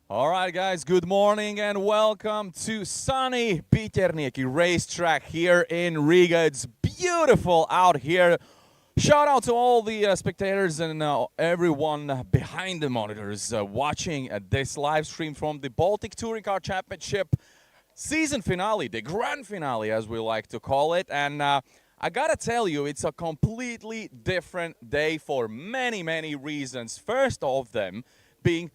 All right, guys, good morning and welcome to sunny BaTCC racetrack here in Riga. It's beautiful out here. Shout out to all the spectators and everyone behind the monitors watching this live stream from the Baltic Touring Car Championship season finale, the grand finale as we like to call it. And I gotta tell you, it's a completely different day for many, many reasons. First of them being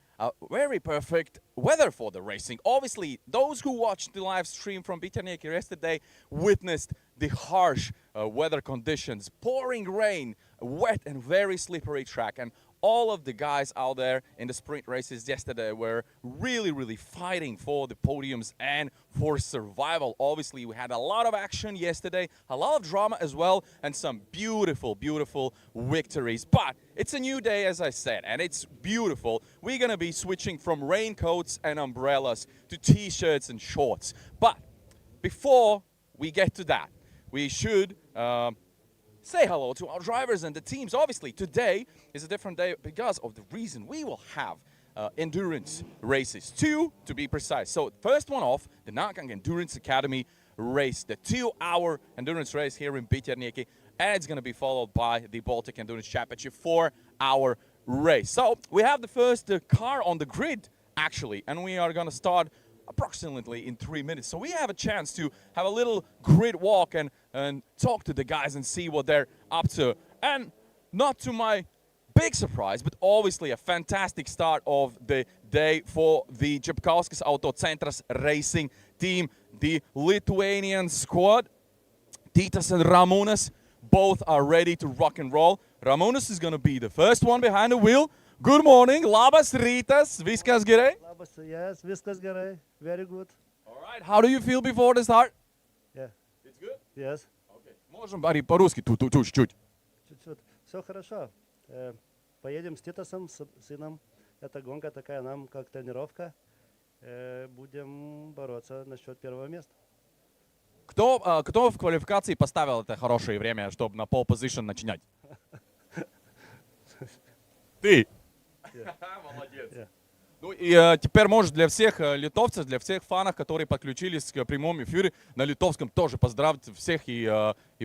very perfect weather for the racing. Obviously, those who watched the live stream from BaTCC yesterday witnessed the harsh weather conditions, pouring rain, wet and very slippery track. And all of the guys out there in the sprint races yesterday were really fighting for the podiums and for survival. Obviously, we had a lot of action yesterday, a lot of drama as well, and some beautiful victories. But it's a new day, as I said, and it's beautiful. We're gonna be switching from raincoats and umbrellas to t-shirts and shorts. But before we get to that, we should say hello to our drivers and the teams. Obviously, today is a different day because of the reason we will have endurance races, 2 to be precise. So first one off, the Nankang Endurance Academy race, the 2-hour endurance race here in BaTCC, and it's going to be followed by the Baltic Endurance Championship 4-hour race. So we have the first car on the grid, actually, and we are going to start approximately in 3 minutes. So we have a chance to have a little grid walk and talk to the guys and see what they're up to. And not to my big surprise, but obviously a fantastic start of the day for the Capkauskas Autocentras racing team. The Lithuanian squad, Titas and Ramūnas, both are ready to rock and roll. Ramūnas is going to be the first one behind the wheel. Good morning, labas rytas, viskas gerai? Labas, yes, viskas gerai, very good. All right, how do you feel before the start? Yeah. It's good? Yes. Okay. Можем по-русски чуть-чуть. Чуть-чуть. Все хорошо. Поедем с Титасом, с сыном. Это гонка такая нам, как тренировка. Будем бороться насчет первого места. Кто в квалификации поставил это хорошее время, чтобы на pole position начинать? Ты. Молодец. Yeah. Ну и теперь, может, для всех литовцев, для всех фанов, которые подключились к прямому эфиру на литовском, тоже поздравить всех и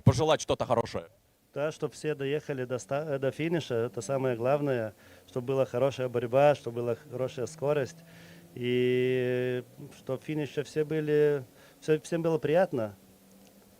пожелать что-то хорошее. Да, чтобы все доехали до финиша, это самое главное, чтобы была хорошая борьба, чтобы была хорошая скорость, и чтобы в финише всем было приятно.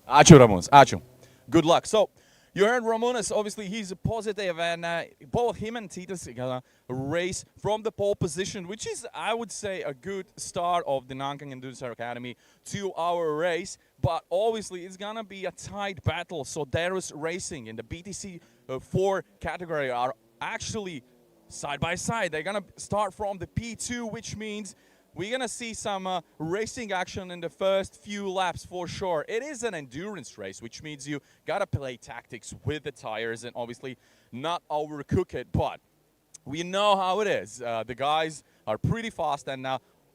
Ačiū, Ramūnas, ačiū. Good luck. So, you heard Ramūnas, obviously he's positive, and both him and Titas are gonna race from the pole position, which is, I would say, a good start of the Nankang Endurance Academy 2-hour race. But obviously it's gonna be a tight battle. Soderus Racing in the BaTCC 4 category are actually side by side. They're gonna start from the P2, which means we're gonna see some racing action in the first few laps for sure. It is an endurance race, which means you gotta play tactics with the tires and obviously not overcook it. But we know how it is. The guys are pretty fast, and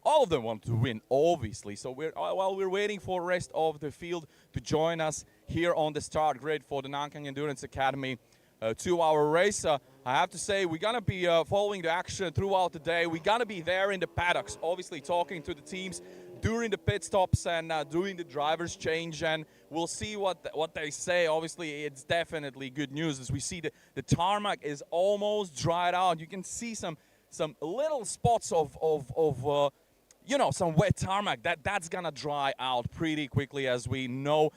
all of them want to win, obviously. So while we're waiting for the rest of the field to join us here on the start grid for the Nankang Endurance Academy 2-hour race, I have to say we're gonna be following the action throughout the day. We're gonna be there in the paddocks, obviously talking to the teams during the pit stops and during the drivers change, and we'll see what they say. Obviously, it's definitely good news as we see the tarmac is almost dried out. You can see some little spots of some wet tarmac. That's gonna dry out pretty quickly, as we know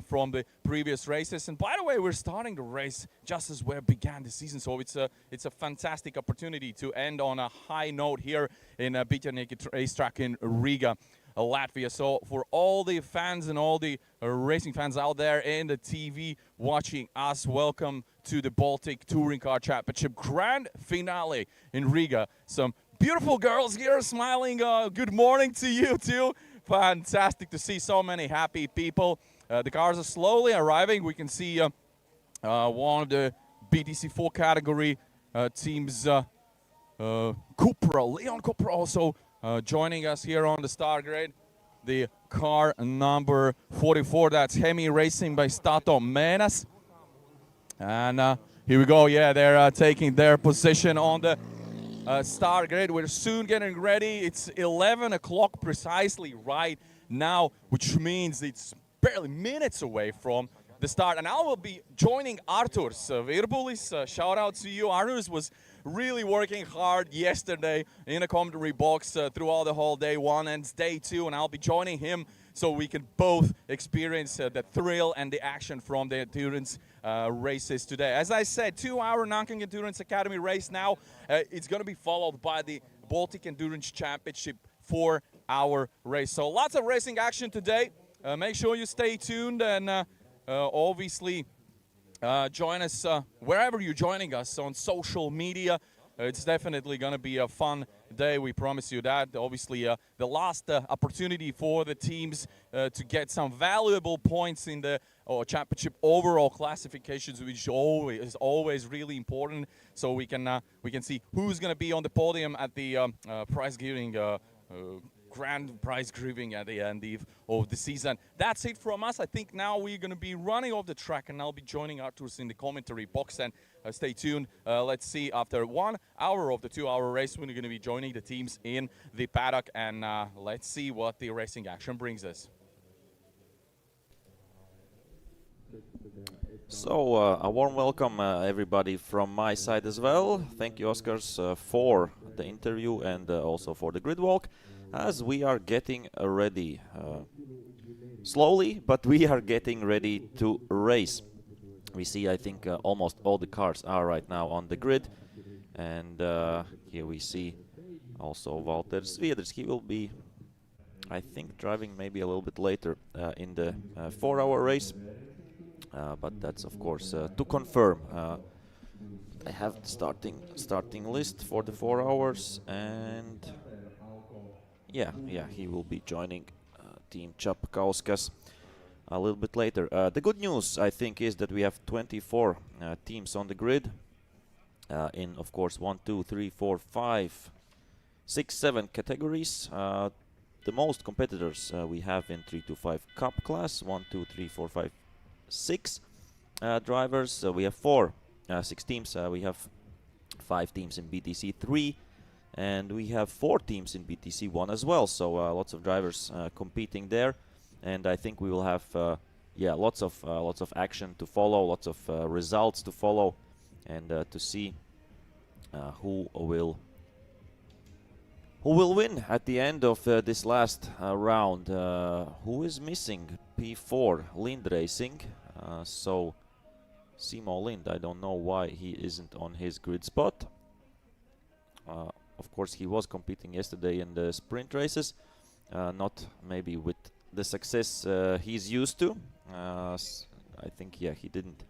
from the previous races. And by the way, we're starting the race just as we began the season, so it's a fantastic opportunity to end on a high note here in BaTCC racetrack in Riga, Latvia. So for all the fans and all the racing fans out there in the TV watching us, welcome to the Baltic Touring Car Championship grand finale in Riga. Some beautiful girls here smiling. Good morning to you too. Fantastic to see so many happy people. The cars are slowly arriving. We can see one of the BaTCC 4 category teams, Cupra, Leon Cupra, also joining us here on the start grid. The car number 44, that's Hemi Racing by Stato Menas. And Here we go. Yeah, they're taking their position on the start grid. We're soon getting ready. It's 11 o'clock precisely right now, which means it's barely minutes away from the start. And I will be joining Arturs Virbulis. Shout out to you. Arturs was really working hard yesterday in a commentary box throughout the whole day one and day two, and I'll be joining him so we can both experience the thrill and the action from the endurance races today. As I said, 2-hour Nankang Endurance Academy race now. It's going to be followed by the Baltic Endurance Championship 4-hour race. So lots of racing action today. Make sure you stay tuned and obviously join us wherever you're joining us on social media. It's definitely going to be a fun day, we promise you that. Obviously, the last opportunity for the teams to get some valuable points in the championship overall classifications, which is always really important, so we can see who's going to be on the podium at the prize giving grand prize giving at the end of the season. That's it from us. I think now we're going to be running off the track, and I'll be joining Arturs in the commentary box. And stay tuned. Let's see, after 1 hour of the 2-hour race, we're going to be joining the teams in the paddock, and let's see what the racing action brings us. So, a warm welcome everybody from my side as well. Thank you, Oskars, for the interview and also for the grid walk. As we are getting ready, slowly, but we are getting ready to race. We see, I think, almost all the cars are right now on the grid. And here we see also Walter Sviedrs. He will be, I think, driving maybe a little bit later in the 4-hour race. But that's, of course, to confirm. I have the starting list for the 4 hours, and yeah, he will be joining Team Capkauskas a little bit later. The good news, I think, is that we have 24 teams on the grid in, of course, 1, 2, 3, 4, 5, 6, 7 categories. The most competitors we have in 3 to 5 Cup class, 1, 2, 3, 4, 5, 6 drivers. We have 6 teams. We have 5 teams in BaTCC 3. And we have 4 teams in BaTCC 1 as well, so lots of drivers competing there, and I think we will have lots of action to follow, lots of results to follow, and to see who will win at the end of this last round. Who is missing? P4 Lind Racing, so Simo Lind. I don't know why he isn't on his grid spot. Of course, he was competing yesterday in the sprint races, not maybe with the success he's used to. I think, he didn't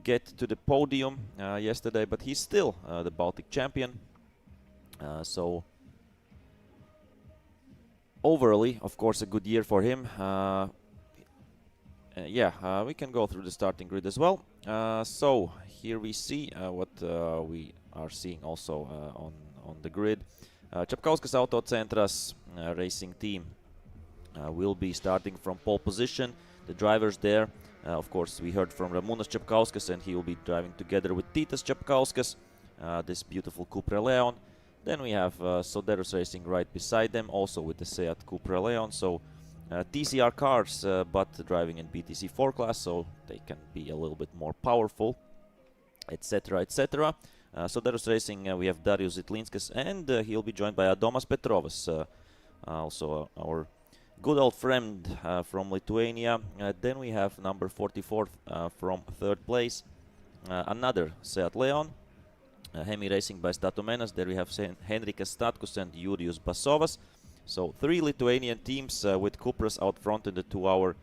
get to the podium yesterday, but he's still the Baltic champion. So, overall, of course, a good year for him. We can go through the starting grid as well. So, here we see what we are seeing also on the grid. Capkauskas Autocentras racing team will be starting from pole position. The drivers there, of course, we heard from Ramūnas Capkauskas, and he will be driving together with Titas Capkauskas, this beautiful Cupra Leon. Then we have Soderus Racing right beside them, also with the Seat Cupra Leon. So TCR cars, but driving in BaTCC 4 class, so they can be a little bit more powerful, etc., etc. Soderus Racing, we have Darius Zitlinskas, and he'll be joined by Adomas Petrovas, also our good old friend from Lithuania. Then we have number 44 from 3rd place, another Seat Leon. Hemi Racing by Statumenas. There we have Henrikas Statkus and Jurijus Basovas. So 3 Lithuanian teams with Cupras out front in the 2-hour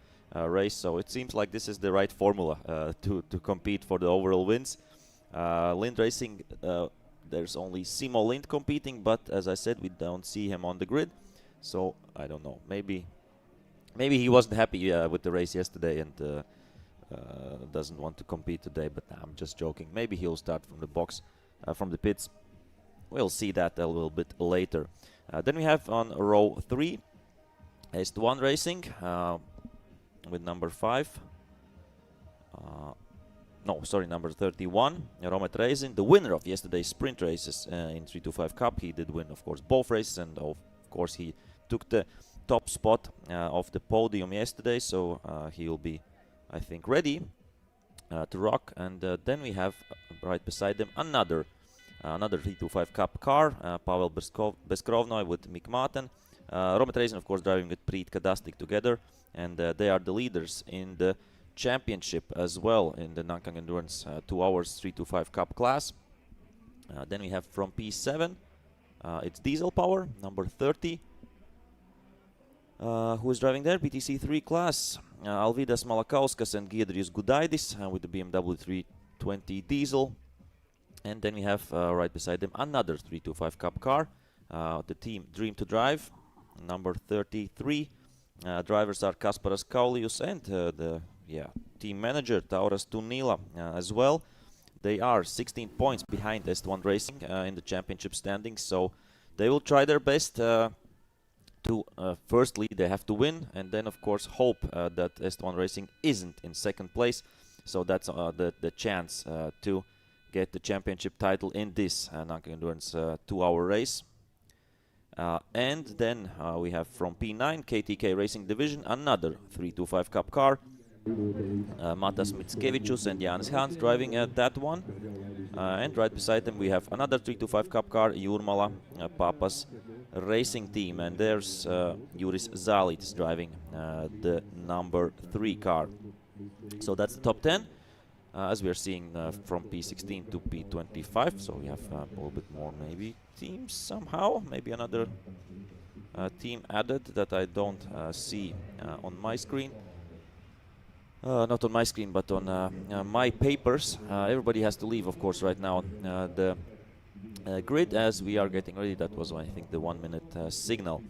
race. So it seems like this is the right formula to compete for the overall wins. Lind Racing, there's only Simo Lind competing, but as I said, we don't see him on the grid. So I don't know. Maybe he wasn't happy with the race yesterday and doesn't want to compete today. But I'm just joking. Maybe he'll start from the box, from the pits. We'll see that a little bit later. Then we have on row 3 EST1 Racing with number 5. no, sorry, number 31, Romet Racing, the winner of yesterday's sprint races in 325 Cup. He did win, of course, both races, and of course he took the top spot of the podium yesterday, so he will be, I think, ready to rock. And then we have right beside them another 325 Cup car, Pavel Beskrovnoy with Mick Martin. Romet Racing, of course, driving with Preet Kadastik together, and they are the leaders in the championship as well in the Nankang Endurance 2 hours 325 Cup class. Then we have from P7, it's Diesel Power, number 30. Who is driving there? BaTCC 3 class. Alvydas Malakauskas and Giedrius Gudaidis with the BMW 320 diesel. And then we have right beside them another 325 Cup car, the team Dream to Drive, number 33. Drivers are Kasparas Kaulius and the team manager Tauras Tunila as well. They are 16 points behind EST1 Racing in the championship standings, so they will try their best to firstly they have to win, and then of course hope that EST1 Racing isn't in second place, so that's the chance to get the championship title in this Nankang Endurance 2-hour race. And then we have from P9 KTK Racing Division another 325 Cup car, Matas Mickevičius and Jānis Hans driving that one, and right beside them we have another 325 Cup car, Jūrmala Papas Racing team, and there's Juris Zalits driving the number 3 car. So that's the top 10, as we are seeing from P16 to P25, so we have a little bit more maybe teams somehow, maybe another team added that I don't see on my screen. Not on my screen, but on my papers. Everybody has to leave, of course, right now the grid as we are getting ready. That was, I think, the 1 minute signal.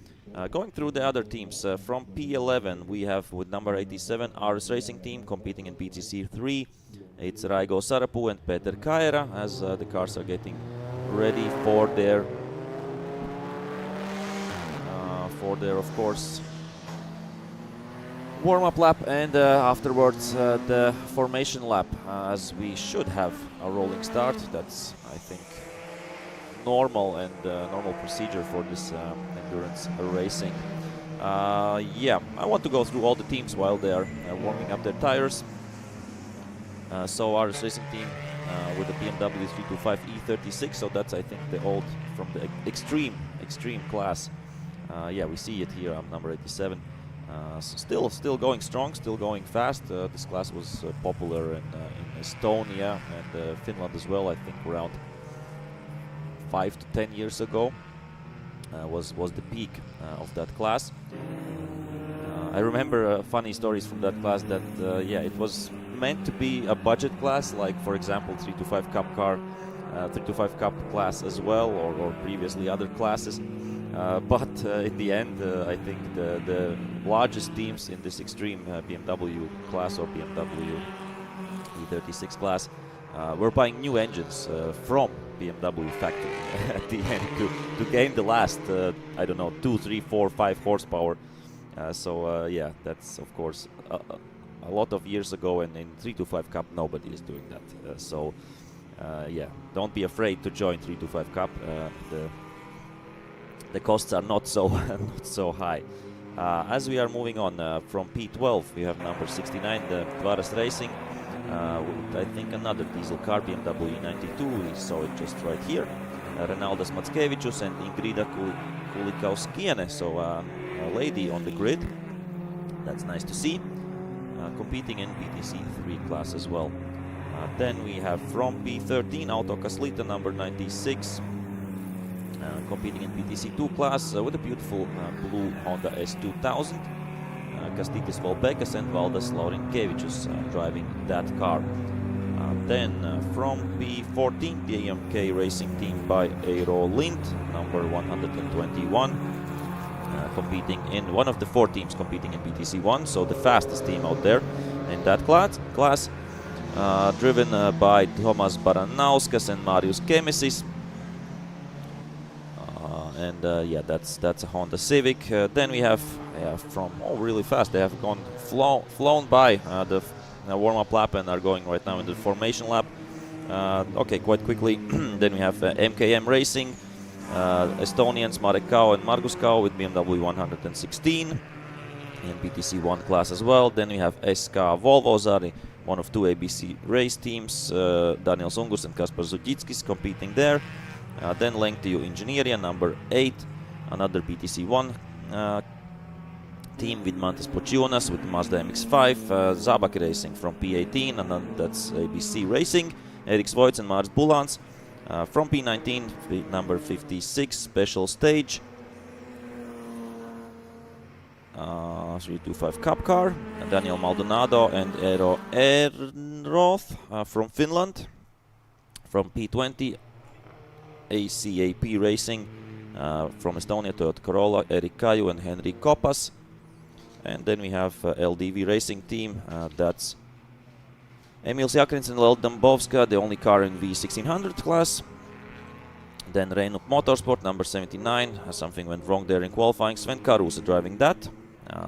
Going through the other teams, from P11 we have with number 87 RS Racing team competing in BaTCC 3. It's Raigo Sarapu and Peter Kaira as the cars are getting ready for their of course warm-up lap, and afterwards the formation lap, as we should have a rolling start. That's, I think, normal and normal procedure for this endurance racing. Yeah, I want to go through all the teams while they are warming up their tires. So RS Racing team with the BMW 325 E36, so that's, I think, the old from the extreme class. Yeah, we see it here. I'm number 87. So still going strong, still going fast. This class was popular in Estonia and Finland as well. I think around 5 to 10 years ago was the peak of that class. I remember funny stories from that class that yeah, it was meant to be a budget class, like for example 325 Cup car, 325 Cup class as well, or previously other classes. But in the end, I think the largest teams in this extreme BMW class or BMW E36 class were buying new engines from BMW factory at the end to gain the last, I don't know, 2, 3, 4, 5 horsepower. So yeah, that's of course a lot of years ago, and in 325 Cup nobody is doing that. So yeah, don't be afraid to join 325 Cup. The costs are not so not so high. As we are moving on from P12, we have number 69, the Soderus Racing, with I think another diesel car, BMW E92. We saw it just right here. Renaldas Mackevičius and Ingrida Kulikauskiene, so a lady on the grid. That's nice to see. Competing in BaTCC 3 class as well. Then we have from P13 Autokas number 96. Competing in BaTCC 2 class with a beautiful blue Honda S2000. Kastytis Volbekas and Valdas Laurinkevičius driving that car. Then from P14, the MK Racing team by Eero Lind, number 121. Competing in one of the 4 teams competing in BaTCC 1, so the fastest team out there in that class. Driven by Tomas Baranauskas and Marius Kemesis. And yeah, that's a Honda Civic. Then we have from really fast. They have flown by the warm-up lap and are going right now into the formation lap. Okay, quite quickly. Then we have MKM Racing, Estonians Marek Kau and Margus Kau with BMW 116 in BTC1 class as well. Then we have SK Volvo, one of two ABC race teams, Daniel Sungus and Kaspar Zuditskis competing there. Then Lenktyniu Inzinerija, number 8, another BTC1 team with Mantas Pociūnas with Mazda MX-5, Zabaki Racing from P18, and then that's ABC Racing, Erik Svoits and Mars Bulans. From P19, number 56, special stage. 325 Cup car, Daniel Maldonado and Eero Ehrnroth from Finland. From P20, ACAP Racing from Estonia, Toyota Corolla, Erik Kaju and Henri Kopas. And then we have LDV Racing team, that's Emil Siakrins and Lel Dambovska, the only car in V1600 class. Then Reinup Motorsport, number 79, something went wrong there in qualifying. Sven Karuse driving that.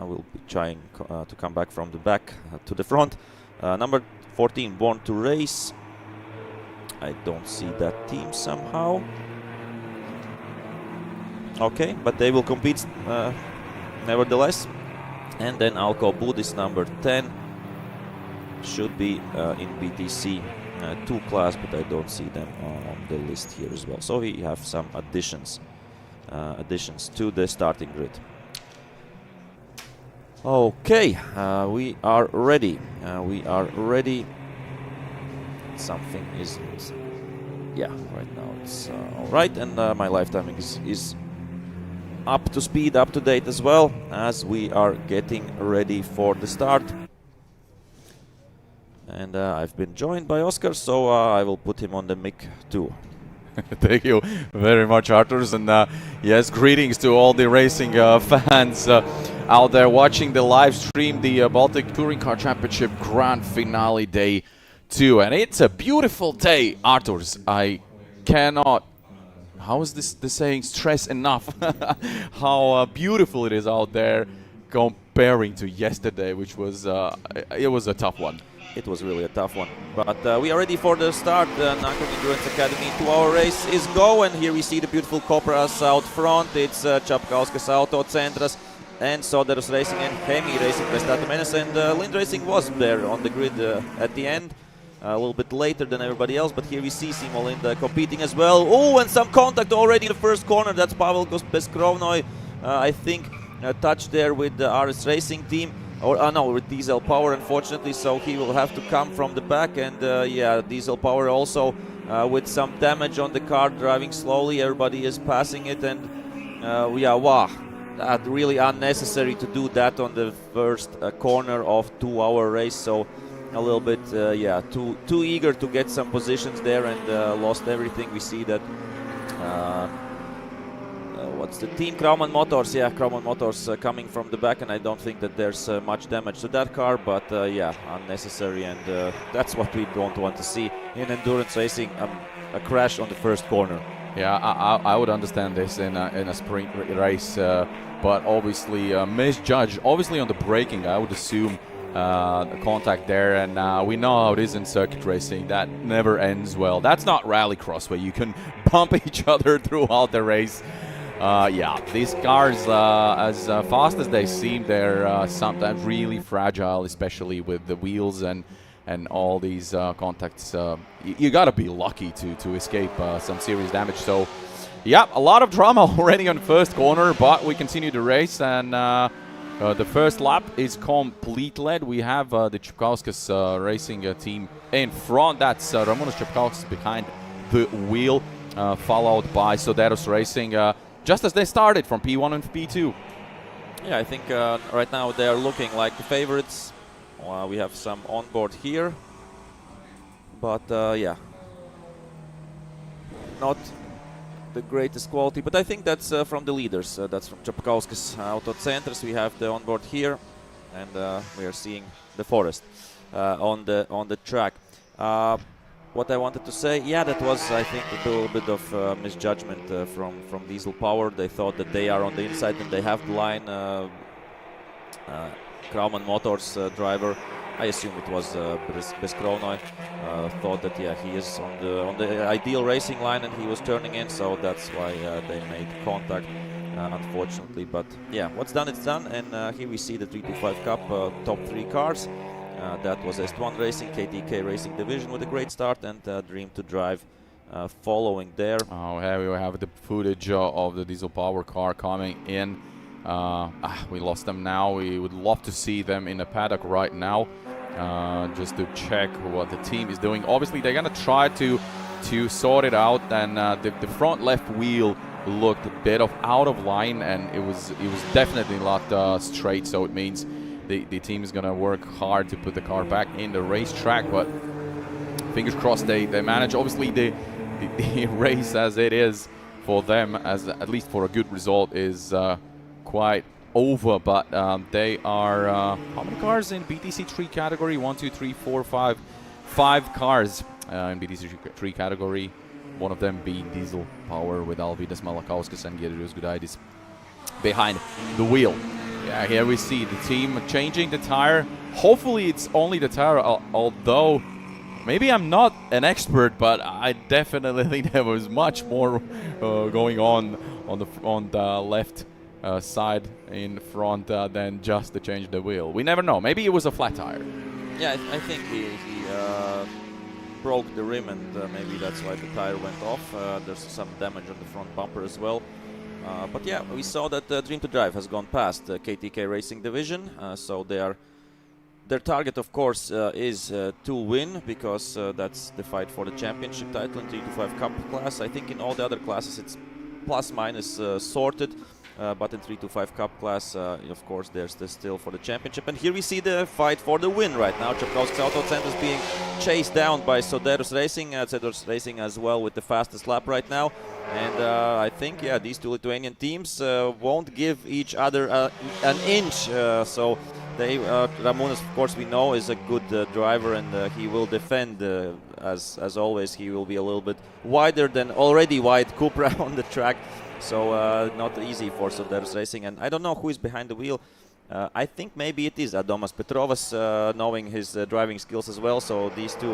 We'll be trying to come back from the back to the front. Number 14, Born to Race. I don't see that team somehow. Okay, but they will compete nevertheless. And then Alko Budis, number 10, should be in BTC 2 class, but I don't see them on the list here as well. So we have some additions to the starting grid. Okay, we are ready. Something isn't. Yeah, right now it's all right, and my live timing is up to speed, up to date as well, as we are getting ready for the start. And I've been joined by Oscar, so I will put him on the mic too. Thank you very much, Arturs, and yes, greetings to all the racing fans out there watching the live stream, the Baltic Touring Car Championship Grand Finale Day 2. And it's a beautiful day, Arturs. I cannot, how is this the saying, stress enough how beautiful it is out there comparing to yesterday, which was, it was a tough one. It was really a tough one, but we are ready for the start. Nankang Endurance Academy 2-hour race is go, and here we see the beautiful Copras out front. It's Capkauskas Autocentras and Soderus Racing and Hemi Racing Prestato Menes, and Lind Racing was there on the grid at the end, a little bit later than everybody else, but here we see Simo Lind competing as well. Oh, and some contact already in the first corner. That's Pavel Bezkrovnoy, I think, touched there with the RS Racing team. Or no, with Diesel Power, unfortunately, so he will have to come from the back. And yeah, Diesel Power also with some damage on the car, driving slowly. Everybody is passing it, and yeah, wow, that really unnecessary to do that on the first corner of 2-hour race. So a little bit, yeah, too eager to get some positions there, and lost everything. We see that. What's the team? Krauman Motors, yeah, Krauman Motors coming from the back, and I don't think that there's much damage to that car, but yeah, unnecessary, and that's what we don't want to see in endurance racing, a crash on the first corner. Yeah, I would understand this in a sprint race, but obviously misjudged. Obviously on the braking, I would assume the contact there, and we know how it is in circuit racing. That never ends well. That's not rallycross where you can bump each other throughout the race. Yeah, these cars, as fast as they seem, they're sometimes really fragile, especially with the wheels and all these contacts. You gotta be lucky to escape some serious damage. So, yeah, a lot of drama already on the first corner, but we continue the race, and the first lap is completed. We have the Capkauskas Racing team in front. That's Ramonas Capkauskas behind the wheel, followed by Soderus Racing. Just as they started from P1 and P2. Yeah, I think right now they are looking like the favorites. We have some on board here, but yeah, not the greatest quality. But I think that's from the leaders. That's from Capkauskas Autocentras. We have the on board here, and we are seeing the forest on the track. What I wanted to say, yeah, that was, I think, a little bit of misjudgment from Diesel Power. They thought that they are on the inside and they have the line. Krauman Motors driver I assume it was Beskrovnoy, thought that he is on the ideal racing line and he was turning in, so that's why they made contact, unfortunately. But yeah, what's done, it's done, and here we see the 325 Cup top 3 cars. That was EST1 Racing, KTK Racing Division with a great start, and Dream to Drive following there. Oh, here we have the footage of the diesel power car coming in. We lost them now. We would love to see them in the paddock right now, just to check what the team is doing. Obviously, they're gonna try to sort it out. And the front left wheel looked a bit out of line, and it was definitely not straight. So it means the team is gonna work hard to put the car back in the racetrack. But fingers crossed they manage. Obviously, the race as it is for them, as at least for a good result, is quite over. But they are how many cars in BTC 3 category? 1, 2, 3, 4, 5 cars in BTC 3 category. One of them being diesel power with Alvydas Malakauskas and Giedrius Gudaidis behind the wheel. Yeah, here we see the team changing the tire. Hopefully it's only the tire, although maybe I'm not an expert, but I definitely think there was much more going on the left side in front than just to change the wheel. We never know. Maybe it was a flat tire. Yeah, I think he broke the rim, and maybe that's why the tire went off. There's some damage on the front bumper as well. But yeah, we saw that Dream to Drive has gone past the KTK Racing Division, so their target, of course, is to win, because that's the fight for the championship title in 325 Cup class. I think in all the other classes it's plus minus sorted, but in 325 Cup class, of course, there's still for the championship. And here we see the fight for the win right now. Capkauskas Autocentras being chased down by Soderus Racing. Soderus Racing as well with the fastest lap right now. And I think, yeah, these two Lithuanian teams won't give each other an inch. So Ramūnas, of course, we know is a good driver, and he will defend. As always, he will be a little bit wider than already wide Cupra on the track. So not easy for Soderus Racing. And I don't know who is behind the wheel. I think maybe it is Adomas Petrovas, knowing his driving skills as well. So these two,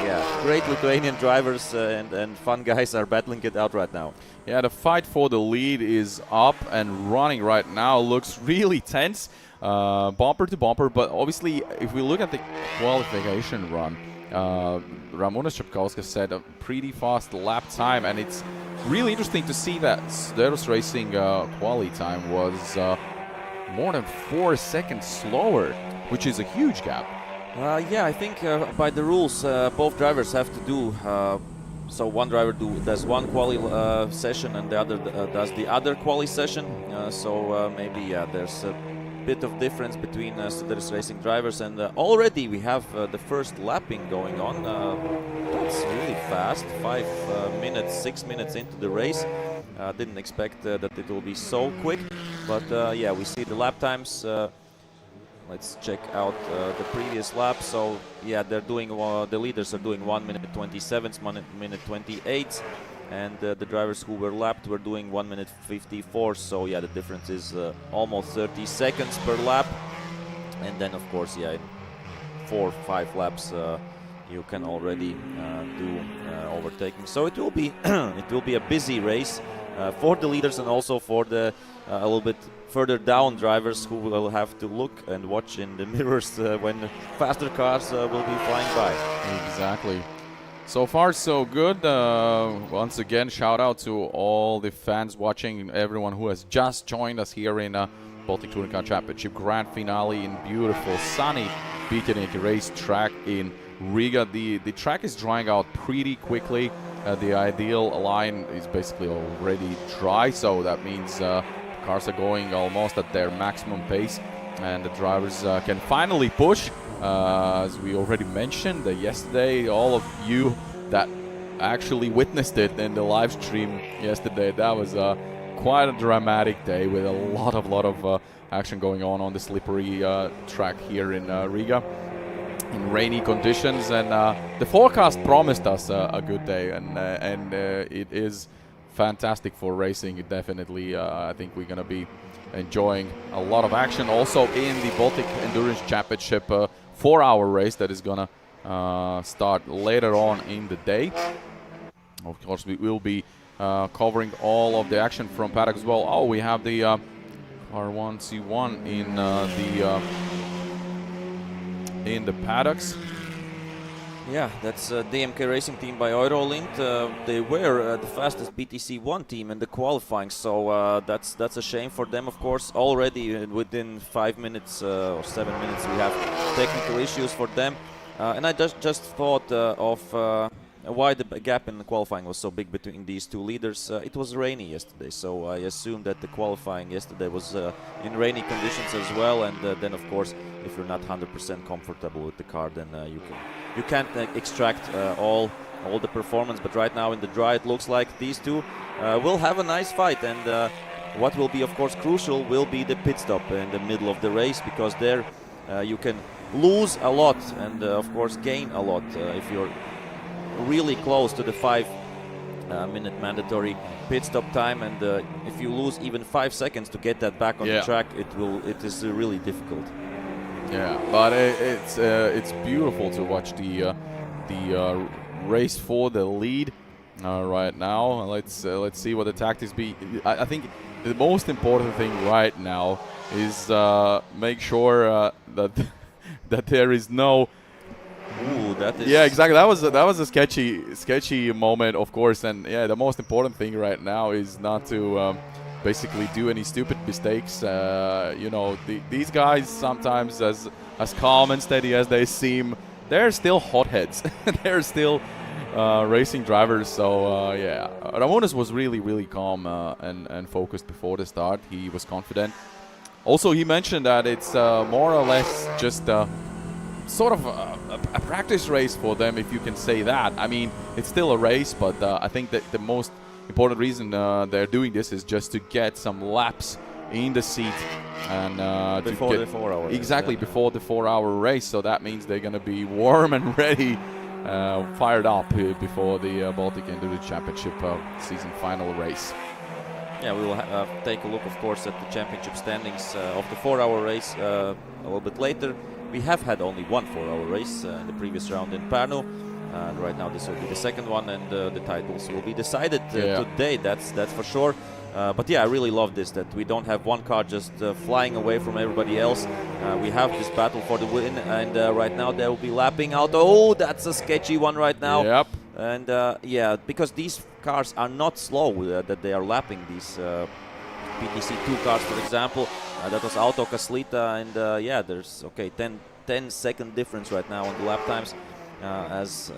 yeah, great Lithuanian drivers and fun guys are battling it out right now. Yeah, the fight for the lead is up and running right now. Looks really tense, bumper to bumper. But obviously, if we look at the qualification run, Ramūnas Capkauskas set a pretty fast lap time, and it's really interesting to see that Soderus Racing quali time was more than 4 seconds slower, which is a huge gap. Yeah, I think by the rules, both drivers have to do. So one driver does one quali session, and the other does the other quali session. So maybe, yeah, there's a bit of difference between Soderus Racing drivers, and already we have the first lapping going on. That's really fast, 5 minutes, 6 minutes into the race. Didn't expect that it will be so quick, but yeah, we see the lap times. Let's check out the previous lap. So yeah, they're doing the leaders are doing 1 minute 27, 1 minute 28, and the drivers who were lapped were doing 1 minute 54. So yeah, the difference is almost 30 seconds per lap. And then of course, yeah, in 4 or 5 laps you can already do overtaking. So it will be it will be a busy race for the leaders, and also for the a little bit further down drivers who will have to look and watch in the mirrors when faster cars will be flying by. Exactly. So far, so good. Once again, shout out to all the fans watching, everyone who has just joined us here in Baltic Touring Car Championship Grand Finale in beautiful, sunny BaTCC racetrack in Riga. The track is drying out pretty quickly. The ideal line is basically already dry, so that means cars are going almost at their maximum pace, and the drivers can finally push. As we already mentioned yesterday, all of you that actually witnessed it in the live stream yesterday, that was quite a dramatic day with a lot of action going on the slippery track here in Riga in rainy conditions, and the forecast promised us a good day, and it is fantastic for racing. It definitely, I think we're gonna be enjoying a lot of action. Also in the Baltic Endurance Championship 4-hour race that is gonna start later on in the day. Of course, we will be covering all of the action from paddock as well. Oh, we have the R1C1 in the paddocks. Yeah, that's DMK Racing team by Eurolint. They were the fastest BTC1 team in the qualifying, so that's a shame for them, of course. Already within 5 minutes or 7 minutes we have technical issues for them. And I just thought of why the gap in the qualifying was so big between these two leaders. It was rainy yesterday, so I assume that the qualifying yesterday was in rainy conditions as well. And then, of course, if you're not 100% comfortable with the car, then you can't extract all the performance. But right now in the dry, it looks like these two will have a nice fight. And what will be, of course, crucial will be the pit stop in the middle of the race, because there you can lose a lot and, of course, gain a lot if you're really close to the 5-minute mandatory pit stop time. And if you lose even 5 seconds to get that back on the track, it is really difficult. Yeah, but it's beautiful to watch the race for the lead right now. Let's see what the tactics be. I think the most important thing right now is make sure that there is no. Ooh, that is. Yeah, exactly. That was a sketchy moment, of course. And yeah, the most important thing right now is not to basically do any stupid mistakes. You know, these guys sometimes, as calm and steady as they seem, they're still hotheads. They're still racing drivers. So yeah, Ramonas was really calm and focused before the start. He was confident. Also, he mentioned that it's more or less just sort of a practice race for them, if you can say that. I mean, it's still a race, but I think that the most important reason they're doing this is just to get some laps in the seat and before the 4-hour race. Exactly, before the 4-hour race. So that means they're going to be warm and ready, fired up before the Baltic Endurance Championship season final race. Yeah, we will take a look, of course, at the championship standings of the 4-hour race a little bit later. We have had only one 4-hour race in the previous round in Pärnu, and right now this will be the second one, and the titles will be decided today. That's for sure. But yeah, I really love this, that we don't have one car just flying away from everybody else. We have this battle for the win, and right now they will be lapping out. Oh, that's a sketchy one right now. Yep. And yeah, because these cars are not slow that they are lapping these PTC2 cars, for example. That was Autokas Lita, and yeah, there's 10-second difference right now on the lap times, as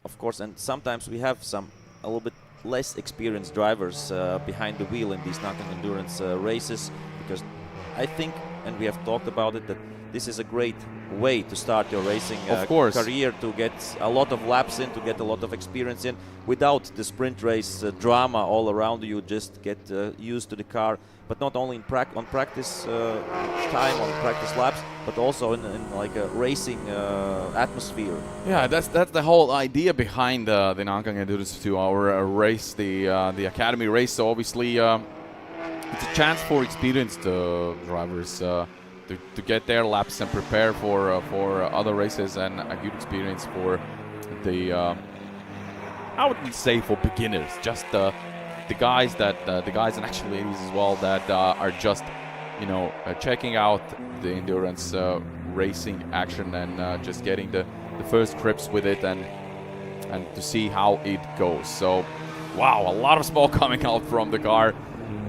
of course, and sometimes we have a little bit less experienced drivers behind the wheel in these Nankang endurance races, because I think, and we have talked about it, that this is a great way to start your racing career, to get a lot of laps in, to get a lot of experience in, without the sprint race drama all around you. Just get used to the car, but not only on practice time, on practice laps, but also in like a racing atmosphere. Yeah, that's the whole idea behind the Nankang Endurance 2-hour race, the academy race. So obviously it's a chance for experienced drivers to get their laps and prepare for other races, and a good experience for the I wouldn't say for beginners, just the guys and actually ladies as well that are just checking out the endurance racing action and just getting the first grips with it and to see how it goes. So wow, a lot of smoke coming out from the car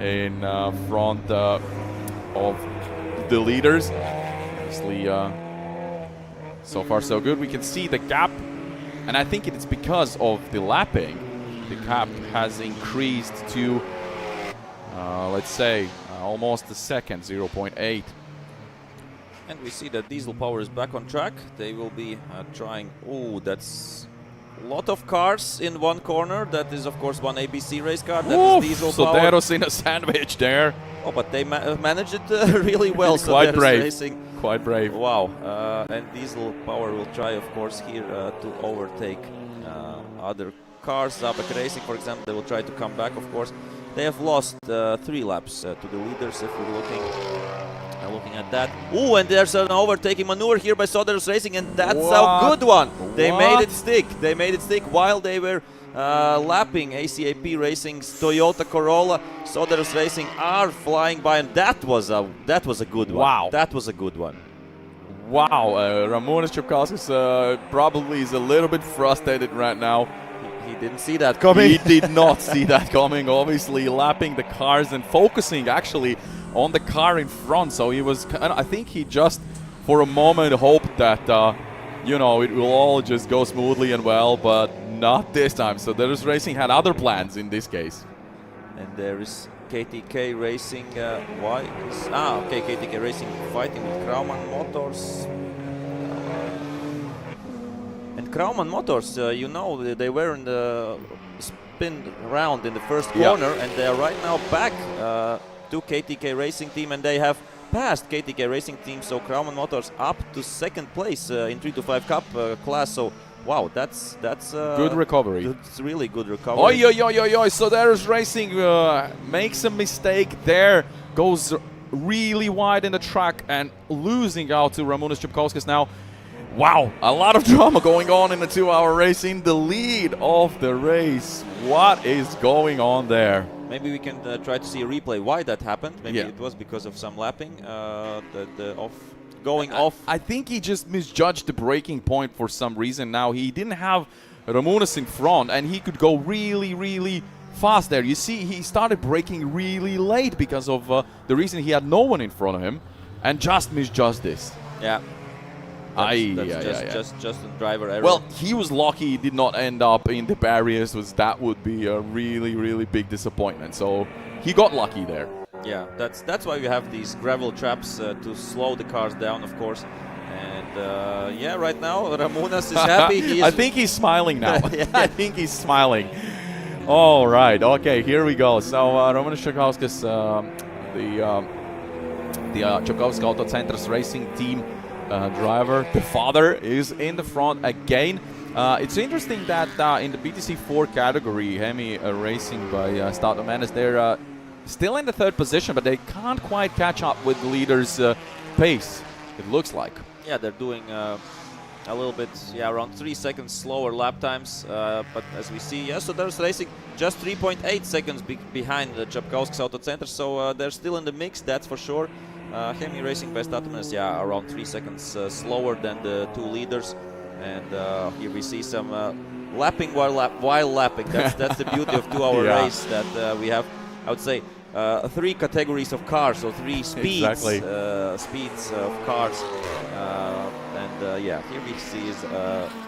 in front of the leaders. Obviously, so far so good. We can see the gap, and I think it's because of the lapping. The gap has increased to, let's say, almost a second, 0.8. And we see that Diesel Power is back on track. They will be trying. Oh, that's a lot of cars in one corner. That is, of course, one ABC race car. That is Diesel Power. Soderus in a sandwich there. Oh, but they managed it really well. Quite brave. Racing. Quite brave. Wow. And Diesel Power will try, of course, here to overtake other cars. BaTCC Racing, for example, they will try to come back, of course. They have lost 3 laps to the leaders if we're looking at that. Ooh, and there's an overtaking maneuver here by Soderus Racing, and that's a good one. They made it stick. They made it stick while they were lapping ACAP Racing's Toyota Corolla. Soderus Racing are flying by, and that was a good one. Wow. That was a good one. Wow, Ramonas Capkauskas probably is a little bit frustrated right now. He didn't see that coming. He did not see that coming, obviously lapping the cars and focusing actually on the car in front. So he was, I think he just for a moment hoped that, you know, it will all just go smoothly and well, but not this time. So Soderus Racing had other plans in this case. And there is KTK Racing. Okay, KTK Racing fighting with Krauman Motors. And Krauman Motors, you know, they were in the spin round in the first corner, and they are right now back to KTK Racing team, and they have passed KTK Racing team. So Krauman Motors up to 2nd place in 3-5 Cup class. So wow, that's good recovery. It's really good recovery. Oi. Soderus Racing makes a mistake there, goes really wide in the track and losing out to Ramonas Capkauskas now. Wow, a lot of drama going on in the 2-hour race in the lead of the race. What is going on there? Maybe we can try to see a replay why that happened. Maybe it was because of some lapping, going off. I think he just misjudged the braking point for some reason. Now he didn't have Ramonas in front, and he could go really fast there. You see, he started braking really late because of the reason he had no one in front of him, and just misjudged this. Yeah. That's just a driver error. Well, he was lucky he did not end up in the barriers. That would be a really big disappointment. So he got lucky there. Yeah, that's why we have these gravel traps to slow the cars down, of course. And yeah, right now Ramonas is happy. I think he's smiling now. I think he's smiling. All right, okay, here we go. So Ramonas Capkauskas, the Capkauskas Autocentras racing team driver, the father, is in the front again. It's interesting that in the BaTCC 4 category, Hemi Racing by Statomanis, they're still in the 3rd position, but they can't quite catch up with the leader's pace, it looks like. Yeah, they're doing a little bit, around 3 seconds slower lap times. But as we see, Soderus Racing just 3.8 seconds behind the Capkauskas Autocentras, so they're still in the mix, that's for sure. Hemi Racing by Statomanis, around 3 seconds slower than the 2 leaders. And here we see some lapping while lapping. That's the beauty of 2-hour race, that we have, I would say, 3 categories of cars, so 3 speeds, exactly. Speeds of cars. Here we see is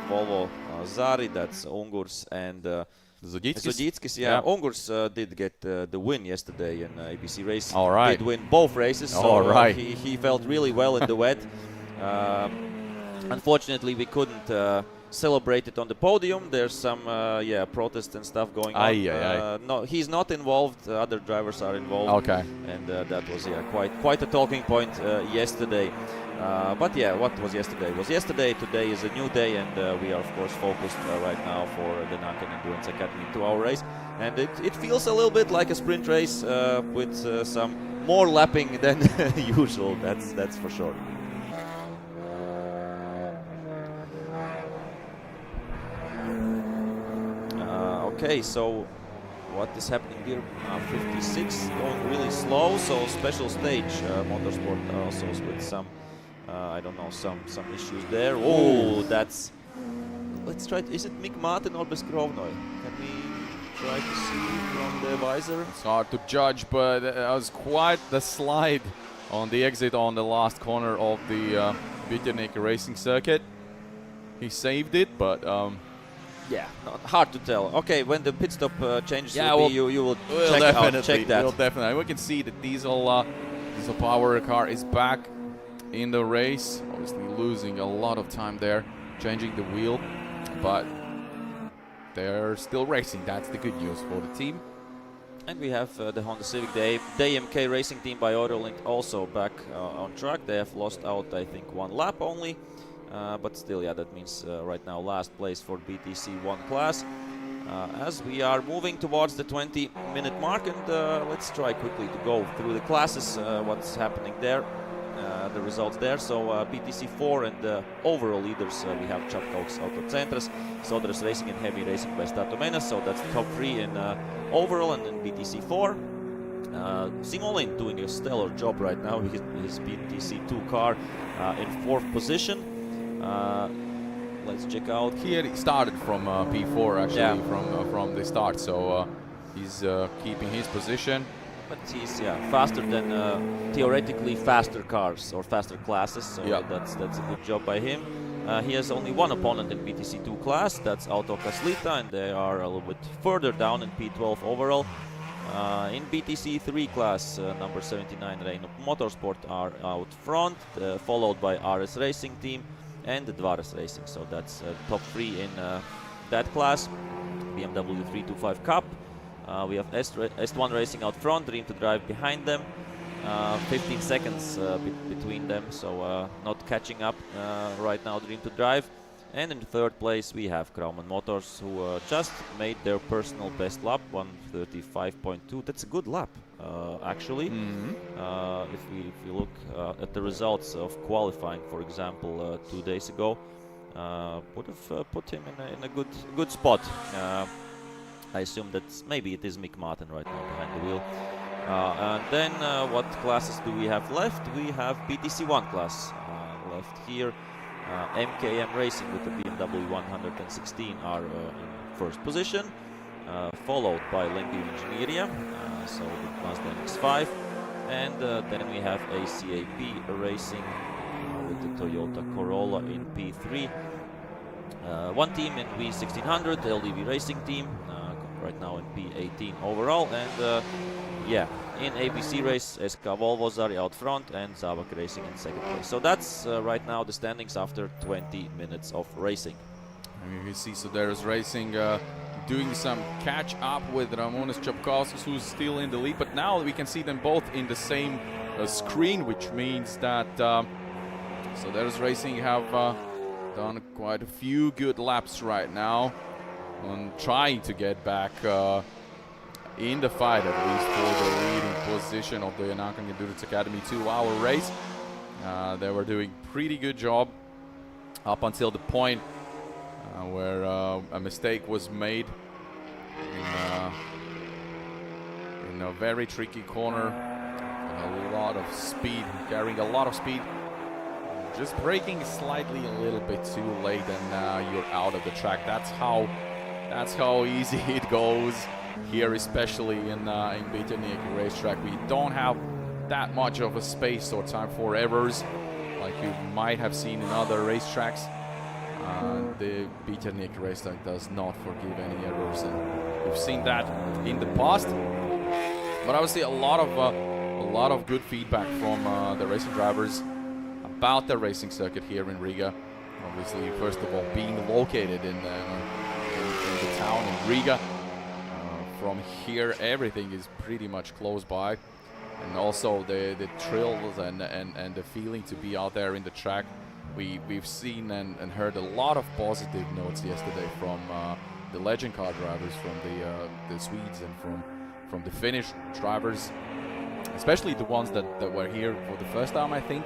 Volvo Zari, that's Ungurs, and Zoditskis. Ungurs did get the win yesterday in ABC Racing. All right. Did win both races, so he felt really well in the wet. Unfortunately, we couldn't celebrate it on the podium. There's some protest and stuff going on. No, he's not involved. Other drivers are involved. Okay. And that was quite a talking point yesterday. But what was yesterday? Was yesterday. Today is a new day, and we are of course focused right now for the Nankang Endurance Academy 2-hour race. And it feels a little bit like a sprint race with some more lapping than usual. That's for sure. Okay, so what is happening here? 56 going really slow, so special stage motorsport also with some some issues there. Oh, that's, let's try is it Mick Martin or Beskrovnoy? Can we try to see from the visor? It's hard to judge, but it was quite the slide on the exit on the last corner of the BaTCC racing circuit. He saved it, but hard to tell. Okay, when the pit stop changes, you will check that. We'll definitely. We can see the diesel power car is back in the race. Obviously losing a lot of time there, changing the wheel, but they're still racing. That's the good news for the team. And we have the Honda Civic, the MK Racing team by Autolink, also back on track. They have lost out, I think, 1 lap only. But still, that means right now last place for BaTCC 1 class. as we are moving towards the 20-minute mark, and let's try quickly to go through the classes, what's happening there, the results there. So BTC 4 and the overall leaders, we have Capkauskas Autocentras, Soderus Racing and Heavy Racing by Statomenas, so that's the top 3 in overall, and then BTC 4. Simolin doing a stellar job right now with his BTC 2 car in 4th position. Let's check out. He started from P4 actually, Yeah. from the start, so he's keeping his position. But he's faster than theoretically faster cars or faster classes, so Yeah. that's a good job by him. He has only one opponent in BTC 2 class, that's Autocentras, and they are a little bit further down in P12 overall. In BTC 3 class, number 79 Reino Motorsport are out front, followed by RS Racing team and the Soderus Racing. So that's top 3 in that class. BMW 325 Cup. We have EST1 Racing out front, Dream to Drive behind them. 15 seconds between them, so not catching up right now, Dream to Drive. And in 3rd place we have Krauman Motors, who just made their personal best lap, 1:35.2. That's a good lap, actually. If we look at the results of qualifying, for example, 2 days ago, would have put him in a good spot. I assume that maybe it is Mick Martin right now behind the wheel. And then what classes do we have left? We have BTC 1 class left here. MKM Racing with the BMW 116 are in 1st position, followed by Lenktyniu Inzinerija, so the Mazda MX-5, and then we have ACAP Racing with the Toyota Corolla in P3. One team in V1600, the LDV Racing team, right now in P18 overall, and in ABC race, SK Volvozari out front and Zavak Racing in 2nd place. So that's right now the standings after 20 minutes of racing. And you see Soderus Racing doing some catch up with Ramonas Capkauskas, who's still in the lead, but now we can see them both in the same screen, which means that Soderus Racing have done quite a few good laps right now on trying to get back in the fight, at least for the leading position of the Nankang Endurance Academy 2-hour race. They were doing pretty good job up until the point where a mistake was made in a very tricky corner, a lot of speed, carrying a lot of speed, just braking slightly a little bit too late, and you're out of the track. That's how easy it goes here, especially in BaTCC racetrack. We don't have that much of a space or time for errors like you might have seen in other racetracks. The BaTCC racetrack does not forgive any errors, and we've seen that in the past. But obviously a lot of good feedback from the racing drivers about the racing circuit here in Riga. Obviously, first of all, being located in the town in Riga. From here, everything is pretty much close by, and also the thrills and the feeling to be out there in the track. We've seen and heard a lot of positive notes yesterday from the legend car drivers, from the Swedes and from the Finnish drivers, especially the ones that were here for the first time. I think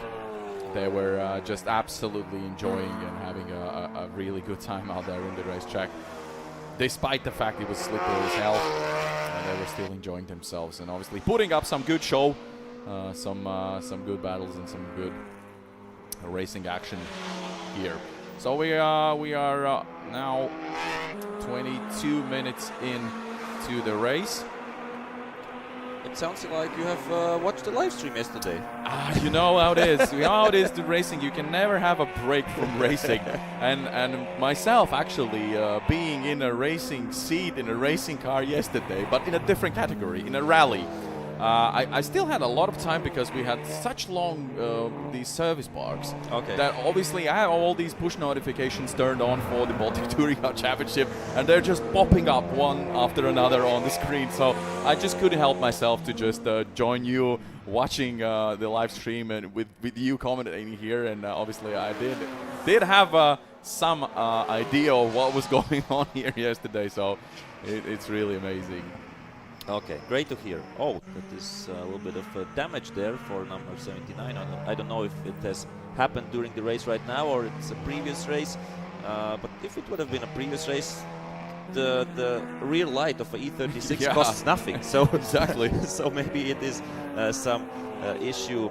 they were just absolutely enjoying and having a really good time out there in the racetrack. Despite the fact it was slippery as hell, they were still enjoying themselves and obviously putting up some good show, some good battles and some good racing action here. So we are now 22 minutes into the race. It sounds like you have watched the live stream yesterday. You know how it is. You know how it is to racing. You can never have a break from racing. And myself actually being in a racing seat in a racing car yesterday, but in a different category, in a rally. I still had a lot of time because we had such long these service parks that obviously I have all these push notifications turned on for the Baltic Touring Car Championship, and they're just popping up one after another on the screen. So I just couldn't help myself to just join you watching the live stream and with you commentating here. And obviously I did have some idea of what was going on here yesterday. So it's really amazing. Okay, great to hear. Oh, that is a little bit of damage there for number 79. I don't know if it has happened during the race right now or it's a previous race. But if it would have been a previous race, the rear light of a E36 costs nothing. So exactly. So maybe it is some issue.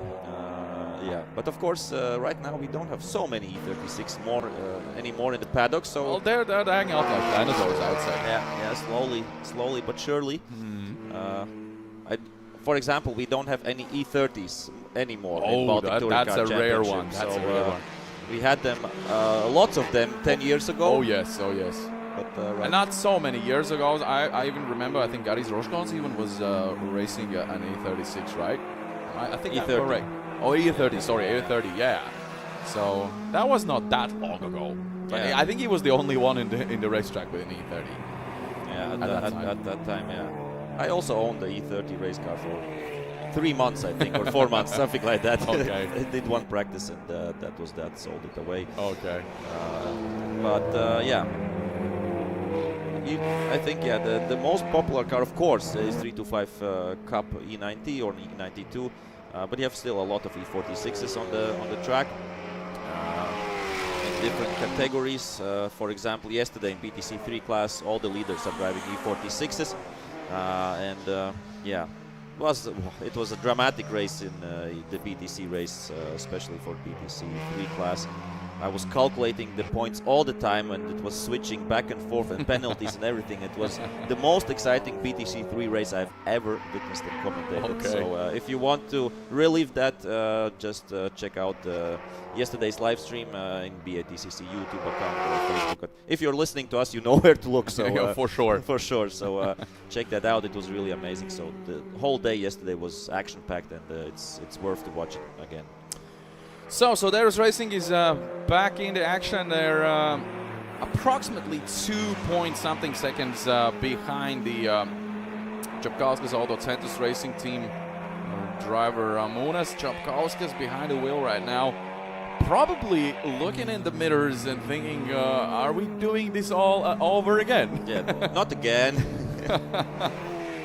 Yeah, but of course, right now we don't have so many E36 anymore in the paddock. So well, they're hanging out like dinosaurs outside. Yeah, slowly but surely. For example, we don't have any E30s anymore. In Baltic Touring that's Car a rare Championship. one. That's a rare one. We had them, lots of them, 10 years ago. Oh yes. But, right. And not so many years ago. I even remember. I think Garis Roškons even was racing an E36, right? I think E30. that's correct. Oh, E30. Sorry, E30. Yeah. So that was not that long ago. But Yeah. I think he was the only one in the racetrack with an E30. Yeah, at that time, yeah. I also owned the E30 race car for 3 months, I think, or 4 months, something like that. Okay. I did one practice and that was that, sold it away. Okay. Yeah. I think, the most popular car, of course, is 325 Cup E90 or E92, but you have still a lot of E46s on the track. In different categories. For example, yesterday in BTC 3 class, all the leaders are driving E46s. Yeah, it was a dramatic race in the BTC race, especially for BTC 3 class. I was calculating the points all the time, and it was switching back and forth and penalties and everything. It was the most exciting BTC 3 race I've ever witnessed and commentated. Okay. So if you want to relive that, just check out yesterday's live stream in BaTCC YouTube account or Facebook. If you're listening to us, you know where to look. So Yeah, for sure. For sure. So check that out. It was really amazing. So the whole day yesterday was action-packed, and it's worth to watch it again. So Soderus Racing is back in the action. They're approximately 2-point-something seconds behind the Capkauskas Autocentras racing team. Driver Ramūnas Capkauskas behind the wheel right now, probably looking in the mirrors and thinking, are we doing this all over again? Yeah, not again.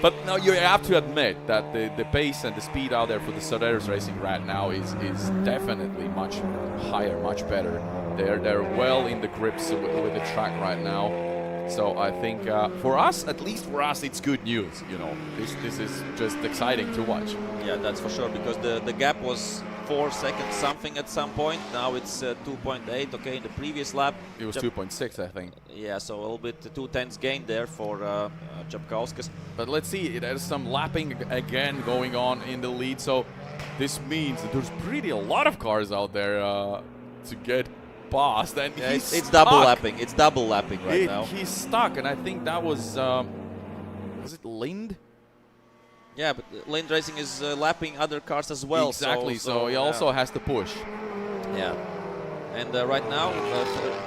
But no, you have to admit that the pace and the speed out there for the Soderus Racing right now is definitely much higher, much better. They're well in the grips with the track right now. So I think for us, at least for us, it's good news. You know, this is just exciting to watch. Yeah, that's for sure, because the gap was 4 seconds something at some point. Now it's 2.8. Okay, in the previous lap it was 2.6, I think. Yeah, so a little bit 2/10 gain there for Capkauskas. But let's see, there's some lapping again going on in the lead. So this means that there's pretty a lot of cars out there to get past, and Yeah, he's it's stuck. double lapping. It's double lapping right now. He's stuck, and I think that was it Lind? Yeah, but Lind Racing is lapping other cars as well. Exactly. So he also has to push. Yeah. And right now,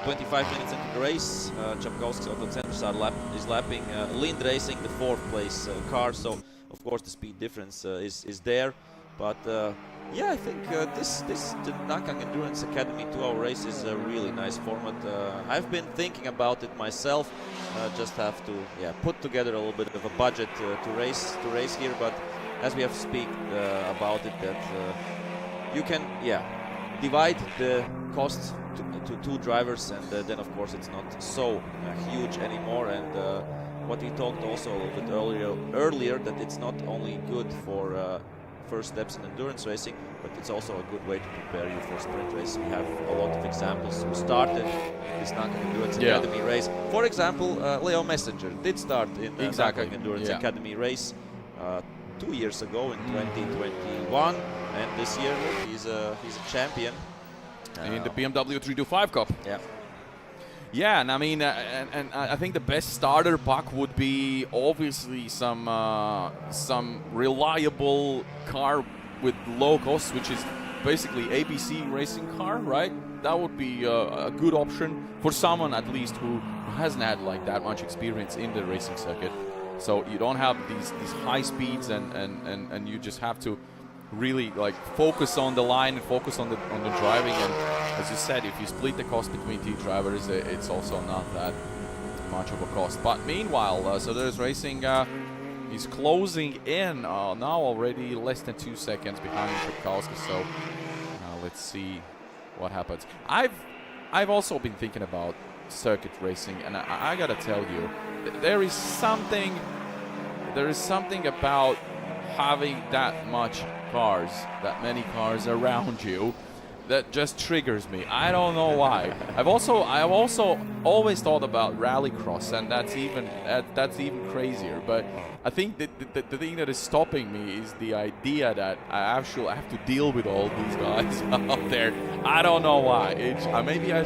25 minutes into the race, Capkauskas Autocentras is lapping Lind Racing, the 4th place car. So of course the speed difference is there, but. Yeah, I think the Nankang Endurance Academy 2-hour race is a really nice format. I've been thinking about it myself. Just have to put together a little bit of a budget to race here. But as we have speak about it, that you can divide the cost to 2 drivers, and then of course it's not so huge anymore. And what we talked also a little bit earlier that it's not only good for first steps in endurance racing, but it's also a good way to prepare you for sprint race. We have a lot of examples who started this Nankang Endurance Academy race. For example, Leo Messenger did start in the Nankang Endurance Academy race 2 years ago in 2021, and this year he's a champion in the BMW 325 Cup. Yeah. Yeah, and I mean, and I think the best starter pack would be obviously some reliable car with low cost, which is basically ABC racing car, right? That would be a good option for someone at least who hasn't had like that much experience in the racing circuit. So you don't have these high speeds, and you just have to really like focus on the line and focus on the driving. And as you said, if you split the cost between two drivers, it's also not that much of a cost. But meanwhile, Soderus Racing is closing in now already less than 2 seconds behind Capkauskas. So let's see what happens. I've also been thinking about circuit racing, and I gotta tell you, there is something about having that many cars around you, that just triggers me. I don't know why. I've also always thought about rallycross, and that's even crazier. But I think that the thing that is stopping me is the idea that I actually have to deal with all these guys out there. I don't know why. Maybe I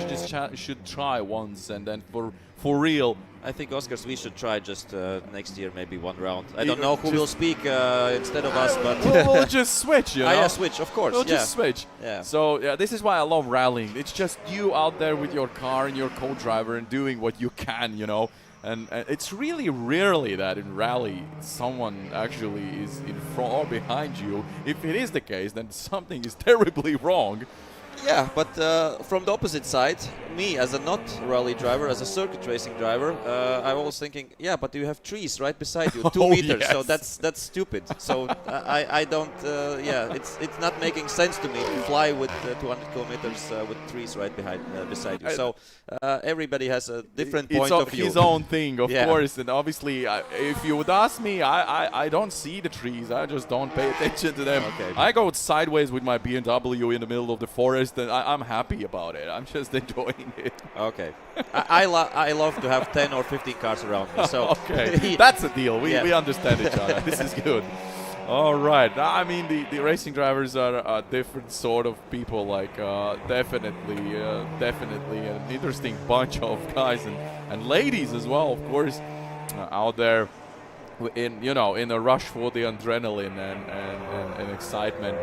should try once, and then for real. I think, Oscars, we should try just next year, maybe one round. I don't know who will speak instead of us, but we'll just switch, you know? Yeah, switch, of course. We'll just switch. Yeah. So yeah, this is why I love rallying. It's just you out there with your car and your co-driver and doing what you can, you know. And it's really rarely that in rally someone actually is in front or behind you. If it is the case, then something is terribly wrong. Yeah, but from the opposite side, me as a not rally driver, as a circuit racing driver, I was thinking, yeah, but you have trees right beside you, 2 meters, yes. so that's stupid. So I don't, yeah, it's not making sense to me to fly with 200 kilometers with trees right beside you. So everybody has a different point of view. It's his own thing, of course, and obviously, if you would ask me, I don't see the trees. I just don't pay attention to them. Okay. I go sideways with my BMW in the middle of the forest. And I'm happy about it. I'm just enjoying it. Okay. I love to have 10 or 15 cars around me. So okay, that's a deal. We understand each other. This is good. All right. I mean, the racing drivers are a different sort of people. Like definitely an interesting bunch of guys and ladies as well, of course, out there. In a rush for the adrenaline and excitement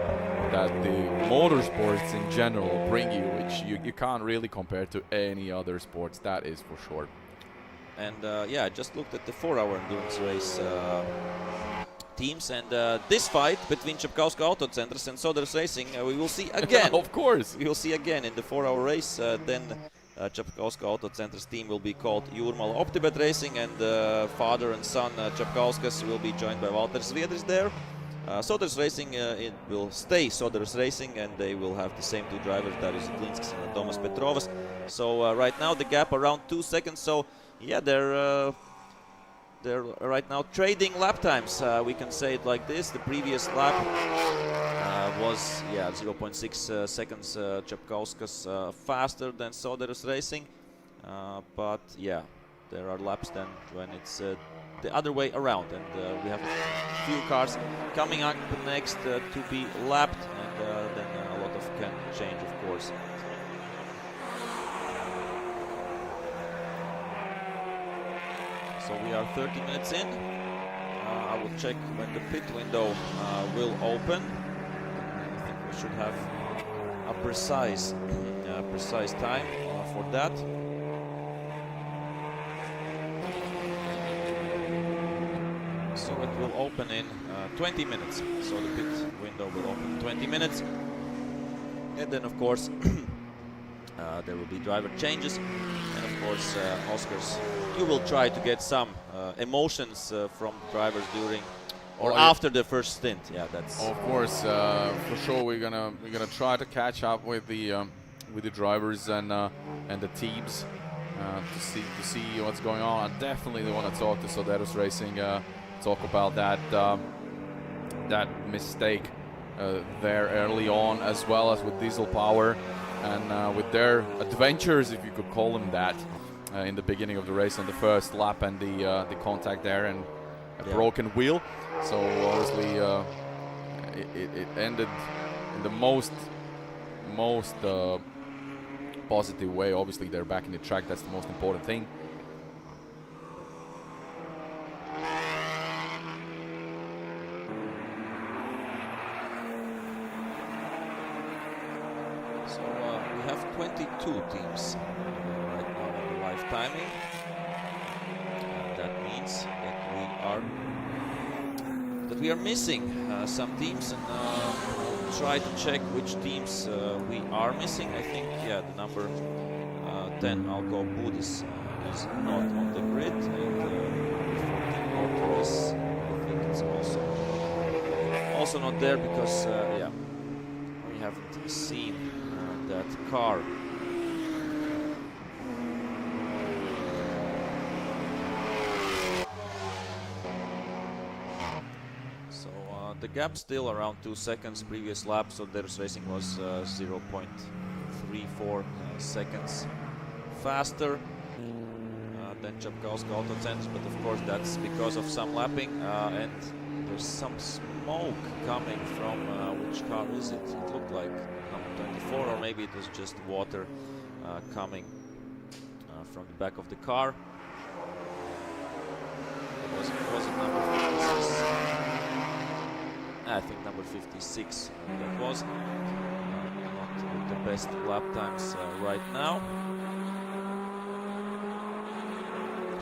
that the motorsports in general bring you, which you can't really compare to any other sports, that is for sure. And yeah, I just looked at the 4-hour endurance race teams, and this fight between Capkauskas Autocentras and Soderus Racing we will see again. Of course. We will see again in the 4-hour race. Then Capkauskas Autocentras team will be called Jūrmala Optibet Racing, and father and son Capkauskas will be joined by Valters Viedris there. Soderus Racing it will stay Soderus Racing, and they will have the same two drivers, Darius Zitlinskis and Tomas Petrovas. So right now the gap around 2 seconds. So yeah, they're right now trading lap times. We can say it like this. The previous lap was 0.6 seconds Capkauskas faster than Soderus Racing. But yeah, there are laps then when it's the other way around, and we have a few cars coming up next to be lapped, and then a lot of can change, of course. So we are 30 minutes in. I will check when the pit window will open. I think we should have a precise time for that. So it will open in 20 minutes. So the pit window will open in 20 minutes. And then, of course, there will be driver changes. And of course, Oscars, you will try to get some emotions from drivers during or after the first stint. Yeah, that's of course for sure. We're gonna try to catch up with the drivers and the teams to see what's going on. I definitely want to talk to Soderus Racing, talk about that mistake there early on, as well as with Diesel Power. And with their adventures, if you could call them that, in the beginning of the race on the first lap, and the contact there and a broken wheel. So obviously it ended in the most positive way. Obviously, they're back in the track. That's the most important thing. So we have 22 teams right now on the live timing. That means that we are missing some teams, and try to check which teams we are missing. I think, yeah, the number 10 Alko Budis is not on the grid, and 14 North, I think it's also not there because yeah, we haven't seen that car. So the gap still around 2 seconds. Previous lap, so Soderus Racing was 0.34 seconds faster than Capkauskas Autocentras, but of course that's because of some lapping, and there's some smoke coming from which car is it? It looked like number 24, or maybe it was just water coming from the back of the car. Was it number 56? I think number 56 that was. Not with the best lap times right now.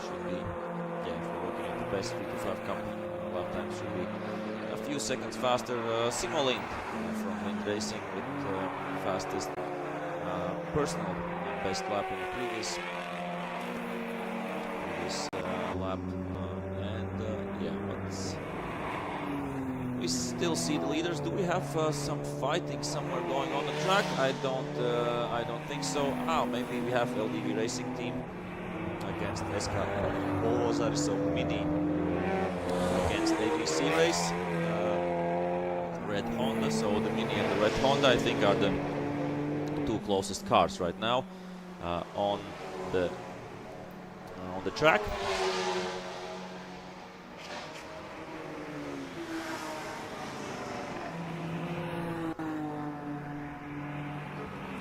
Should be, yeah, if we're looking at the best 3 to 5 company lap times, should be a few seconds faster. Simolind from Lind Racing with fastest personal best lap in the previous lap, and yeah, but we still see the leaders. Do we have some fighting somewhere going on the track? I don't think so. Maybe we have LDV Racing team against SK Ozar, so Mini against ABC Race. Red Honda, so the Mini and the Red Honda, I think, are the 2 closest cars right now on the track.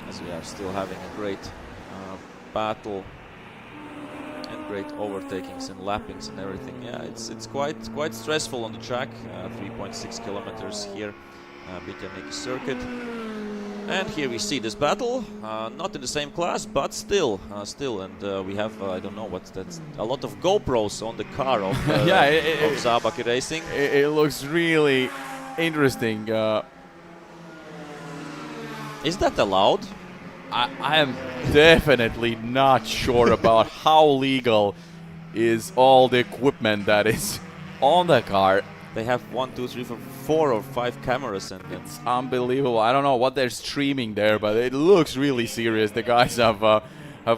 As we are still having a great battle and great overtakings and lappings and everything. Yeah, it's quite stressful on the track. 3.6 kilometers here, BaTCC circuit. And here we see this battle, not in the same class, but still, and we have, I don't know what's that's, a lot of GoPros on the car of, Yeah, of BaTCC Racing. It looks really interesting. Is that allowed? I am definitely not sure about how legal is all the equipment that is on the car. They have 1, 2, 3, 4 or 5 cameras, and It's unbelievable. I don't know what they're streaming there, but it looks really serious. The guys have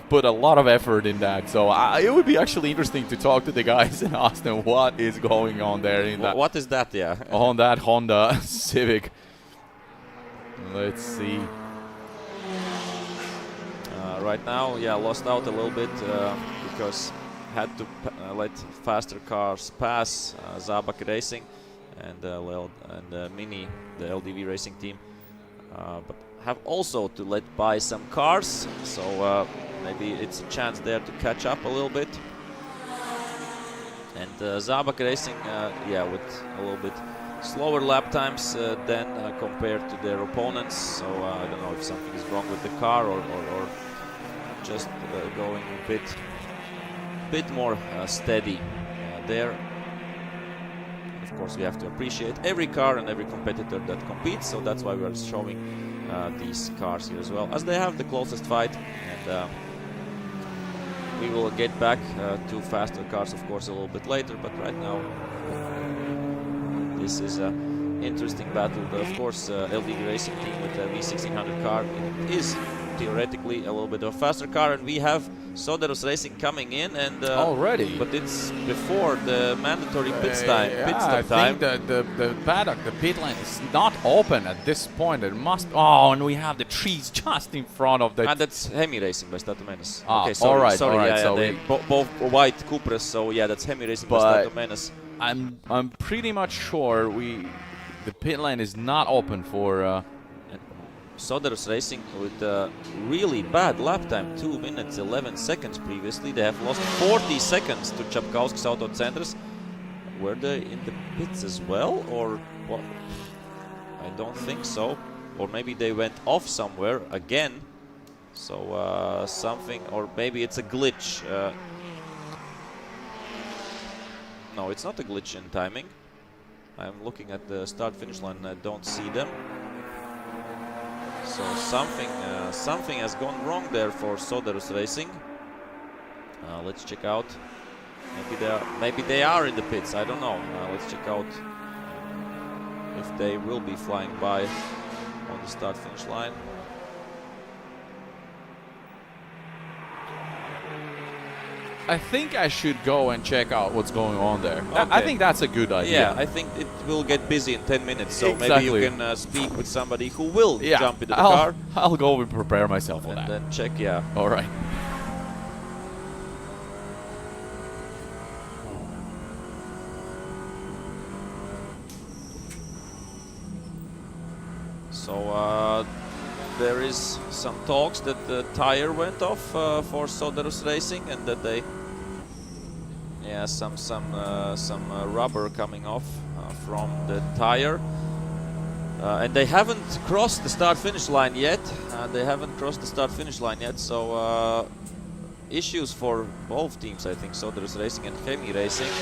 put a lot of effort in that. So it would be actually interesting to talk to the guys and ask them what is going on there in that. What is that? Yeah. On that Honda Civic. Let's see. Right now, yeah, lost out a little bit because had to let faster cars pass BaTCC Racing and Mini, the LDV Racing team, but have also to let by some cars, so maybe it's a chance there to catch up a little bit. And BaTCC Racing, yeah, with a little bit slower lap times than compared to their opponents, so I don't know if something is wrong with the car or just going a bit more steady there. Of course, we have to appreciate every car and every competitor that competes, so that's why we are showing these cars here as well, as they have the closest fight. And we will get back to faster cars, of course, a little bit later, but right now this is an interesting battle. Of course, LDV Racing team with a V1600 car, it is theoretically a little bit of a faster car, and we have Soderus Racing coming in, and already, but it's before the mandatory pit stop I time. think the paddock, the pit lane is not open at this point. It must. Oh, and we have the trees just in front of the. And that's Hemi Racing by Stato Menes. Okay, sorry, sorry. all right, Yeah, so they both white Cupras, so yeah, that's Hemi Racing by Stato Menes. I'm pretty much sure the pit lane is not open for. Soderus Racing with a really bad lap time, 2 minutes 11 seconds previously. They have lost 40 seconds to Capkauskas Autocentras. Were they in the pits as well, or what? I don't think so. Or maybe they went off somewhere again. So something, or maybe it's a glitch. No, it's not a glitch in timing. I'm looking at the start-finish line and I don't see them. So something has gone wrong there for Soderus Racing. Let's check out. Maybe they are in the pits. I don't know. Let's check out if they will be flying by on the start-finish line. I think I should go and check out what's going on there. Okay. I think that's a good idea. Yeah, I think it will get busy in 10 minutes, so Exactly. maybe you can speak with somebody who will jump into the car. I'll go and prepare myself for And that. then check, yeah. All right. So there is some talks that the tire went off for Soderus Racing, and that they, some rubber coming off from the tire, and they haven't crossed the start-finish line yet. So issues for both teams, I think, Soderus Racing and Chemi Racing.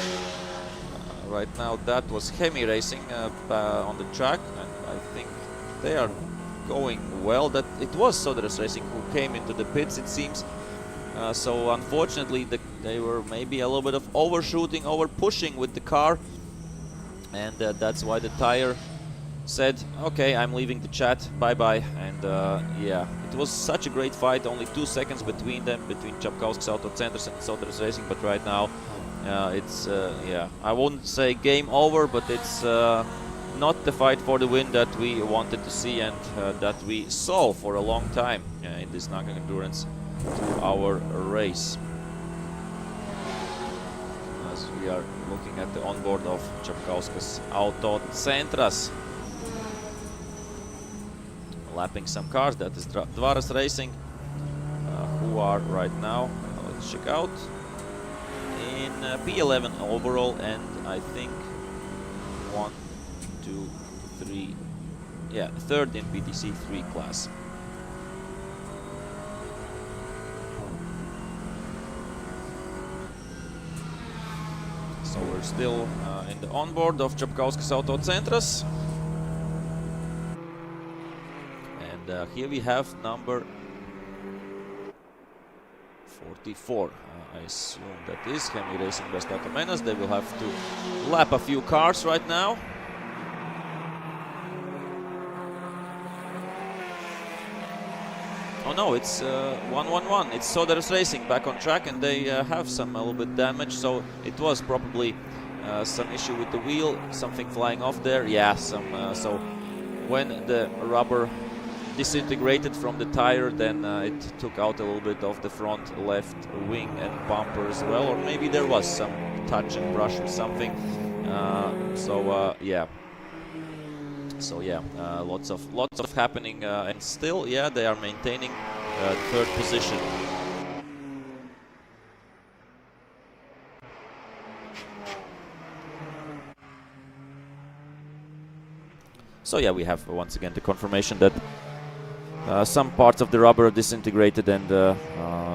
Right now, that was Chemi Racing on the track, and I think they are going well. That it was Soderus Racing who came into the pits, it seems. So unfortunately, they were maybe a little bit of overshooting, over pushing with the car, and that's why the tire said, "Okay, I'm leaving the chat. Bye bye." And yeah, it was such a great fight. Only 2 seconds between them, between Capkauskas Autocentras and Soderus Racing. But right now, it's I wouldn't say game over, but it's not the fight for the win that we wanted to see and that we saw for a long time in this Nankang Endurance 2-hour race. As we are looking at the onboard of Capkauskas Autocentras, lapping some cars. That is Soderus Racing, who are right now, let's check out, in P11 overall, and I think 1, 2, 3, third in BaTCC 3 class. So we're still in the onboard of Capkauskas Autocentras, and here we have number 44. I assume that is Chemi Racing Best Automenas. They will have to lap a few cars right now. Oh no, it's 1-1-1. It's Soderus Racing back on track, and they have a little bit damage. So it was probably some issue with the wheel, something flying off there. Yeah, so when the rubber disintegrated from the tire, then it took out a little bit of the front left wing and bumper as well, or maybe there was some touch and brush or something. Lots of happening, and still, they are maintaining third position. So we have once again the confirmation that some parts of the rubber disintegrated, and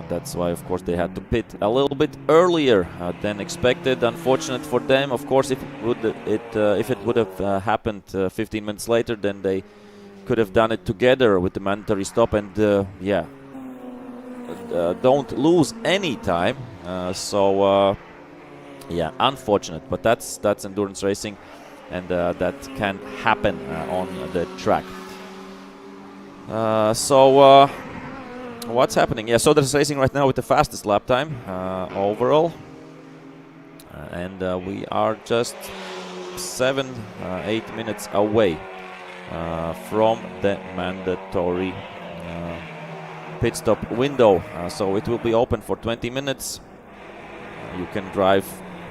that's why, of course, they had to pit a little bit earlier than expected. Unfortunate for them, of course. If it would have happened 15 minutes later, then they could have done it together with the mandatory stop, and don't lose any time. Unfortunate, but that's endurance racing, and that can happen on the track. What's happening? Soderus Racing right now with the fastest lap time overall, and we are just 7-8 minutes away from the mandatory pit stop window. So it will be open for 20 minutes. You can drive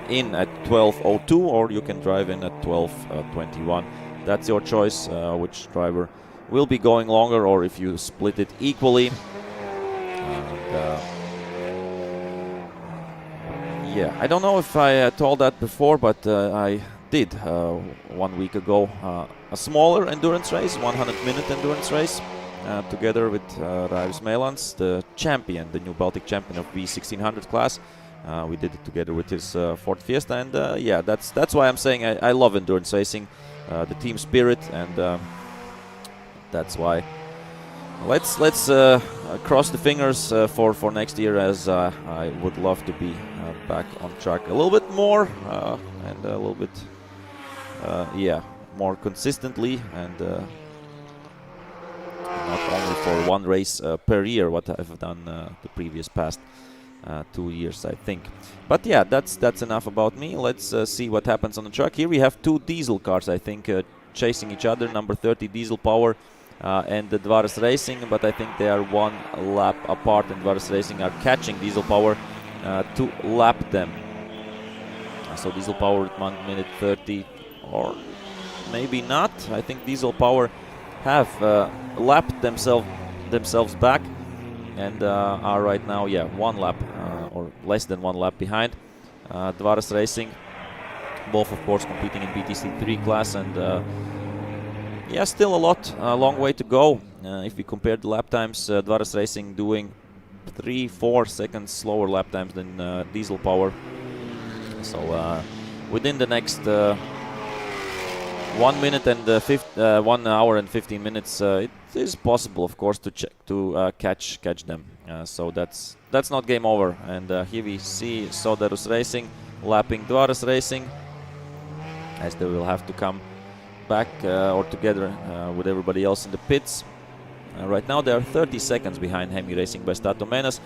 in at 12:02, or you can drive in at 12:21. That's your choice, which driver will be going longer or if you split it equally. And, yeah, I don't know if I told that before, but I did 1 week ago a smaller endurance race, 100-minute endurance race, together with Raivis Meilans, the champion, the new Baltic champion of V1600 class. We did it together with his Ford Fiesta, and yeah, that's why I'm saying I love endurance racing, the team spirit, and that's why. Let's cross the fingers for next year, as I would love to be back on track a little bit more and a little bit, yeah, more consistently, and not only for one race per year, what I've done the previous past 2 years, I think. But yeah, that's enough about me. Let's see what happens on the track. Here we have two diesel cars, I think, chasing each other. Number 30 Diesel Power and the Dvaras Racing, but I think they are 1 lap apart, and Dvaras Racing are catching Diesel Power to lap them. So Diesel Power at 1 minute 30, or maybe not. I think Diesel Power have lapped themselves back, and are right now, yeah, 1 lap or less than 1 lap behind Dvaras Racing. Both, of course, competing in BaTCC 3 class, and yeah, still a long way to go. If we compare the lap times, Dvaras Racing doing 3-4 seconds slower lap times than Diesel Power. So within the next 1 minute and 1 hour and 15 minutes, it is possible, of course, to catch them. So that's not game over. And here we see Soderus Racing lapping Dvaras Racing, as they will have to come back or together with everybody else in the pits. Right now they are 30 seconds behind Hemi Racing by Stato Menas,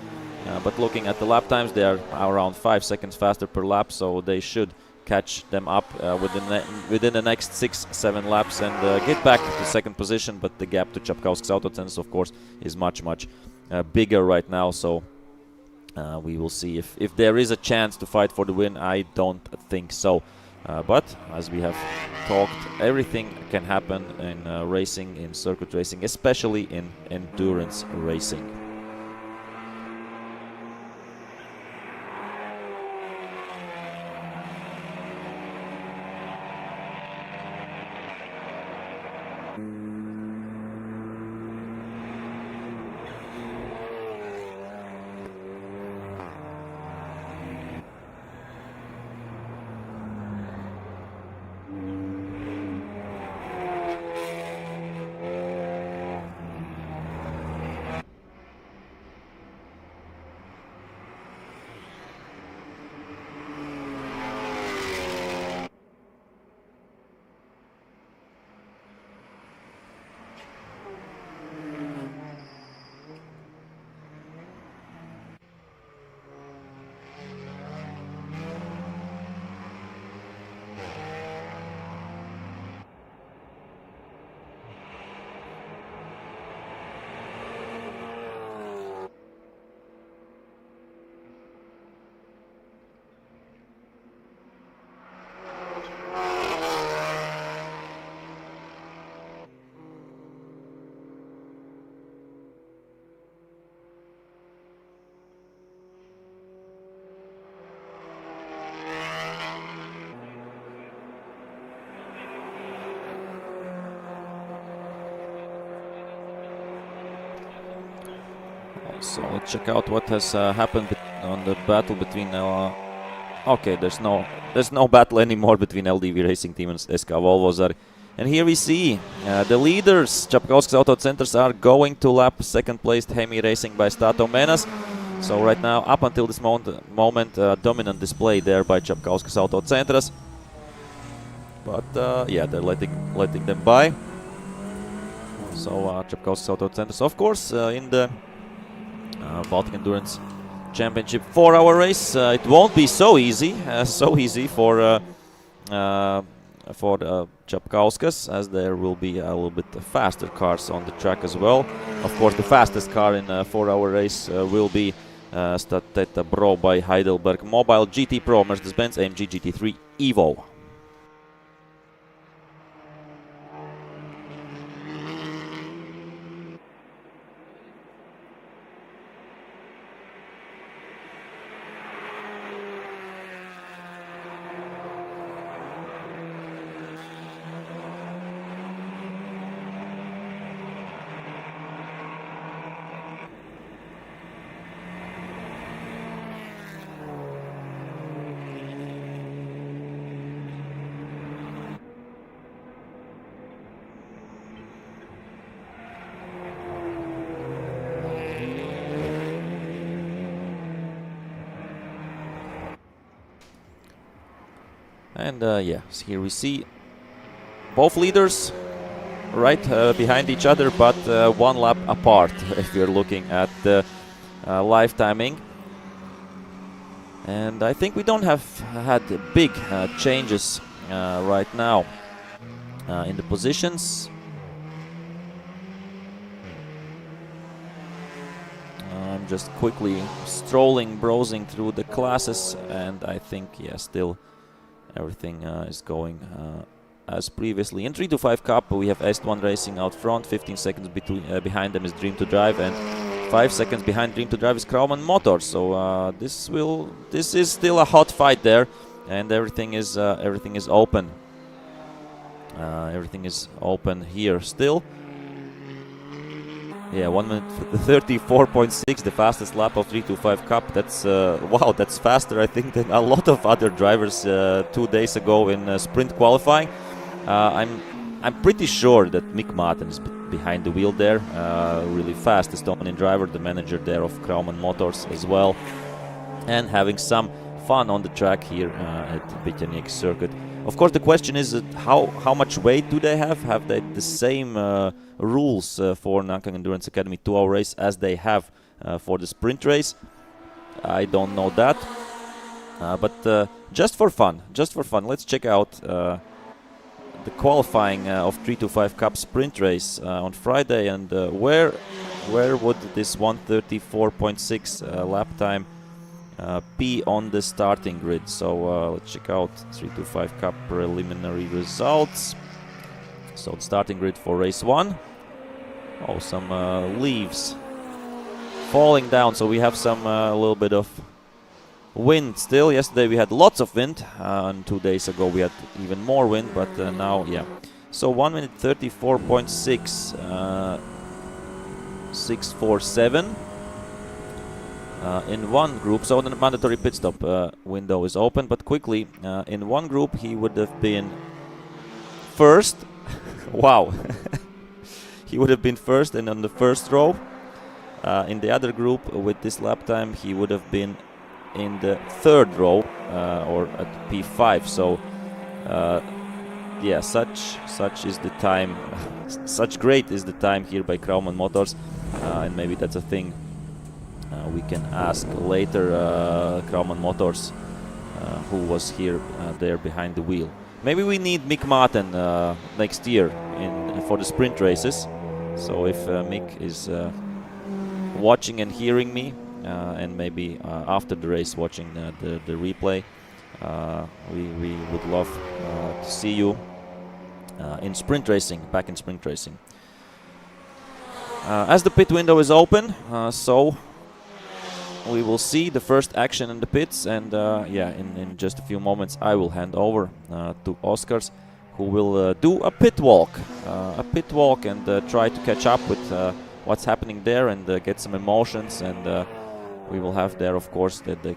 but looking at the lap times, they are around 5 seconds faster per lap, so they should catch them up within the next 6-7 laps and get back to second position. But the gap to Capkauskas Autocentras, of course, is much bigger right now, so we will see if there is a chance to fight for the win. I don't think so. But as we have talked, everything can happen in racing, in circuit racing, especially in endurance racing. So let's check out what has happened on the battle between. Okay, there's no battle anymore between LDV Racing Team and SK Volvozar. And here we see the leaders, Capkauskas Autocentras, are going to lap second placed Hemi Racing by Stato Menas. So right now, up until this moment, dominant display there by Capkauskas Autocentras. But yeah, they're letting them by. So Capkauskas Autocentras, of course, in the Baltic Endurance Championship 4-hour race. It won't be so easy for Capkauskas, as there will be a little bit faster cars on the track as well. Of course, the fastest car in a 4-hour race will be Statetta Pro by Heidelberg Mobile GT Pro Mercedes-Benz AMG GT3 Evo. And yeah, so here we see both leaders right behind each other, but 1 lap apart if you're looking at the live timing. And I think we don't have had big changes right now in the positions. I'm just quickly browsing through the classes, and I think, yeah, still everything is going as previously. In 3-5 Cup, we have EST1 Racing out front, 15 seconds behind them is Dream to Drive, and 5 seconds behind Dream to Drive is Kraumann Motors. So this is still a hot fight there, and everything is open. Everything is open here still. Yeah, 1 minute 34.6, the fastest lap of 3-5 Cup. That's wow, that's faster, I think, than a lot of other drivers 2 days ago in sprint qualifying. I'm pretty sure that Mick Martin is behind the wheel there, really fast Estonian driver, the manager there of Kraumann Motors as well, and having some fun on the track here at BaTCC circuit. Of course, the question is how much weight do they have? Have they the same rules for Nankang Endurance Academy 2-hour race as they have for the sprint race? I don't know that, but just for fun, let's check out the qualifying of 3-5 Cup sprint race on Friday, and where would this 1:34.6 lap time be on the starting grid. So let's check out 3-5 Cup preliminary results. So the starting grid for race 1. Oh, some leaves falling down, so we have some a little bit of wind still. Yesterday we had lots of wind, and 2 days ago we had even more wind, but now, yeah. So 1 minute 34.6, 6:47 in one group. So the mandatory pit stop window is open, but quickly in one group he would have been first. Wow. He would have been first and on the first row. In the other group with this lap time he would have been in the third row or at P5. So yeah, such is the time, such great is the time here by Kraumann Motors, and maybe that's a thing we can ask later Kraumann Motors, who was here there behind the wheel. Maybe we need Mick Martin next year for the sprint races. So if Mick is watching and hearing me, and maybe after the race watching the replay, we would love to see you in sprint racing, back in sprint racing. As the pit window is open, so we will see the first action in the pits, and yeah, in just a few moments I will hand over to Oskars, who will do a pit walk and try to catch up with what's happening there and get some emotions, and we will have there, of course, the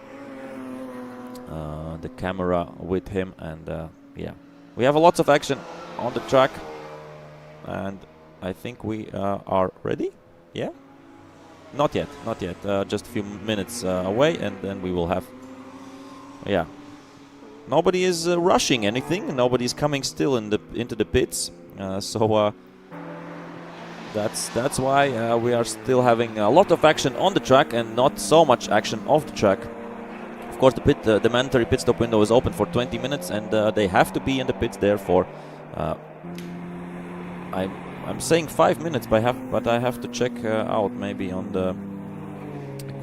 camera with him, and yeah, we have lots of action on the track, and I think we are ready. Yeah, not yet, just a few minutes away, and then we will have, yeah, nobody is rushing anything, nobody is coming still into the pits, so that's why we are still having a lot of action on the track and not so much action off the track. Of course, the mandatory pit stop window is open for 20 minutes, and they have to be in the pits there for I'm saying 5 minutes, but I have to check out maybe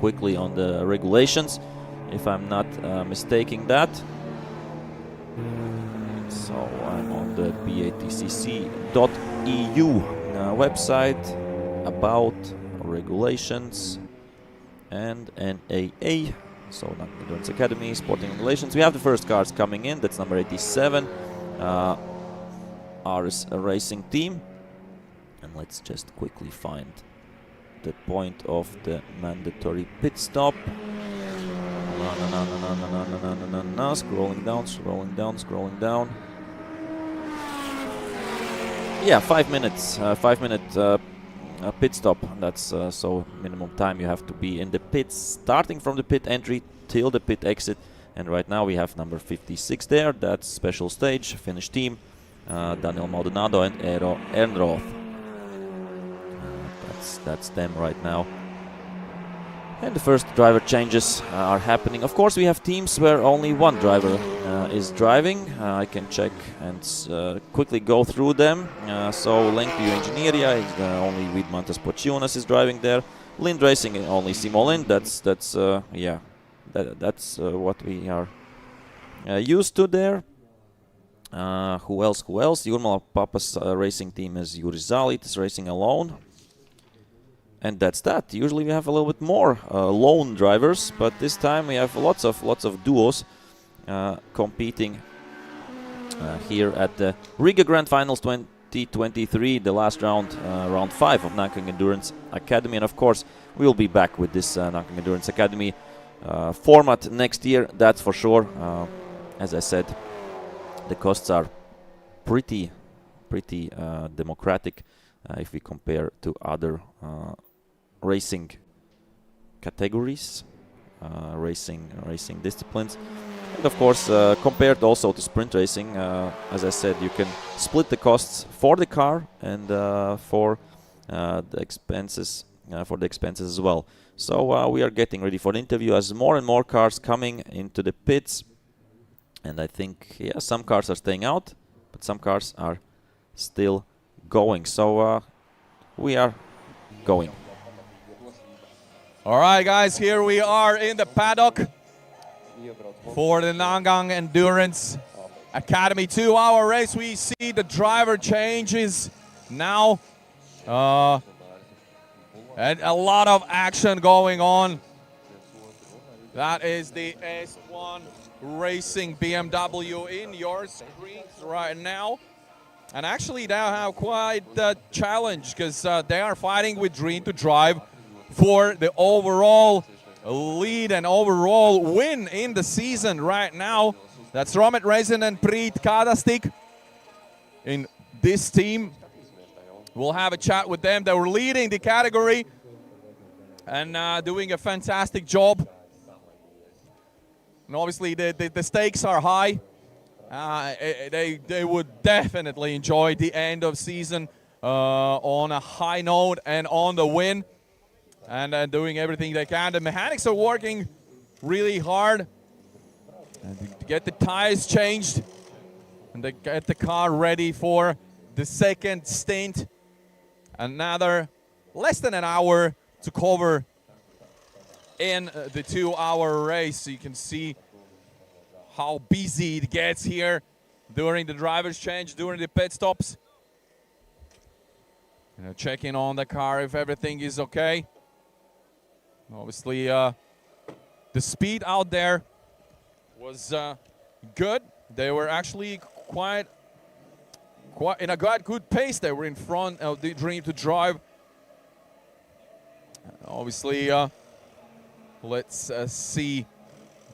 quickly on the regulations, if I'm not mistaking that. So I'm on the BaTCC.eu website about regulations and NAA. So Nankang Endurance Academy, Sporting Regulations. We have the first cars coming in. That's number 87, RS Racing team. And let's just quickly find the point of the mandatory pit stop. Scrolling down. Yeah, 5 minutes. 5 minute pit stop. That's so minimum time you have to be in the pits, starting from the pit entry till the pit exit, And right now we have number 56 there. That's special stage, Finnish team. Daniel Maldonado and Eero Ehrnroth. That's them right now. And the first driver changes are happening. Of course, we have teams where only one driver is driving. I can check and quickly go through them. So Lenktyniu Inzinerija is only Vidmantas Pociūnas is driving there. Lind Racing only Simo Lind. That's what we are used to there. Who else? Jurmala Papa's racing team is Juri Zalītis racing alone. And that's that. Usually we have a little bit more lone drivers, but this time we have lots of duos competing here at the Riga Grand Finals 2023, the last round, round 5 of Nankang Endurance Academy. And of course, we'll be back with this Nankang Endurance Academy format next year, that's for sure. As I said, the costs are pretty democratic if we compare to other racing categories, racing disciplines. And of course, compared also to sprint racing, as I said, you can split the costs for the car and for the expenses as well. So we are getting ready for the interview as more and more cars coming into the pits. And I think, yeah, some cars are staying out, but some cars are still going. So we are going. All right, guys, here we are in the paddock for the Nankang Endurance Academy 2-hour race. We see the driver changes now. And a lot of action going on. That is the EST1 Racing BMW in your screens right now. And actually they have quite the challenge because they are fighting with Dream to Drive for the overall lead and overall win in the season right now. That's Romet Resin and Priit Kadastik in this team. We'll have a chat with them. They were leading the category and doing a fantastic job. And obviously the stakes are high. They would definitely enjoy the end of season on a high note and on the win. And doing everything they can. The mechanics are working really hard to get the tires changed and they get the car ready for the second stint. Another less than an hour to cover in the 2-hour race. So you can see how busy it gets here during the driver's change, during the pit stops. Checking on the car if everything is okay. Obviously, the speed out there was good. They were actually quite in a good pace. They were in front of the Dream to Drive. Obviously, let's see.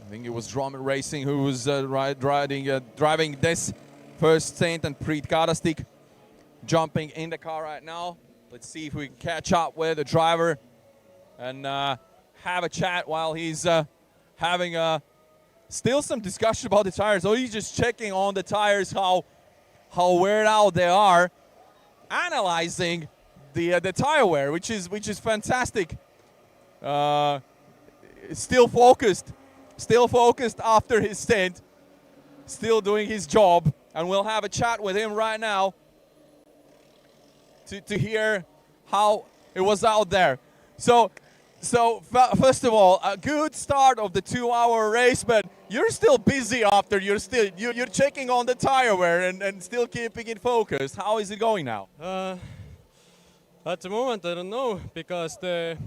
I think it was Romet Racing who was driving this first stint, and Priit Kadastik jumping in the car right now. Let's see if we can catch up with the driver and have a chat while he's having still some discussion about the tires. Oh, he's just checking on the tires how wear out they are, analyzing the tire wear, which is fantastic. Still focused after his stint, still doing his job, and we'll have a chat with him right now to hear how it was out there. So first of all, a good start of the 2-hour race, but you're still busy after. You're checking on the tire wear and still keeping it focused. How is it going now? At the moment, I don't know, because the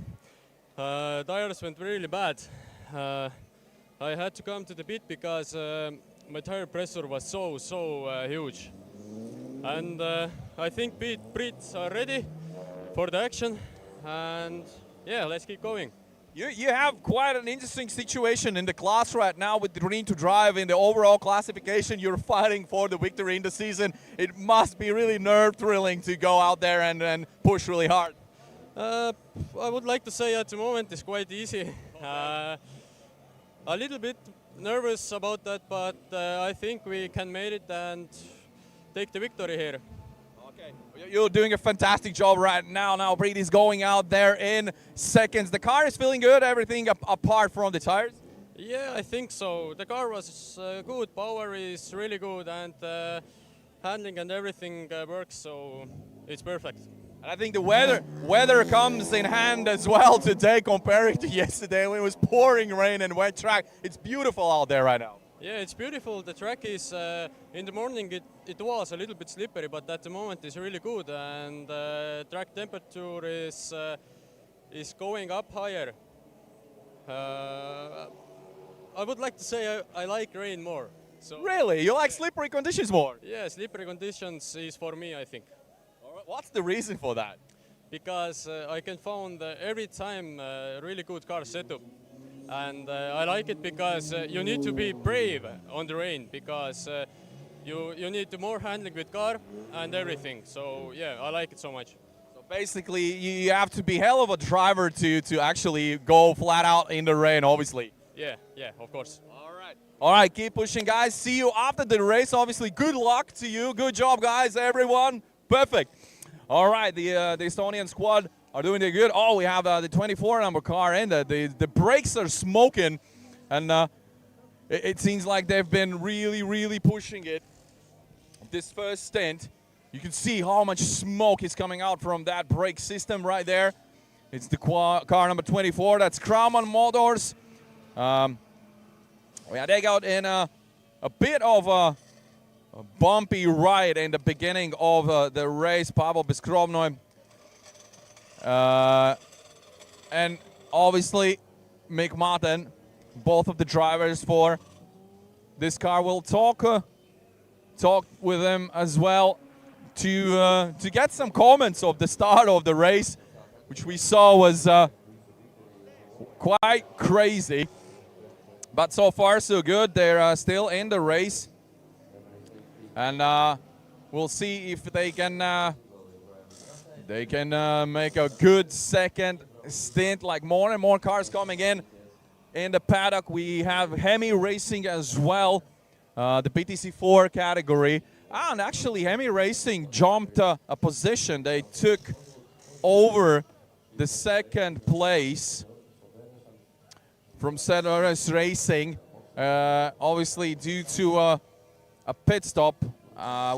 tires went really bad. I had to come to the pit because my tire pressure was so huge. And I think Brits are ready for the action, and yeah, let's keep going. You have quite an interesting situation in the class right now with the Dream to Drive in the overall classification. You're fighting for the victory in the season. It must be really nerve-thrilling to go out there and push really hard. I would like to say at the moment it's quite easy. A little bit nervous about that, but I think we can make it and take the victory here. Okay, you're doing a fantastic job right now. Now Brady's going out there in seconds. The car is feeling good, everything apart from the tires? Yeah, I think so. The car was good, power is really good, and handling and everything works, so it's perfect. And I think the weather comes in hand as well today compared to yesterday when it was pouring rain and wet track. It's beautiful out there right now. Yeah, it's beautiful. The track is, in the morning it was a little bit slippery, but at the moment it's really good, and track temperature is going up higher. I would like to say I like rain more. So Really? You like slippery conditions more? yeah, slippery conditions is for me, I think. All right, what's the reason for that? Because I can find every time really good car setup, and I like it because you need to be brave on the rain, because you need more handling with car and everything. So yeah, I like it so much. So basically, you have to be hell of a driver to actually go flat out in the rain, obviously. Yeah, of course. All right, keep pushing, guys. See you after the race. Obviously, good luck to you. Good job, guys, everyone. Perfect. All right, the Estonian squad are doing it good. Oh, we have the 24 number car in. The brakes are smoking, and it seems like they've been really pushing it this first stint. You can see how much smoke is coming out from that brake system right there. It's the car number 24. That's Krauman Motors. They got in a bit of a bumpy ride in the beginning of the race, Pavel Beskromnoy. And obviously, Mick Martin, both of the drivers for this car, will talk with them as well to get some comments of the start of the race, which we saw was quite crazy. But so far, so good. They're still in the race. And we'll see if they can make a good second stint. Like more and more cars coming in the paddock. We have Hemi Racing as well, the BaTCC 4 category. And actually, Hemi Racing jumped a position. They took over the second place from Soderus Racing, obviously due to a pit stop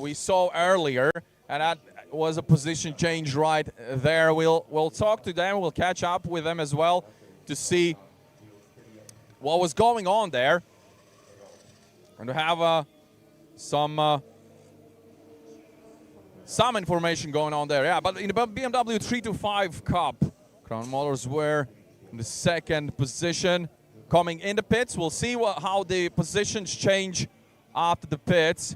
we saw earlier, and that was a position change right there. We'll talk to them, we'll catch up with them as well to see what was going on there, and to have some information going on there. Yeah, but in the BMW 325 Cup, Crown Motors were in the second position, coming in the pits. We'll see how the positions change after the pits.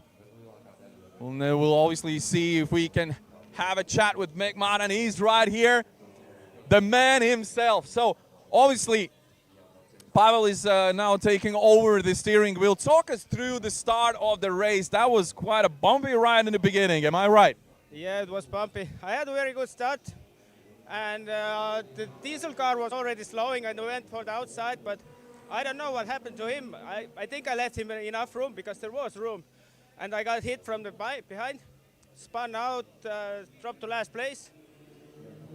We'll obviously see if we can have a chat with Mick Martin. He's right here, the man himself. So obviously, Pavel is now taking over the steering wheel. Talk us through the start of the race. That was quite a bumpy ride in the beginning, am I right? Yeah, it was bumpy. I had a very good start. And the diesel car was already slowing and went for the outside, but I don't know what happened to him. I think I left him enough room because there was room. And I got hit from the behind, spun out, dropped to last place.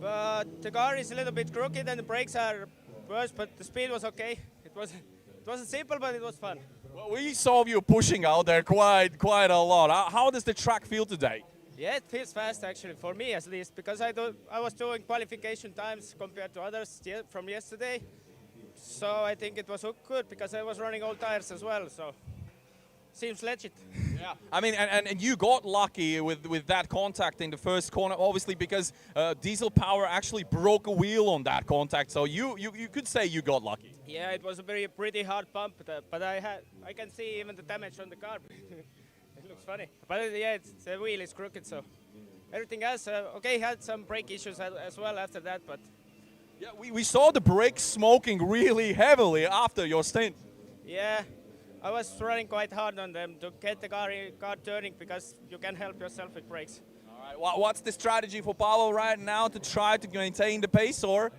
But the car is a little bit crooked and the brakes are worse, but the speed was okay. It wasn't simple, but it was fun. Well, we saw you pushing out there quite a lot. How does the track feel today? Yeah, it feels fast actually, for me at least, because I was doing qualification times compared to others from yesterday. So I think it was good because I was running old tires as well, so seems legit. Yeah, I mean, and you got lucky with that contact in the first corner, obviously, because diesel power actually broke a wheel on that contact, so you could say you got lucky. Yeah, it was a pretty hard bump, but I can see even the damage on the car. It looks funny. But yeah, the wheel is crooked, so everything else, okay, had some brake issues as well after that, but... Yeah, we saw the brakes smoking really heavily after your stint. Yeah, I was running quite hard on them to get the car turning because you can help yourself with brakes. All right, what's the strategy for Pavel right now to try to maintain the pace, or?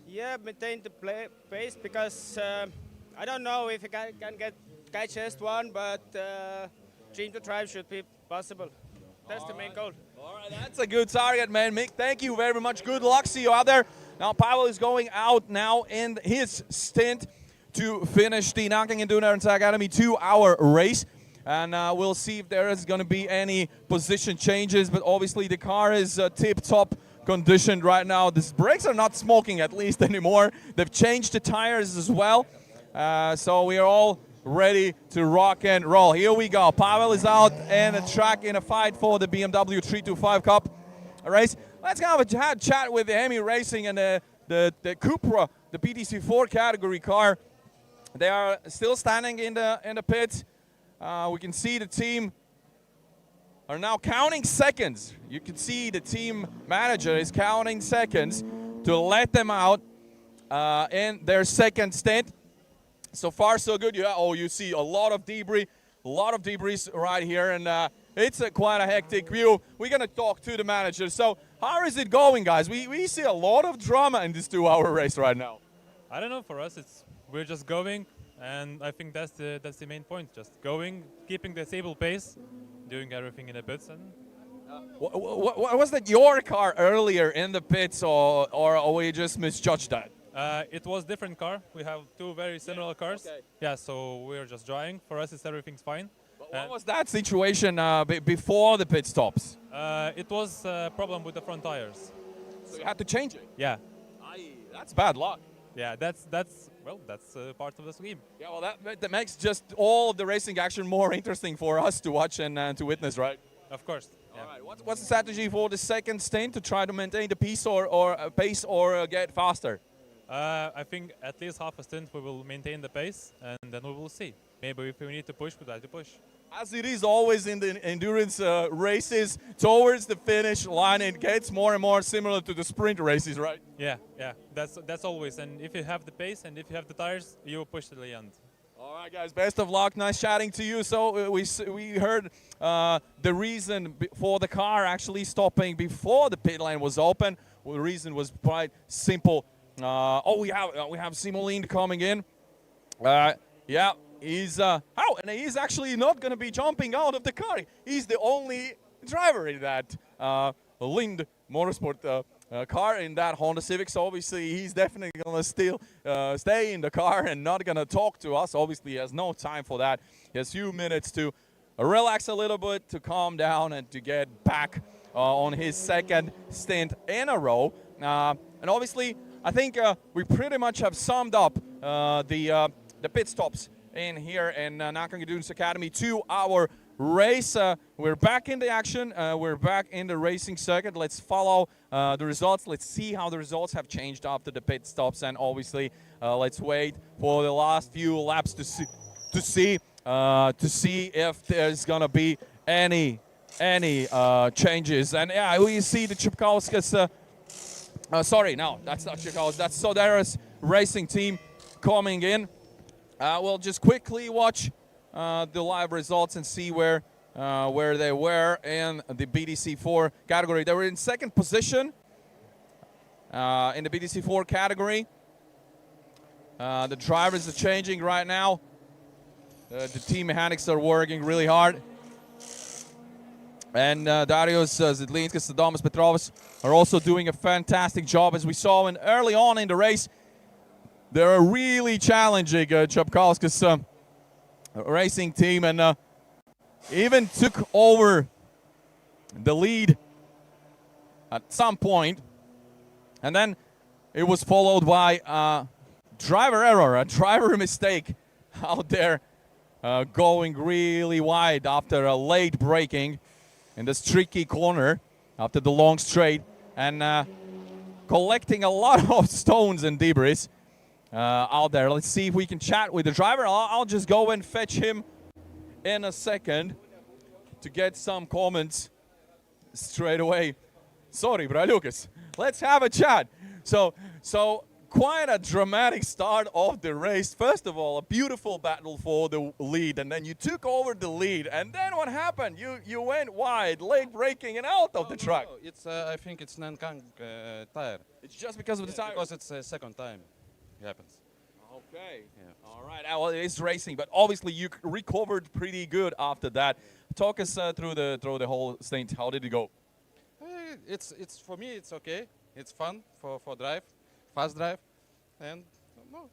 Yeah, maintain the pace because I don't know if I can get catch EST1, but Dream to Drive should be possible. That's the main goal. All right, that's a good target, man. Mick, thank you very much. Good luck. See you out there. Now, Pavel is going out now in his stint to finish the Nankang Endurance Academy 2-hour race. And we'll see if there is going to be any position changes. But obviously, the car is tip-top conditioned right now. The brakes are not smoking, at least, anymore. They've changed the tires as well. So we are all ready to rock and roll. Here we go. Pavel is out in the track in a fight for the BMW 325 Cup race. Let's have a chat with the MKM Racing and the Cupra, the BaTCC category car. They are still standing in the pits. We can see the team are now counting seconds. You can see the team manager is counting seconds to let them out in their second stint. So far, so good. You see a lot of debris right here, and it's quite a hectic view. We're gonna talk to the manager. So, how is it going, guys? We see a lot of drama in this 2-hour race right now. I don't know. For us, we're just going, and I think that's the main point. Just going, keeping the stable pace, doing everything in the pits, and. Was that your car earlier in the pits, or we just misjudged that? It was different car. We have two very similar cars. Okay. Yeah, so we're just drying. For us, everything's fine. What was that situation before the pit stops? It was a problem with the front tires. So you had to change it? Yeah, That's bad luck. yeah. That's part of the scheme. Yeah, well, that makes just all of the racing action more interesting for us to watch and to witness, right? Of course. Yeah. All right. What's the strategy for the second stint to try to maintain the pace or get faster? I think at least half a stint we will maintain the pace, and then we will see. Maybe if we need to push, we try to push. As it is always in the endurance races, towards the finish line, it gets more and more similar to the sprint races, right? Yeah, yeah. That's always. And if you have the pace and if you have the tires, you will push to the end. All right, guys. Best of luck. Nice chatting to you. So we heard the reason for the car actually stopping before the pit lane was open. Well, the reason was quite simple. We have Simolin coming in. Yeah, he's and he's actually not going to be jumping out of the car. He's the only driver in that Lind Motorsport car in that Honda Civic. So obviously he's definitely going to still stay in the car and not going to talk to us. Obviously he has no time for that. He has a few minutes to relax a little bit, to calm down, and to get back on his second stint in a row. And obviously, I think we pretty much have summed up the pit stops in here in Nankang Endurance Academy 2-hour race. We're back in the action. We're back in the racing circuit. Let's follow the results. Let's see how the results have changed after the pit stops, and obviously, let's wait for the last few laps to see if there's gonna be any changes. And yeah, we see the Capkauskas. Sorry, no, that's not Capkauskas. That's Soderus Racing team coming in. We'll just quickly watch the live results and see where they were in the BaTCC category. They were in second position in the BaTCC category. The drivers are changing right now. The team mechanics are working really hard. And Darius Zidlinskas, Adamas Petrovas are also doing a fantastic job. As we saw early on in the race, they're a really challenging Capkauskas racing team, and even took over the lead at some point. And then it was followed by a driver error, a driver mistake out there, going really wide after a late braking in this tricky corner after the long straight, and collecting a lot of stones and debris out there. Let's see if we can chat with the driver. I'll just go and fetch him in a second to get some comments straight away. Sorry, Braliukas. Let's have a chat. So quite a dramatic start of the race. First of all, a beautiful battle for the lead, and then you took over the lead. And then what happened? You went wide, late braking, and out of the track. No, it's I think it's Nankang tire. It's just because of the tire. Because it's the second time it happens. Okay. Yeah. All right. Well, it is racing, but obviously you recovered pretty good after that. Talk us through the whole stint. How did it go? It's for me. It's okay. It's fun for drive, fast drive, and no,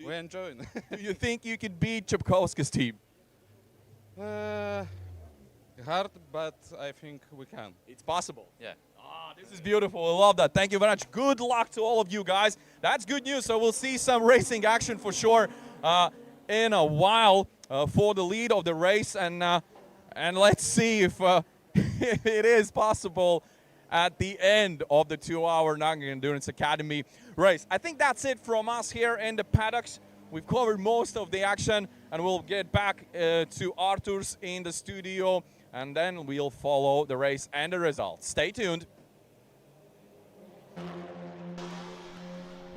we're enjoying. Do you think you could beat Capkauskas team? Hard, but I think we can. It's possible. Yeah. Ah, this is beautiful. I love that. Thank you very much. Good luck to all of you guys. That's good news. So we'll see some racing action for sure in a while for the lead of the race, and let's see if it is possible at the end of the 2-hour Nankang Endurance Academy race. I think that's it from us here in the paddocks. We've covered most of the action, and we'll get back to Artur's in the studio, and then we'll follow the race and the results. Stay tuned.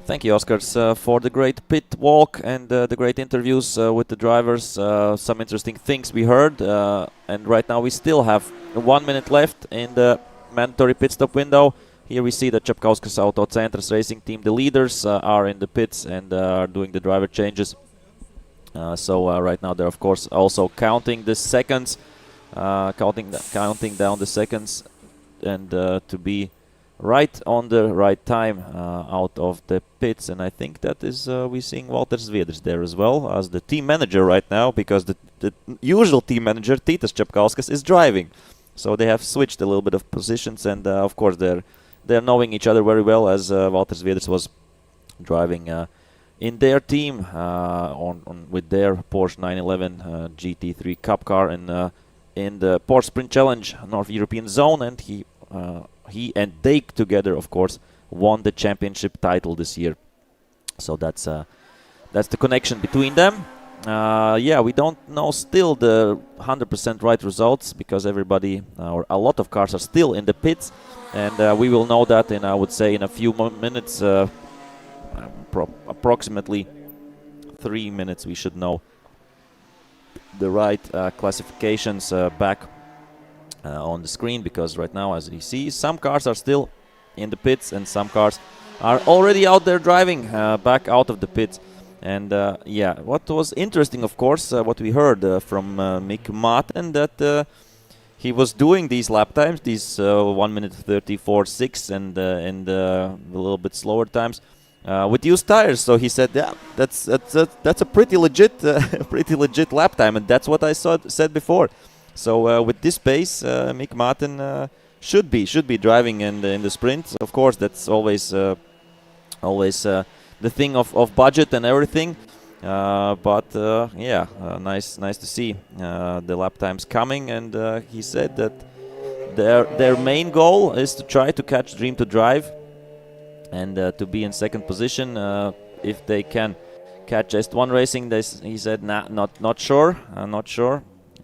Thank you, Oskars, for the great pit walk and the great interviews with the drivers. Some interesting things we heard, and right now we still have 1 minute left in the mandatory pit stop window. Here we see the Capkauskas Autocentras racing team. The leaders are in the pits and are doing the driver changes. So right now they're of course also counting the seconds, counting down the seconds, and to be right on the right time out of the pits. And I think that is we're seeing Walter Zviedrs there as well as the team manager right now, because the usual team manager Titas Capkauskas is driving. So they have switched a little bit of positions, and of course they're knowing each other very well, as Walter Zviedrs was driving in their team with their Porsche 911 GT3 Cup car in the Porsche Sprint Challenge North European Zone, and he and they together, of course, won the championship title this year. So that's the connection between them. Yeah, we don't know still the 100% right results, because everybody or a lot of cars are still in the pits, and we will know that in, I would say, in a few minutes, approximately 3 minutes. We should know the right classifications back on the screen, because right now, as you see, some cars are still in the pits and some cars are already out there driving back out of the pits. And yeah, what was interesting, of course, what we heard from Mick Martin, that he was doing these lap times, these 1 minute 34.6 and a little bit slower times with used tires. So he said, yeah, that's a pretty legit lap time, and that's what I said before. So with this pace, Mick Martin should be driving in the sprint. Of course, that's always the thing of budget and everything. But yeah, nice to see the lap times coming. And he said that their main goal is to try to catch Dream to Drive and to be in second position. If they can catch EST1 Racing, he said, nah, not sure.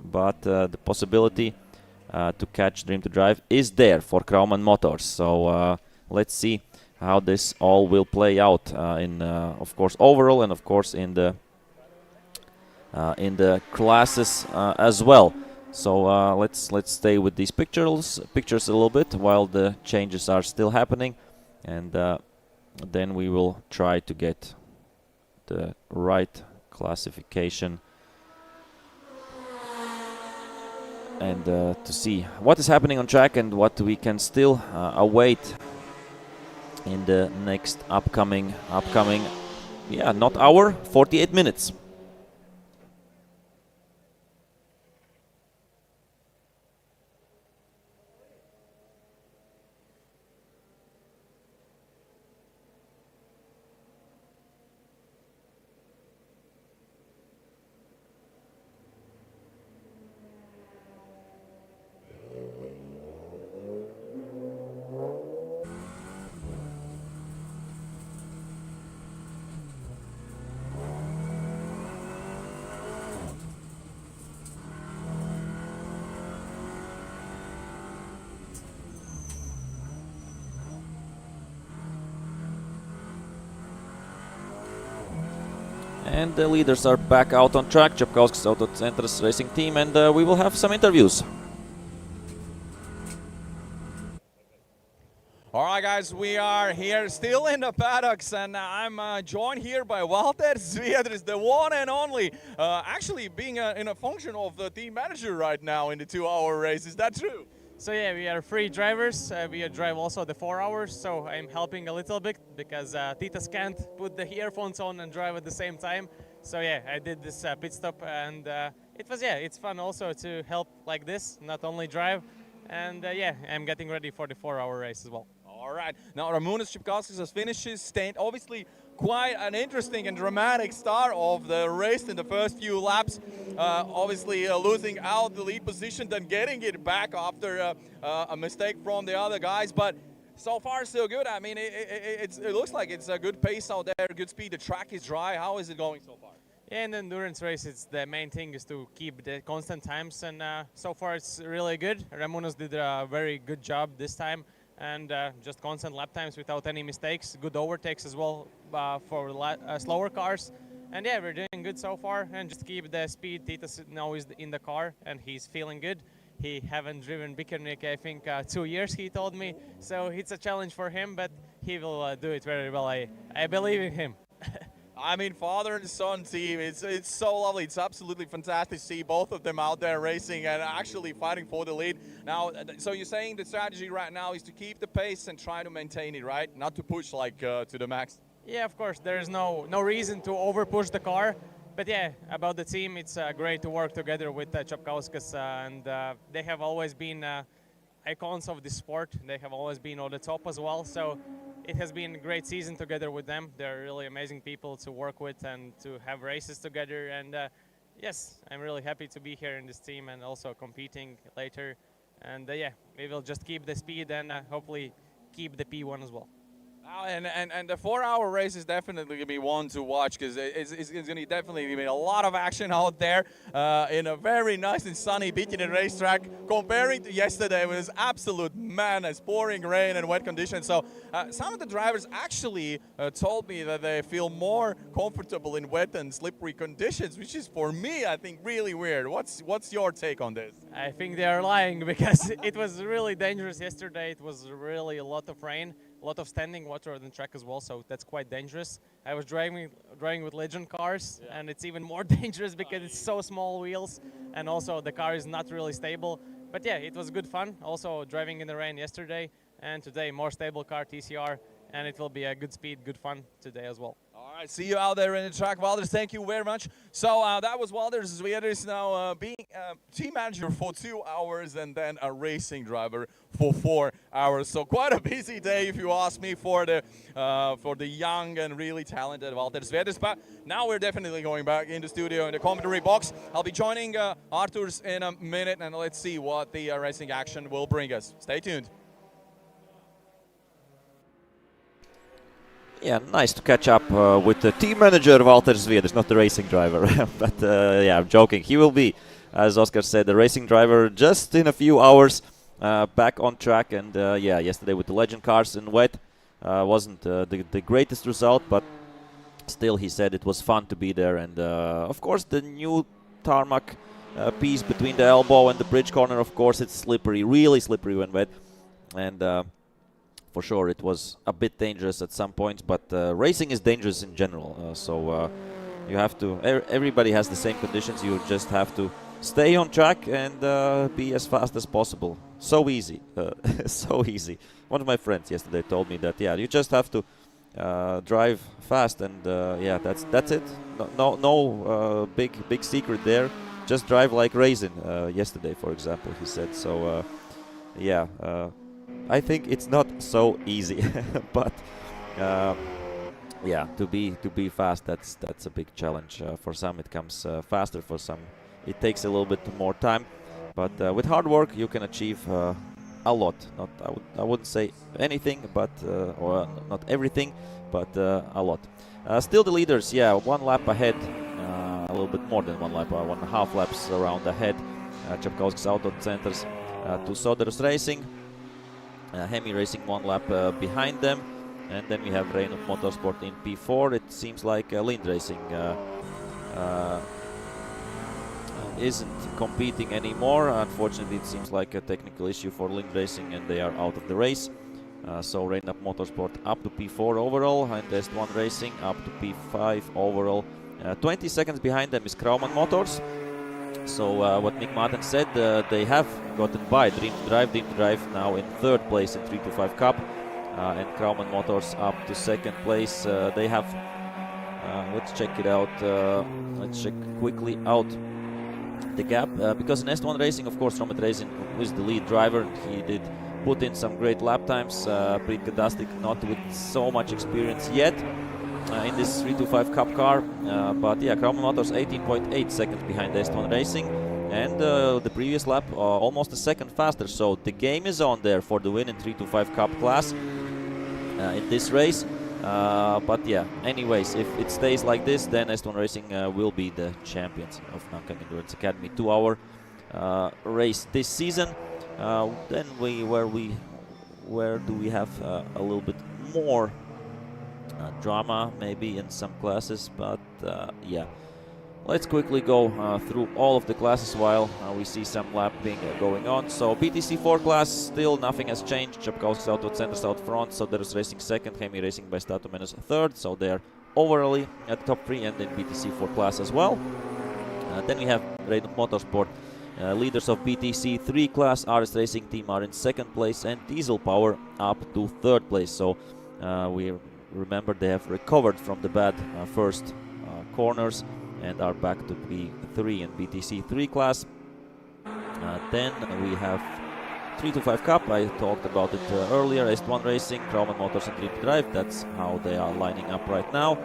But the possibility to catch Dream to Drive is there for Krauman Motors. So let's see how this all will play out in, of course, overall, and of course in the classes as well. So let's stay with these pictures a little bit while the changes are still happening, and then we will try to get the right classification and to see what is happening on track and what we can still await in the next upcoming, yeah, not hour, 48 minutes. And the leaders are back out on track, Capkauskas Autocentras racing team, and we will have some interviews. All right, guys. guys, we are here still in the paddocks, and I'm joined here by Valter Zviedris, the one and only, actually being in a function of the team manager right now in the 2-hour race. Is that true? So yeah, we are three drivers. We drive also the 4 hours, so I'm helping a little bit because Titas can't put the earphones on and drive at the same time. So yeah, I did this pit stop, and it's fun also to help like this, not only drive. And yeah, I'm getting ready for the 4-hour race as well. All right. Now, Ramūnas Capkauskas has finished his stint. Obviously, quite an interesting and dramatic start of the race in the first few laps. Obviously, losing out the lead position, then getting it back after a mistake from the other guys. But so far, so good. I mean, it looks like it's a good pace out there, good speed. The track is dry. How is it going so far? Yeah, in the endurance race, it's the main thing is to keep the constant times, and so far it's really good. Ramūnas did a very good job this time, and just constant lap times without any mistakes. Good overtakes as well for slower cars, and yeah, we're doing good so far. And just keep the speed. Titas now is in the car, and he's feeling good. He haven't driven BaTCC, I think, 2 years. He told me, so it's a challenge for him, but he will do it very well. I believe in him. I mean, father and son team, it's so lovely. It's absolutely fantastic to see both of them out there racing and actually fighting for the lead. Now, so you're saying the strategy right now is to keep the pace and try to maintain it, right? Not to push like to the max. Yeah, of course. There's no reason to over push the car. But yeah, about the team, it's great to work together with Capkauskas, and they have always been icons of the sport. They have always been on the top as well. So it has been a great season together with them. They're really amazing people to work with and to have races together. And yes, I'm really happy to be here in this team and also competing later. And yeah, we will just keep the speed and hopefully keep the P1 as well. And the 4-hour race is definitely going to be one to watch because it's going to definitely be a lot of action out there in a very nice and sunny BaTCC racetrack. Comparing to yesterday, it was absolute madness, pouring rain and wet conditions. So some of the drivers actually told me that they feel more comfortable in wet and slippery conditions, which is for me, I think, really weird. What's your take on this? I think they are lying because it was really dangerous yesterday. It was really a lot of rain. A lot of standing water on the track as well, so that's quite dangerous. I was driving with legend cars, and it's even more dangerous because it's so small wheels, and also the car is not really stable. But yeah, it was good fun. Also driving in the rain yesterday, and today more stable car, TCR, and it will be a good speed, good fun today as well. All right, see you out there in the track, Valders. Thank you very much. So that was Valders Zviedris, now being team manager for 2 hours and then a racing driver for 4 hours. So quite a busy day, if you ask me, for the young and really talented Valders Zviedris. But now we're definitely going back in the studio in the commentary box. I'll be joining Arturs in a minute, and let's see what the racing action will bring us. Stay tuned. Yeah, nice to catch up with the team manager Valter Zviedris, not the racing driver. But yeah, I'm joking. He will be, as Oscar said, the racing driver just in a few hours back on track. And yeah, yesterday with the legend cars in wet wasn't the greatest result, but still he said it was fun to be there. And of course the new tarmac piece between the elbow and the bridge corner, of course it's slippery, really slippery when wet. And for sure, it was a bit dangerous at some points, but racing is dangerous in general. So you have to. Everybody has the same conditions. You just have to stay on track and be as fast as possible. So easy, so easy. One of my friends yesterday told me that yeah, you just have to drive fast, and yeah, that's it. No big secret there. Just drive like racing. Yesterday, for example, he said. So yeah. I think it's not so easy, but yeah, to be fast, that's a big challenge. For some it comes faster, for some it takes a little bit more time, but with hard work you can achieve a lot. I wouldn't say anything, but or not everything, but a lot. Still the leaders, yeah, 1 lap ahead, a little bit more than 1 lap, 1.5 laps around ahead. Capkauskas Autocentras to Soderus Racing. Hemi Racing 1 lap behind them, and then we have Reino Motorsport in P4. It seems like Lind Racing isn't competing anymore. Unfortunately, it seems like a technical issue for Lind Racing, and they are out of the race. So Reinup Motorsport up to P4 overall, and EST1 Racing up to P5 overall. 20 seconds behind them is Krauman Motors. So what Mick Martin said, they have gotten by Dream to Drive now in 3rd place in 325 Cup, and Krauman Motors up to 2nd place. They have, let's check it out, let's check quickly out the gap, because in EST1 Racing, of course, Romet Racing was the lead driver. He did put in some great lap times. Prit Kadastik not with so much experience yet in this 325 Cup car, but yeah, Krauman Motors 18.8 seconds behind EST1 Racing, and the previous lap almost a second faster, so the game is on there for the win in 325 Cup class in this race. But yeah, anyways, if it stays like this, then EST1 Racing will be the champions of Nankang Endurance Academy 2-hour race this season. Then where do we have a little bit more drama maybe in some classes, but yeah, let's quickly go through all of the classes while we see some lapping going on. So BTC 4 class, still nothing has changed. Capkauskas Autocentras out front, Soderus Racing 2nd, Hemi Racing by Stato Menos 3rd, so they're overall at the top 3, and in BTC 4 class as well. Then we have Reinup Motorsport. Leaders of BTC 3 class, RS Racing team are in 2nd place, and Diesel Power up to 3rd place. So we remember they have recovered from the bad first corners and are back to P3 in BTC 3 class. Then we have 325 Cup, I talked about it earlier. EST1 Racing, Krauman Motors and Dream to Drive, that's how they are lining up right now.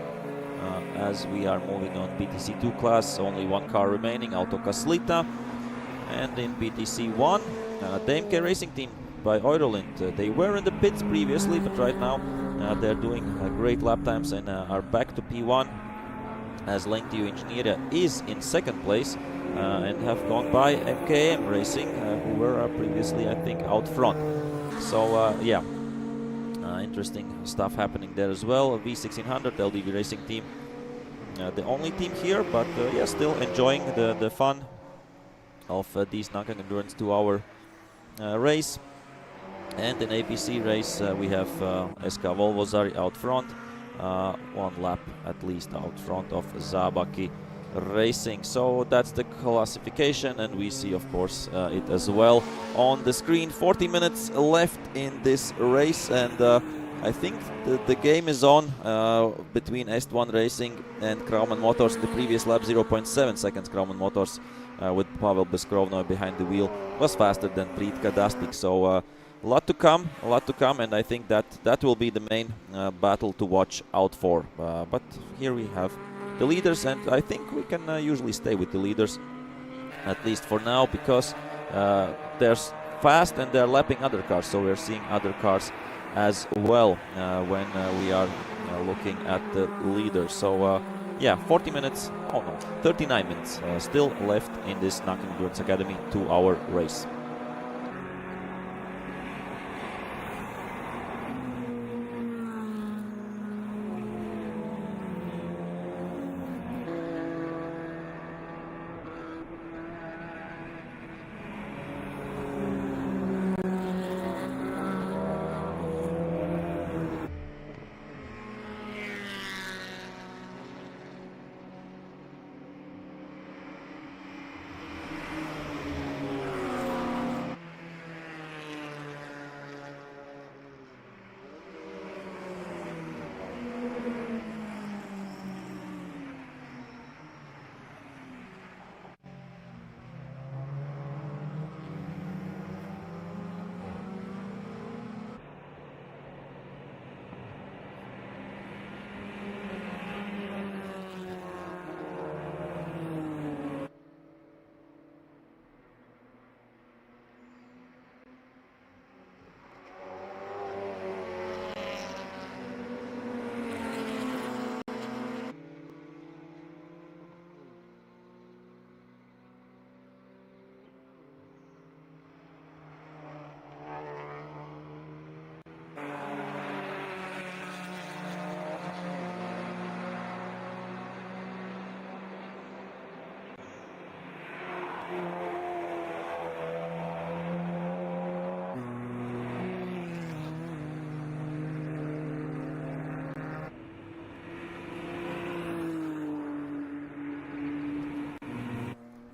As we are moving on BTC 2 class, only one car remaining, Autokaslita. And in BTC 1, the MK Racing team by Eurolind. They were in the pits previously, but right now they're doing great lap times and are back to P1, as Lenktyniu Inzinerija is in 2nd place and have gone by MKM Racing, who were previously, I think, out front. So yeah, interesting stuff happening there as well. V1600 LDV Racing team, the only team here, but yeah, still enjoying the fun of these Nankang Endurance 2-hour race. And in APC race we have SK Volvozari out front, one lap at least out front of Zabaki Racing. So that's the classification, and we see of course it as well on the screen. 40 minutes left in this race, and I think the game is on between EST1 Racing and Krauman Motors. The previous lap, 0.7 seconds, Krauman Motors with Pavel Beskrovno behind the wheel was faster than Prit Kadastik. So a lot to come, and I think that will be the main battle to watch out for. But here we have the leaders, and I think we can usually stay with the leaders, at least for now, because they're fast and they're lapping other cars, so we're seeing other cars as well when we are looking at the leaders. So yeah, 40 minutes, oh no, 39 minutes still left in this Nankang Endurance Academy 2-hour race.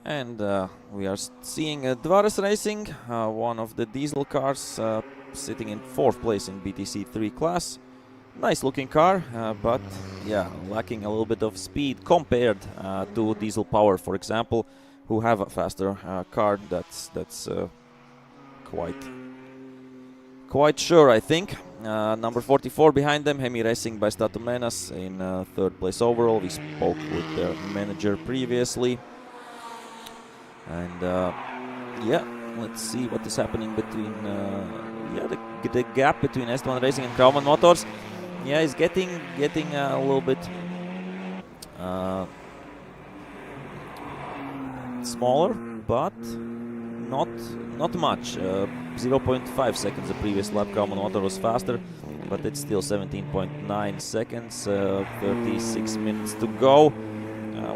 And we are seeing Soderus Racing, one of the diesel cars, sitting in 4th place in BTC 3 class. Nice looking car, but yeah, lacking a little bit of speed compared to Diesel Power, for example, who have a faster car. That's quite sure, I think. Number 44 behind them, Hemi Racing by Statomenas in 3rd place overall. We spoke with their manager previously. And yeah, let's see what is happening between the gap between EST1 Racing and Krauman Motors. Yeah, is getting a little bit smaller, but not much. 0.5 seconds the previous lap. Krauman Motor was faster, but it's still 17.9 seconds. 36 minutes to go.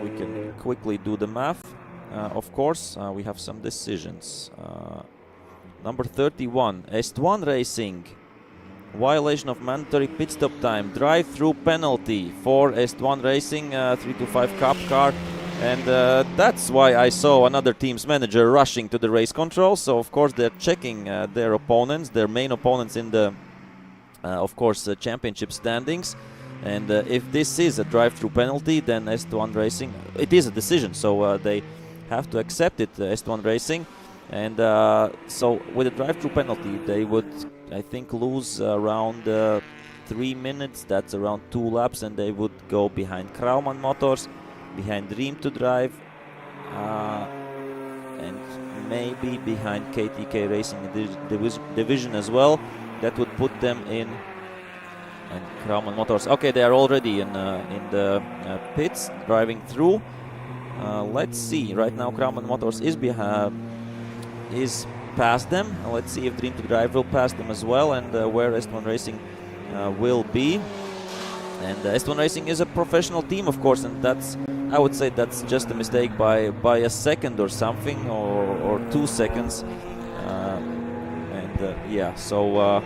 We can quickly do the math. Of course, we have some decisions. Number 31, EST1 Racing. Violation of mandatory pit stop time. Drive-through penalty for EST1 Racing 325 Cup car. And that's why I saw another team's manager rushing to the race control. So, of course, they're checking their opponents, their main opponents in the, of course, championship standings. And if this is a drive-through penalty, then EST1 Racing, it is a decision. So they have to accept it, EST1 Racing. And so with a drive-through penalty, they would, I think, lose around 3 minutes. That's around 2 laps, and they would go behind Krauman Motors, behind Dream to Drive, and maybe behind KTK Racing division as well. That would put them in, and Krauman Motors. Okay, they are already in the pits, driving through. Let's see. Right now, Krauman Motors is past them. Let's see if Dream to Drive will pass them as well, and where EST1 Racing will be. And EST1 Racing is a professional team, of course, and that's, I would say, that's just a mistake by a second or something, or 2 seconds. Yeah, so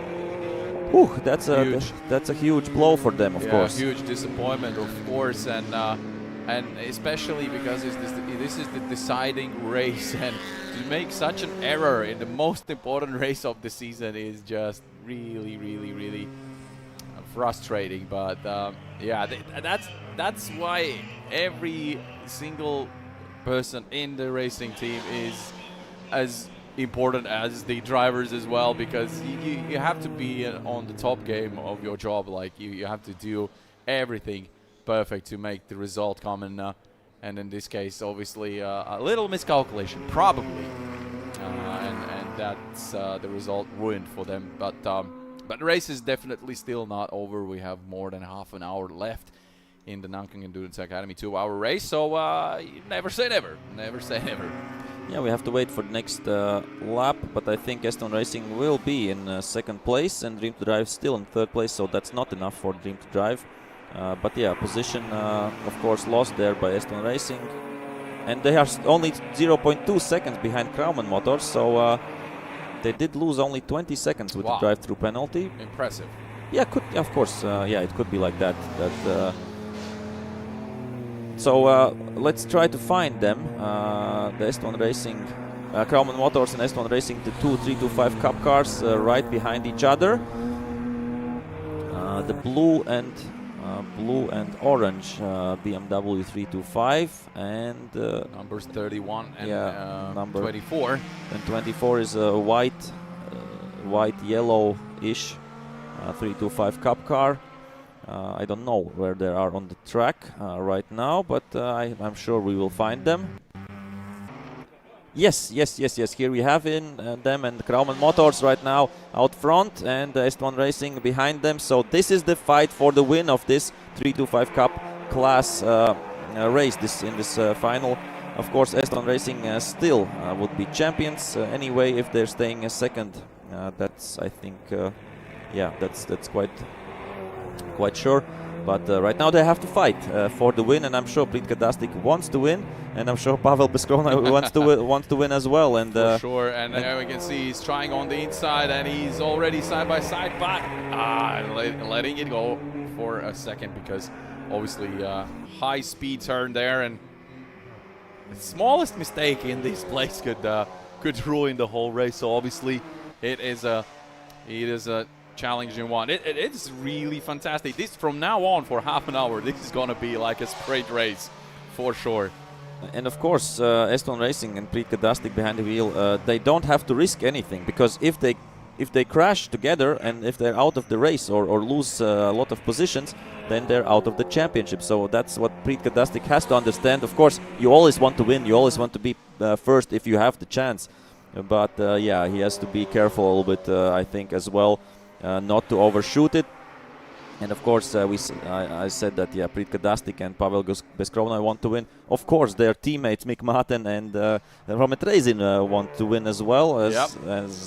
that's a huge blow for them, of course. Huge disappointment, of course, and especially because this is the deciding race, and to make such an error in the most important race of the season is just really frustrating. But yeah, that's why every single person in the racing team is as important as the drivers as well, because you have to be on the top game of your job. Like you have to do everything perfect to make the result come in, and in this case, obviously, a little miscalculation, probably, and that's the result ruined for them. But the race is definitely still not over. We have more than half an hour left in the Nankang Endurance Academy 2-hour race, so never say never. Never say never. Yeah, we have to wait for the next lap, but I think EST1 Racing will be in 2nd place and Dream to Drive still in 3rd place, so that's not enough for Dream to Drive. But yeah, position, of course, lost there by EST1 Racing. And they are only 0.2 seconds behind Krauman Motors, so they did lose only 20 seconds with the drive-through penalty. Impressive. Yeah, of course, yeah, it could be like that. So let's try to find them. The EST1 Racing, Krauman Motors and EST1 Racing, the 325 Cup cars right behind each other. The blue and orange BMW 325 and numbers 31 and number 24. And 24 is a white yellow-ish 325 Cup car. I don't know where they are on the track right now, but I'm sure we will find them. Yes. Here we have them and Krauman Motors right now out front, and EST1 Racing behind them. So this is the fight for the win of this 325 Cup class race. In this final, of course, EST1 Racing still would be champions anyway if they're staying 2nd. That's, I think, yeah, that's quite sure. But right now they have to fight for the win, and I'm sure Plitka Dastik wants to win, and I'm sure Pavel Beskrona wants to win as well. And for sure, and we can see he's trying on the inside, and he's already side by side, but letting it go for a second, because obviously high speed turn there, and smallest mistake in this place could ruin the whole race. So obviously, it is a challenging one. It's really fantastic. This from now on for half an hour, this is gonna be like a straight race for sure. And of course, EST1 Racing and BaTCC behind the wheel, they don't have to risk anything, because if they crash together and if they're out of the race or lose a lot of positions, then they're out of the championship. So that's what BaTCC has to understand. Of course, you always want to win, you always want to be first if you have the chance. But yeah, he has to be careful a little bit, I think, as well, not to overshoot it. And of course, I said that, yeah, BaTCC and Pavel Beskrovnoy want to win. Of course, their teammates Mick Maten and Romet Racing want to win as well, as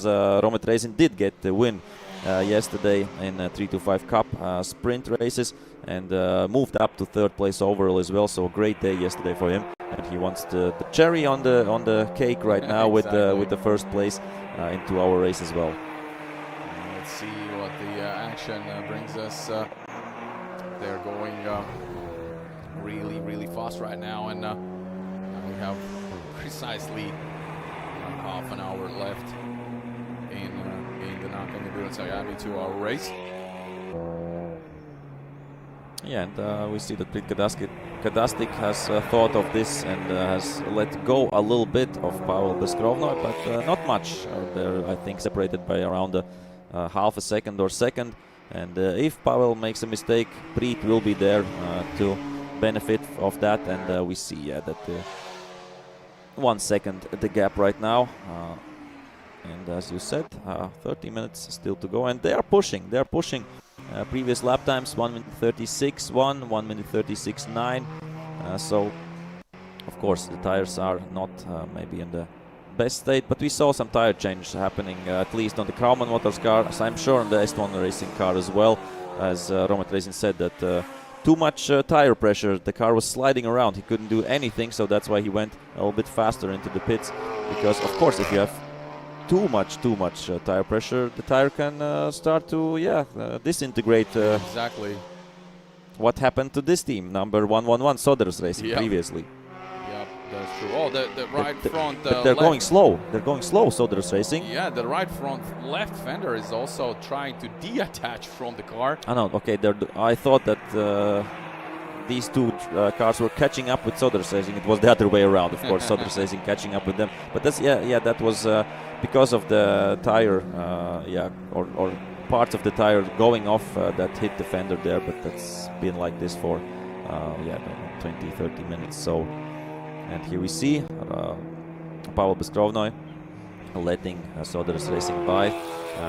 Romet Racing did get the win yesterday in 325 Cup sprint races, and moved up to third place overall as well. So a great day yesterday for him, and he wants the cherry on the cake right now with the first place into our race as well. Let's see what the action brings us. They're going really fast right now, and we have precisely half an hour left in the Nankang Inzinerija to our race. Yeah, and we see that BaTCC has thought of this and has let go a little bit of Pavel Beskrovnoy, but not much. They're, I think, separated by around half a second or second. And if Pavel makes a mistake, Prit will be there to benefit of that. And we see that 1 second the gap right now. And as you said, 30 minutes still to go. And they are pushing. Previous lap times 1 minute 36.1, 1 minute 36.9. So, of course, the tires are not maybe in the best state, but we saw some tire change happening, at least on the Kauman Motors car, as I'm sure on the EST1 Racing car as well. As Romet Racing said, that too much tire pressure, the car was sliding around, he couldn't do anything, so that's why he went a little bit faster into the pits. Because, of course, if you have too much tire pressure, the tire can start to disintegrate. Exactly. What happened to this team, number 111 Soderus Racing previously. That's true. Oh, the right front. They're going slow. They're going slow, Soderus Racing. Yeah, the right front left fender is also trying to detach from the car. I know. Okay, I thought that these two cars were catching up with Soderus Racing. It was the other way around, of course. Soderus Racing catching up with them. But that's that was because of the tire, or parts of the tire going off that hit the fender there. But that's been like this for 20-30 minutes. So. And here we see Pavel Beskrovnoy letting Soderus Racing by.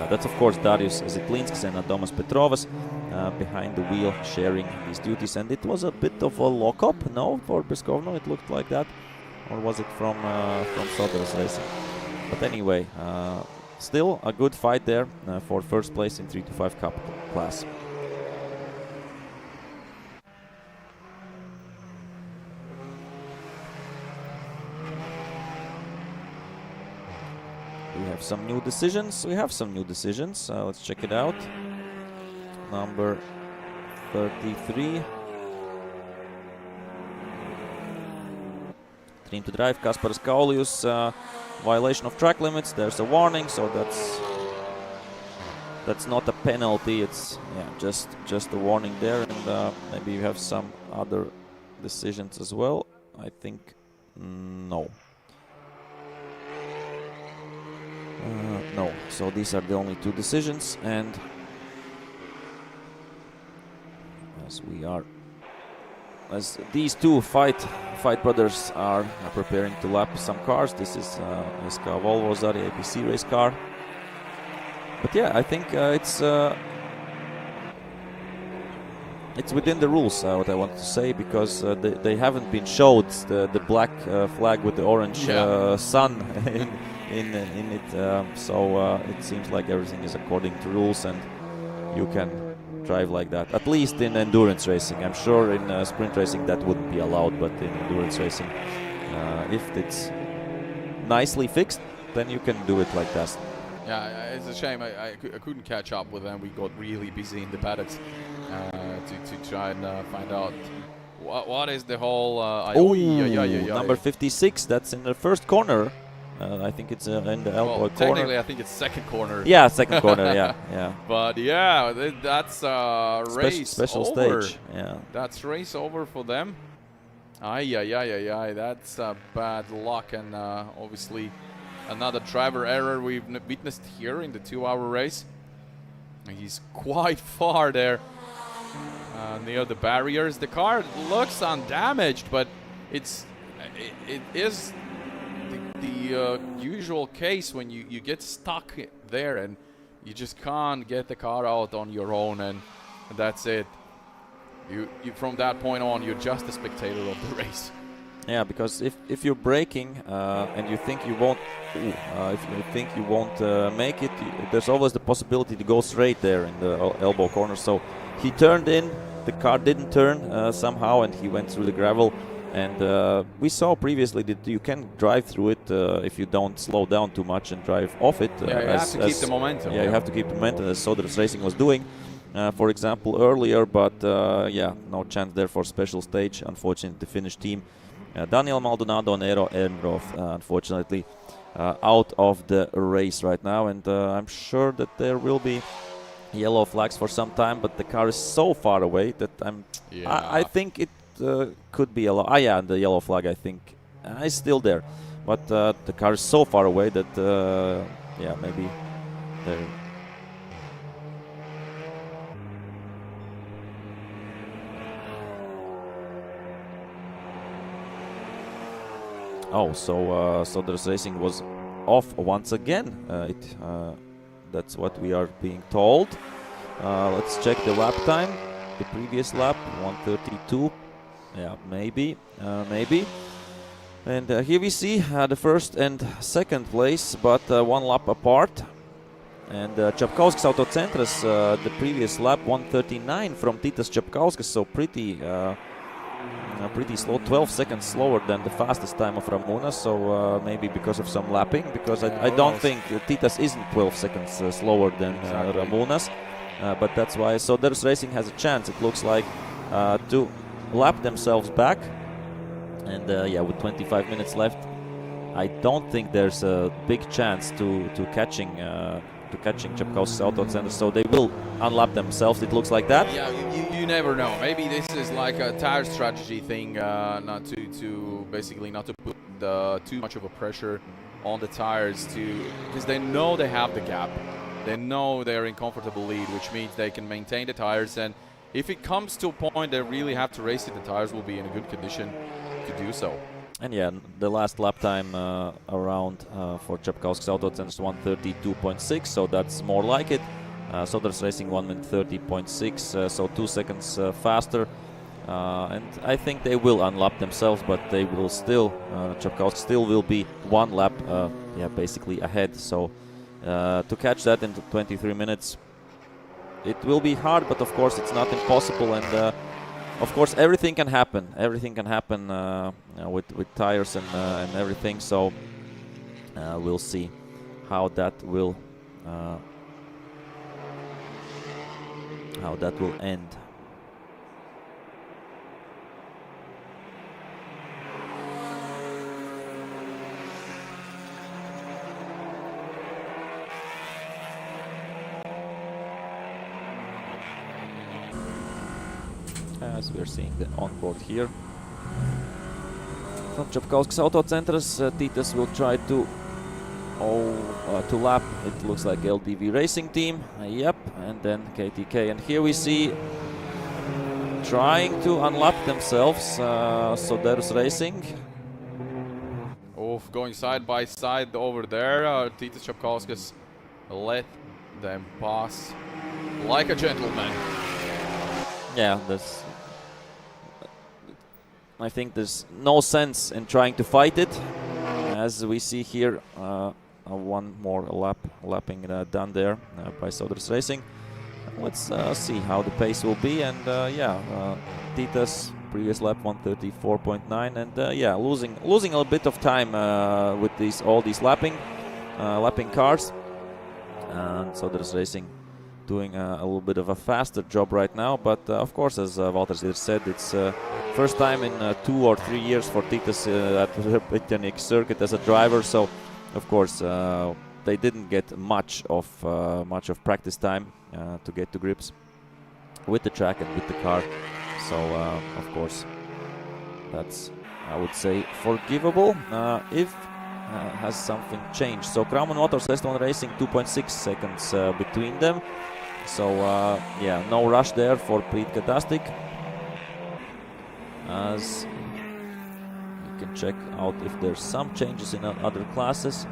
That's of course Darius Zitlinskis and Adomas Petrovas behind the wheel, sharing these duties. And it was a bit of a lock-up, no, for Beskrovnoy, it looked like that. Or was it from Soderus Racing? But anyway, still a good fight there for first place in 325 Cup class. We have some new decisions. Let's check it out. Number 33. Trim to drive, Kasparas Kaulius. Violation of track limits. There's a warning, so that's not a penalty. It's just a warning there, and maybe you have some other decisions as well. I think no. No, so these are the only two decisions, and as these two fight brothers are preparing to lap some cars. This is SK Volvo Zarya APC race car. But yeah, I think it's within the rules, what I want to say, because they haven't been showed the black flag with the orange sun in it, so it seems like everything is according to rules, and you can drive like that, at least in endurance racing. I'm sure in sprint racing that wouldn't be allowed, but in endurance racing, if it's nicely fixed, then you can do it like that. Yeah, it's a shame I couldn't catch up with them. We got really busy in the paddocks to try and find out What is the whole? Number 56. That's in the first corner. I think it's in the elbow corner. Technically, I think it's second corner. Yeah, second corner. Yeah. But yeah, that's race special over. stage. Yeah. That's race over for them. That's bad luck, and obviously another driver error we've witnessed here in the 2-hour race. He's quite far there near the barriers. The car looks undamaged, but it is the usual case when you get stuck there and you just can't get the car out on your own, and that's it. You from that point on, you're just a spectator of the race. Yeah, because if you're braking and you think you won't, make it, there's always the possibility to go straight there in the elbow corner. So he turned in, the car didn't turn somehow, and he went through the gravel. And we saw previously that you can drive through it if you don't slow down too much and drive off it. You have to keep the momentum. Yeah, you have to keep the momentum, as Soderus Racing was doing, for example, earlier. But no chance there for special stage. Unfortunately, the Finnish team, Daniel Maldonado and Eero Ehrnrooth, unfortunately, out of the race right now. And I'm sure that there will be yellow flags for some time, but the car is so far away that I think it could be a lot. And the yellow flag, I think, is still there, but the car is so far away that maybe there. So Soderus Racing was off once again. That's what we are being told. Let's check the lap time. The previous lap, 1:32. Yeah, maybe. And here we see the first and second place, but one lap apart. And Capkauskas Autocentras, the previous lap, 1:39 from Titas Capkauskas, so pretty slow, 12 seconds slower than the fastest time of Ramūnas. So maybe because of some lapping, because I don't think Titas isn't 12 seconds slower than Ramūnas. But that's why Soderus Racing has a chance, it looks like, to lap themselves back. And with 25 minutes left, I don't think there's a big chance to catching Capkauskas Autocentras, so they will unlap themselves. It looks like that. Yeah, you never know. Maybe this is like a tire strategy thing, not to put too much of a pressure on the tires, because they know they have the gap. They know they're in comfortable lead, which means they can maintain the tires. And if it comes to a point they really have to race it, the tires will be in a good condition to do so. And the last lap time around for Capkauskas Autocentras 1:32.6, so that's more like it. Soderus Racing 1:30.6, so 2 seconds faster. And I think they will unlap themselves, but they will still, Capkauskas still will be one lap, basically ahead. So to catch that in 23 minutes, it will be hard, but of course it's not impossible. And of course, everything can happen. Everything can happen with tires and everything. So we'll see how that will end. As we are seeing the onboard here from Capkauskas Autocentras, Titas will try to lap. It looks like LDV Racing team. Yep, and then KTK. And here we see trying to unlap themselves. Soderus Racing. Going side by side over there. Titas Capkauskas let them pass like a gentleman. Yeah, I think there's no sense in trying to fight it, as we see here. One more lapping done there by Soderus Racing. Let's see how the pace will be. And Titas previous lap 1:34.9, and losing a bit of time with all these lapping cars. And Soderus Racing doing a little bit of a faster job right now. But of course, as Walter said, it's first time in 2 or 3 years for Titas at the Lenktyniu circuit as a driver. So, of course, they didn't get much of practice time to get to grips with the track and with the car. So, of course, that's, I would say, forgivable if has something changed. So Krauman Motors, EST1 Racing, 2.6 seconds between them. So yeah, no rush there for Pritka Dastik. As you can check out if there's some changes in other classes.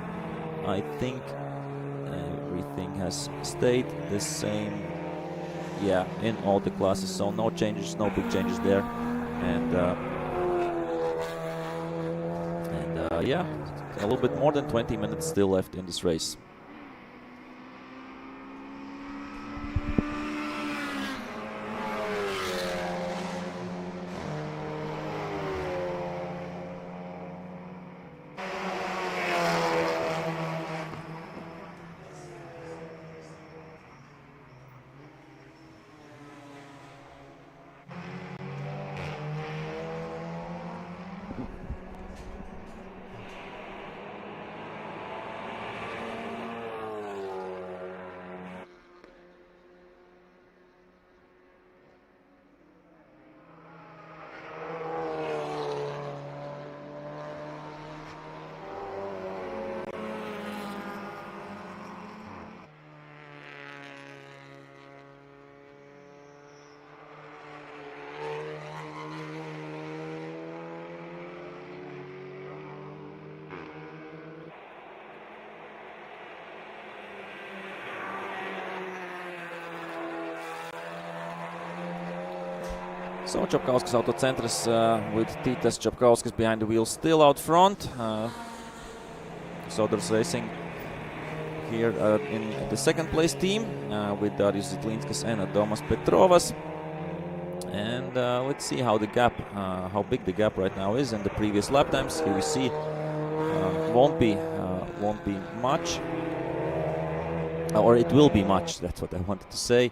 I think everything has stayed the same. Yeah, in all the classes. So no changes, no big changes there. And yeah, a little bit more than 20 minutes still left in this race. So Capkauskas Autocentras with Titas Capkauskas behind the wheel still out front. Soderus Racing here in the second place team with Darius Zitlinskas and Adomas Petrovas. And let's see how the gap, how big the gap right now is in the previous lap times. Here we see won't be much, or it will be much. That's what I wanted to say.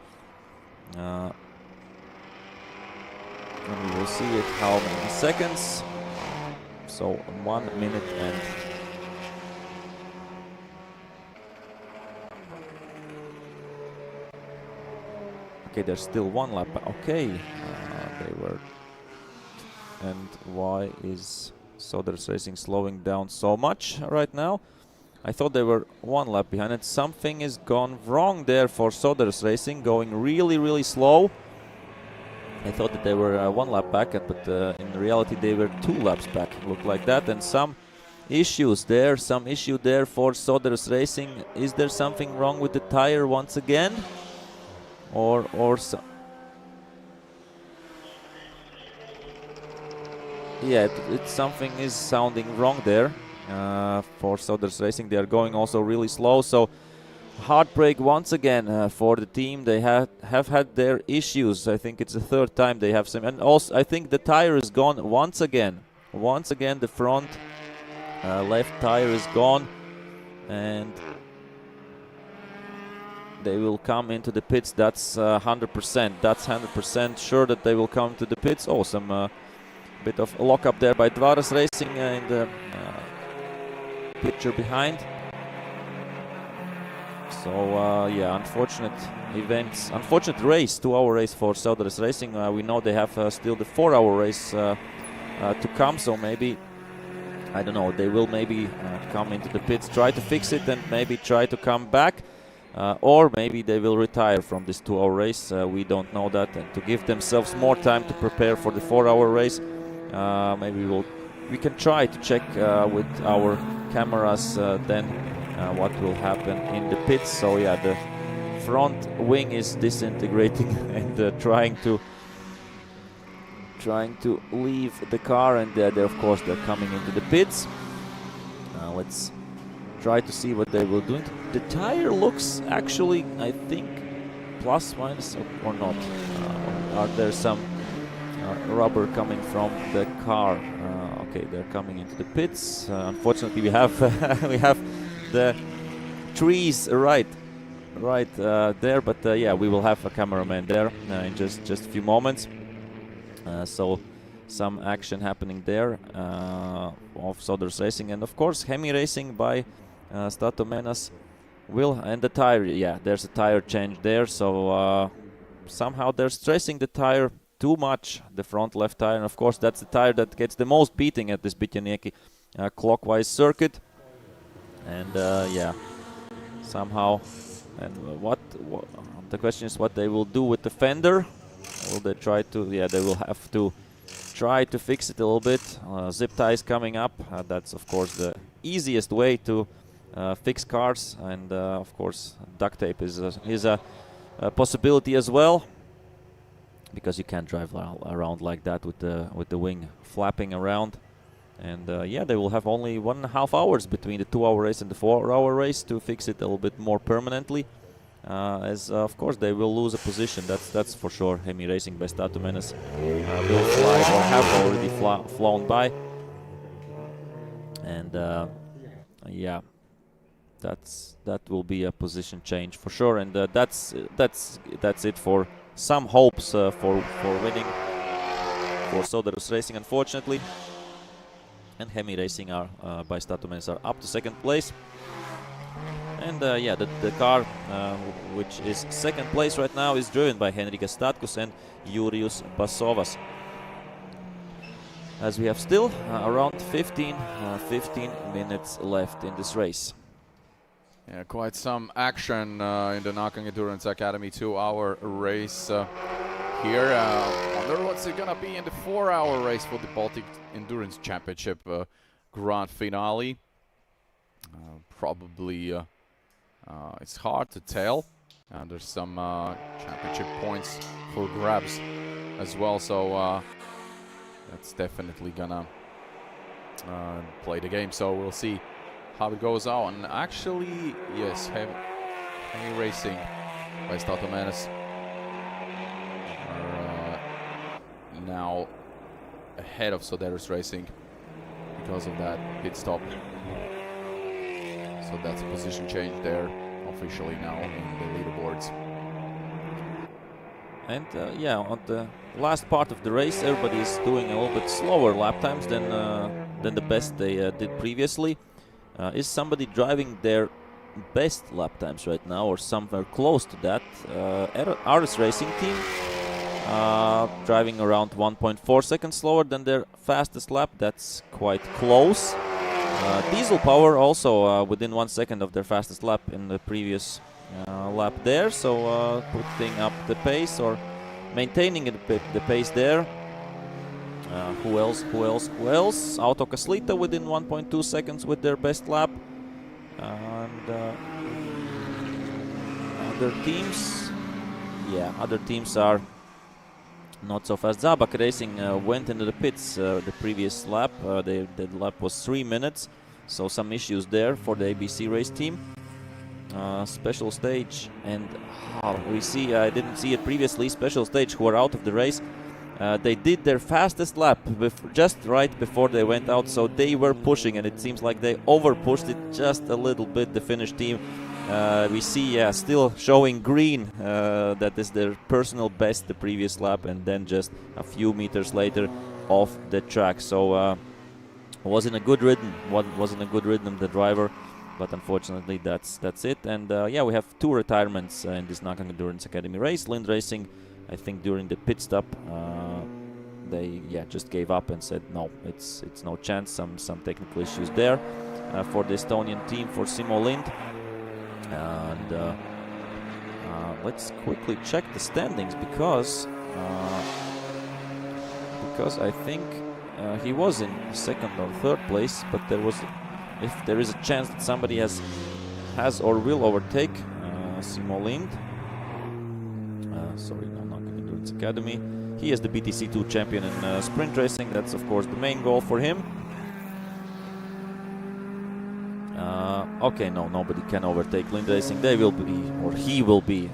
And we will see it how many seconds. So 1 minute and okay, there's still one lap. Okay, they were. And why is Soderus Racing slowing down so much right now? I thought they were one lap behind it. Something is gone wrong there for Soderus Racing, going really slow. I thought that they were one lap back, but in reality they were 2 laps back. Looked like that, and some issues there, some issue there for Soderus Racing. Is there something wrong with the tire once again, or so? Yeah, something is sounding wrong there for Soderus Racing. They are going also really slow, so heartbreak once again for the team. They have had their issues. I think it's the 3rd time they have some, and also I think the tire is gone once again. Once again, the front left tire is gone, and they will come into the pits. That's 100%. That's 100% sure that they will come to the pits. Oh, some bit of lockup there by Dvaras Racing in the picture behind. So yeah, unfortunate events, unfortunate race, 2-hour race for Soderus Racing. We know they have still the 4-hour race to come, so maybe, I don't know, they will maybe come into the pits, try to fix it, and maybe try to come back, or maybe they will retire from this 2-hour race. We don't know that, and to give themselves more time to prepare for the 4-hour race, maybe we can try to check with our cameras then what will happen in the pits. So yeah, the front wing is disintegrating and trying to leave the car, and of course they're coming into the pits. Let's try to see what they will do. The tire looks actually, I think, plus minus or not. Are there some rubber coming from the car? Okay, they're coming into the pits. Unfortunately, we have we have the trees right there, but yeah, we will have a cameraman there in just a few moments. So some action happening there of Soderus Racing, and of course Hemi Racing by Statomenas will, and the tire, yeah, there's a tire change there, so somehow they're stressing the tire too much, the front left tire, and of course that's the tire that gets the most beating at this BaTCC clockwise circuit. And yeah, somehow, and what the question is what they will do with the fender. Will they try to, yeah, they will have to try to fix it a little bit. Zip ties coming up, that's of course the easiest way to fix cars, and of course duct tape is a possibility as well, because you can't drive around like that with the wing flapping around. And yeah, they will have only 1.5 hours between the 2-hour race and the 4-hour race to fix it a little bit more permanently, as of course they will lose a position, that's for sure. Hemi Racing by Statomenas will fly, or have already flown by, and yeah, that will be a position change for sure, and that's it for some hopes for winning for Soderus Racing, unfortunately. And Hemi Racing are by Statomenas are up to second place, and yeah, the car which is second place right now is driven by Henrikas Statkus and Jurijus Basovas, as we have still around 15 minutes left in this race. Yeah, quite some action in the Nankang Endurance Academy 2-hour race here. Wonder what's it gonna be in the 4-hour race for the Baltic Endurance Championship grand finale. Probably it's hard to tell, and there's some championship points for grabs as well, so that's definitely gonna play the game, so we'll see how it goes on. Actually, yes, Hemi Racing by Statomenas are now ahead of Soderus Racing because of that pit stop. So that's a position change there officially now in the leaderboards. And yeah, on the last part of the race, everybody is doing a little bit slower lap times than the best they did previously. Is somebody driving their best lap times right now, or somewhere close to that? RS Racing team driving around 1.4 seconds slower than their fastest lap. That's quite close. Diesel Power also within 1 second of their fastest lap in the previous lap there, so putting up the pace, or maintaining the pace there. Who else? Autocentras within 1.2 seconds with their best lap. And other teams are not so fast. Baltic Racing went into the pits the previous lap. The lap was 3 minutes, so some issues there for the ABC race team. Special stage, and we see, I didn't see it previously, special stage who are out of the race. They did their fastest lap just right before they went out, so they were pushing, and it seems like they over-pushed it just a little bit, the Finnish team. We see, still showing green, that is their personal best the previous lap, and then just a few meters later off the track. So was in a good rhythm, the driver, but unfortunately that's it. And yeah, we have 2 retirements in this Nankang Endurance Academy race. Lind Racing, I think during the pit stop, they just gave up and said no, it's no chance. Some technical issues there for the Estonian team, for Simo Lind. And let's quickly check the standings, because I think he was in second or third place, but if there is a chance that somebody has or will overtake Simo Lind. Sorry, no, not Endurance Academy. He is the BTC2 champion in sprint racing. That's of course the main goal for him. Okay, no, nobody can overtake Lind Racing. They will be, or he will be,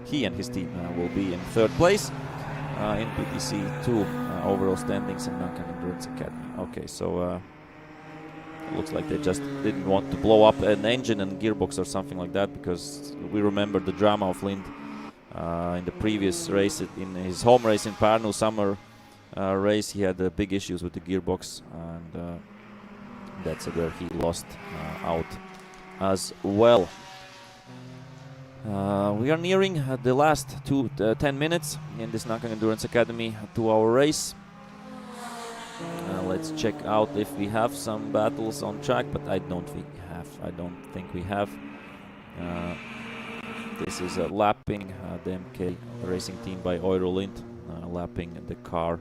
he and his team will be in third place in BTC2 overall standings in Nankang Endurance Academy. Okay, so Looks like they just didn't want to blow up an engine and gearbox or something like that, because we remember the drama of Lind in the previous race, in his home race in Pärnu summer race. He had big issues with the gearbox, and that's where he lost out as well. We are nearing the last 10 minutes in this Nankang Endurance Academy 2-hour race. Let's check out if we have some battles on track, but I don't think we have. This is lapping the MK Racing team by Eurolind, lapping the car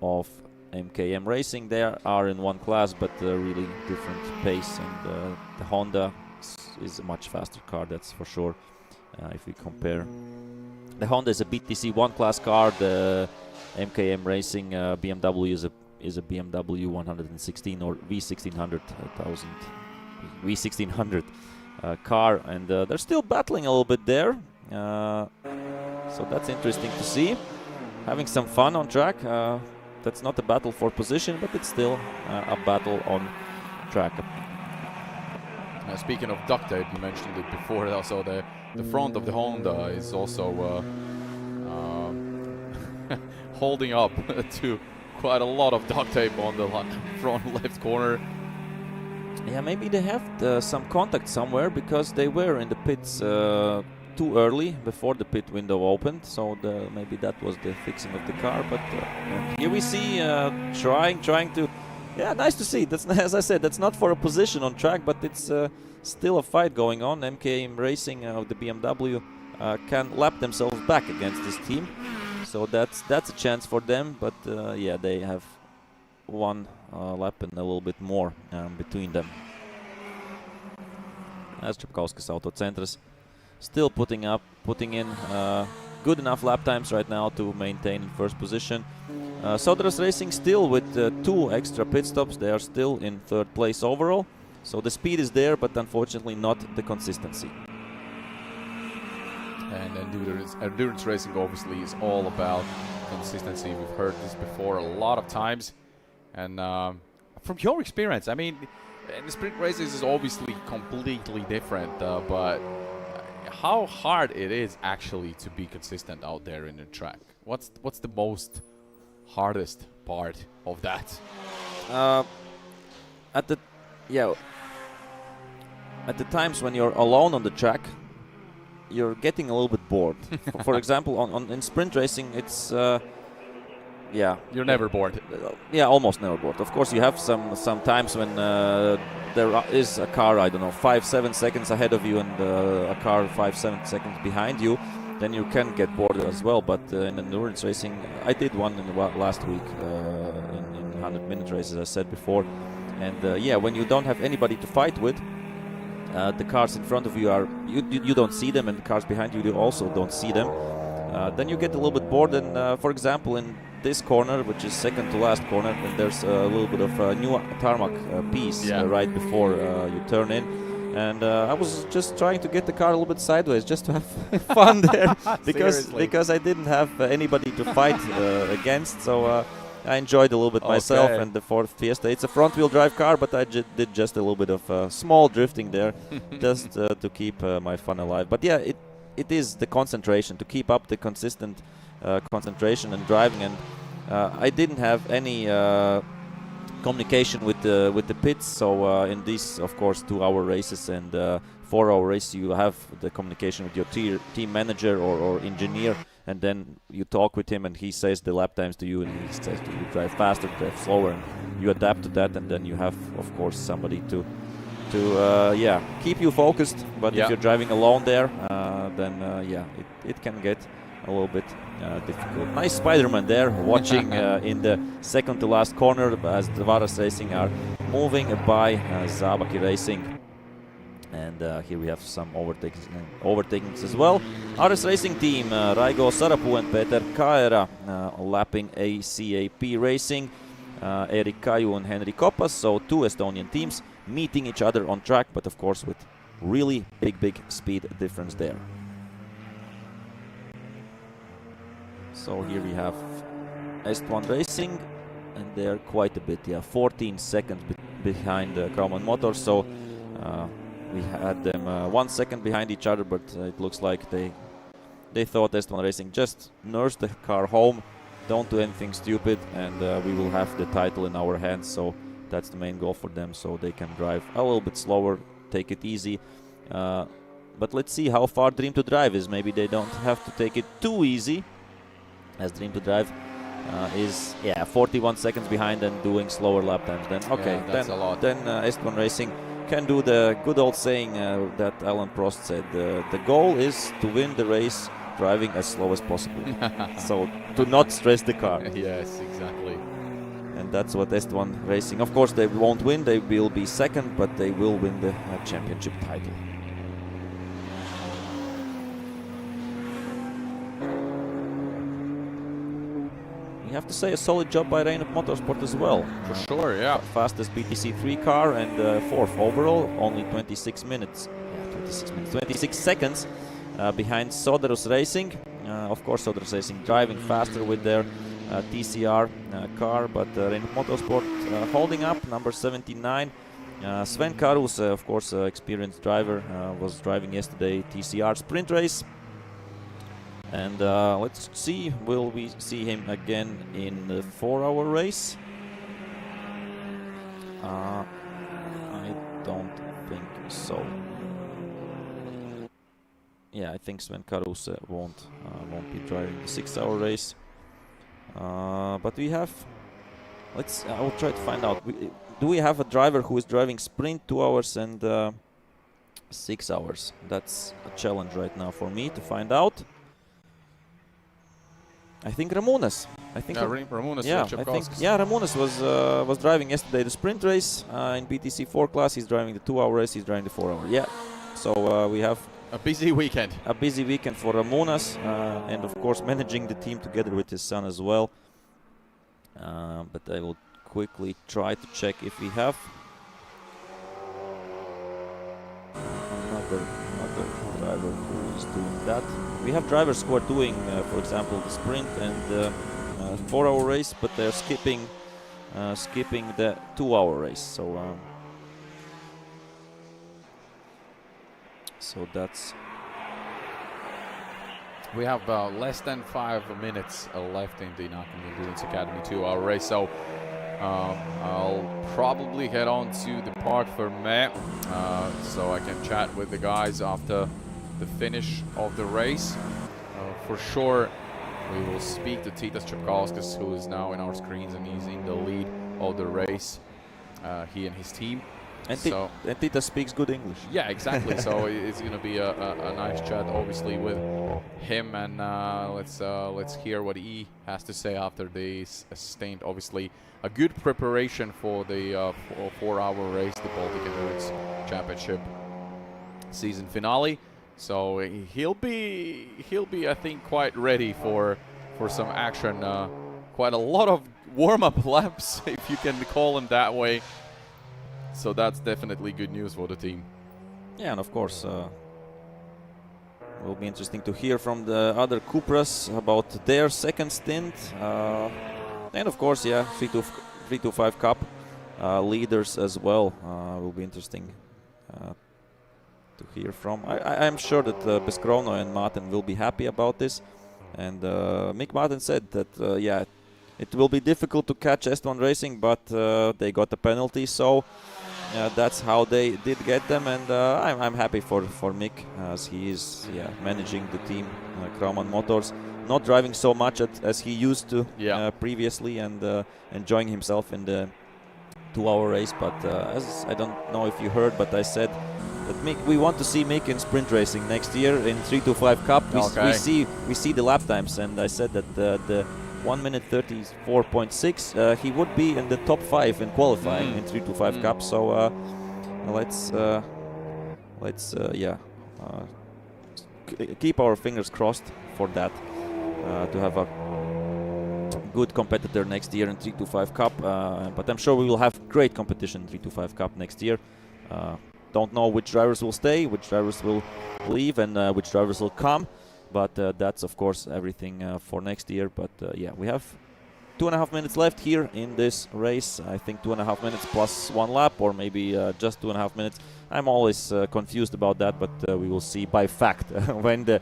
of MKM Racing. They are in one class, but really different pace, and the Honda is a much faster car, that's for sure. If we compare, the Honda is a BaTCC 1 class car. The MKM Racing BMW is a BMW 116 or V1600 car, and they're still battling a little bit there. So that's interesting to see. Having some fun on track. That's not a battle for position, but it's still a battle on track. Speaking of duct tape, you mentioned it before. Also, the front of the Honda is also holding up to quite a lot of duct tape on the front left corner. Yeah, maybe they have some contact somewhere, because they were in the pits too early before the pit window opened. So maybe that was the fixing of the car. But here we see trying to. Yeah, nice to see. That's, as I said, that's not for a position on track, but it's still a fight going on. MKM Racing, the BMW, can lap themselves back against this team, so that's a chance for them. But yeah, they have one lap and a little bit more between them. As Capkauskas Autocentras still putting in good enough lap times right now to maintain in first position. Soderus Racing still with 2 extra pit stops. They are still in 3rd place overall. So the speed is there, but unfortunately not the consistency. And endurance racing obviously is all about consistency. We've heard this before a lot of times. And from your experience, I mean, in the sprint races is obviously completely different, but how hard it is actually to be consistent out there in the track? What's the most hardest part of that? At the times when you're alone on the track, you're getting a little bit bored. For example, in sprint racing, it's you're never bored. Almost never bored. Of course, you have some times when there is a car, I don't know, 5-7 seconds ahead of you, and a car 5-7 seconds behind you. Then you can get bored as well. But in endurance racing, I did one in the last week in 100-minute races, as I said before. And when you don't have anybody to fight with, the cars in front of you you don't see them, and the cars behind you also don't see them. Then you get a little bit bored. And for example, in this corner, which is second to last corner, and there's a little bit of a new tarmac piece right before you turn in. And I was just trying to get the car a little bit sideways, just to have fun there, because I didn't have anybody to fight against. So I enjoyed a little bit myself. And the Ford Fiesta, it's a front-wheel drive car, but I did just a little bit of small drifting there, just to keep my fun alive. But yeah, it is the concentration, to keep up the consistent concentration and driving. And I didn't have any communication with the pits. So in these, of course, 2-hour races and 4-hour race, you have the communication with your team manager or engineer, and then you talk with him, and he says the lap times to you, and he says to you drive faster, drive slower, and you adapt to that. And then you have, of course, somebody to keep you focused. But if you're driving alone there, then it can get a little bit difficult. Nice Spider-Man there, watching in the second to last corner as the Soderus Racing are moving by Zabaki Racing. And here we have some overtakings as well. RS Racing team, Raigo Sarapuu and Peter Kaera lapping ACAP Racing, Erik Kaju and Henri Koppas. So 2 Estonian teams meeting each other on track, but of course with really big speed difference there. So here we have EST1 Racing and they're quite a bit, 14 seconds behind Kraumann Motors. So we had them 1 second behind each other, but it looks like they thought EST1 Racing just nurse the car home, don't do anything stupid, and we will have the title in our hands. So that's the main goal for them, so they can drive a little bit slower, take it easy. But let's see how far Dream to Drive is. Maybe they don't have to take it too easy, as Dream to Drive is 41 seconds behind and doing slower lap times. Then okay, that's a lot. Then EST1 Racing can do the good old saying that Alan Prost said: the goal is to win the race driving as slow as possible. So to not stress the car. Yes, exactly. And that's what EST1 Racing. Of course, they won't win. They will be second, but they will win the championship title. You have to say a solid job by Reynolds Motorsport as well. For sure, yeah. Fastest BTC3 car and fourth overall, only 26 minutes. 26 seconds behind Soderus Racing. Of course, Soderus Racing driving faster with their TCR car, but Reynolds Motorsport holding up, number 79. Sven Karus, of course, experienced driver, was driving yesterday TCR sprint race. And let's see, will we see him again in the 4-hour race? I don't think so. Yeah, I think Sven Karus won't be driving the 6-hour race. But we have, I will try to find out. Do we have a driver who is driving sprint 2 hours and 6 hours? That's a challenge right now for me to find out. I think Ramones. Ramones. Ramones was driving yesterday the sprint race in BTC4 class. He's driving the 2-hour race. He's driving the 4-hour. Yeah. So we have a busy weekend. A busy weekend for Ramones, and of course managing the team together with his son as well. But I will quickly try to check if we have another driver who is doing that. We have drivers who are doing, for example, the sprint and 4-hour race, but they're skipping the 2-hour race. So that's. We have less than 5 minutes left in the Nankang Endurance Academy 2-hour race. So I'll probably head on to the park for me, so I can chat with the guys after the finish of the race. For sure, we will speak to Titas Capkauskas, who is now in our screens, and he's in the lead of the race. He and his team. And Tita speaks good English. Yeah, exactly. So it's going to be a nice chat, obviously, with him, and let's hear what he has to say after the sustained, obviously, a good preparation for the 4-hour race, the Baltic Endurance Championship season finale. So he'll be, I think, quite ready for some action. Quite a lot of warm-up laps, if you can call them that way. So that's definitely good news for the team. Yeah, and of course, will be interesting to hear from the other Cupras about their second stint. And of course, 325 Cup leaders as well. Will be interesting to hear from. I'm sure that Peskrono and Martin will be happy about this. And Mick Martin said that, it will be difficult to catch EST1 Racing, but they got a penalty, so that's how they did get them. And I'm happy for Mick, as he is managing the team, Kraumann Motors, not driving so much as he used to previously, and enjoying himself in the 2-hour race. But as I don't know if you heard, but I said that we want to see Mick in sprint racing next year in 325 Cup. We see the lap times, and I said that the 1 minute 34.6 he would be in the top 5 in qualifying in 325 Cup. So let's keep our fingers crossed for that, to have a good competitor next year in 325 Cup. But I'm sure we will have great competition in 325 Cup next year. Don't know which drivers will stay, which drivers will leave, and which drivers will come. But that's, of course, everything for next year. But we have 2.5 minutes left here in this race. I think 2.5 minutes plus 1 lap, or maybe just 2.5 minutes. I'm always confused about that, but we will see by fact when the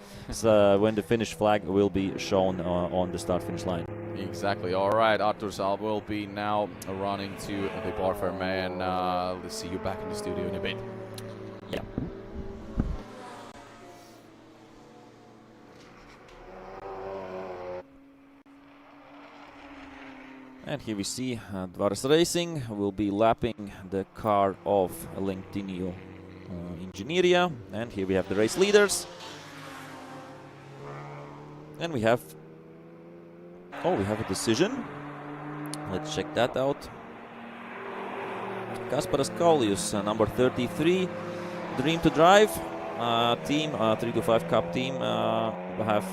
finish flag will be shown on the start-finish line. Exactly. All right, Artur Saal will be now running to the bar ferme, and let's see you back in the studio in a bit. Yeah. And here we see Soderus Racing will be lapping the car of Lenktyniu Inzinerija. And here we have the race leaders. And we have... Oh, we have a decision. Let's check that out. Kasparas Kaulius, number 33, Dream to Drive team, 325 Cup team, have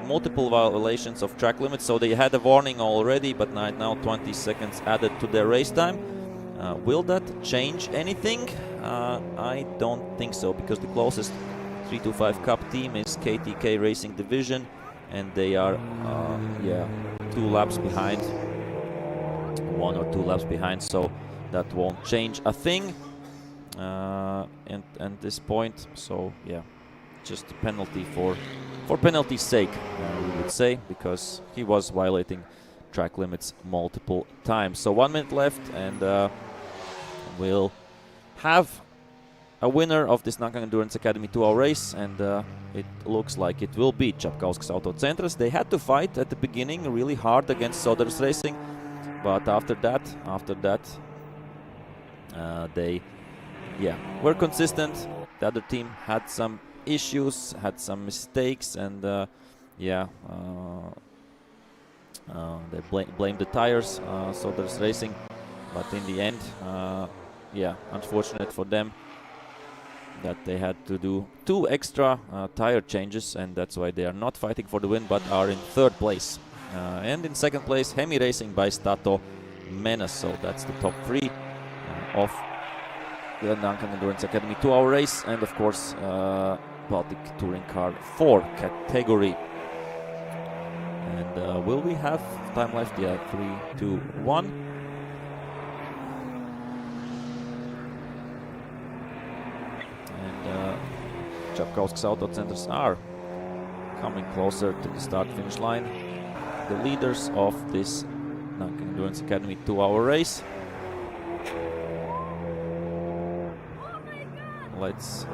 multiple violations of track limits, so they had a warning already, but now 20 seconds added to their race time. Will that change anything? I don't think so, because the closest 325 Cup team is KTK Racing Division, and they are 2 laps behind, 1 or 2 laps behind, so that won't change a thing at this point. So yeah, just a penalty for penalty's sake, we would say, because he was violating track limits multiple times. So 1 minute left, and we'll have a winner of this Nankang Endurance Academy 2-hour race, and it looks like it will be Capkauskas Autocentras. They had to fight at the beginning really hard against Soderus Racing, but after that they were consistent. The other team had some issues, had some mistakes, and they blamed the tires, Soderus Racing, but in the end, unfortunate for them that they had to do 2 extra tire changes, and that's why they are not fighting for the win, but are in 3rd place. And in 2nd place, Hemi Racing by Stato Menas, so that's the top 3 of the Nankang Endurance Academy 2-hour race, and of course Baltic Touring Car 4 category. And will we have time left? Yeah, 3, 2, 1. And Capkauskas Autocentras are coming closer to the start-finish line. The leaders of this Nankang Endurance Academy 2-hour race. Let's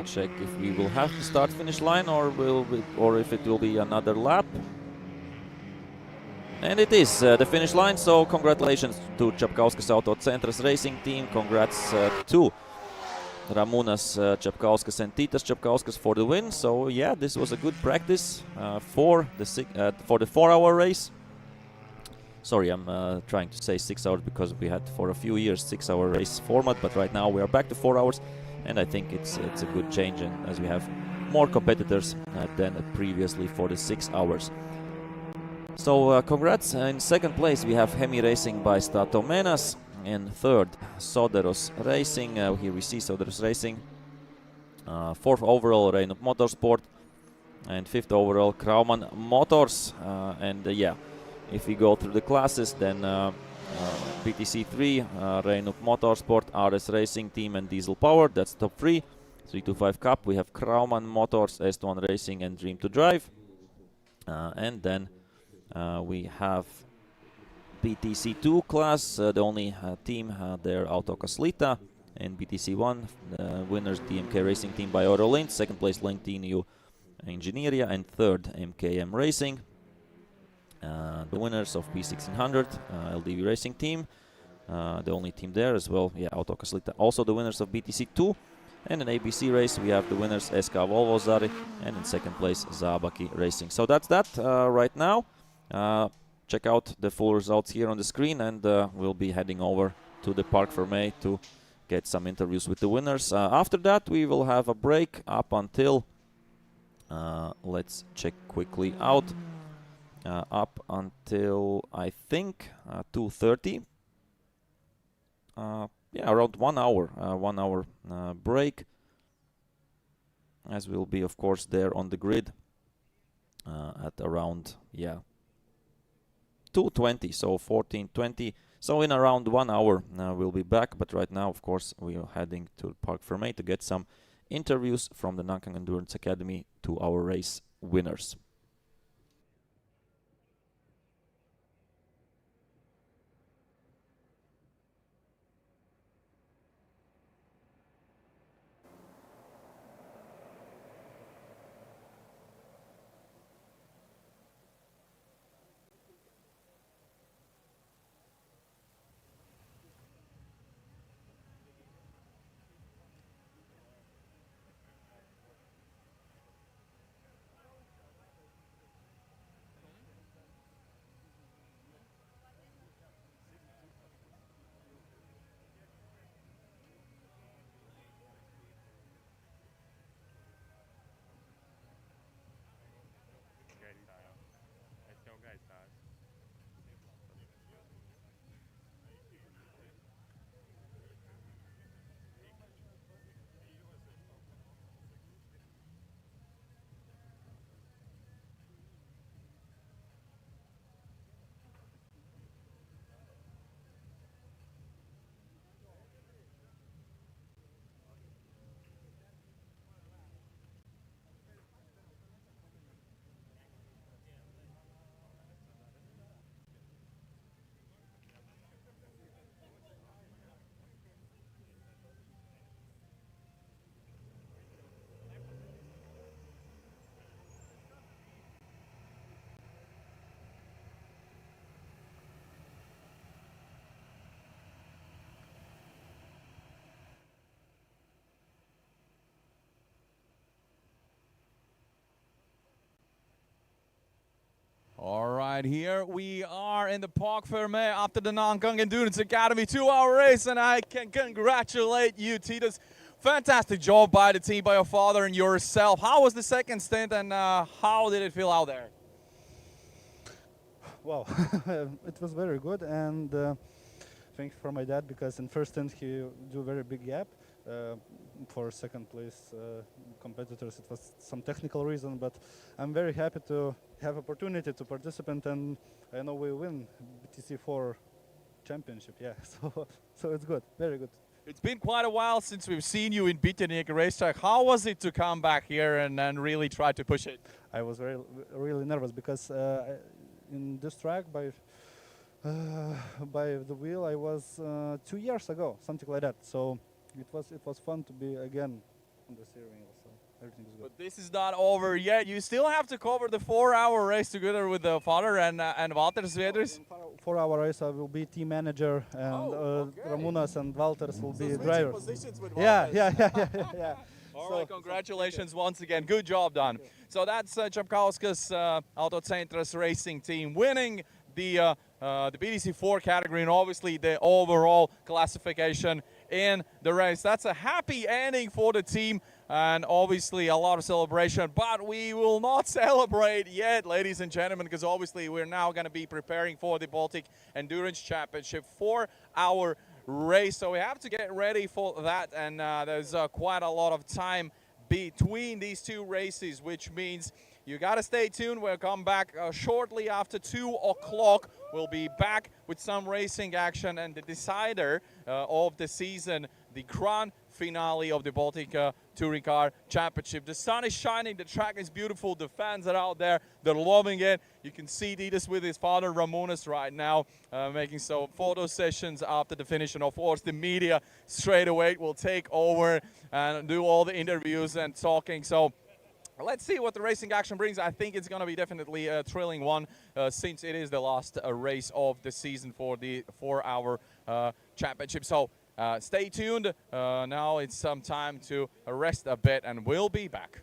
check if we will have the start-finish line, or if it will be another lap. And it is the finish line, so congratulations to Capkauskas Autocentras Racing Team. Congrats to Ramūnas Capkauskas and Titas Capkauskas for the win. So yeah, this was a good practice for the 4-hour race. Sorry, I'm trying to say 6 hours because we had for a few years 6-hour race format, but right now we are back to 4 hours. And I think it's a good change, and as we have more competitors than previously for the 6 hours. So congrats. In 2nd place we have Hemi Racing by Stato Menas. In 3rd, Soderus Racing. Here we see Soderus Racing. 4th overall, Reinup Motorsport. And 5th overall, Krauman Motors. If we go through the classes, then BaTCC 3, Reinup Motorsport, RS Racing Team and Diesel Power, that's top 3. 325 Cup, we have Krauman Motors, EST1 Racing and Dream to Drive. And then we have BaTCC 2 class, the only team there, Autokas. And BaTCC 1, winners DMK Racing Team by Eurolint, 2nd place Lenktyniu Inzinerija, and 3rd MKM Racing. The winners of P1600, LDV Racing Team, the only team there as well, Autokas. Also the winners of BaTCC 2, and in ABC race we have the winners SK Volvo Zari, and in 2nd place Zabaki Racing. So that's that right now. Check out the full results here on the screen, and we'll be heading over to the Park Ferme to get some interviews with the winners. After that we will have a break up until, let's check quickly out, up until I think 2:30. Around 1 hour, 1 hour break, as we'll be of course there on the grid at around 2:20, so 14:20. So in around 1 hour we'll be back. But right now, of course, we are heading to Park Fermé to get some interviews from the Nankang Endurance Academy to our race winners. All right, here we are in the Park Fermé after the Nankang Endurance Academy 2-hour race, and I can congratulate you, Titus. Fantastic job by the team, by your father and yourself. How was the second stint, and how did it feel out there? Wow, it was very good, and thank you for my dad, because in first stint he do a very big gap. For second place competitors it was some technical reason, but I'm very happy to have opportunity to participate, and I know we win BaTCC championship, yeah, so it's good, very good. It's been quite a while since we've seen you in Lenktyniu racetrack. How was it to come back here and really try to push it? I was really nervous, because in this track by the wheel I was 2 years ago, something like that. So it was fun to be again on the steering wheel. So everything is good. But this is not over yet. You still have to cover the 4-hour race together with the father and Valters Svedris. 4-hour race I will be team manager, and Ramūnas and Valters will be drivers. Yeah. All right, congratulations once again. Good job done. So that's Capkauskas Autocentras racing team winning the BaTCC4 category, and obviously the overall classification in the race. That's a happy ending for the team, and obviously a lot of celebration, but we will not celebrate yet, ladies and gentlemen, because obviously we're now going to be preparing for the Baltic Endurance Championship for our race, so we have to get ready for that, and there's quite a lot of time between these two races, which means you got to stay tuned. We'll come back shortly after 2 o'clock. We'll be back with some racing action and the decider of the season, the grand finale of the Baltic Touring Car Championship. The sun is shining, the track is beautiful, the fans are out there, they're loving it. You can see Titus with his father Ramūnas right now making some photo sessions after the finish, and of course the media straight away will take over and do all the interviews and talking. So let's see what the racing action brings. I think it's going to be definitely a thrilling one since it is the last race of the season for the 4-hour championship. So stay tuned. Now it's some time to rest a bit, and we'll be back.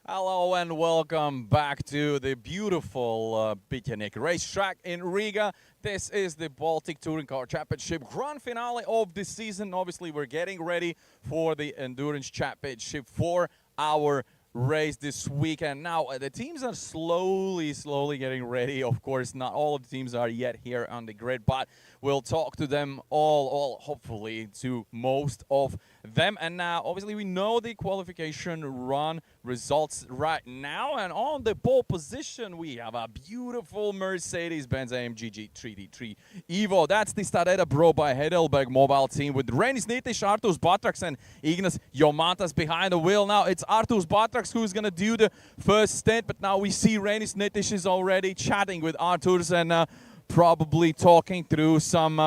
Hello and welcome back to the beautiful BaTCC racetrack in Riga. This is the Baltic Touring Car Championship grand finale of the season. Obviously, we're getting ready for the Endurance Championship for our race this weekend. Now, the teams are slowly getting ready. Of course, not all of the teams are yet here on the grid, but we'll talk to them all hopefully to most of them. And now, obviously, we know the qualification run results right now. And on the pole position, we have a beautiful Mercedes-Benz AMG G3D3 Evo. That's the Stadetta Pro by Heidelberg mobile team with Reinis Nitiš, Artūrs Batraks, and Ignas Jomantas behind the wheel. Now, it's Artūrs Batraks who's going to do the first stint, but now we see Reinis Nitiš is already chatting with Artūrs and probably talking through some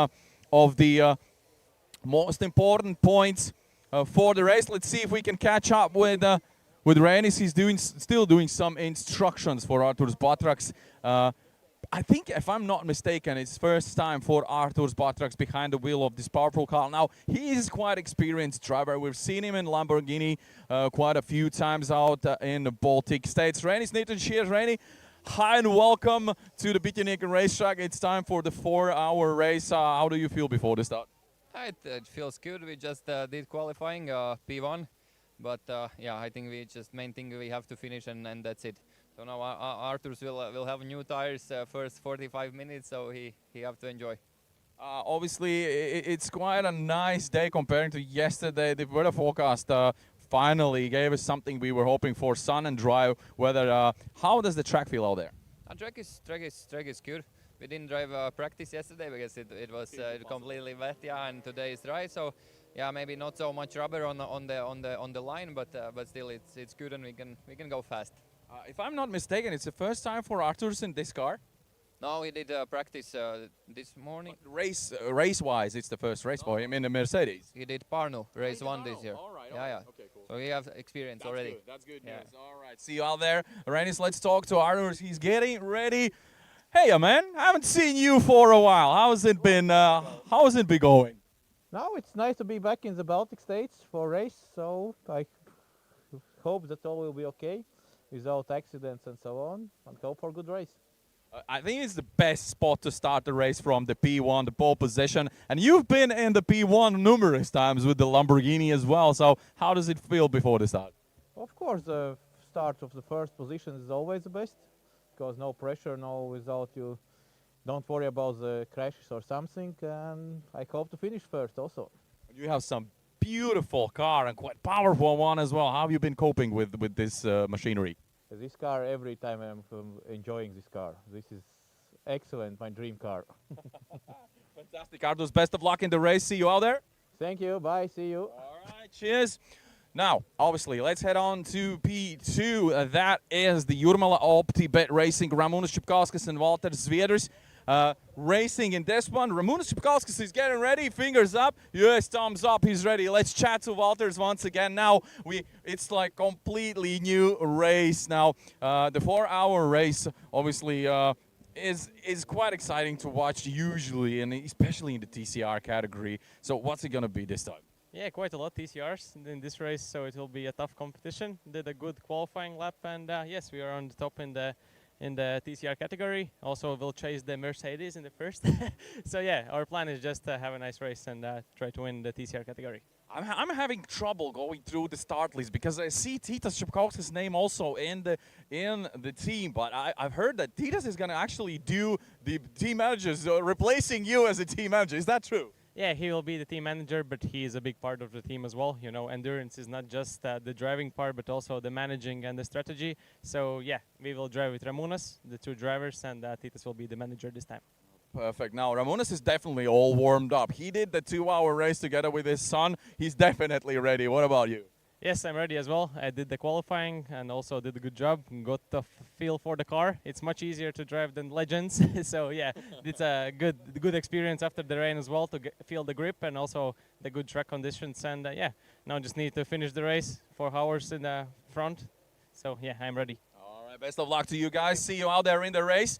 of the most important points for the race. Let's see if we can catch up with Reinis. He's still doing some instructions for Artūrs Batraks. I think, if I'm not mistaken, it's first time for Artūrs Batraks behind the wheel of this powerful car. Now, he is quite experienced driver. We've seen him in Lamborghini quite a few times out in the Baltic States. Reinis Nitiš here. Reini, hi and welcome to the BaTCC racetrack. It's time for the 4-hour race. How do you feel before the start? It feels good. We just did qualifying P1, but yeah, I think we just main thing we have to finish and that's it. So now Artūrs will have new tires first 45 minutes, so he have to enjoy. Obviously, it's quite a nice day comparing to yesterday. The weather forecast finally gave us something we were hoping for: sun and dry weather. How does the track feel out there? Track is good. We didn't drive practice yesterday because it was completely wet, yeah, and today is dry. So yeah, maybe not so much rubber on the line, but still it's good and we can go fast. If I'm not mistaken, it's the first time for Artūrs in this car. No, we did practice this morning. Race-wise, it's the first race for him in the Mercedes. He did Parno race 1 this year. All right, yeah. Okay, cool. So we have experience already. That's good Yeah. news. All right, see you out there. Reinis, let's talk to Artūrs. He's getting ready. Hey, man, I haven't seen you for a while. How's it been going? Now it's nice to be back in the Baltic States for a race, so I hope that all will be okay without accidents and so on, and hope for a good race. I think it's the best spot to start the race from, the P1, the pole position. And you've been in the P1 numerous times with the Lamborghini as well, so how does it feel before the start? Of course, the start of the first position is always the best, because no pressure, no without you don't worry about the crashes or something, and I hope to finish first also. You have some beautiful car and quite powerful one as well. How have you been coping with this machinery? This car, every time I'm enjoying this car. This is excellent, my dream car. Fantastic, Artūrs. Best of luck in the race. See you out there. Thank you, bye, see you. All right, cheers. Now, obviously, let's head on to P2. That is the Jūrmala OptiBet Racing, Ramūnas Capkauskas and Valters Zviedrs. Racing in this one. Ramūnas Capkauskas is getting ready. Fingers up. Yes, thumbs up. He's ready. Let's chat to Valters once again. Now, it's like completely new race. Now, the 4-hour race, obviously, is quite exciting to watch usually, and especially in the TCR category. So, what's it going to be this time? Yeah, quite a lot TCRs in this race, so it will be a tough competition. Did a good qualifying lap, and yes, we are on the top in the TCR category. Also, we'll chase the Mercedes in the first. So yeah, our plan is just to have a nice race and try to win the TCR category. I'm having trouble going through the start list because I see Titas Capkauskas' name also in the team, but I've heard that Titas is going to actually do the team managers, replacing you as a team manager. Is that true? Yeah, he will be the team manager, but he is a big part of the team as well. You know, endurance is not just the driving part, but also the managing and the strategy. So yeah, we will drive with Ramūnas, the two drivers, and Titas will be the manager this time. Perfect. Now, Ramūnas is definitely all warmed up. He did the 2-hour race together with his son. He's definitely ready. What about you? Yes, I'm ready as well. I did the qualifying and also did a good job. Got the feel for the car. It's much easier to drive than Legends. So yeah, it's a good experience after the rain as well to feel the grip and also the good track conditions. And yeah, now just need to finish the race. 4 hours in the front. So yeah, I'm ready. All right, best of luck to you guys. See you out there in the race.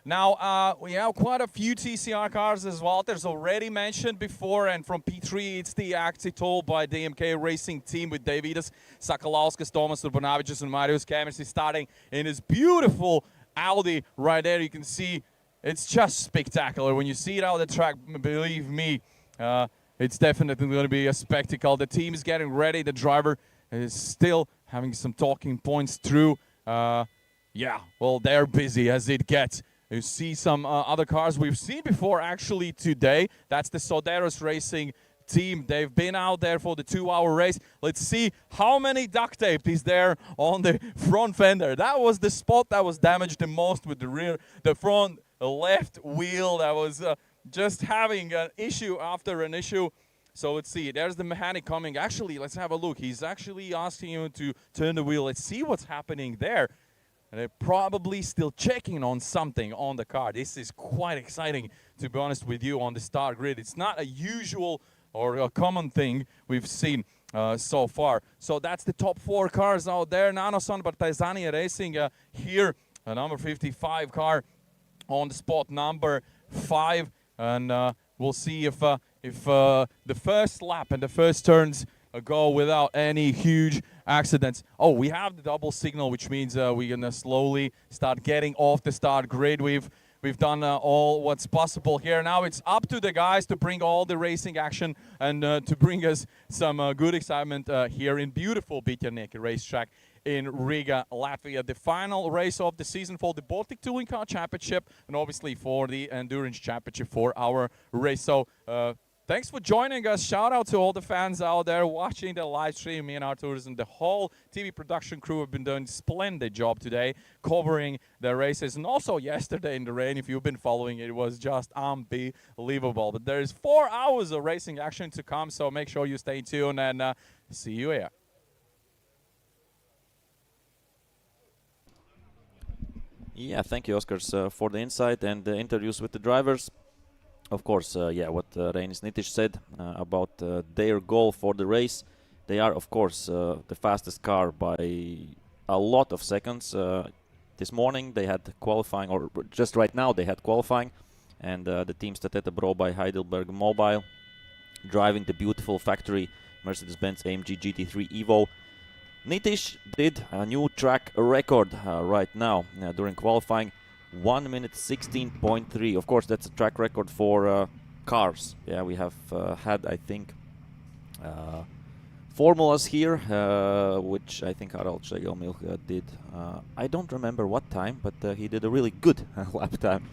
Now, we have quite a few TCR cars as well. There's already mentioned before, and from P3, it's the Untitled by the MKM Racing team with Davidas Sakalauskas, Tomas Urbanavicius, and Marius Kemersi starting in his beautiful Audi right there. You can see it's just spectacular. When you see it out of the track, believe me, it's definitely going to be a spectacle. The team is getting ready. The driver is still having some talking points through. Yeah, well, they're busy as it gets. You see some other cars we've seen before actually today. That's the Soderus Racing team. They've been out there for the 2-hour race. Let's see how many duct tape is there on the front fender. That was the spot that was damaged the most with the front left wheel that was just having an issue after an issue. So let's see, there's the mechanic coming. Actually, let's have a look. He's actually asking you to turn the wheel. Let's see what's happening there. And they're probably still checking on something on the car. This is quite exciting, to be honest with you, on the start grid. It's not a usual or a common thing we've seen so far. So that's the top 4 cars out there. Nanoson Partizani Racing here, a number 55 car on the spot number 5. And we'll see if the first lap and the first turns go without any huge accidents. Oh, we have the double signal, which means we're gonna slowly start getting off the start grid. We've done all what's possible here. Now it's up to the guys to bring all the racing action and to bring us some good excitement here in beautiful BaTCC racetrack in Riga, Latvia. The final race of the season for the Baltic Touring Car Championship and obviously for the Endurance Championship for our race. So thanks for joining us. Shout out to all the fans out there watching the live stream. Me and Arturs and the whole TV production crew have been doing a splendid job today covering the races. And also yesterday in the rain, if you've been following it, was just unbelievable. But there's 4 hours of racing action to come, so make sure you stay tuned and see you here. Yeah, thank you, Oskars, for the insight and the interviews with the drivers. Of course, yeah, what Reinis Nitish said about their goal for the race. They are, of course, the fastest car by a lot of seconds. This morning they had qualifying, or just right now they had qualifying, and the team Stateta Bro by Heidelberg Mobile driving the beautiful factory Mercedes-Benz AMG GT3 Evo. Nitish did a new track record right now during qualifying. 1 minute 16.3. Of course, that's a track record for cars. Yeah, we have had, I think, formulas here, which I think Harald Schegelmilch did. I don't remember what time, but he did a really good lap time.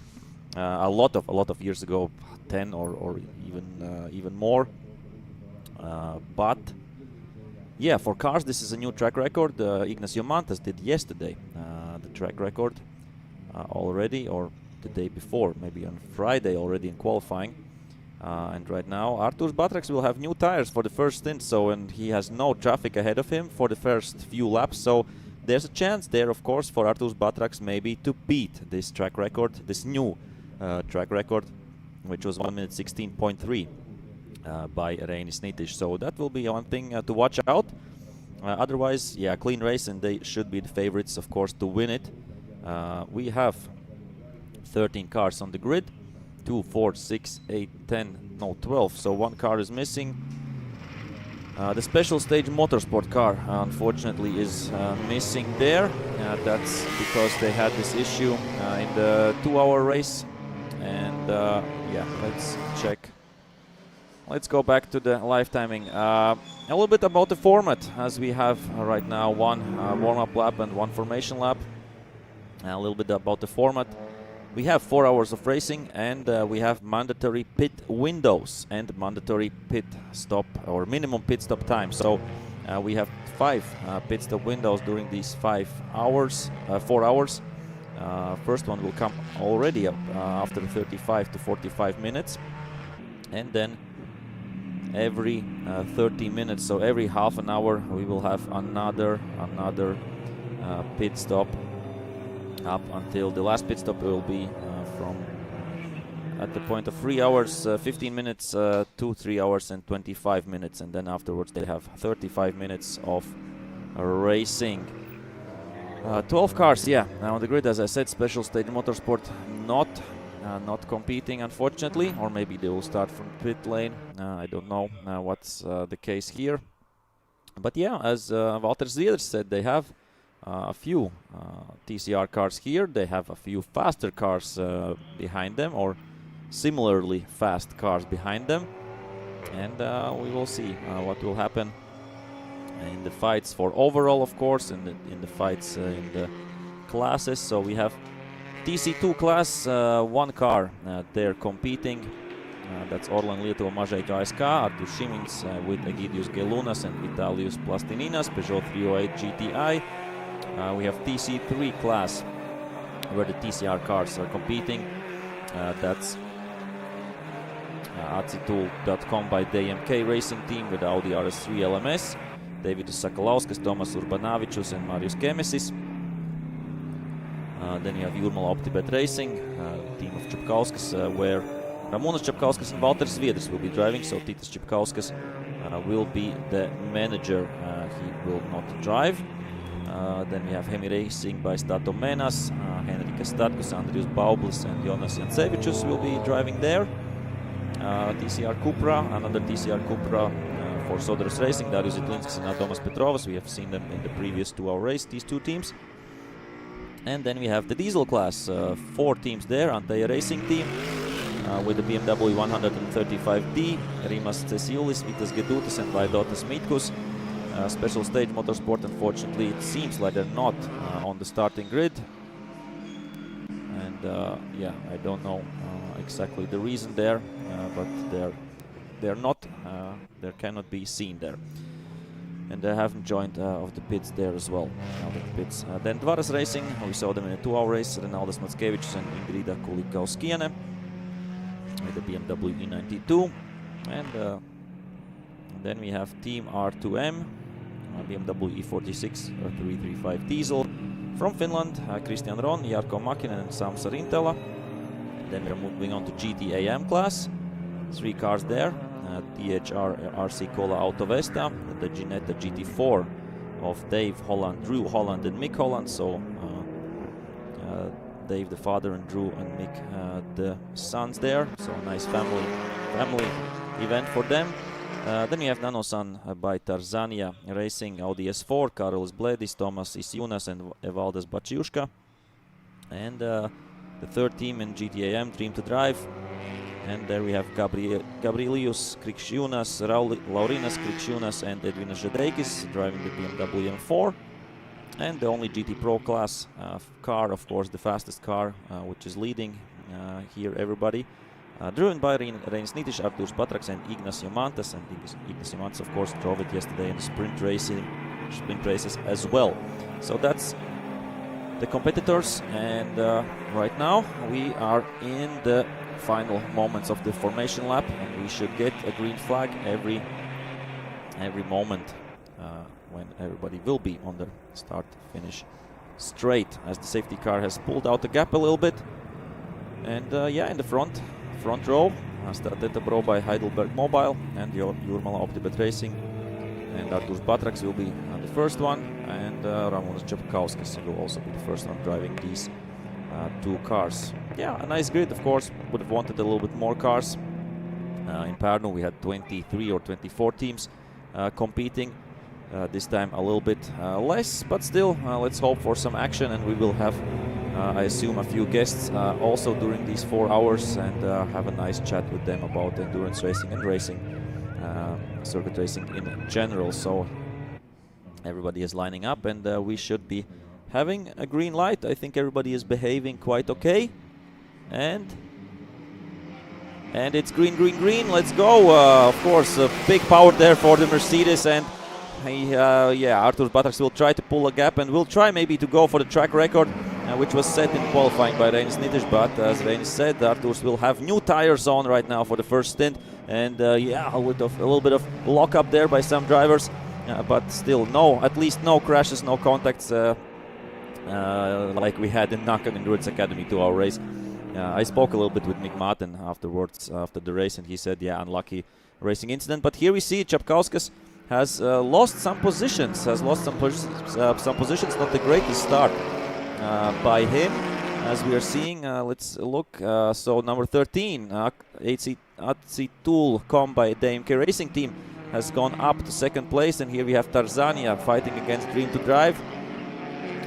A lot of years ago, 10 or even more. But yeah, for cars, this is a new track record. Ignacio Mantas did yesterday the track record. Already, or the day before, maybe on Friday already in qualifying. And right now Arturs Batraks will have new tires for the first stint, and he has no traffic ahead of him for the first few laps, so there's a chance there, of course, for Arturs Batraks maybe to beat this track record, this new track record, which was 1 minute 16.3 by Reinis Nitish. So that will be one thing to watch out. Otherwise, yeah, clean race, and they should be the favorites, of course, to win it. We have 13 cars on the grid, 2, 4, 6, 8, 10, no 12, so 1 car is missing. The special stage motorsport car unfortunately is missing there. That's because they had this issue in the 2-hour race. And yeah, let's check. Let's go back to the live timing. A little bit about the format, as we have right now 1 warm-up lap and 1 formation lap. A little bit about the format. We have 4 hours of racing, and we have mandatory pit windows and mandatory pit stop or minimum pit stop time. So we have 5 pit stop windows during these 4 hours. First one will come already up after 35 to 45 minutes, and then every 30 minutes, so every half an hour, we will have another pit stop. Up until the last pit stop will be from at the point of 3 hours 15 minutes to 3 hours and 25 minutes, and then afterwards they have 35 minutes of racing. 12 cars, yeah, now on the grid, as I said, Special Stage Motorsport not competing, unfortunately, or maybe they will start from pit lane. I don't know what's the case here. But yeah, as Walter Zwieders said, they have a few TCR cars here. They have a few faster cars behind them, or similarly fast cars behind them. And we will see what will happen in the fights for overall, of course, in the fights in the classes. So we have TC2 class, one car there competing. That's Orlan Lietuva Mažeikių ASK, Artur Šimins with Egidius Gelunas and Vitalijus Plastininas, Peugeot 308 GTI. We have TC3 class, where the TCR cars are competing. That's acitool.com by the MKM Racing team with Audi RS3 LMS, Davidus Sakalauskas, Tomas Urbanavičius and Marius Kemesis. Then you have Jūrmala OptiBet Racing, team of Capkauskas, where Ramūnas Capkauskas and Walter Zwieders will be driving, so Titas Capkauskas will be the manager, he will not drive. Then we have Hemi Racing by Stato Menas, Henrikas Statkus, Andrius Baublis and Jonas Jancevičius will be driving there. TCR Cupra, another TCR Cupra for Soderus Racing, Darius Zitlinskis and Adomas Petrovas. We have seen them in the previous 2-hour race, these two teams. And then we have the diesel class, 4 teams there, Anteja Racing team with the BMW 135D, Rimas Cesiulis, Vitas Gedutis and Vaidotas Mitkus. Special Stage Motorsport, unfortunately, it seems like they're not on the starting grid. And yeah, I don't know exactly the reason there, but they're not, they cannot be seen there. And they haven't joined of the pits there as well. Then Dvaras Racing, we saw them in a 2-hour race, Renaldas Mackevičius and Ingrida Kulikauskiene with the BMW E92. And then we have Team R2M, BMW E46 335 diesel from Finland, Christian Ron, Jarkko Makinen and Sam Sarintela. Then we're moving on to GTAM class, 3 cars there. DHR RC Cola Auto Vesta, the Ginetta GT4 of Dave Holland, Drew Holland and Mick Holland. So Dave the father and Drew and Mick the sons there. So a nice family event for them. Then we have Nanosan by Tarzania Racing, Audi S4, Karolis Bledis, Tomas Isjunas and Evaldas Bačiuška. And the third team in GTAM, Dream to Drive. And there we have Gabrielius Krikščiūnas, Laurinas Krikščiūnas and Edvinas Žedeikis driving the BMW M4. And the only GT Pro class car, of course, the fastest car, which is leading here everybody. Driven by Reinis Nitiš, Artūrs Patraks and Ignacio Mantas. And Ignacio Mantas, of course, drove it yesterday in the sprint races as well. So that's the competitors. And right now we are in the final moments of the formation lap, and we should get a green flag every moment when everybody will be on the start-finish straight, as the safety car has pulled out the gap a little bit. And yeah, in the front row, Strateta Bro by Heidelberg Mobile and Jūrmala OptiBet Racing, and Artūrs Patraks will be the first one, and Ramūnas Capkauskas will also be the first one driving these 2 cars. Yeah, a nice grid, of course. Would have wanted a little bit more cars. In Pärnu we had 23 or 24 teams competing. This time a little bit less, but still, let's hope for some action, and we will have, I assume, a few guests also during these 4 hours, and have a nice chat with them about endurance racing and racing, circuit racing in general. So everybody is lining up, and we should be having a green light. I think everybody is behaving quite okay. And it's green, green, green. Let's go. Of course, a big power there for the Mercedes, and yeah, Artūrs Patraks will try to pull a gap, and will try maybe to go for the track record, which was set in qualifying by Reinis Nitiš. But as Reinis said, Artūrs will have new tires on right now for the first stint, and yeah, a little bit of lock up there by some drivers, but still at least no crashes, no contacts, like we had in Nankang Endurance Academy 2-hour race. I spoke a little bit with Nick Martin afterwards, after the race, and he said, yeah, unlucky racing incident. But here we see Capkauskas has lost some positions. Some positions. Not the greatest start by him, as we are seeing. Let's look. So number 13, AC Tool, come by the MK Racing team, has gone up to second place, and here we have Tarzania fighting against Dream to Drive.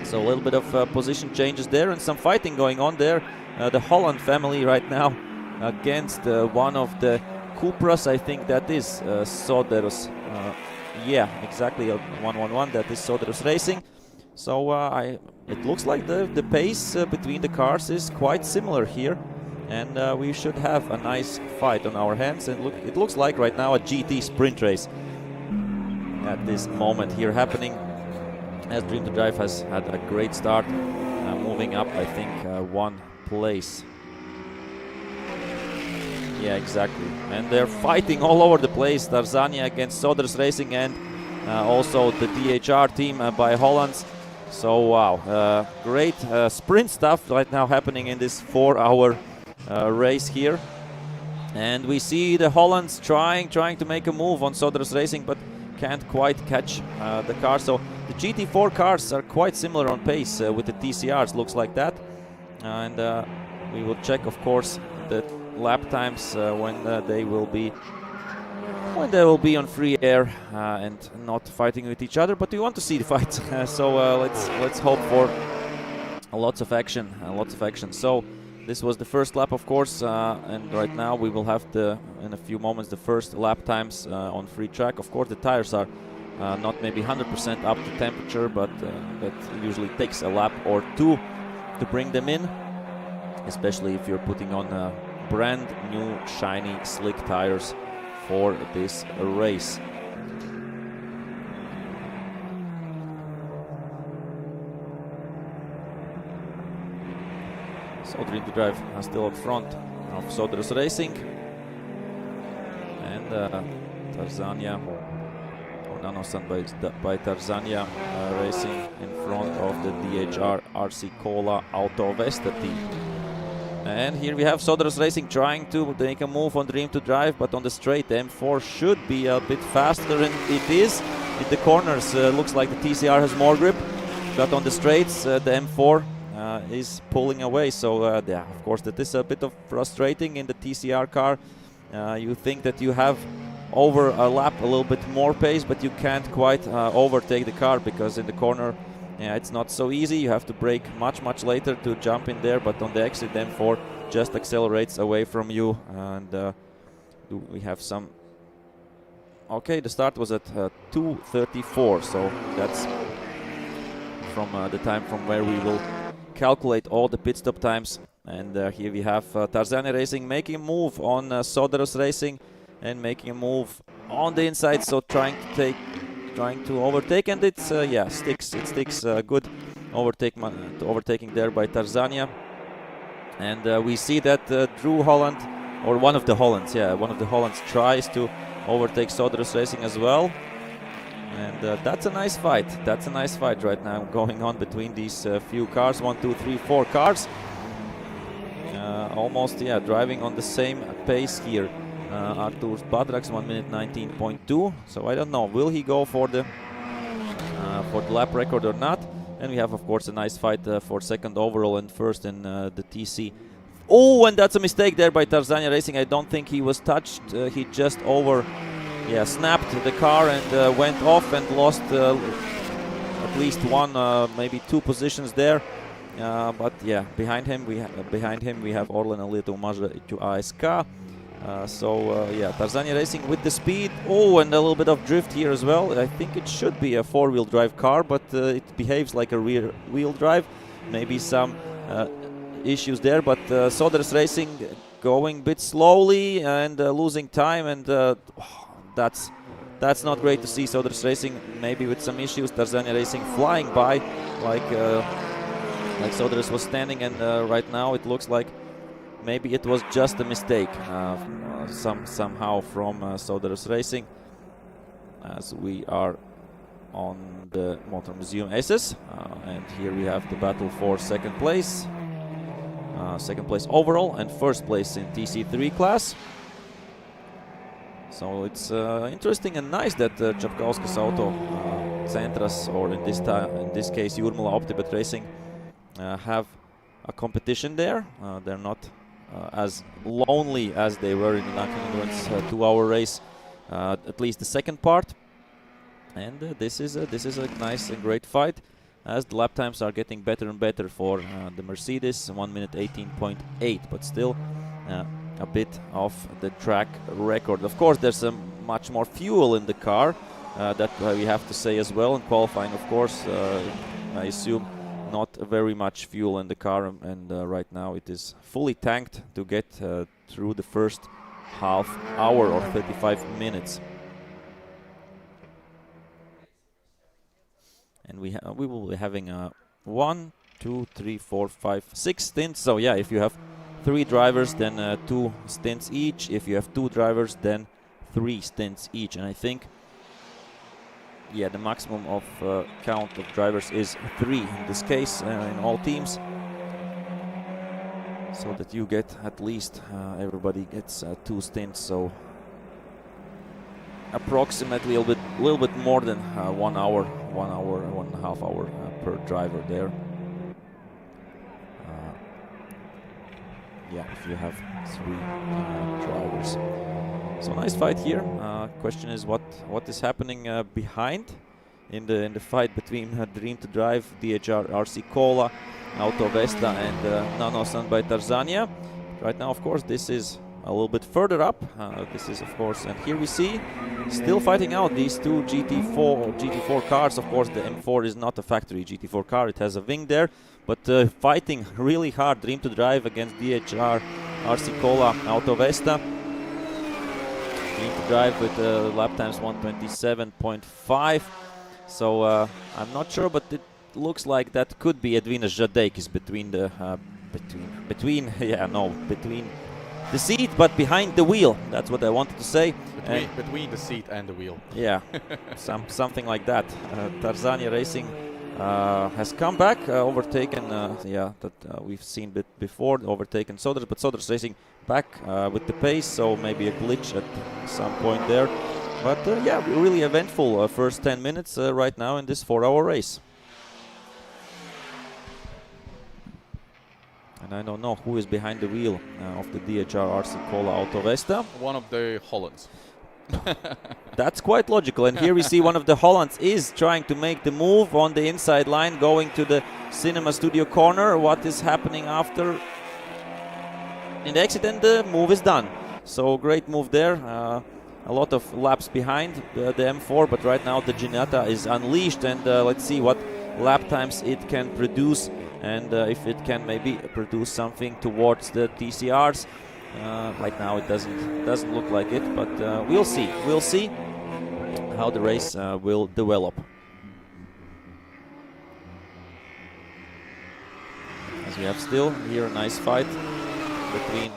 So a little bit of position changes there, and some fighting going on there. The Holland family right now against one of the Cupras, I think that is Soderus. Yeah, exactly, 111, that is Soderus Racing. So it looks like the pace between the cars is quite similar here, and we should have a nice fight on our hands. And it looks like right now a GT sprint race at this moment here happening, as Dream to Drive has had a great start, moving up, I think, one place. Yeah, exactly. And they're fighting all over the place. Tarzania against Soderus Racing, and also the DHR team by Hollands. So wow, great sprint stuff right now happening in this 4-hour race here. And we see the Hollands trying to make a move on Soderus Racing, but can't quite catch the car. So the GT4 cars are quite similar on pace with the TCRs, looks like that. And we will check, of course, the lap times when they will be on free air and not fighting with each other. But we want to see the fight, so let's hope for lots of action. So this was the first lap, of course, and right now we will have in a few moments, the first lap times on free track. Of course, the tires are not maybe 100% up to temperature, but that usually takes a lap or two to bring them in, especially if you're putting on brand new shiny slick tires for this race. So Dream to Drive are still up front of Soderus Racing, and Tarzania, or Nanosan by Tarzania Racing in front of the DHR RC Cola Auto Vesta team. And here we have Soderus Racing trying to make a move on Dream to Drive, but on the straight, the M4 should be a bit faster, and it is. In the corners, looks like the TCR has more grip, but on the straights, the M4 is pulling away. So, yeah, of course, that is a bit of frustrating in the TCR car. You think that you have over a lap a little bit more pace, but you can't quite overtake the car, because in the corner, yeah, it's not so easy. You have to brake much later to jump in there, but on the exit, M4 just accelerates away from you. And we have some... Okay, the start was at 2:34, so that's from the time from where we will calculate all the pit stop times. And here we have Tarzania Racing making a move on Soderus Racing, and making a move on the inside, so trying to overtake, and it's yeah, sticks. It sticks good overtaking there by Tarzania. And we see that Drew Holland, or one of the Hollands tries to overtake Soderus Racing as well. And that's a nice fight. That's a nice fight right now going on between these few cars. 1, 2, 3, 4 cars. Almost, yeah, driving on the same pace here. Arturs Badraks 1 minute 19.2. So I don't know, will he go for the lap record or not? And we have, of course, a nice fight for second overall and first in the TC. Oh, and that's a mistake there by Tarzania Racing. I don't think he was touched. He just snapped the car and went off and lost at least one, maybe two positions there. But yeah, behind him we have Orlen Lietu Maža ASK. Yeah, Tarzania Racing with the speed. Oh, and a little bit of drift here as well. I think it should be a four-wheel drive car, but it behaves like a rear-wheel drive. Maybe some issues there, but Soderus Racing going a bit slowly and losing time, and that's not great to see. Soderus Racing maybe with some issues. Tarzania Racing flying by like Soderus was standing, and right now it looks like maybe it was just a mistake somehow from Soderus Racing, as we are on the Motor Museum Aces, and here we have the battle for second place overall and first place in TC3 class. So it's interesting and nice that Capkauskas Autocentras, or in this case Jūrmala Optibet Racing, have a competition there. They're not as lonely as they were in the Nankang 2-hour race, at least the second part. And this is a nice and great fight, as the lap times are getting better and better for the Mercedes, 1 minute 18.8, but still a bit off the track record. Of course, there's much more fuel in the car, that we have to say as well. In qualifying, of course, I assume not very much fuel in the car, and right now it is fully tanked to get through the first half hour or 35 minutes. And we will be having 1, 2, 3, 4, 5, 6 stints. So yeah, if you have 3 drivers, then 2 stints each. If you have 2 drivers, then 3 stints each. And I think, yeah, the maximum of count of drivers is 3 in this case in all teams, so that you get at least everybody gets 2 stints. So approximately a little bit more than 1 hour, 1.5 hour per driver there. Yeah, if you have 3 drivers. So nice fight here. Question is what is happening behind in the fight between Dream to Drive, DHR RC Cola, Auto Vesta, and Nanosan by Tarzania. Right now, of course, this is a little bit further up. This is, of course, and here we see still fighting out these 2 GT4 cars. Of course, the M4 is not a factory GT4 car; it has a wing there, but fighting really hard. Dream to Drive against DHR RC Cola, Auto Vesta. Dream to Drive with lap times 1:27.5. So I'm not sure, but it looks like that could be Edvinas Žadeikis between the between the seat, but behind the wheel. That's what I wanted to say. Between the seat and the wheel. Yeah, something like that. Tarzania Racing has come back, overtaken, we've seen before, overtaken Soderus, but Soderus Racing back with the pace, so maybe a glitch at some point there. But yeah, really eventful first 10 minutes right now in this 4-hour race. And I don't know who is behind the wheel of the DHR RC Cola Auto Vesta. One of the Hollands. That's quite logical. And here we see one of the Hollands is trying to make the move on the inside line, going to the Cinema Studio corner. What is happening after? In the exit, and the move is done. So great move there. A lot of laps behind the M4, but right now the Ginata is unleashed, and let's see what lap times it can produce, and if it can maybe produce something towards the TCRs. Right now it doesn't look like it, but we'll see. We'll see how the race will develop. As we have still here a nice fight between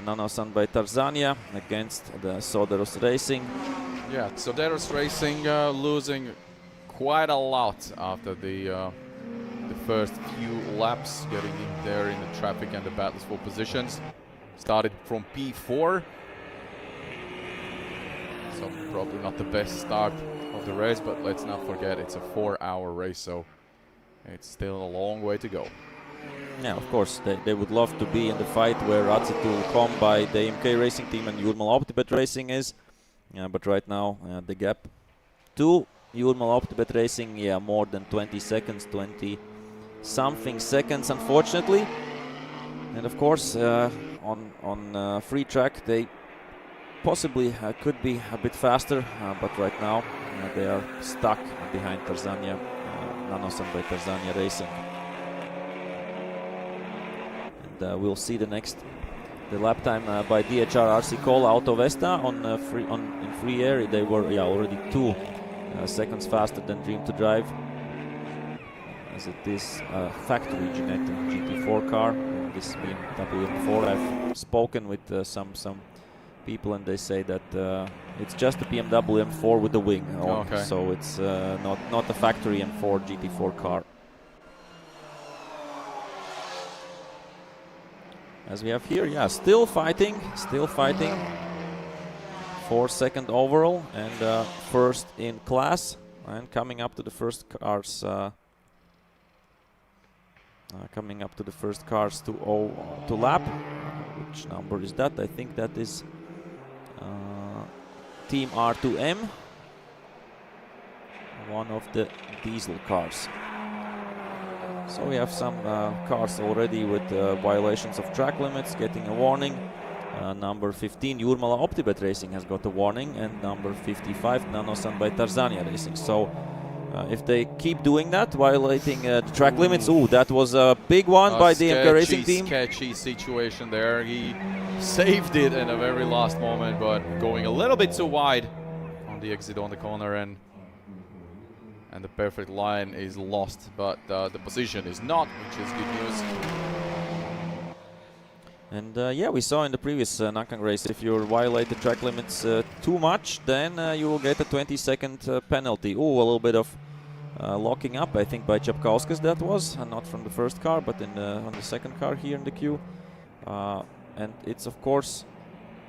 Nanosan by Tarzania against the Soderus Racing. Yeah, Soderus Racing losing quite a lot after the first few laps, getting in there in the traffic and the battles for positions. Started from P4, so probably not the best start of the race, but let's not forget it's a 4-hour race, so it's still a long way to go. Yeah, of course, they would love to be in the fight where Atsetul.com by the MK Racing team and Jūrmala Optibet Racing is. But right now, the gap to Jūrmala Optibet Racing, more than 20 seconds, 20-something seconds, unfortunately. And of course, on free track, they possibly could be a bit faster, but right now they are stuck behind Tarzania, Nanosan by Tarzania Racing. We'll see the lap time by DHR RC Cola Auto Vesta in free air. They were already 2 seconds faster than Dream to Drive, as it is factory genetic GT4 car. This BMW M4. I've spoken with some people, and they say that it's just a BMW M4 with the wing on, okay. So it's not a factory M4 GT4 car. As we have here, still fighting. for second overall and first in class. And coming up to the first cars, to lap. Which number is that? I think that is Team R2M, one of the diesel cars. So we have some cars already with violations of track limits getting a warning. Number 15, Jurmala Optibet Racing has got a warning, and number 55, Nanosan by Tarzania Racing. So if they keep doing that, violating the track limits, that was a big one by the MK Racing team. Sketchy situation there. He saved it in a very last moment, but going a little bit too wide on the exit on the corner, and the perfect line is lost, but the position is not, which is good news. And yeah, we saw in the previous Nankang race, if you violate the track limits too much, then you will get a 20-second penalty. A little bit of locking up, I think, by Capkauskas that was, not from the first car, but on the second car here in the queue. And it's, of course,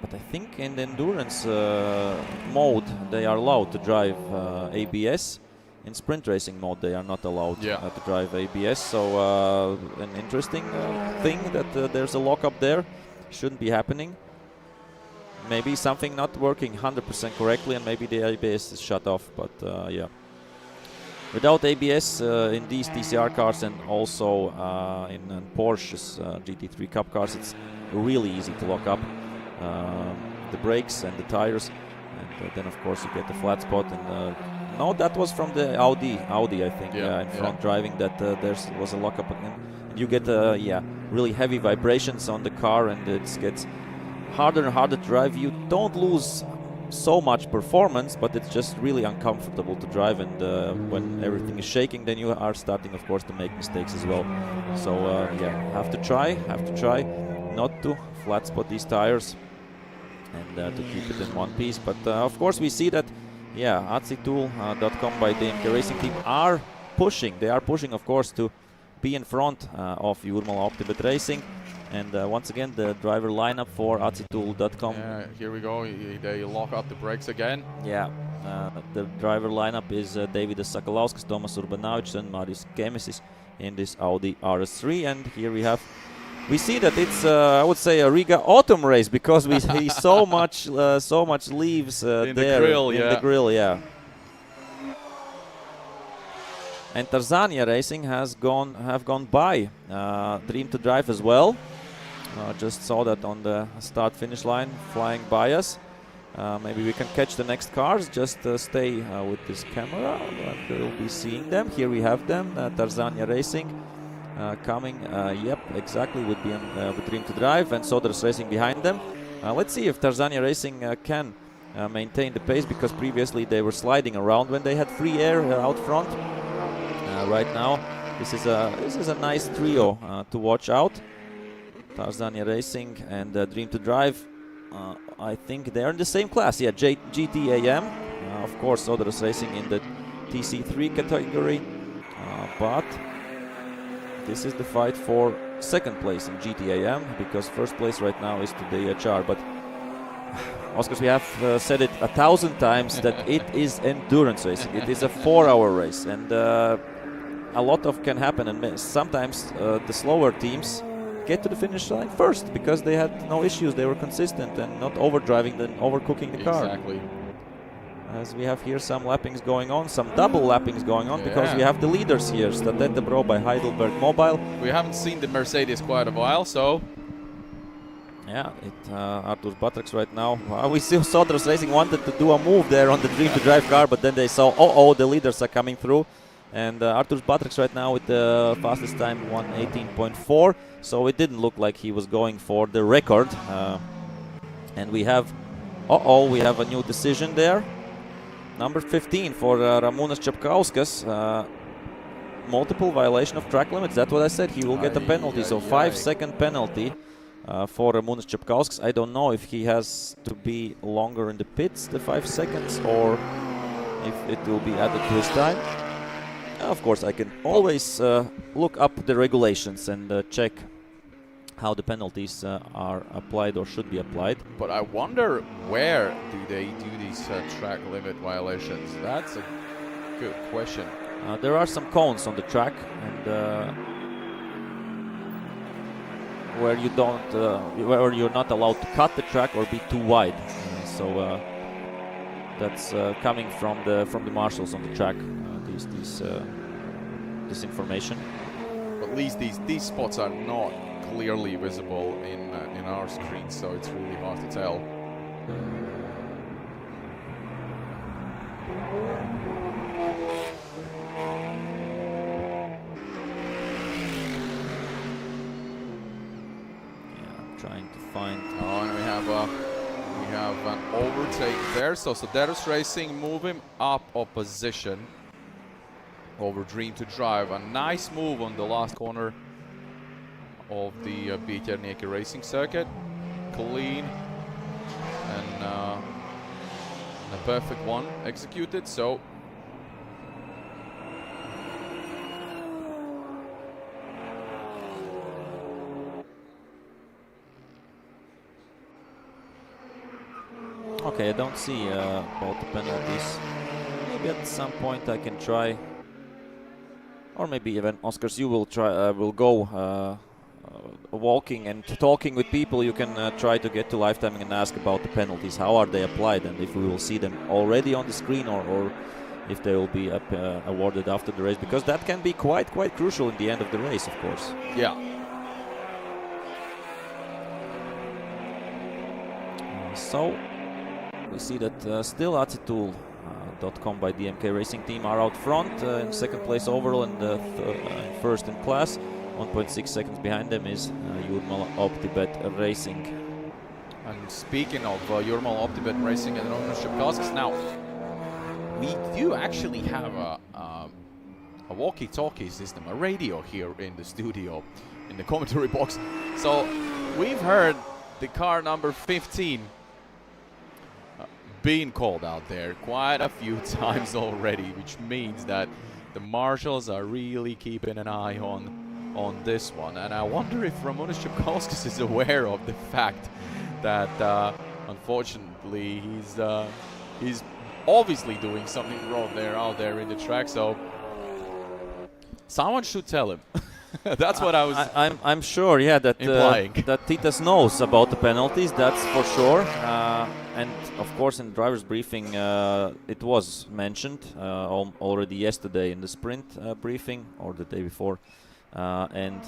but I think in the endurance mode, they are allowed to drive ABS. In sprint racing mode, they are not allowed to drive ABS. So an interesting thing that there's a lockup there. Shouldn't be happening. Maybe something not working 100% correctly, and maybe the ABS is shut off. But yeah, without ABS in these TCR cars and also in Porsche's GT3 Cup cars, it's really easy to lock up the brakes and the tires, and then of course you get the flat spot. And no, that was from the Audi I think, in front driving, that there was a lockup again. And you get really heavy vibrations on the car, and it gets harder and harder to drive. You don't lose so much performance, but it's just really uncomfortable to drive, and when everything is shaking, then you are starting, of course, to make mistakes as well. So yeah, have to try not to flat spot these tires and to keep it in one piece. But of course we see that ACitool.com by the MK Racing team are pushing. They are pushing, of course, to be in front of Jurmala Optibet Racing. And once again, the driver lineup for ACitool.com. Yeah, here we go. They lock up the brakes again. Yeah, the driver lineup is Davidas Sakalauskas, Tomas Urbanavics, and Marius Kemesis in this Audi RS3. And here we see that it's, I would say, a Riga autumn race, because we see so much leaves in there the grill, yeah. And Tarzania Racing have gone by Dream to Drive as well. Just saw that on the start-finish line, flying by us. Maybe we can catch the next cars. Just stay with this camera, and we'll be seeing them. Here we have them, Tarzania Racing. Coming, yep, exactly, with Dream to Drive, and Soderus Racing behind them. Let's see if Tarzania Racing can maintain the pace, because previously they were sliding around when they had free air out front. Right now, this is a nice trio to watch out. Tarzania Racing and Dream to Drive. I think they are in the same class. Yeah, GTAM. Of course, Soderus Racing in the TC3 category, but this is the fight for second place in GTAM, because first place right now is to the HR. But Oskars, we have said it 1,000 times that it is endurance racing. It is a 4-hour race, and a lot can happen. And sometimes the slower teams get to the finish line first, because they had no issues. They were consistent and not overdriving and overcooking the car. Exactly. As we have here some lappings going on, some double lappings going on, because we have the leaders here, Stadette Bro by Heidelberg Mobile. We haven't seen the Mercedes quite a while, so... Yeah, Arturs Batrax right now. We see Soderus Racing wanted to do a move there on the Dream to Drive car, but then they saw, the leaders are coming through. And Arturs Batrax right now with the fastest time, 1:18.4. So it didn't look like he was going for the record. And we have, we have a new decision there. Number 15 for Ramūnas Capkauskas. Multiple violation of track limits. That's what I said. He will get a penalty. So 5-second penalty for Ramūnas Capkauskas. I don't know if he has to be longer in the pits, the 5 seconds, or if it will be added to his time. Of course, I can always look up the regulations and check how the penalties are applied or should be applied. But I wonder where do they do these track limit violations? That's a good question. There are some cones on the track, and where you don't, where you're not allowed to cut the track or be too wide. So that's coming from the marshals on the track. This information. But at least these spots are not clearly visible in our screen, so it's really hard to tell. Trying to find. Oh, and we have an overtake there. So Soderus Racing move him up opposition over Dream to Drive. A nice move on the last corner of the BaTCC Racing circuit. Clean and a perfect one executed. So okay, I don't see both the penalties. Maybe at some point I can try, or maybe even Oskars, you will try. Will go walking and talking with people. You can try to get to live timing and ask about the penalties. How are they applied, and if we will see them already on the screen, or if they will be awarded after the race, because that can be quite crucial in the end of the race, of course. Yeah. So we see that still Acetool.com by the MK Racing team are out front in second place overall and first in class. 1.6 seconds behind them is Jurmal OptiBet Racing. And speaking of Jurmal OptiBet Racing and Capkauskas, now we do actually have a walkie-talkie system, a radio here in the studio, in the commentary box. So we've heard the car number 15 being called out there quite a few times already, which means that the marshals are really keeping an eye on this one. And I wonder if Ramūnas Capkauskas is aware of the fact that unfortunately he's obviously doing something wrong there out there in the track, so someone should tell him. That's what I was I'm sure, yeah, that implying. That Titas knows about the penalties, that's for sure. And of course in the driver's briefing it was mentioned already yesterday in the sprint briefing, or the day before, and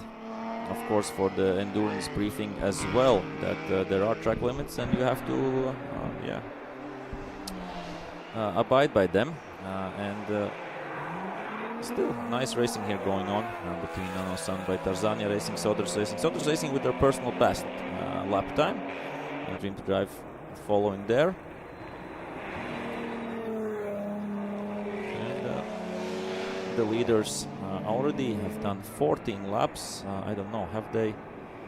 of course for the endurance briefing as well, that there are track limits and you have to abide by them. And still nice racing here going on between Nankang by Tarzania Racing, Soderus Racing. Soderus Racing with their personal best lap time. Dream to Drive following there. And the leaders already have done 14 laps. I don't know, have they?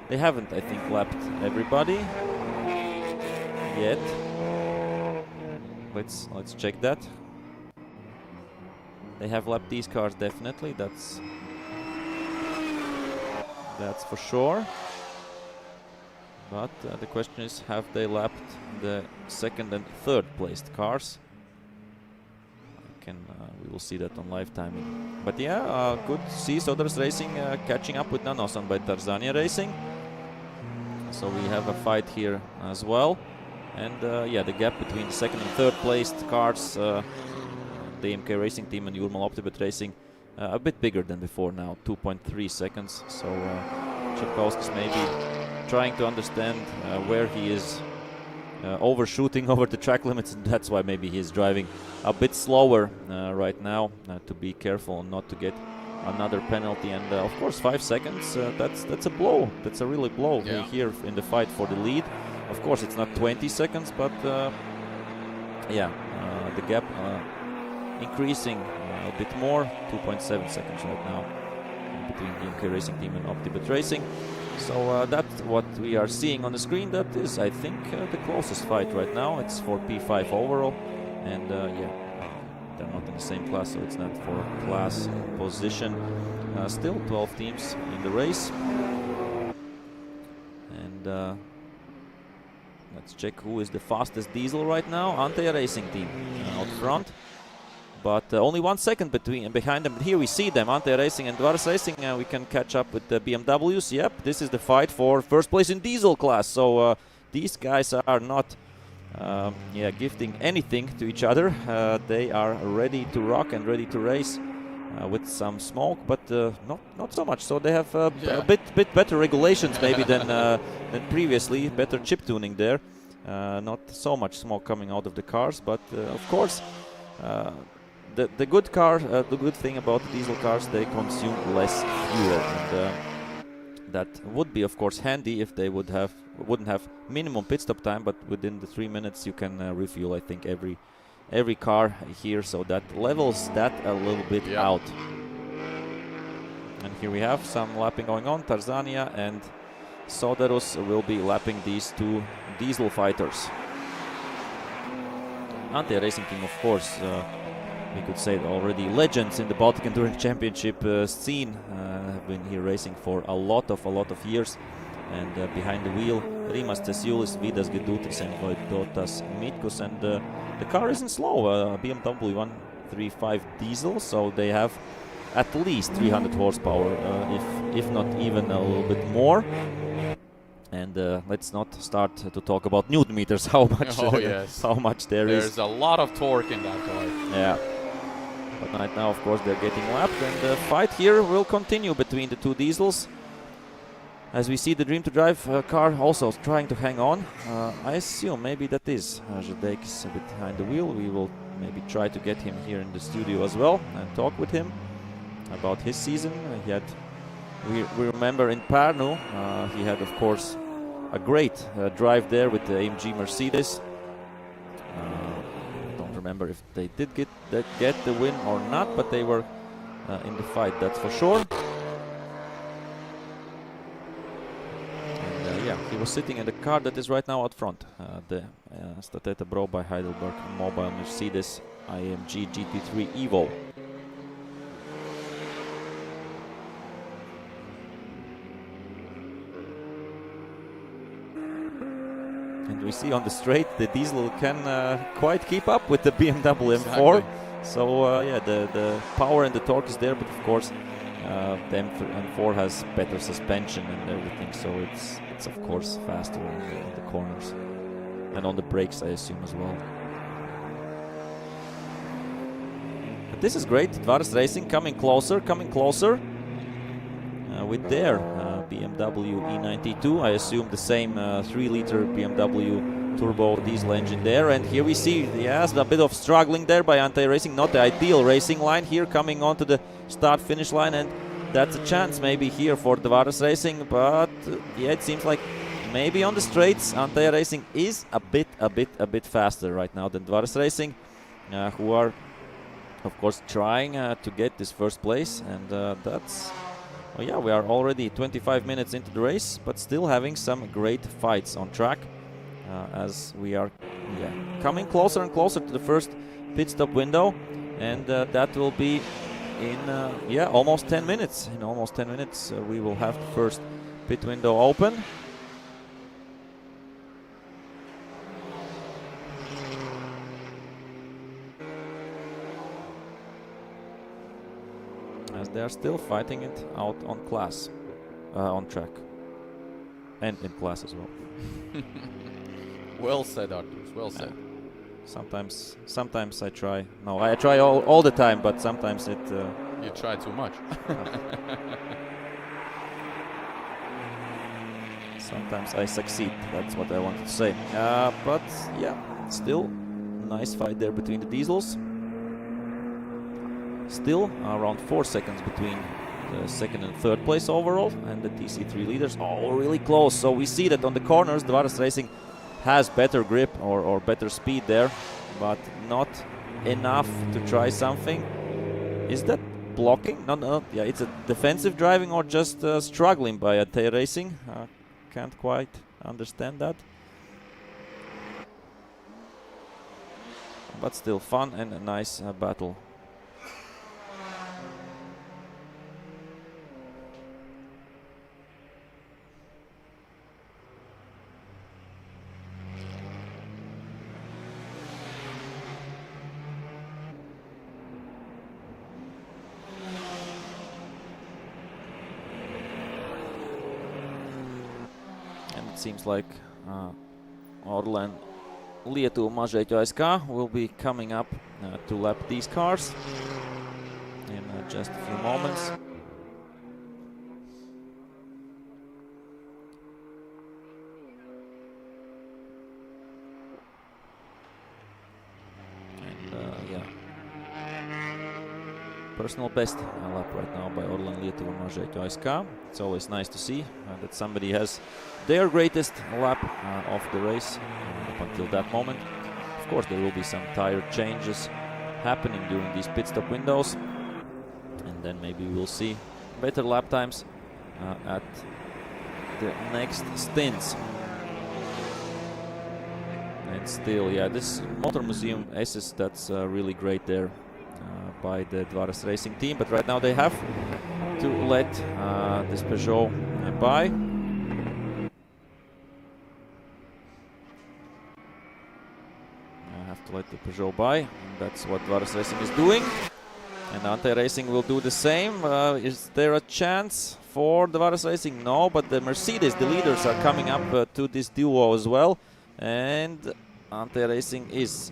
They haven't, I think, lapped everybody yet. Let's check that. They have lapped these cars definitely. That's for sure. But the question is, have they lapped the second and third placed cars? We will see that on live timing. But yeah, good to see Soderus Racing catching up with Nankang by Tarzania Racing. So we have a fight here as well. And yeah, the gap between the second and third placed cars, the MK Racing team and Jurmal OptiBet Racing, a bit bigger than before now, 2.3 seconds. So Capkauskas maybe trying to understand where he is overshooting over the track limits, and that's why maybe he is driving a bit slower right now to be careful not to get another penalty. And of course 5 seconds, that's a blow. That's a really blow here in the fight for the lead. Of course it's not 20 seconds, but yeah, the gap increasing a bit more, 2.7 seconds right now between the MK Racing team and OptiBet Racing. So that's what we are seeing on the screen. That is, I think, the closest fight right now. It's for P5 overall, and yeah, they're not in the same class, so it's not for class position. Still 12 teams in the race. let's check who is the fastest diesel right now. Antti Racing team out front. But only 1 second behind them. Here we see them, Antti Racing and Soderus Racing. We can catch up with the BMWs. Yep, this is the fight for first place in diesel class. So these guys are not gifting anything to each other. They are ready to rock and ready to race with some smoke, but not so much. So they have a bit better regulations maybe than previously. Better chip tuning there. Not so much smoke coming out of the cars, but of course. The good thing about the diesel cars, they consume less fuel, and that would be, of course, handy if they wouldn't have minimum pit stop time. But within the 3 minutes, you can refuel, I think, every car here, so that levels that a little bit out. And here we have some lapping going on. Tarzania and Soderus will be lapping these two diesel fighters. Antti Racing team, of course. We could say already legends in the Baltic Touring Championship scene. Have been here racing for a lot of years. And behind the wheel, Rimas Tesiulis, Vidas Gedutis and Vaidotas Mitkus. And the car isn't slow. BMW 135 diesel, so they have at least 300 horsepower, if not even a little bit more. And let's not start to talk about Newton meters. How much? How much There's a lot of torque in that car. Yeah. But right now, of course, they're getting lapped, and the fight here will continue between the two diesels. As we see the Dream to Drive car also trying to hang on. I assume maybe that is Zdeik is a bit behind the wheel. We will maybe try to get him here in the studio as well and talk with him about his season. We remember in Pärnu, he had, of course, a great drive there with the AMG Mercedes. Don't remember if they did get the win or not, but they were in the fight, that's for sure. And yeah, he was sitting in the car that is right now out front, the Stateta Bro by Heidelberg Mobile Mercedes AMG GT3 Evo. And we see on the straight the diesel can quite keep up with the BMW M4. So yeah, the power and the torque is there, but of course the M4 has better suspension and everything, so it's of course faster in the corners and on the brakes, I assume, as well. But this is great. Soderus Racing coming closer with their BMW E92. I assume the same 3-liter BMW turbo diesel engine there. And here we see, yes, a bit of struggling there by Antti Racing. Not the ideal racing line here, coming onto the start-finish line, and that's a chance maybe here for Soderus Racing. But yeah, it seems like maybe on the straights, Antti Racing is a bit faster right now than Soderus Racing, who are, of course, trying to get this first place, and that's. Well, yeah, we are already 25 minutes into the race, but still having some great fights on track as we are coming closer and closer to the first pit stop window, and that will be in almost 10 minutes. In almost 10 minutes, we will have the first pit window open. As they are still fighting it out on on track, and in class as well. Well said, Arturs. Well said. Sometimes I try. No, I try all the time, but sometimes it. You try too much. Sometimes I succeed. That's what I wanted to say. But yeah, still nice fight there between the diesels. Still around 4 seconds between the second and third place overall, and the TC3 leaders all really close. So we see that on the corners, Soderus Racing has better grip or better speed there, but not enough to try something. Is that blocking? No. Yeah, it's a defensive driving or just struggling by Antti Racing. Can't quite understand that. But still fun and a nice battle. it seems like Orlen Lietuva Mažeikių SK will be coming up to lap these cars in just a few moments. Personal best lap right now by Orlen Lietuva Mažeikių SK. It's always nice to see that somebody has their greatest lap of the race up until that moment. Of course, there will be some tire changes happening during these pit stop windows, and then maybe we'll see better lap times at the next stints. And still, yeah, this Motor Museum SS, that's really great there by the Dvaras Racing team, but right now they have to let this Peugeot by. I have to let the Peugeot by, and that's what Dvaras Racing is doing, and Ante Racing will do the same. Is there a chance for Dvaras Racing? No, but the Mercedes, the leaders, are coming up to this duo as well, and Ante Racing is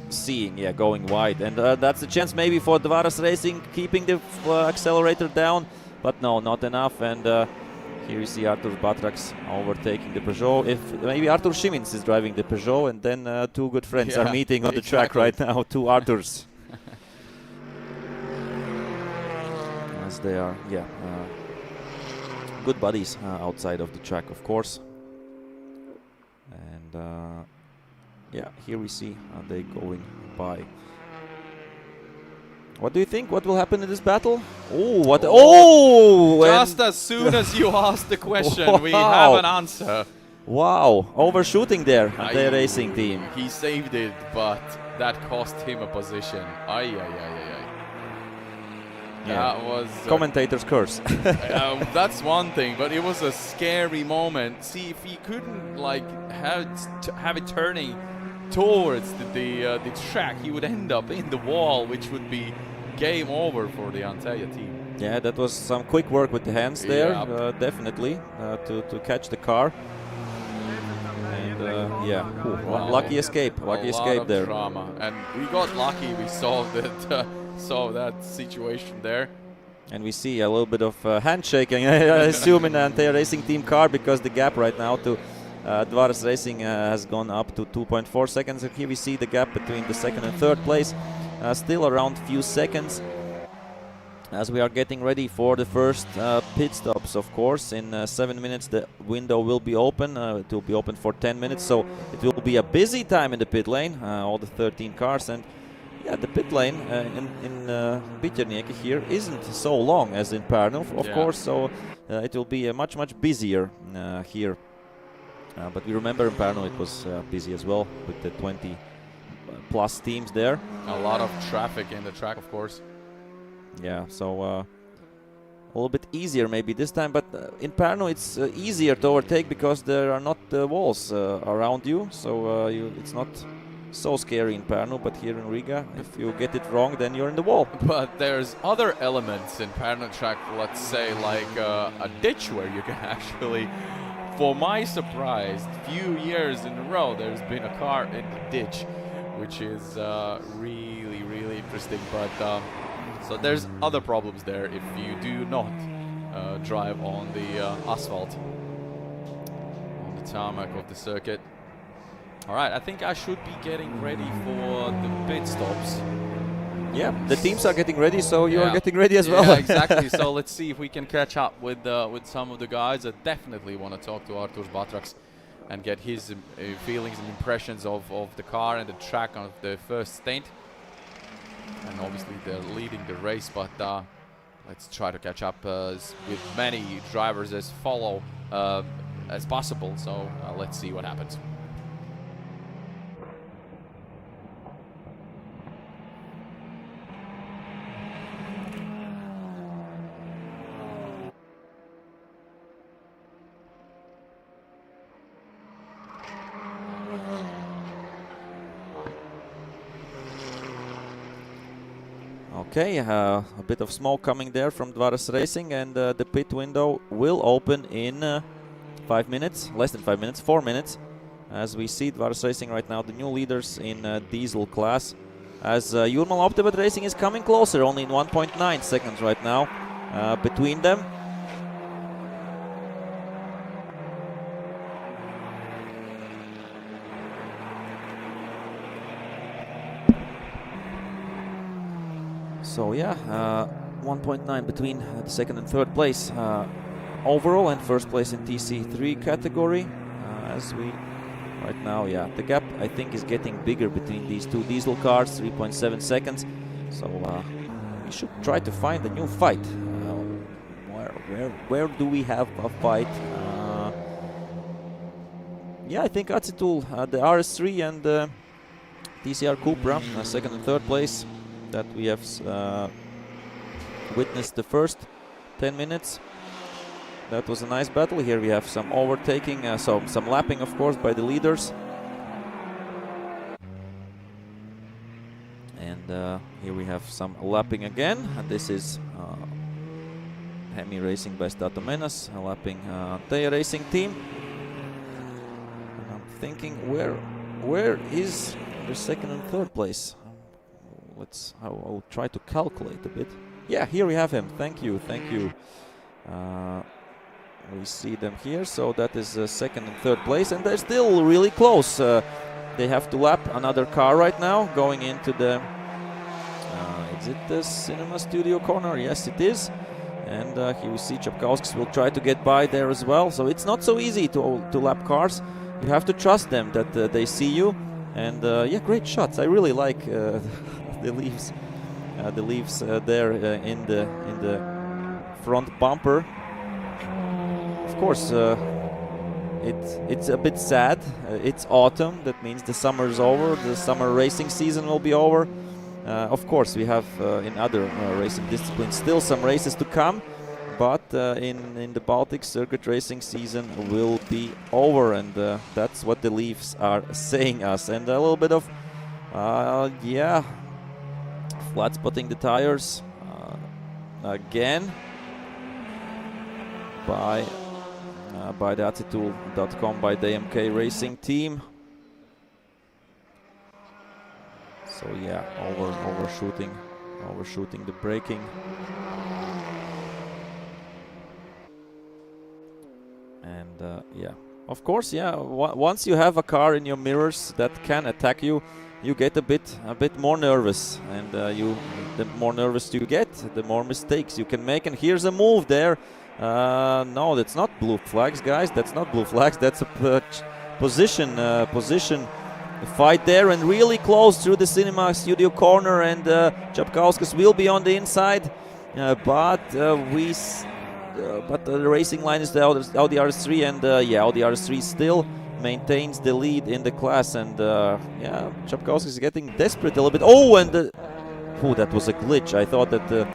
seeing, yeah, going wide, and that's the chance maybe for Dvaras Racing, keeping the accelerator down, but no, not enough. And here you see Artur Batrax overtaking the Peugeot. If maybe Artur Šimins is driving the Peugeot, and then two good friends are meeting on the track right now, two Arturs. As they are, yeah, good buddies outside of the track, of course. And yeah, here we see they going by. What do you think? What will happen in this battle? Oh, what? Oh! Just as soon as you asked the question, we have an answer. Wow, overshooting there at the racing team. He saved it, but that cost him a position. Ay. Yeah. That was commentator's curse. That's one thing, but it was a scary moment. See, if he couldn't like have it turning towards the track, he would end up in the wall, which would be game over for the Antalya team. Yeah, that was some quick work with the hands there, definitely, to catch the car. And yeah, lucky escape, there. Drama. And we got lucky. We saw that situation there. And we see a little bit of handshaking, I assume, in the Antalya Racing team car, because the gap right now to Dvaras Racing has gone up to 2.4 seconds. And here we see the gap between the second and third place, still around few seconds. As we are getting ready for the first pit stops, of course. In 7 minutes the window will be open. It will be open for 10 minutes, so it will be a busy time in the pit lane, all the 13 cars. And yeah, the pit lane in BaTCC here isn't so long as in Pärnu, of course, so it will be much busier here. But we remember in Pärnu it was busy as well, with the 20 plus teams there. A lot of traffic in the track, of course. Yeah, so a little bit easier maybe this time, but in Pärnu it's easier to overtake because there are not walls around you, so it's not so scary in Pärnu. But here in Riga, if you get it wrong, then you're in the wall. But there's other elements in Pärnu track, let's say like a ditch where you can actually, for my surprise, few years in a row there's been a car in the ditch, which is really interesting. But so there's other problems there if you do not drive on the asphalt, on the tarmac of the circuit. All right, I think I should be getting ready for the pit stops. Yeah, the teams are getting ready, so you are getting ready as well. Yeah, exactly. So let's see if we can catch up with some of the guys. I definitely want to talk to Artur Batrax and get his feelings and impressions of the car and the track on the first stint. And obviously they're leading the race, but let's try to catch up with many drivers as possible. So let's see what happens. Okay, a bit of smoke coming there from Dvaras Racing, and the pit window will open in 5 minutes, less than 5 minutes, 4 minutes. As we see Soderus Racing right now, the new leaders in diesel class. As Jurmal Optibat Racing is coming closer, only in 1.9 seconds right now between them. So yeah, 1.9 between the second and third place overall, and first place in TC3 category. As we right now, yeah, the gap I think is getting bigger between these two diesel cars, 3.7 seconds. So we should try to find a new fight. Where do we have a fight? Yeah, I think Acitul, the RS3 and TCR Cupra, second and third place. That we have witnessed the first 10 minutes. That was a nice battle. Here we have some overtaking, so some lapping, of course, by the leaders. And here we have some lapping again. And this is Hemi Racing by Stato Menas, lapping Antitled Racing team. And I'm thinking, where is the second and third place? I'll try to calculate a bit. Yeah, here we have him. Thank you, thank you. We see them here, so that is second and third place, and they're still really close. They have to lap another car right now, going into the... is it the Cinema Studio corner? Yes, it is. And here we see Capkauskas will try to get by there as well. So it's not so easy to lap cars. You have to trust them that they see you. And yeah, great shots. I really like the leaves there in the front bumper. Of course, it's a bit sad. It's autumn. That means the summer is over. The summer racing season will be over. Of course, we have in other racing disciplines still some races to come, but in the Baltic circuit racing season will be over, and that's what the leaves are saying us. And a little bit of yeah, flat spotting the tires again by the Acitul.com, by the MK Racing team. So yeah, overshooting the braking. And yeah, of course, yeah, once you have a car in your mirrors that can attack you, you get a bit more nervous, and the more nervous you get, the more mistakes you can make. And here's a move there. No, that's not blue flags, guys. That's not blue flags. That's a position fight there, and really close through the Cinema Studio corner. And Capkauskas will be on the inside, but the racing line is the Audi RS3, and yeah, Audi RS3 still maintains the lead in the class. And yeah, Capkauskas is getting desperate a little bit. Oh, and that was a glitch. I thought that the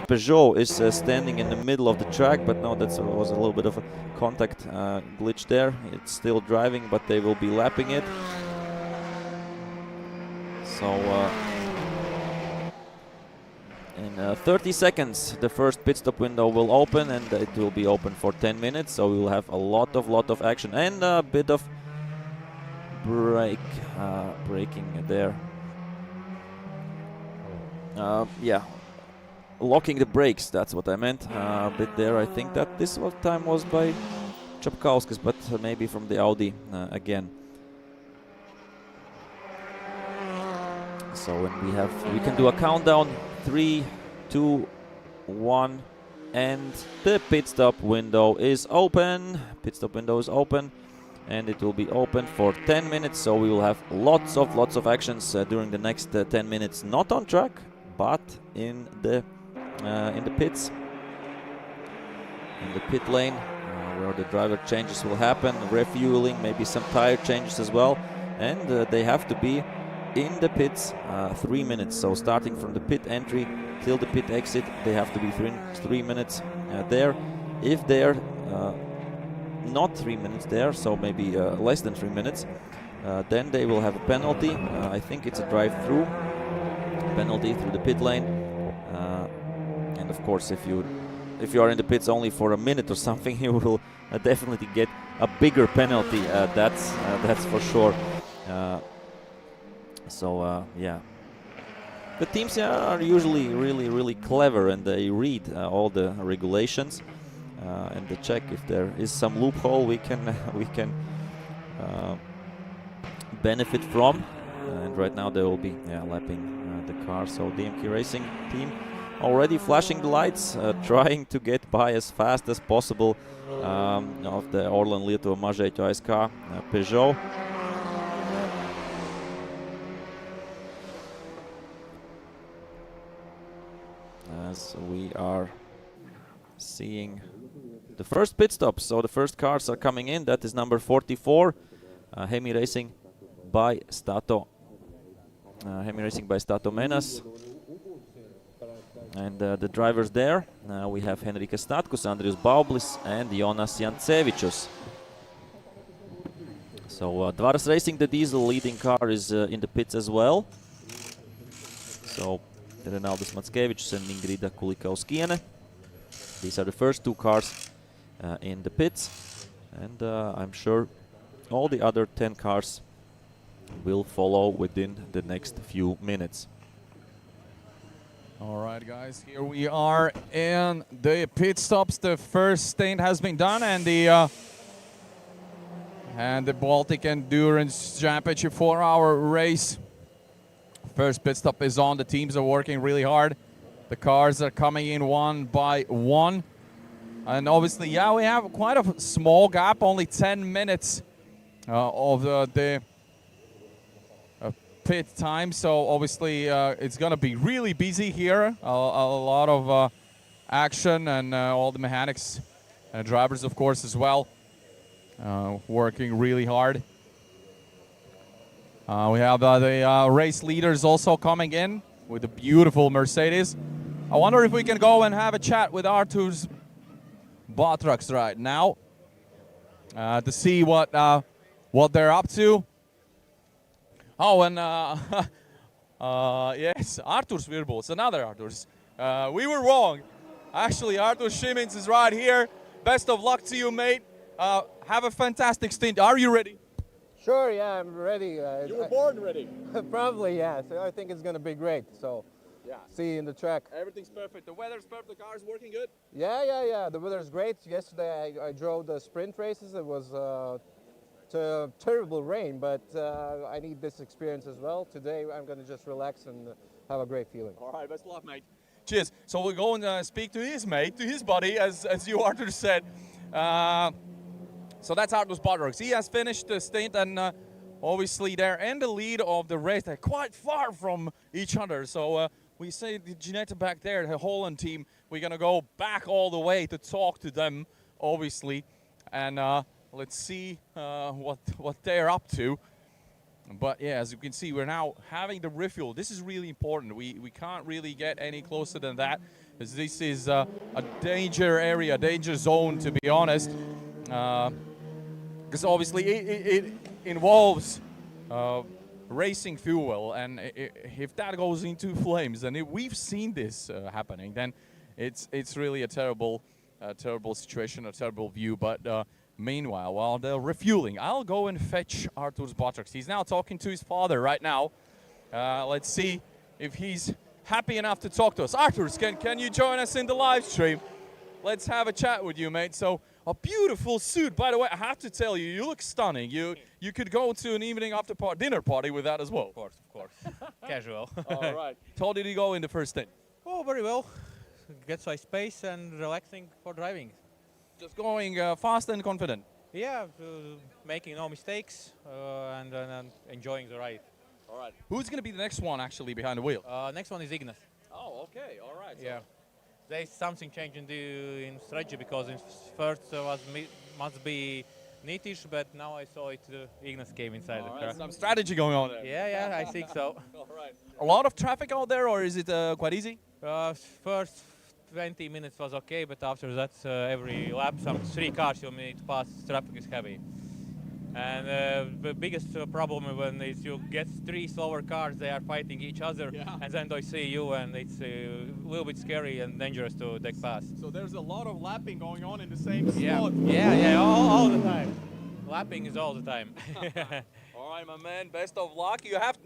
Peugeot is standing in the middle of the track, but no, that was a little bit of a contact glitch there. It's still driving, but they will be lapping it. So in 30 seconds, the first pit stop window will open, and it will be open for 10 minutes. So we will have a lot of action and a bit of braking there. Yeah, locking the brakes. That's what I meant. A bit there. I think that this time was by Capkauskas, but maybe from the Audi again. So when we can do a countdown, 3, 2, 1, and the pit stop window is open. Pit stop window is open, and it will be open for 10 minutes. So we will have lots of actions during the next 10 minutes, not on track, but in the pits, in the pit lane, where the driver changes will happen, refueling, maybe some tire changes as well, and they have to be in the pits 3 minutes. So starting from the pit entry till the pit exit, they have to be 3 minutes there. If they're not 3 minutes there, so maybe less than 3 minutes, then they will have a penalty. I think it's a drive-through penalty through the pit lane. And of course, if you are in the pits only for a minute or something, you will definitely get a bigger penalty. That's for sure. Yeah. The teams are usually really clever, and they read all the regulations and they check if there is some loophole we can benefit from. And right now they will be lapping the car. So the MKM Racing team already flashing the lights, trying to get by as fast as possible of the Orlen Lietuva Mažeikių ASK Peugeot. As we are seeing the first pit stop, so the first cars are coming in. That is number 44, Hemi Racing by Stato. Hemi Racing by Stato Menas. And the drivers there, we have Henrikas Statkus, Andrius Baublis and Jonas Jancevičius. So Dvaras Racing, the diesel leading car, is in the pits as well. So Renaldis Mackevičius and Ingrida Kulikauskiene. These are the first two cars in the pits, and I'm sure all the other 10 cars will follow within the next few minutes. All right, guys, here we are in the pit stops. The first stint has been done, and the Baltic Endurance Championship 4-hour race. First pit stop is on. The teams are working really hard. The cars are coming in one by one. And obviously, yeah, we have quite a small gap, only 10 minutes of the pit time. So obviously, it's going to be really busy here. A lot of action, and all the mechanics and drivers, of course, as well, working really hard. We have the race leaders also coming in with a beautiful Mercedes. I wonder if we can go and have a chat with Artur's Batrax right now to see what they're up to. Oh, and yes, Artur's Virbuls, another Artur's. We were wrong. Actually, Artur Šimins is right here. Best of luck to you, mate. Have a fantastic stint. Are you ready? Sure, yeah, I'm ready. You were born ready. Probably, yeah. So I think it's going to be great. So, yeah. See you in the track. Everything's perfect. The weather's perfect. The car's working good. Yeah. The weather's great. Yesterday I drove the sprint races. It was terrible rain, but I need this experience as well. Today I'm going to just relax and have a great feeling. All right, best of luck, mate. Cheers. So we'll go and speak to his mate, to his buddy, as you, Artur, said. So that's Artur's Batrax. He has finished the stint, and obviously they're in the lead of the race. They're quite far from each other. So we say the Ginetta back there, the Holland team, we're going to go back all the way to talk to them, obviously. And let's see what they're up to. But yeah, as you can see, we're now having the refuel. This is really important. We can't really get any closer than that, as this is a danger area, danger zone, to be honest. Because obviously it involves racing fuel, and if that goes into flames, and if we've seen this happening, then it's really a terrible situation, a terrible view. But meanwhile, while they're refueling, I'll go and fetch Artur's Batrax. He's now talking to his father right now. Let's see if he's happy enough to talk to us. Artur, can you join us in the live stream? Let's have a chat with you, mate. So, a beautiful suit. By the way, I have to tell you, you look stunning. You could go to an evening after dinner party with that as well. Of course. Casual. All right. How did you go in the first stint? Oh, very well. Get some space and relaxing for driving. Just going fast and confident. Yeah, making no mistakes and enjoying the ride. All right. Who's going to be the next one actually behind the wheel? Next one is Ignas. Oh, okay. All right. Yeah. There's something changed in strategy, because in first must be Nitish, but now I saw it Ignas came inside the car. Some strategy going on there. Yeah, I think so. All right. A lot of traffic out there, or is it quite easy? First 20 minutes was okay, but after that, every lap, some 3 cars you need to pass, traffic is heavy. And the biggest problem when is you get 3 slower cars, they are fighting each other, and then they see you, and it's a little bit scary and dangerous to take pass. So there's a lot of lapping going on in the same Yeah, spot. yeah, all the time. Lapping is all the time. All right, my man. Best of luck. You have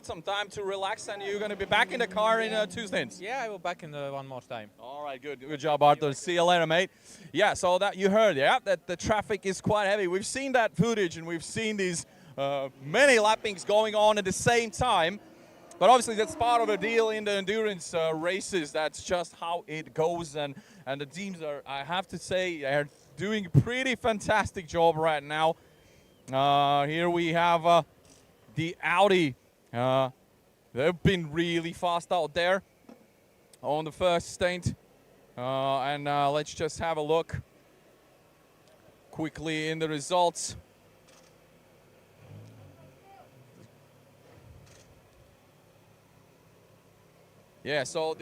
some time to relax, and you're going to be back in the car in 2 stints. Yeah, I will back in one more time. All right, good job, Arthur. See you later, mate. Yeah, so that you heard, that the traffic is quite heavy. We've seen that footage, and we've seen these many lappings going on at the same time. But obviously, that's part of the deal in the endurance races. That's just how it goes, and the teams are, I have to say, are doing a pretty fantastic job right now. Here we have the Audi. They've been really fast out there on the first stint. And let's just have a look quickly in the results. Yeah, so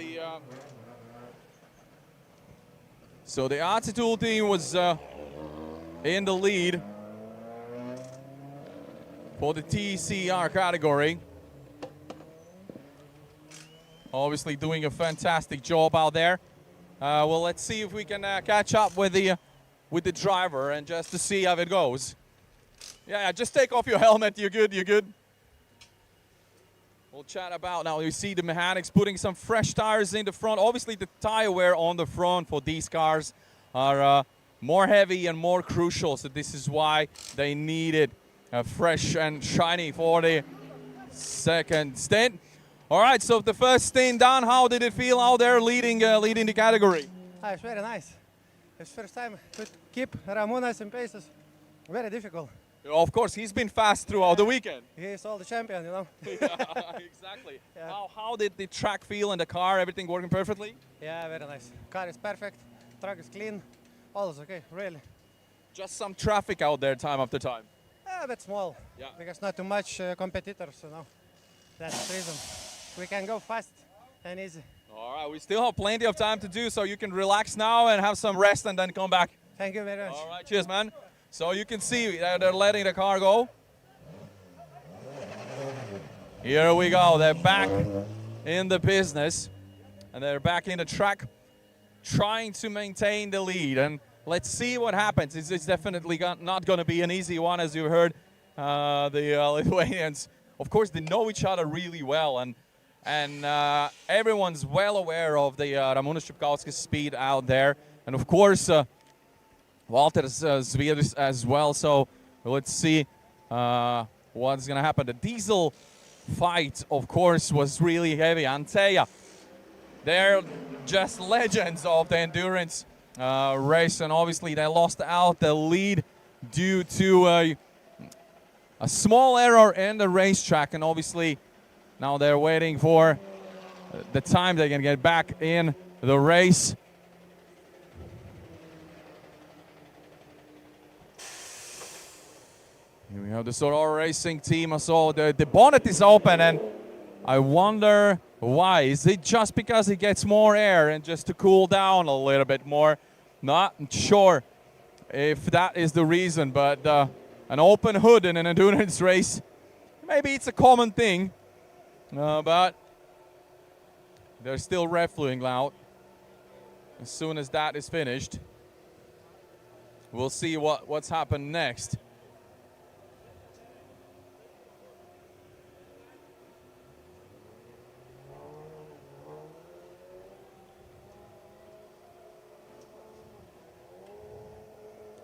the Attitude team was in the lead for the TCR category. Obviously doing a fantastic job out there. Well, let's see if we can catch up with the driver and just to see how it goes. Yeah, just take off your helmet. You're good. You're good. We'll chat about now. You see the mechanics putting some fresh tires in the front. Obviously, the tire wear on the front for these cars are more heavy and more crucial. So this is why they needed fresh and shiny for the second stint. All right, so the first stint done. How did it feel out there leading the category? It's very nice. It's first time to keep Ramonas in paces. Very difficult. Of course, he's been fast throughout the weekend. He's all the champion, you know. Yeah, exactly. Yeah. How did the track feel in the car? Everything working perfectly? Yeah, very nice. Car is perfect. Track is clean. All is okay, really. Just some traffic out there time after time. A bit small. Yeah. Because not too much competitors, you know. That's the reason. We can go fast and easy. All right, we still have plenty of time to do, so you can relax now and have some rest and then come back. Thank you very much. All right, cheers, man. So you can see they're letting the car go. Here we go. They're back in the business, and they're back in the track, trying to maintain the lead. And let's see what happens. It's definitely not going to be an easy one, as you heard. The Lithuanians, of course, they know each other really well, and everyone's well aware of the Ramūnas Capkauskas speed out there, and of course. Walter's Soderus as well, so let's see what's going to happen. The diesel fight, of course, was really heavy. Anteja, they're just legends of the endurance race, and obviously they lost out the lead due to a small error in the racetrack, and obviously now they're waiting for the time they can get back in the race. Here we have the Soderus Racing team. So the bonnet is open, and I wonder why. Is it just because it gets more air and just to cool down a little bit more? Not sure if that is the reason, but an open hood in an endurance race, maybe it's a common thing, but there's still refluing out. As soon as that is finished, we'll see what's happened next.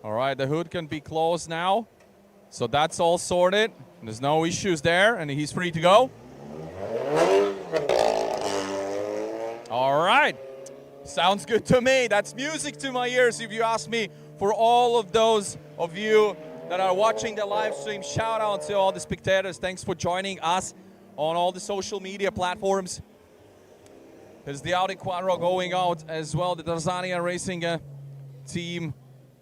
All right, the hood can be closed now. So that's all sorted. There's no issues there, and he's free to go. All right. Sounds good to me. That's music to my ears, if you ask me. For all of those of you that are watching the live stream, shout out to all the spectators. Thanks for joining us on all the social media platforms. There's the Audi Quattro going out as well. The Estonian Racing team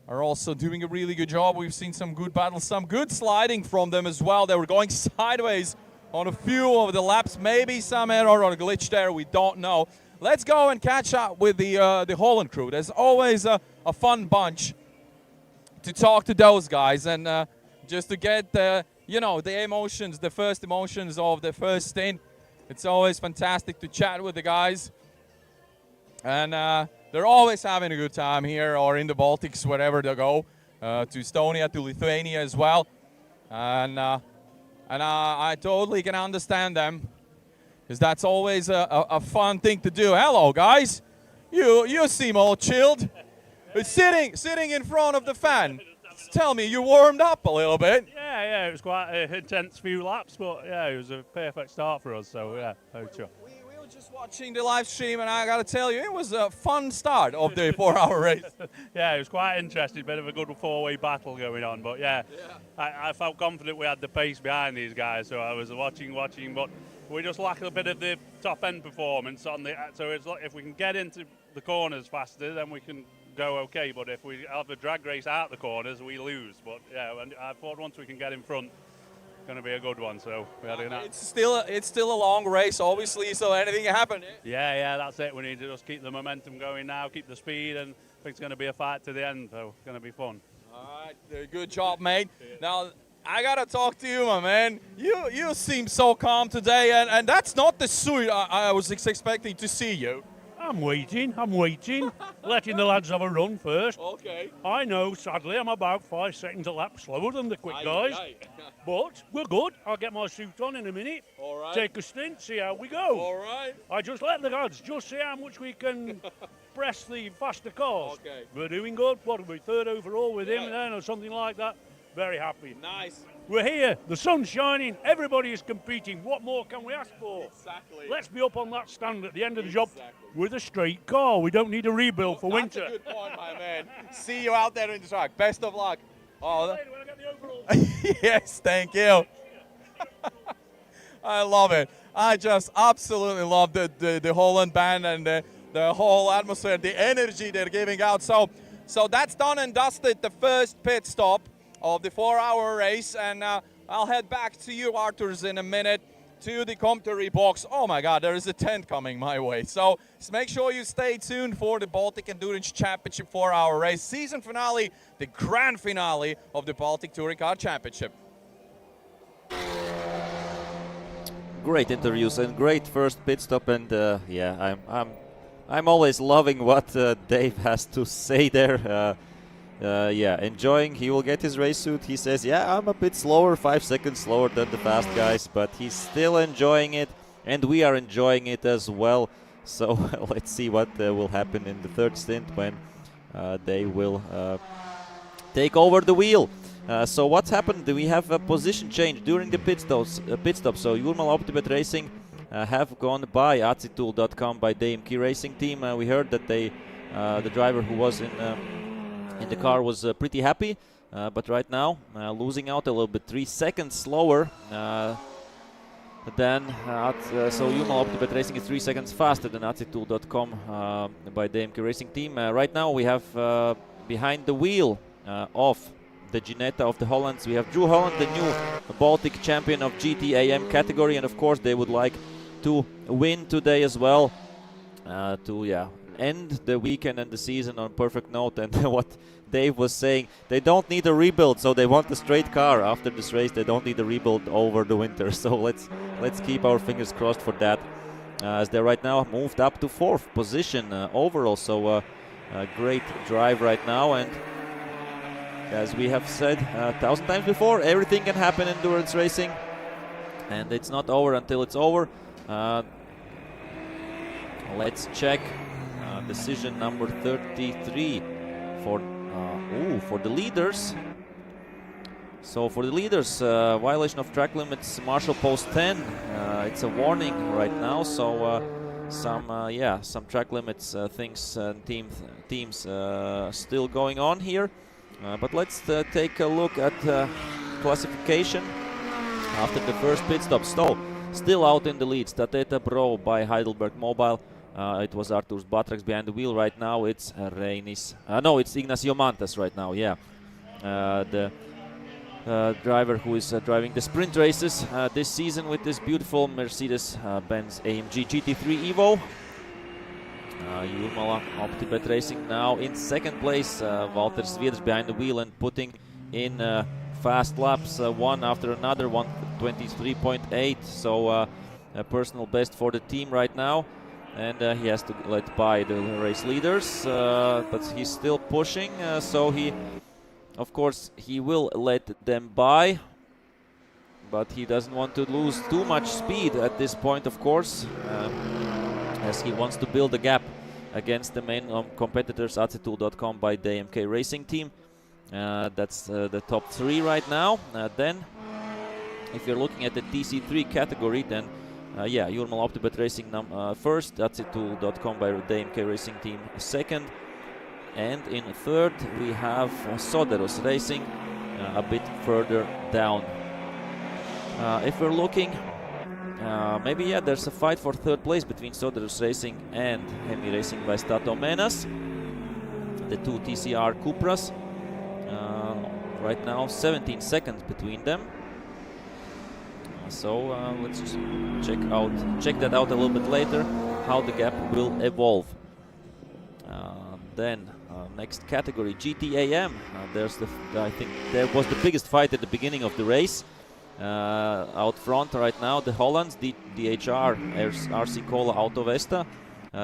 are also doing a really good job. We've seen some good battles, some good sliding from them as well. They were going sideways on a few of the laps. Maybe some error or glitch there, we don't know. Let's go and catch up with the Holland crew. There's always a fun bunch to talk to those guys. And just to get the, the emotions, the first emotions of the first stint. It's always fantastic to chat with the guys. And they're always having a good time here or in the Baltics, wherever they go, to Estonia, to Lithuania as well. And I totally can understand them, because that's always a fun thing to do. Hello, guys. You seem all chilled. Sitting in front of the fan. Tell me, you warmed up a little bit. Yeah, it was quite an intense few laps, but yeah, it was a perfect start for us, so yeah, sure. We were just watching the live stream, and I gotta tell you, it was a fun start of the 4-hour race. Yeah, it was quite interesting, bit of a good four-way battle going on, but yeah. I felt confident we had the pace behind these guys, so I was watching, but we just lack a bit of the top-end performance on the. So it's like if we can get into the corners faster, then we can go okay. But if we have a drag race out the corners, we lose. But yeah, and I thought once we can get in front, it's going to be a good one. So we had it's still a long race, obviously. So anything can happen. Yeah, that's it. We need to just keep the momentum going now, keep the speed, and I think it's going to be a fight to the end. So it's going to be fun. All right, good job, mate. Now, I gotta talk to you, my man. You seem so calm today, and that's not the suit I was expecting to see you. I'm waiting, letting the lads have a run first. Okay. I know, sadly, I'm about 5 seconds a lap slower than the quick guys, but we're good. I'll get my suit on in a minute, all right. Take a stint, see how we go. All right. I just let the lads just see how much we can press the faster cars. Okay. We're doing good. What are we, third overall with him then, or something like that? Very happy. Nice. We're here, the sun's shining, everybody is competing. What more can we ask for? Exactly. Let's be up on that stand at the end of the job with a straight car. We don't need a rebuild for winter. That's a good point, my man. See you out there in the track. Best of luck. Oh, yes, thank you. I love it. I just absolutely love the Holland band and the whole atmosphere, the energy they're giving out. So that's done and dusted, the first pit stop of the 4-hour race, and I'll head back to you, Arturs, in a minute to the commentary box. Oh my God, there is a tent coming my way. So make sure you stay tuned for the Baltic Endurance Championship 4-hour race season finale, the grand finale of the Baltic Touring Car Championship. Great interviews and great first pit stop, and yeah, I'm always loving what Dave has to say there. Yeah, enjoying. He will get his race suit. He says, yeah, I'm a bit slower, 5 seconds slower than the fast guys, but he's still enjoying it, and we are enjoying it as well. So let's see what will happen in the third stint when they will take over the wheel. So what's happened? We have a position change during the pit stop. So Jurmala Optibet Racing have gone by Atsitool.com by the MKM Racing team. We heard that the driver who was in the car was pretty happy, but right now losing out a little bit, 3 seconds slower than so Jurmala Optibet Racing is 3 seconds faster than Atsitool.com by the MKM Racing team. Right now we have behind the wheel of the Ginetta of the Hollands, we have Drew Holland, the new Baltic champion of GTAM category, and of course they would like to win today as well to end the weekend and the season on a perfect note. And what Dave was saying, they don't need a rebuild, so they want a straight car after this race. They don't need a rebuild over the winter, so let's keep our fingers crossed for that, as they're right now moved up to 4th position overall. So a great drive right now, and as we have said 1,000 times before, everything can happen in endurance racing, and it's not over until it's over. Let's check decision number 33 for the leaders. So for the leaders, violation of track limits, marshal post 10. It's a warning right now. So some track limits things and teams still going on here. But let's take a look at classification after the first pit stop. So still out in the lead, Stateta Bro by Heidelberg Mobile. It was Arturs Batrax behind the wheel. Right now it's it's Ignacio Mantas right now, yeah. The driver who is driving the sprint races this season with this beautiful Mercedes-Benz AMG GT3 Evo. Jurmala Optibet Racing now in second place. Walter Sviedrs behind the wheel and putting in fast laps, one after another, 1:23.8, so a personal best for the team right now, and he has to let by the race leaders, but he's still pushing, so he, of course, he will let them by, but he doesn't want to lose too much speed at this point, of course, as he wants to build a gap against the main competitors, AC2.com by the MK Racing team. That's the top 3 right now. Then, if you're looking at the TC3 category, then yeah, Jurmal Optibet Racing first, AC2.com by the MK Racing team second, and in third we have Soderus Racing a bit further down. If we're looking, maybe yeah, there's a fight for third place between Soderus Racing and Hemi Racing by Stato Menas, the two TCR Cupras. Right now 17 seconds between them. So let's just check that out a little bit later, how the gap will evolve. Then next category, GTAM. There's I think there was the biggest fight at the beginning of the race. Out front right now, the Hollands, DHR, RC Cola Auto Vesta.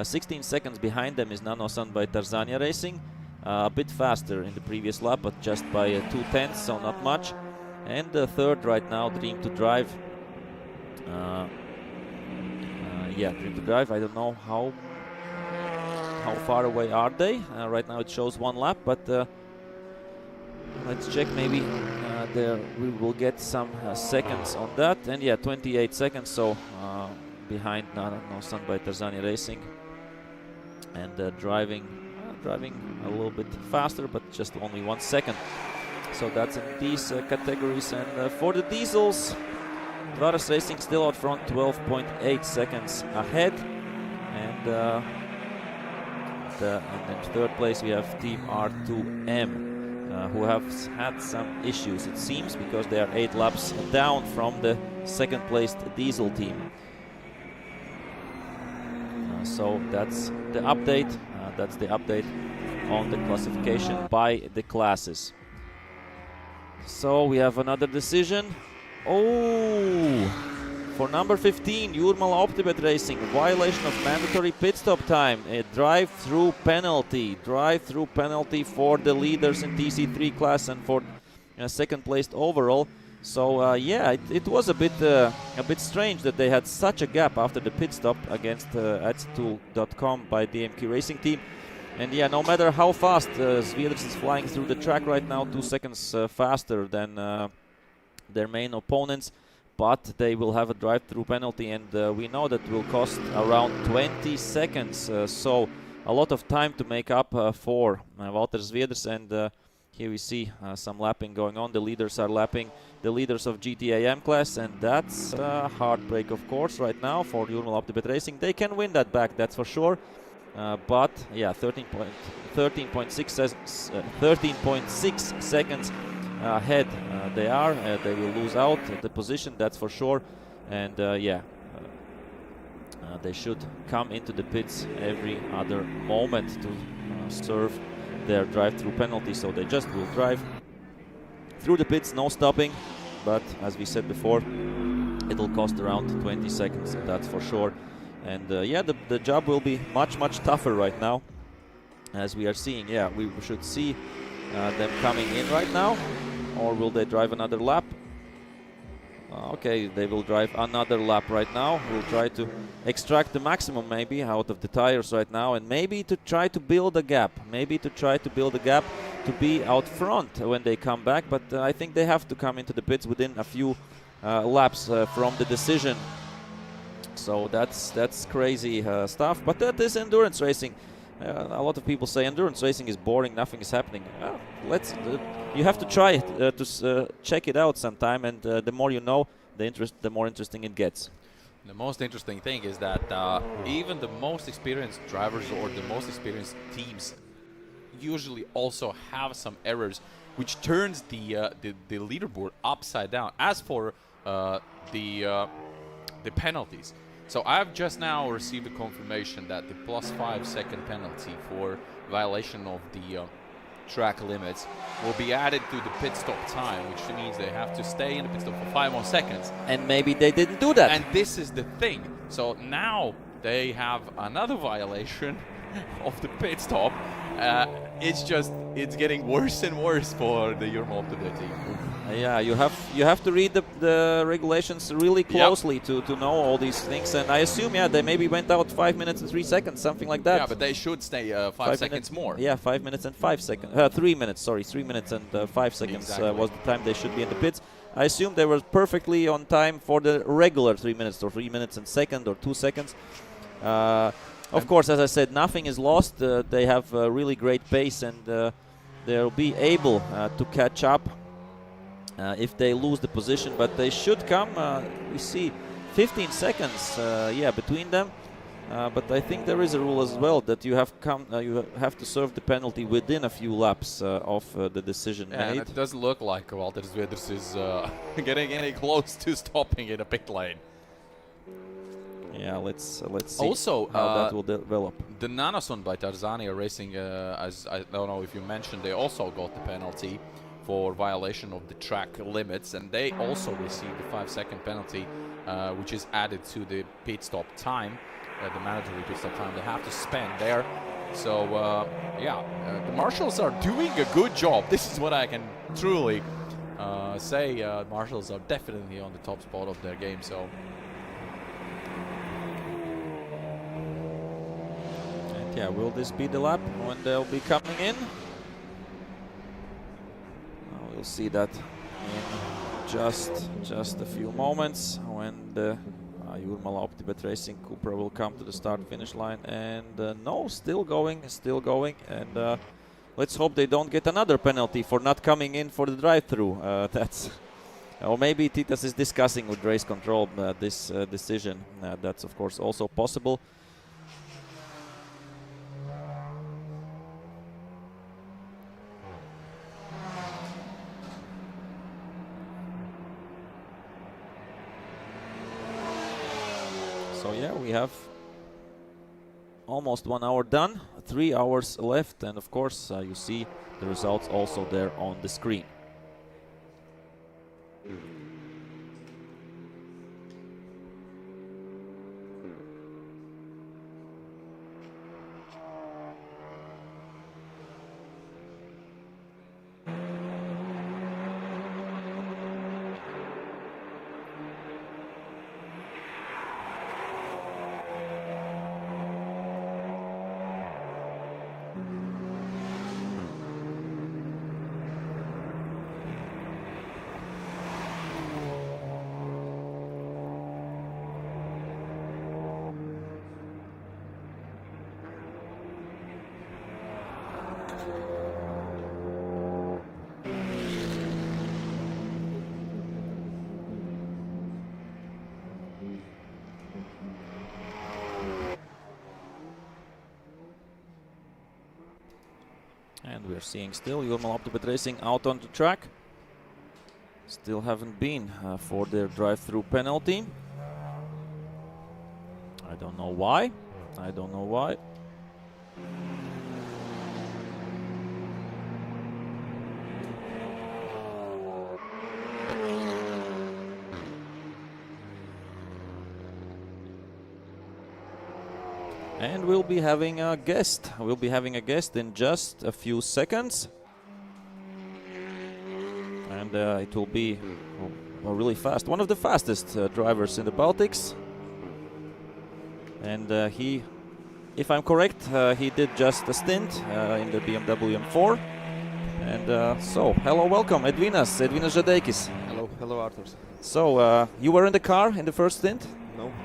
16 seconds behind them is Nanosan by Tarzania Racing. A bit faster in the previous lap, but just by 2/10, so not much. And third right now, Dream to Drive. Yeah, Dream to Drive. I don't know how far away are they. Right now it shows 1 lap, but let's check. Maybe there we will get some seconds on that. And yeah, 28 seconds. So behind Nanosan by Tarzania Racing, and driving a little bit faster, but just only 1 second. So that's in these categories. And for the diesels, Soderus Racing still out front, 12.8 seconds ahead. And in third place we have Team R2M, who have had some issues, it seems, because they are 8 laps down from the second placed diesel team. So that's the update. That's the update on the classification by the classes. So we have another decision. Oh, for number 15, Jurmal Optibet Racing, violation of mandatory pit stop time, a drive-through penalty for the leaders in TC3 class and for second placed overall. So yeah, it was a bit strange that they had such a gap after the pit stop against AC2.com by the MK Racing team. And yeah, no matter how fast Soderus is flying through the track right now, 2 seconds faster than their main opponents, but they will have a drive-through penalty, and we know that will cost around 20 seconds. So a lot of time to make up for Walter Soderus. And here we see some lapping going on. The leaders are lapping the leaders of GTAM class, and that's a heartbreak, of course, right now for Jurmal Optibet Racing. They can win that back, that's for sure. But yeah, 13.6 seconds ahead they are. They will lose out the position, that's for sure. And yeah, they should come into the pits every other moment to serve their drive-through penalty. So they just will drive through the pits, no stopping. But as we said before, it'll cost around 20 seconds, that's for sure. And yeah, the job will be much tougher right now, as we are seeing. Yeah, we should see them coming in right now. Or will they drive another lap? Okay, they will drive another lap right now. We'll try to extract the maximum maybe out of the tires right now, and maybe to try to build a gap. To be out front when they come back. But I think they have to come into the pits within a few laps from the decision. So that's crazy stuff. But that is endurance racing. A lot of people say endurance racing is boring, nothing is happening. You have to try it to check it out sometime, and the more you know, the more interesting it gets. The most interesting thing is that even the most experienced drivers or the most experienced teams usually also have some errors, which turns the leaderboard upside down. As for the penalties, so I've just now received a confirmation that the +5 second penalty for violation of the track limits will be added to the pit stop time, which means they have to stay in the pit stop for 5 more seconds. And maybe they didn't do that. And this is the thing. So now they have another violation of the pit stop. It's getting worse and worse for the Jurmo Optiba team. Yeah, you have to read the regulations really closely to know all these things. And I assume, yeah, they maybe went out 5 minutes and 3 seconds, something like that. Yeah, but they should stay 5 seconds more. Yeah, 5 minutes and 5 seconds. 3 minutes, sorry, 3 minutes and 5 seconds was the time they should be in the pits. I assume they were perfectly on time for the regular 3 minutes or 3 minutes and second or 2 seconds. Of course, as I said, nothing is lost. They have really great pace, and they'll be able to catch up if they lose the position. But they should come. We see 15 seconds, between them. But I think there is a rule as well that you have to serve the penalty within a few laps of the decision made. And it doesn't look like Walter Zveders is getting any close to stopping in a pit lane. Yeah, let's see also, how that will develop. The Nanason by Tarzania Racing, as I don't know if you mentioned, they also got the penalty for violation of the track limits, and they also received the 5-second penalty, which is added to the pit stop time, the mandatory pit stop time they have to spend there. So, the marshals are doing a good job. This is what I can truly say. Marshals are definitely on the top spot of their game. So. Yeah, will this be the lap when they'll be coming in? We'll see that in just a few moments when the Jurmala Optibet Racing Cupra will come to the start-finish line. And no, still going, and let's hope they don't get another penalty for not coming in for the drive-through. Or maybe Titas is discussing with race control this decision. That's of course also possible. So yeah, we have almost 1 hour done, 3 hours left, and of course you see the results also there on the screen. And we're seeing still Jurmala Optibet Racing out on the track. Still haven't been for their drive-through penalty. I don't know why. And we'll be having a guest. We'll be having a guest in just a few seconds. And it will be really fast. One of the fastest drivers in the Baltics. And he, if I'm correct, he did just a stint in the BMW M4. And so, hello, welcome, Edvinas Žadeikis. Hello, Arthur. So, you were in the car in the first stint?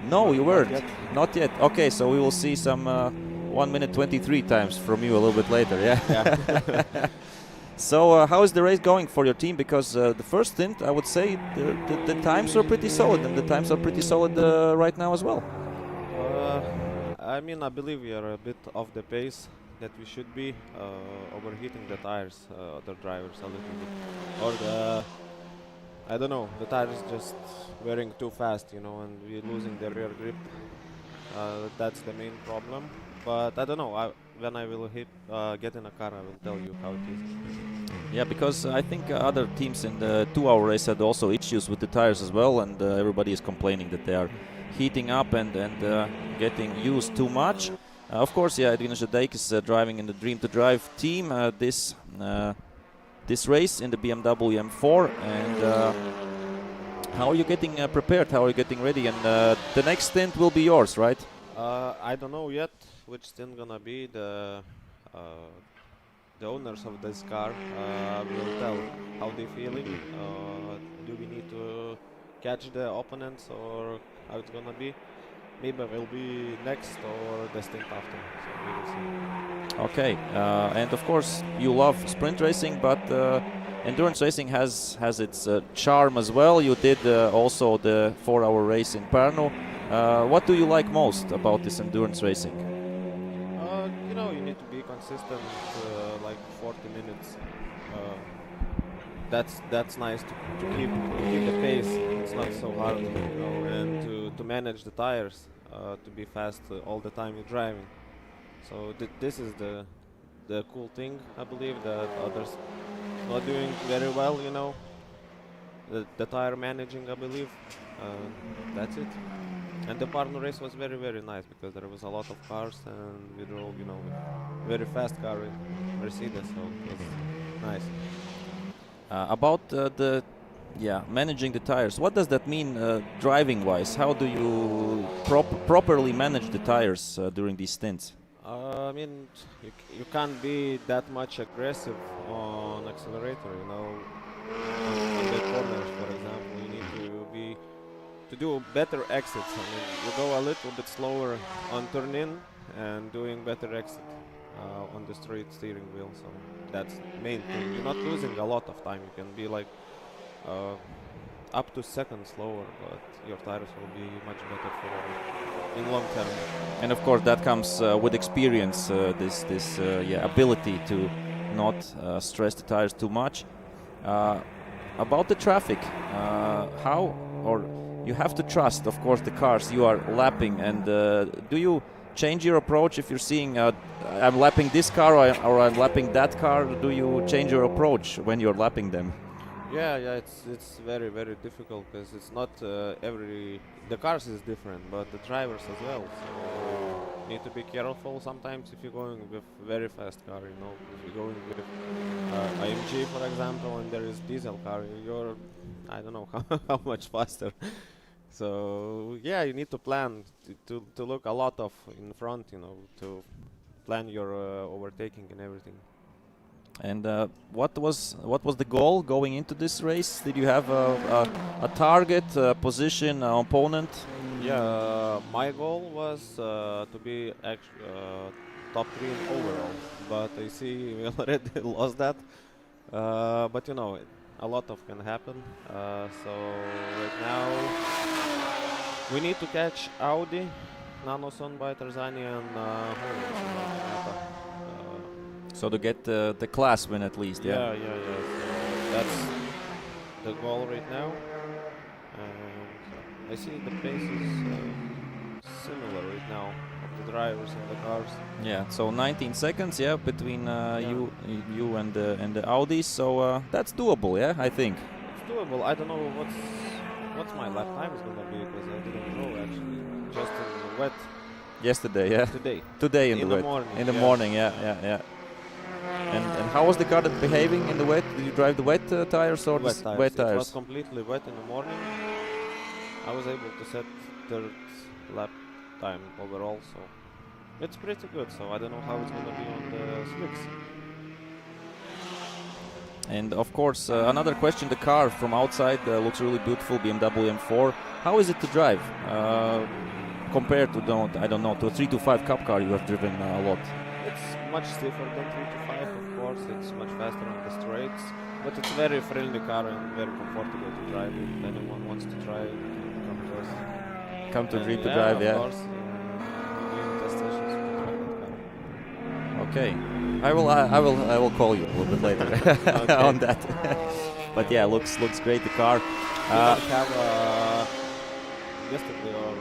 No, you weren't. Not yet. Okay, so we will see some 1 minute 23 times from you a little bit later. Yeah. So how is the race going for your team? Because the first stint, I would say the times are pretty solid, and the times are pretty solid right now as well. I mean, I believe we are a bit off the pace that we should be, overheating the tires, other drivers a little bit, or the. I don't know, the tire is just wearing too fast, and we're losing the rear grip. That's the main problem. But I don't know, when I will get in a car, I will tell you how it is. Yeah, because I think other teams in the 2-hour race had also issues with the tires as well, and everybody is complaining that they are heating up and getting used too much. Of course, yeah, Edvinas Žadeikis is driving in the Dream to Drive team this race in the BMW M4. And how are you getting prepared? How are you getting ready? And the next stint will be yours, right? I don't know yet which stint gonna be. The owners of this car will tell how they feeling. Do we need to catch the opponents or how it's gonna be? Maybe I will be next or the stint after. So we will see. Okay, and of course you love sprint racing, but endurance racing has its charm as well. You did also the 4-hour race in Pärnu. What do you like most about this endurance racing? You know, you need to be consistent, like 40 minutes. That's nice to keep the pace. It's not so hard, you know, and to manage the tires, to be fast all the time you're driving. So this is the cool thing, I believe, that others not doing very well, you know. The tire managing, I believe. That's it. And the Pärnu race was very, very nice because there was a lot of cars and we drove, you know, very fast car in Mercedes, so it was nice. About managing the tires, what does that mean driving-wise? How do you properly manage the tires during these stints? I mean, you can't be that much aggressive on accelerator, you know. On the corners, for example, you need to do better exits. I mean, you go a little bit slower on turn in and doing better exit on the straight steering wheel. So that's the main thing. You're not losing a lot of time. You can be like up to seconds slower, but your tires will be much better for in long term. And of course, that comes with experience. This ability to not stress the tires too much. About the traffic, you have to trust, of course, the cars you are lapping. And do you change your approach if you're seeing I'm lapping this car or I'm lapping that car? Do you change your approach when you're lapping them? Yeah, it's very, very difficult because it's not the cars is different, but the drivers as well. So you need to be careful sometimes if you're going with very fast car, you know. If you're going with AMG, for example, and there is diesel car, you're, I don't know how much faster. So yeah, you need to plan to look a lot of in front, you know, to plan your overtaking and everything. And what was the goal going into this race? Did you have a target, position, opponent? Yeah, my goal was to be top 3 in overall, but I see we already lost that. But you know, a lot of can happen. So right now we need to catch Audi, Nanoson by Tarzani, and so to get the class win at least, yeah. Yeah. So that's the goal right now. And I see the pace is similar right now of the drivers and the cars. Yeah, so 19 seconds, yeah, between you and the Audis. So that's doable, yeah, I think. It's doable. I don't know what's my lap time is gonna be because I didn't know actually. Just in the wet. Yesterday, yeah. Today in the wet. Morning. In the morning, yeah. And how was the car behaving in the wet? Did you drive the wet tires or wet the wet tires? It was completely wet in the morning. I was able to set third lap time overall, so it's pretty good. So I don't know how it's gonna be on the slicks. And of course, another question: the car from outside looks really beautiful, BMW M4. How is it to drive compared to to a 325 Cup car you have driven a lot? It's much stiffer than 325, of course. It's much faster on the straights, but it's very friendly car and very comfortable to drive. If anyone wants to try it, come to us. Come to Dream to Drive, of yeah. course, doing test sessions to try that car. Okay, I will call you a little bit later on that. But yeah, looks great, the car. We don't have yesterday or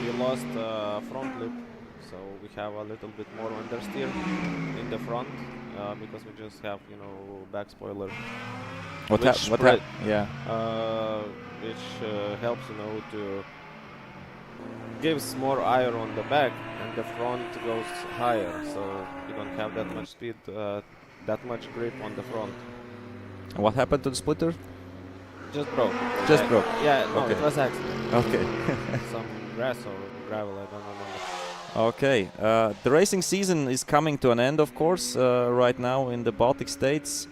we lost front lip, so so we have a little bit more understeer in the front because we just have back spoiler. Yeah. Which helps to gives more air on the back, and the front goes higher, so you don't have that much speed, that much grip on the front. What happened to the splitter? Just broke. Just broke. Yeah, no, Okay. it was accident. Okay. Some grass or gravel, I don't remember. Okay, the racing season is coming to an end, of course, right now in the Baltic States.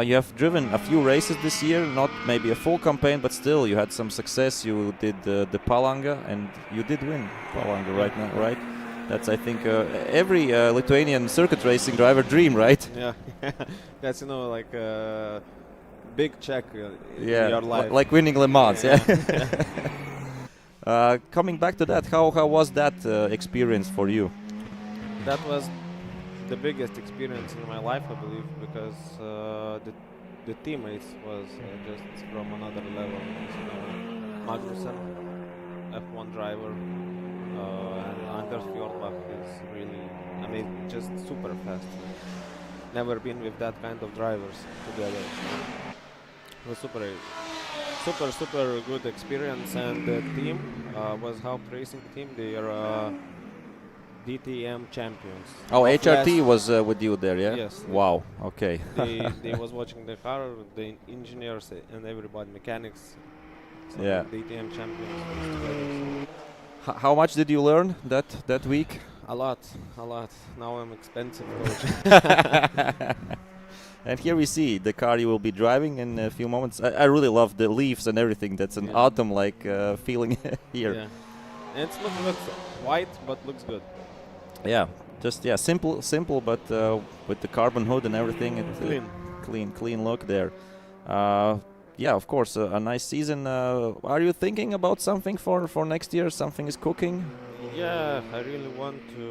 You have driven a few races this year, not maybe a full campaign, but still you had some success. You did the Palanga, and you did win Palanga right now, right? That's, I think, every Lithuanian circuit racing driver dream, right? Yeah, that's like a big check in Yeah, your life. like winning Le Mans, yeah. Yeah. Coming back to that, how was that experience for you? That was the biggest experience in my life, I believe, because the teammates was just from another level. Magnussen, F1 driver, and Anders Fjordbach is really, just super fast. Never been with that kind of drivers together. It was super good experience, and the team was Haupt Racing team. They are DTM champions. Oh, HRT was with you there, yeah? Yes. Wow, okay. They was watching the car, the engineers and everybody, mechanics. So Yeah. DTM champions together. How much did you learn that week? A lot. Now I'm expensive coach. And here we see the car you will be driving in a few moments. I really love the leaves and everything. That's an autumn-like feeling here. Yeah. And it looks white, but looks good. Yeah, just simple, but with the carbon hood and everything, clean look there. Yeah, of course, a nice season. Are you thinking about something for next year? Something is cooking? Yeah, I really want to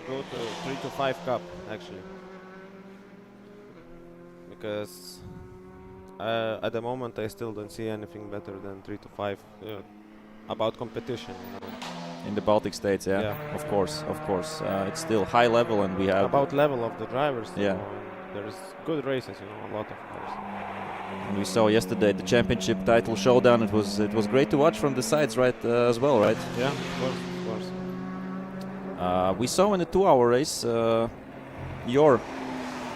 go to 3 to 5 Cup actually, because at the moment I still don't see anything better than 3 to 5 about competition. In the Baltic States, yeah. Of course. It's still high level, and we have about level of the drivers. Yeah, there's good races, a lot of course. And we saw yesterday the championship title showdown. It was great to watch from the sides, right? As well, right? Yeah, of course. We saw in the 2-hour race your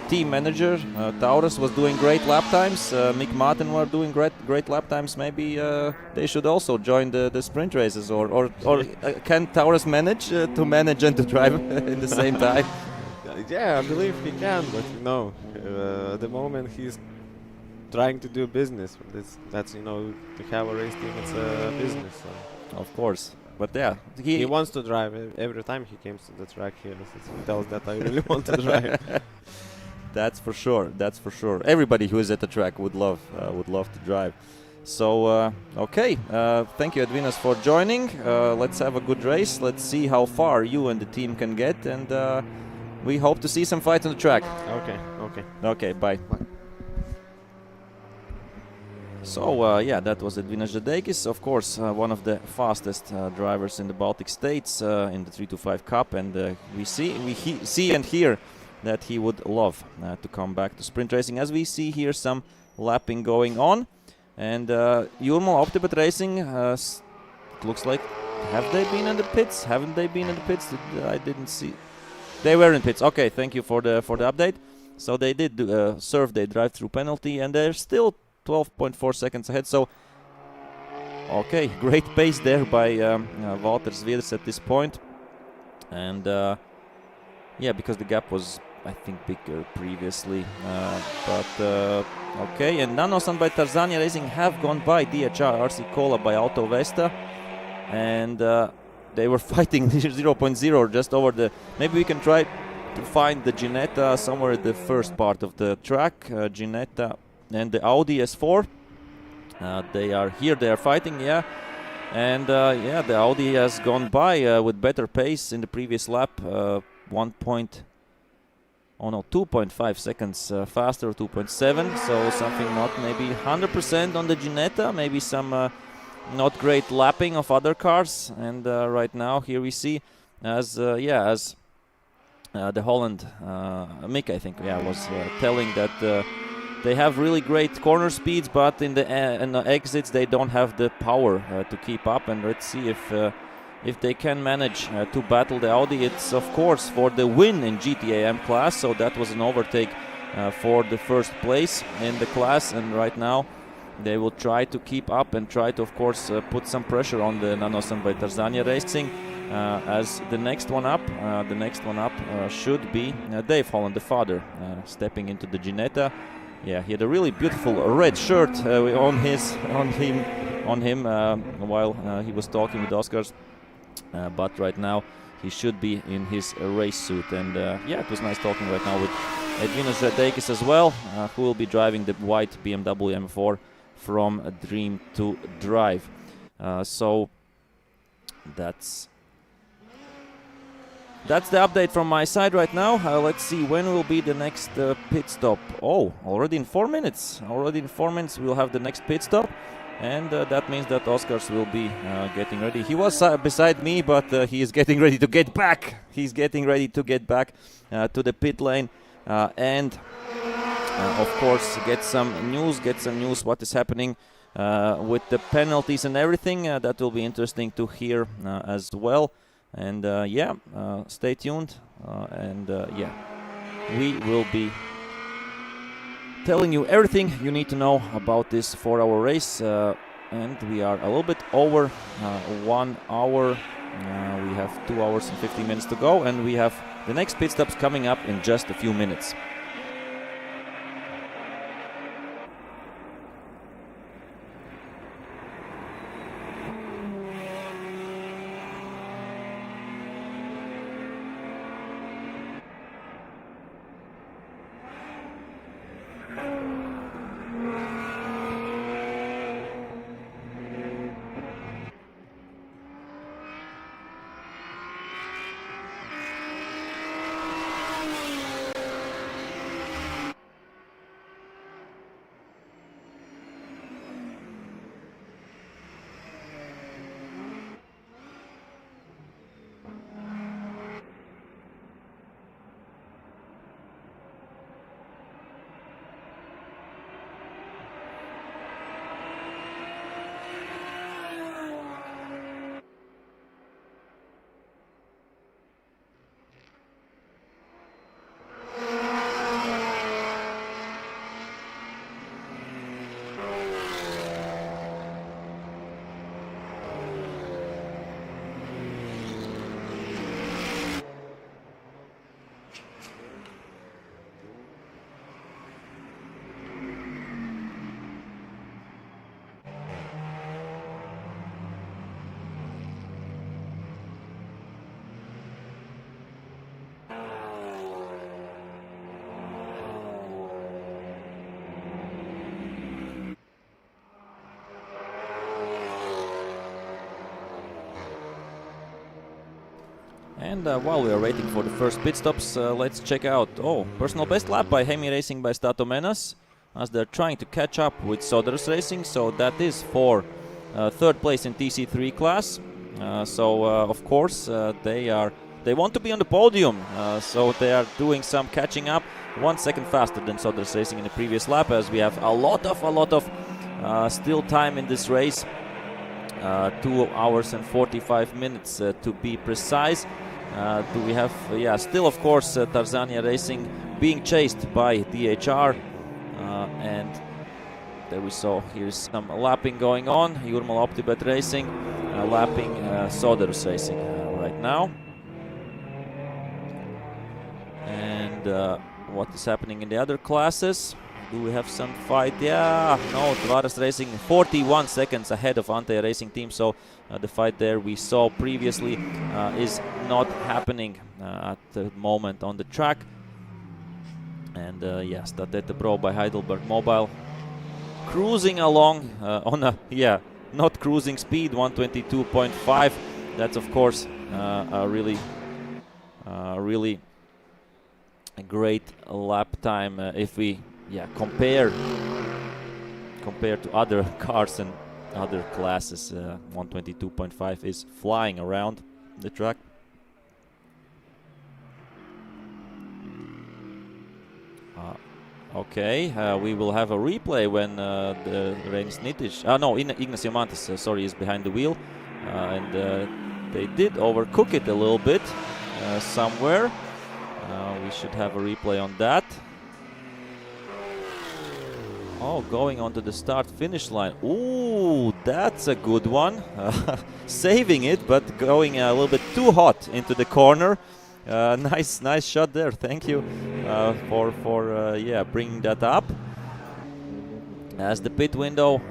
team manager Taurus was doing great lap times. Mick Martin were doing great lap times. Maybe they should also join the sprint races, or can Taurus manage to manage and to drive in the same time? Yeah, I believe he can, but at the moment he's trying to do business. That's to have a race team, it's a business. So. Of course, but yeah, he wants to drive. Every time he comes to the track, he tells that I really want to drive. That's for sure. Everybody who is at the track would love to drive. So okay, thank you, Edvinas, for joining. Let's have a good race. Let's see how far you and the team can get, and we hope to see some fights on the track. Okay, bye. So yeah, that was Edvinas Žadeikis, of course, one of the fastest drivers in the Baltic States in the 3 to 5 Cup, and we see and hear that he would love to come back to sprint racing, as we see here some lapping going on. And Jurmo Optibet Racing, it looks like, have they been in the pits? Haven't they been in the pits? I didn't see. They were in pits. Okay, thank you for the update. So they did serve their drive-through penalty, and they're still 12.4 seconds ahead. So okay, great pace there by Valtters Viedrs at this point. And yeah, because the gap was, I think, bigger previously. But okay, and Nanosan by Tarzania Racing have gone by DHR RC Cola by Auto Vesta, and they were fighting 0.0 just over the. Maybe we can try to find the Ginetta somewhere at the first part of the track. Ginetta and the Audi S4. They are here. They are fighting. Yeah. And yeah, the Audi has gone by with better pace in the previous lap. 2.5 seconds faster, 2.7. So something not maybe 100% on the Ginetta. Maybe some not great lapping of other cars. And right now here we see as the Holland Mick, I think, was telling that they have really great corner speeds, but in the exits they don't have the power to keep up. And let's see if they can manage to battle the Audi. It's of course for the win in GTAM class, so that was an overtake for the first place in the class, and right now they will try to keep up and try to, of course, put some pressure on the Nanosan by Tarzania Racing. As the next one up should be Dave Holland, the father, stepping into the Ginetta. Yeah, he had a really beautiful red shirt on him while he was talking with Oskars. But right now he should be in his race suit, and it was nice talking right now with Edvinas Žadeikis as well, who will be driving the white BMW M4 from Dream to Drive. So that's the update from my side right now. Let's see when will be the next pit stop. Oh, already in 4 minutes. Already in 4 minutes we'll have the next pit stop. And that means that Oskars will be getting ready. He was beside me, but he is getting ready to get back. He's getting ready to get back to the pit lane. And of course get some news what is happening with the penalties and everything. That will be interesting to hear as well. And stay tuned, we will be telling you everything you need to know about this 4-hour race, and we are a little bit over 1 hour. We have 2 hours and 15 minutes to go, and we have the next pit stops coming up in just a few minutes. And while we are waiting for the first pit stops, let's check out, personal best lap by Hemi Racing by Stato Menas, as they're trying to catch up with Soderus Racing, so that is for third place in TC3 class. Of course, they want to be on the podium, so they are doing some catching up. 1 second faster than Soderus Racing in the previous lap, as we have a lot of still time in this race. 2 hours and 45 minutes to be precise. Do we have, still of course Tarzania Racing being chased by DHR, and there we saw here's some lapping going on. Jurmala OptiBet Racing lapping Soderus Racing right now. And what is happening in the other classes? Do we have some fight? Yeah, no, Tvares Racing 41 seconds ahead of Ante Racing Team, so the fight there we saw previously is not happening at the moment on the track. And Statete Pro by Heidelberg Mobile cruising along on a, not cruising speed, 122.5. That's of course a really a great lap time if we compare to other cars and other classes. 122.5 is flying around the track. Okay, we will have a replay when the Lenktyniu Ignacio Montes, is behind the wheel, and they did overcook it a little bit somewhere. We should have a replay on that. Oh, going onto the start-finish line. Ooh, that's a good one. Saving it, but going a little bit too hot into the corner. Nice shot there. Thank you for bringing that up. As the pit window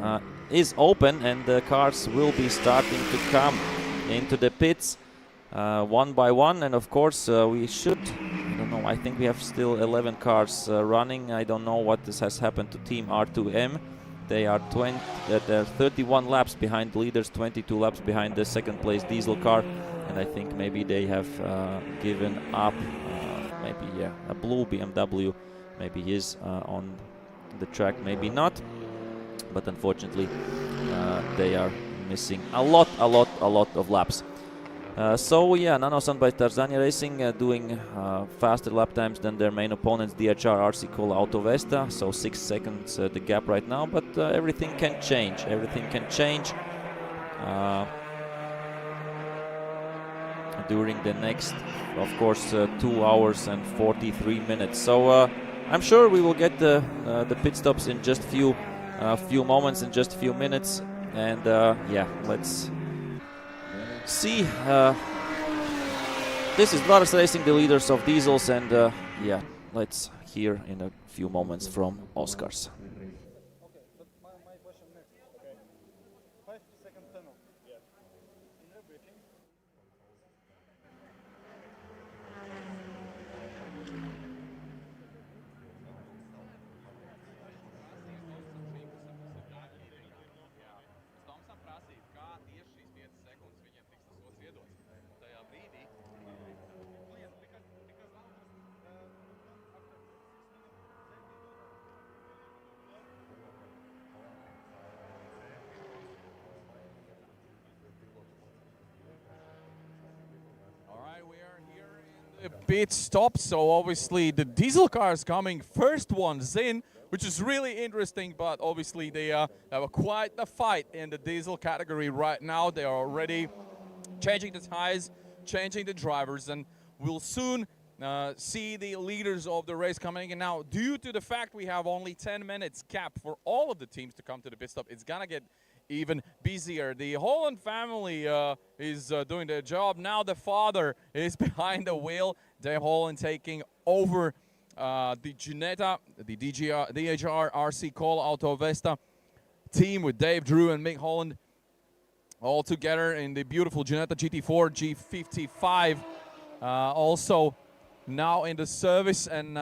is open and the cars will be starting to come into the pits one by one, and of course we should. I don't know. I think we have still 11 cars running. I don't know what has happened to Team R2M. They are 31 laps behind the leaders, 22 laps behind the second place diesel car, and I think maybe they have given up. Maybe a blue BMW. Maybe is on the track, maybe not. But unfortunately, they are missing a lot of laps. Nanosan by Tarzania Racing doing faster lap times than their main opponents, DHR RC Cola Auto Vesta. So 6 seconds the gap right now, but everything can change. Everything can change during the next, of course, 2 hours and 43 minutes. So I'm sure we will get the pit stops in just few moments, in just a few minutes, and let's see. This is Soderus Racing, the leaders of diesels, and let's hear in a few moments from Oskars. Pit stop, so obviously the diesel cars coming first ones in, which is really interesting, but obviously they have quite a fight in the diesel category right now. They are already changing the tires, changing the drivers, and we'll soon see the leaders of the race coming in. Now, due to the fact we have only 10 minutes cap for all of the teams to come to the pit stop, it's gonna get even busier. The Holland family is doing their job. Now the father is behind the wheel. Dave Holland taking over the Ginetta, the DHR RC Cola Auto Vesta team with Dave Drew and Mick Holland all together in the beautiful Ginetta GT4 G55. Also now in the service, and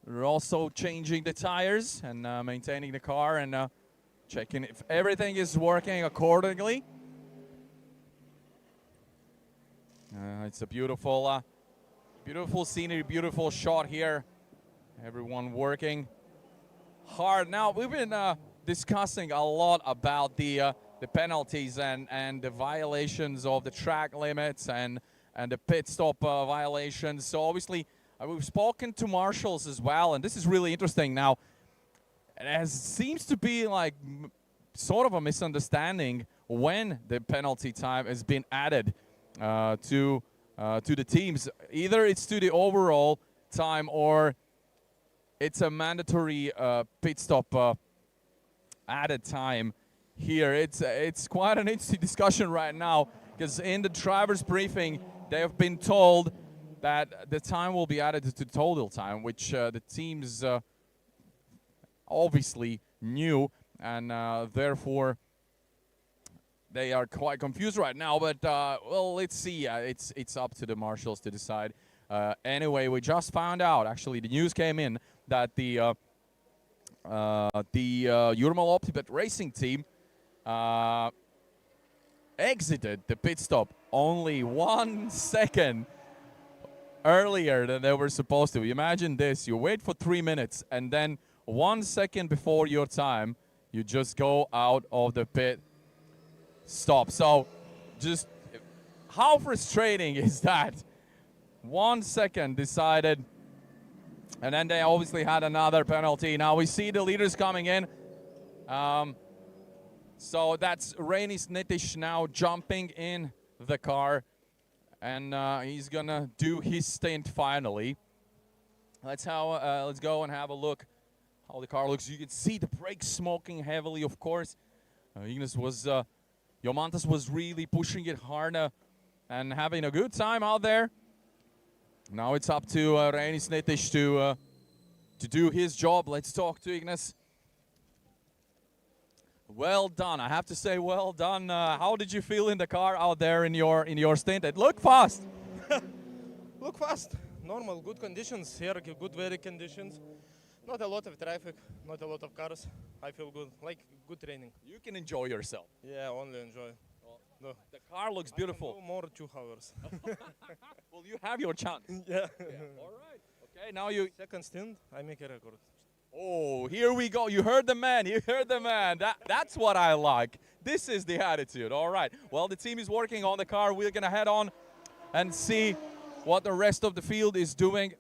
we're also changing the tires and maintaining the car and checking if everything is working accordingly. It's a beautiful scenery, beautiful shot here. Everyone working hard. Now, we've been discussing a lot about the penalties and the violations of the track limits and the pit stop violations. So obviously, we've spoken to marshals as well, and this is really interesting. Now, it seems to be like sort of a misunderstanding when the penalty time has been added to the teams. Either it's to the overall time or it's a mandatory pit stop added time here. It's quite an interesting discussion right now, because in the driver's briefing they have been told that the time will be added to total time, which the teams obviously knew, and therefore they are quite confused right now. But well, let's see. It's up to the marshals to decide. Anyway, we just found out. Actually, the news came in that the Jurmala Optibet Racing team exited the pit stop only 1 second earlier than they were supposed to. Imagine this: you wait for 3 minutes, and then 1 second before your time, you just go out of the pit stop. So just how frustrating is that? 1 second decided And then they obviously had another penalty. Now we see the leaders coming in. So that's Lenktyniu now jumping in the car. And he's gonna do his stint finally. Let's go and have a look how the car looks. You can see the brakes smoking heavily, of course. Jomantas was really pushing it hard and having a good time out there. Now it's up to Lenktyniu to do his job. Let's talk to Ignas. Well done. I have to say, well done. How did you feel in the car out there in your stint? It looked fast. Look fast. Normal, good conditions here, good weather conditions. Not a lot of traffic, not a lot of cars. I feel good, like good training. You can enjoy yourself. Yeah, only enjoy. No. The car looks beautiful. I can go more 2 hours. Well, you have your chance. Yeah. All right. Okay, now you... Second stint, I make a record. Oh, here we go. You heard the man. You heard the man. That's what I like. This is the attitude. All right. Well, the team is working on the car. We're going to head on and see what the rest of the field is doing.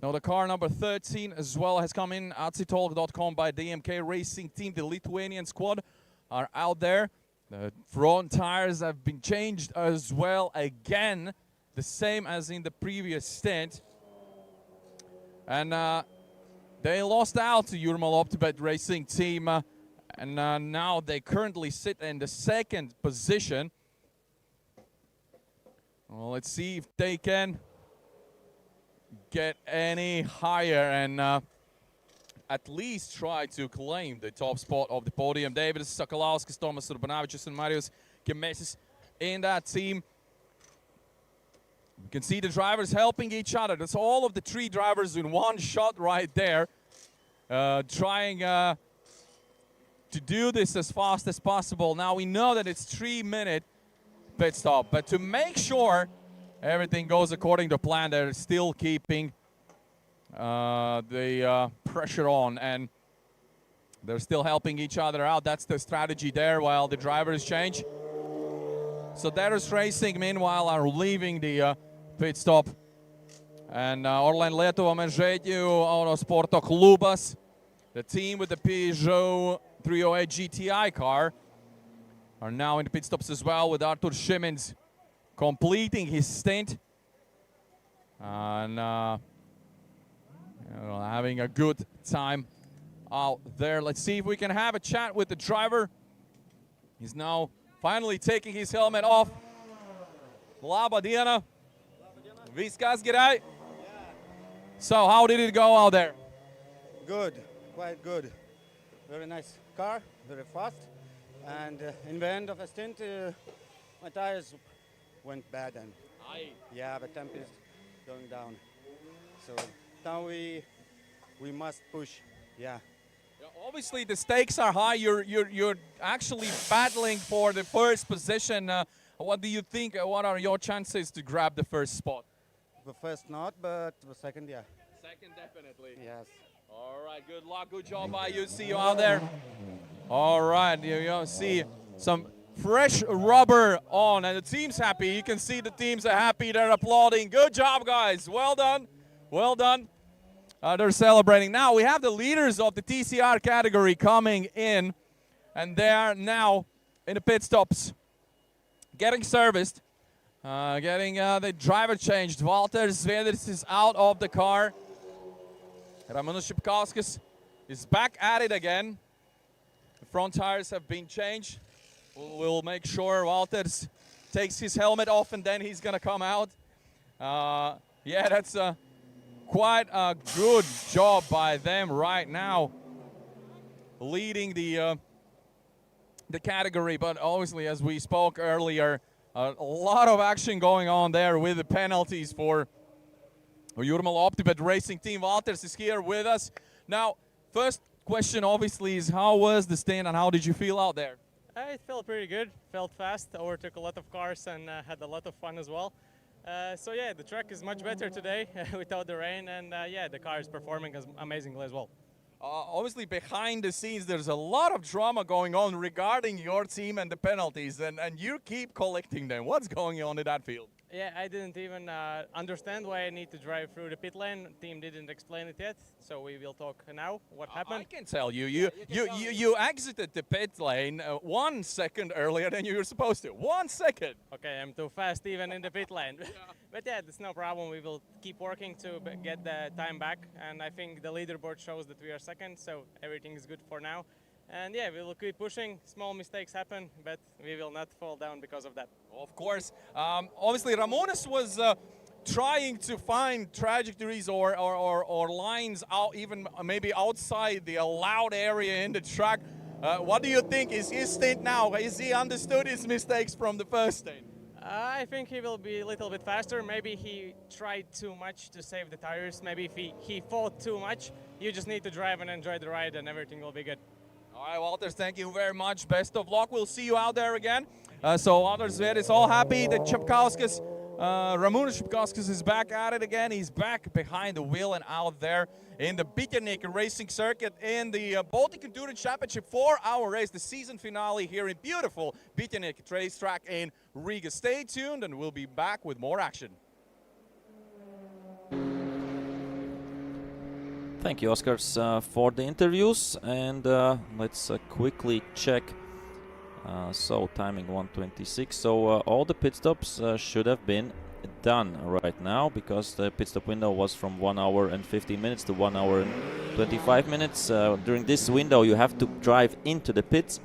Now, the car number 13 as well has come in. Atsitalk.com by the MKM Racing team. The Lithuanian squad are out there. The front tires have been changed as well. Again, the same as in the previous stint. And they lost out to Jurmal Optibet Racing team. And now they currently sit in the second position. Well, let's see if they can get any higher and at least try to claim the top spot of the podium. Davidas Sakalauskas, Tomas Urbanavičius, and Marius Kemesis in that team. You can see the drivers helping each other. That's all of the 3 drivers in one shot right there. Trying to do this as fast as possible. Now we know that it's 3-minute pit stop, but to make sure everything goes according to plan, they're still keeping the pressure on, and they're still helping each other out. That's the strategy there while the drivers change. Soderus Racing, meanwhile, are leaving the pit stop. And Orlen Lietuva Mežeģiu Autosporto Klubas, the team with the Peugeot 308 GTI car, are now in the pit stops as well, with Artur Šimins completing his stint. And having a good time out there. Let's see if we can have a chat with the driver. He's now finally taking his helmet off. Laba diena. Viskas gerai. So how did it go out there? Good, quite good. Very nice car, very fast. And in the end of the stint, my tires went bad, and yeah, the temp is going down. So now we must push. Yeah. Obviously, the stakes are high. You're actually battling for the first position. What do you think? What are your chances to grab the first spot? The first not, but the second, yeah. Second, definitely. Yes. All right, good luck, good job by you. See you out there. All right, you see some fresh rubber on, and the team's happy. You can see the teams are happy. They're applauding. Good job, guys. Well done. Well done. They're celebrating. Now we have the leaders of the TCR category coming in, and they are now in the pit stops, getting serviced, getting the driver changed. Walter Zveders is out of the car. Ramūnas Capkauskas is back at it again. The front tires have been changed. We'll make sure Walters takes his helmet off, and then he's gonna come out. Yeah, that's quite a good job by them right now, leading the category. But obviously, as we spoke earlier, a lot of action going on there with the penalties for Jurmal Optibet Racing team. Walters is here with us. Now, first question obviously is, how was the stint and how did you feel out there? It felt pretty good, felt fast, overtook a lot of cars and had a lot of fun as well. So yeah, the track is much better today without the rain, and yeah, the car is performing amazingly as well. Obviously, behind the scenes, there's a lot of drama going on regarding your team and the penalties, and you keep collecting them. What's going on in that field? Yeah, I didn't even understand why I need to drive through the pit lane. Team didn't explain it yet, so we will talk now. What happened? I can tell you. You exited the pit lane 1 second earlier than you were supposed to. 1 second. Okay, I'm too fast even in the pit lane. But yeah, that's no problem. We will keep working to get the time back. And I think the leaderboard shows that we are second, so everything is good for now. And yeah, we will keep pushing. Small mistakes happen, but we will not fall down because of that. Of course. Obviously, Ramonas was trying to find trajectories or lines out, even maybe outside the allowed area in the track. What do you think? Is his stint now? Has he understood his mistakes from the first stint? I think he will be a little bit faster. Maybe he tried too much to save the tires. Maybe if he fought too much. You just need to drive and enjoy the ride and everything will be good. All right, Walters, thank you very much. Best of luck. We'll see you out there again. So Walters is all happy that Capkauskas, Ramūnas Capkauskas is back at it again. He's back behind the wheel and out there in the BaTCC Racing Circuit in the Baltic Touring Championship 4-hour race, the season finale here in beautiful BaTCC racetrack in Riga. Stay tuned and we'll be back with more action. Thank you, Oskars, for the interviews, and let's quickly check. So timing 1:26. So all the pit stops should have been done right now, because the pit stop window was from 1 hour and 15 minutes to 1 hour and 25 minutes. During this window, you have to drive into the pits,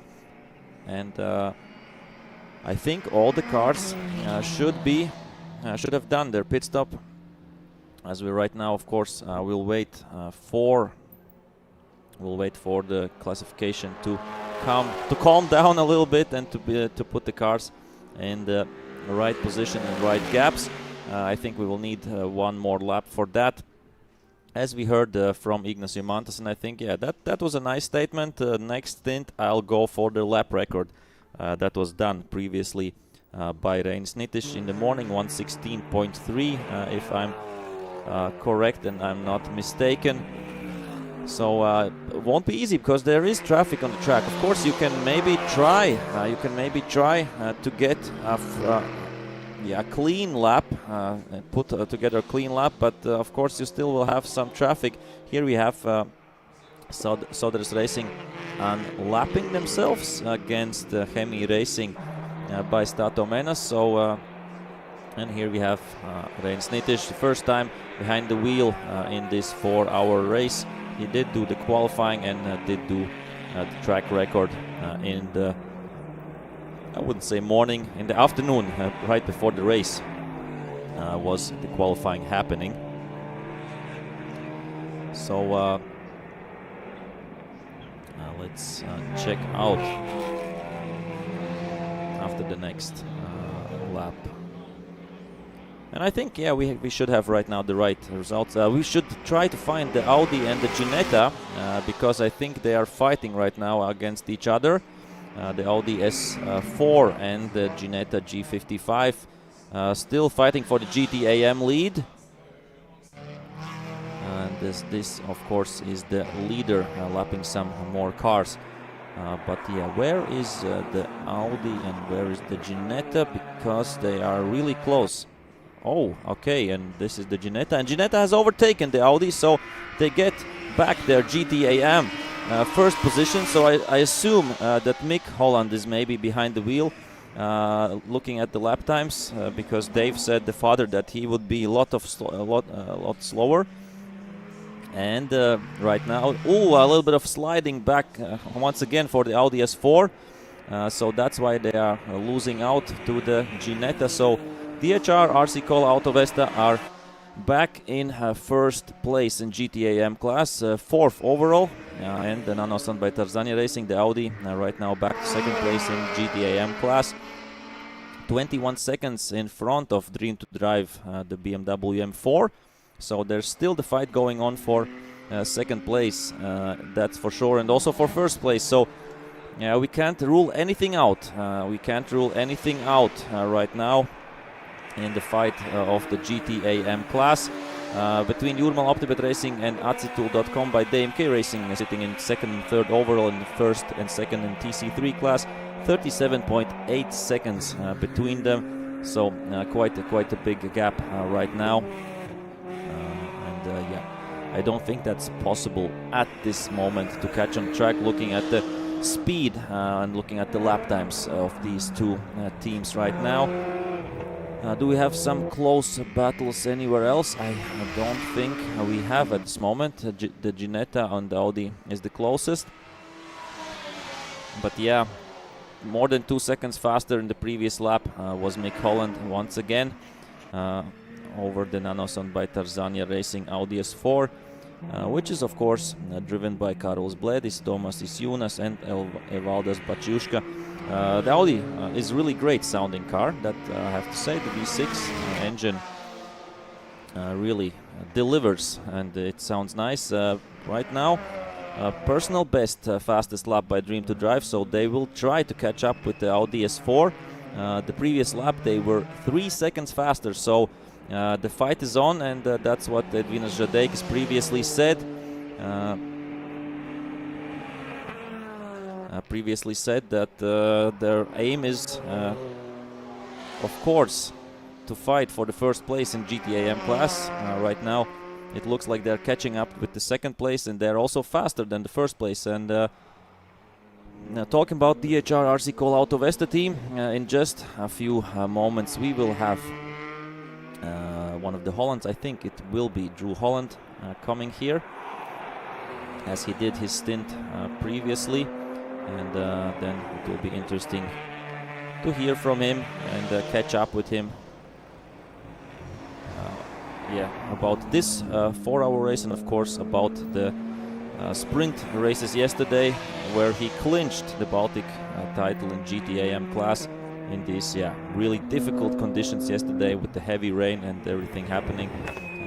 and I think all the cars should have done their pit stop. As we right now, of course, we'll wait for the classification to calm down a little bit and to put the cars in the right position and right gaps. I think we will need one more lap for that. As we heard from Ignacio Mantas, and I think that was a nice statement. Next stint, I'll go for the lap record that was done previously by Lenktyniu in the morning, 1:16.3, if I'm correct and I'm not mistaken. So it won't be easy because there is traffic on the track. Of course, you can maybe try to get a clean lap, and put together a clean lap, but of course you still will have some traffic. Here we have Soderus Racing lapping themselves against MKM Racing by Stato Menas. So and here we have Lenktyniu, the first time behind the wheel in this 4-hour race. He did do the qualifying and did do the track record in the, I wouldn't say morning, in the afternoon, right before the race was the qualifying happening. So let's check out after the next lap. And I think, we should have right now the right results. We should try to find the Audi and the Ginetta, because I think they are fighting right now against each other. The Audi S4 and the Ginetta G55 still fighting for the GTAM lead. And this of course is the leader, lapping some more cars. But where is the Audi and where is the Ginetta? Because they are really close. Oh, okay, and this is the Ginetta, and Ginetta has overtaken the Audi, so they get back their GTAM first position. So I assume that Mick Holland is maybe behind the wheel, looking at the lap times, because Dave said, the father, that he would be a lot slower. And right now, a little bit of sliding back once again for the Audi S4. So that's why they are losing out to the Ginetta. So DHR, RC Cola, Autovesta are back in first place in GTAM class, fourth overall, and then announced by Tarzania Racing, the Audi, right now back to second place in GTAM class. 21 seconds in front of Dream to Drive, the BMW M4. So there's still the fight going on for second place, that's for sure, and also for first place. So we can't rule anything out. Right now in the fight of the GTAM class between Jurmal Optibet Racing and Atsitool.com by DMK Racing, sitting in second and third overall in the first and second in TC3 class. 37.8 seconds between them. So quite a big gap right now. Yeah, I don't think that's possible at this moment to catch on track, looking at the speed and looking at the lap times of these two teams right now. Do we have some close battles anywhere else? I don't think we have at this moment. The Ginetta on the Audi is the closest. But yeah, more than 2 seconds faster in the previous lap was Mick Holland once again over the Nanoson by Tarzania Racing Audi S4, which is of course driven by Karols Bledis, Tomas Isjunas and Evaldas Baciuška. The Audi is really great sounding car, that I have to say. The V6 engine really delivers, and it sounds nice right now. Personal best fastest lap by Dream to Drive, so they will try to catch up with the Audi S4. The previous lap they were 3 seconds faster, so the fight is on, and that's what Edvinas Žadeikis previously said. Previously said that their aim is, of course, to fight for the first place in GTAM class. Right now, it looks like they're catching up with the second place, and they're also faster than the first place. And now talking about DHR RC Call Auto Vesta team, in just a few moments we will have one of the Hollands. I think it will be Drew Holland coming here, as he did his stint previously. And then it will be interesting to hear from him and catch up with him about this 4-hour race, and of course about the sprint races yesterday, where he clinched the Baltic title in GTAM class in these really difficult conditions yesterday with the heavy rain and everything happening.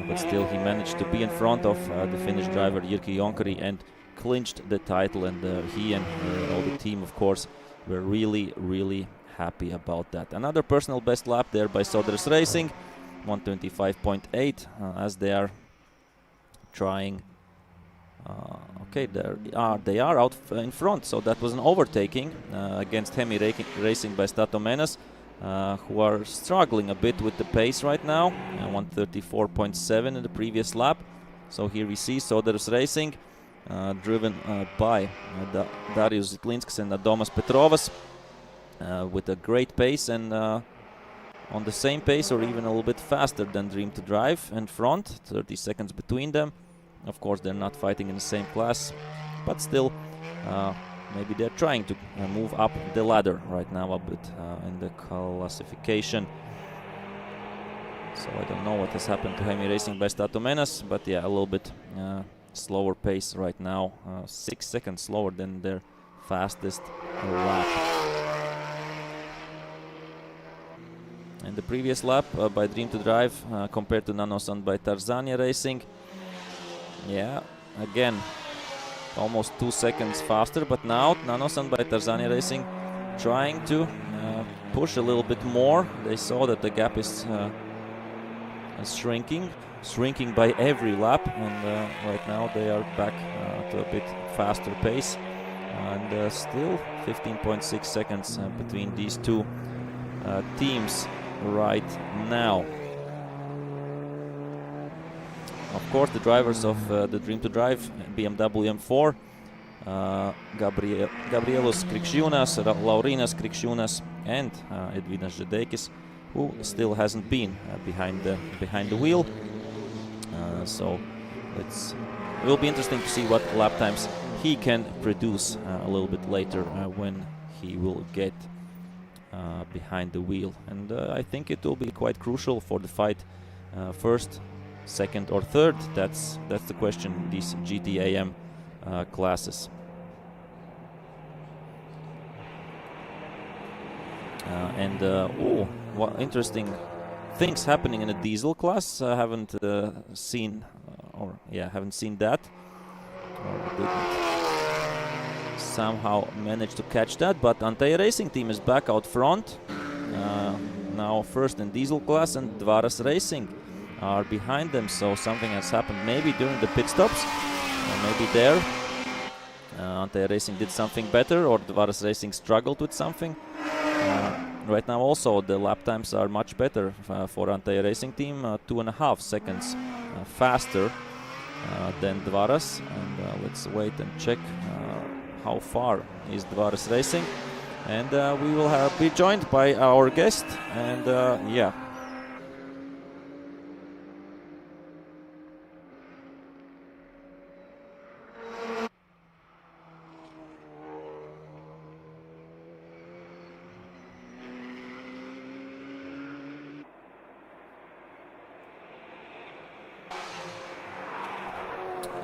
But still he managed to be in front of the Finnish driver Jyrki Jonkeri and clinched the title, and he and all the team of course were really happy about that. Another personal best lap there by Soderus Racing, 125.8, as they are trying. Okay, they are out in front, so that was an overtaking against Hemi Racing by Stato Menas, who are struggling a bit with the pace right now, 134.7 in the previous lap. So here we see Soderus Racing driven by Darius Zitlinskas and Adomas Petrovas with a great pace, and on the same pace or even a little bit faster than Dream to Drive in front, 30 seconds between them. Of course they're not fighting in the same class, but still maybe they're trying to move up the ladder right now a bit in the classification. So I don't know what has happened to Hemi Racing by Stato Menas, but yeah, a little bit slower pace right now, 6 seconds slower than their fastest lap. And the previous lap by Dream to Drive compared to Nanosan by Tarzania Racing, yeah, again almost 2 seconds faster, but now Nanosan by Tarzania Racing trying to push a little bit more. They saw that the gap is shrinking by every lap, and right now they are back to a bit faster pace, and still 15.6 seconds between these two teams right now. Of course, the drivers of the Dream to Drive BMW M4, Gabrielos Krikščiūnas, Laurinas Krikščiūnas, and Edvinas Žadeikis, who still hasn't been behind the wheel. So it will be interesting to see what lap times he can produce a little bit later when he will get behind the wheel. And I think it will be quite crucial for the fight, first, second or third. That's the question in these GTAM classes. What interesting things happening in the diesel class. I haven't seen that, or didn't somehow manage to catch that. But Antai Racing team is back out front, now first in diesel class, and Dvaras Racing are behind them. So something has happened, maybe during the pit stops, or maybe there Antai Racing did something better, or Dvaras Racing struggled with something. right now also the lap times are much better for Untitled Racing team, 2.5 seconds faster than Dvaras. And let's wait and check how far is Dvaras racing. And we will be joined by our guest. And yeah.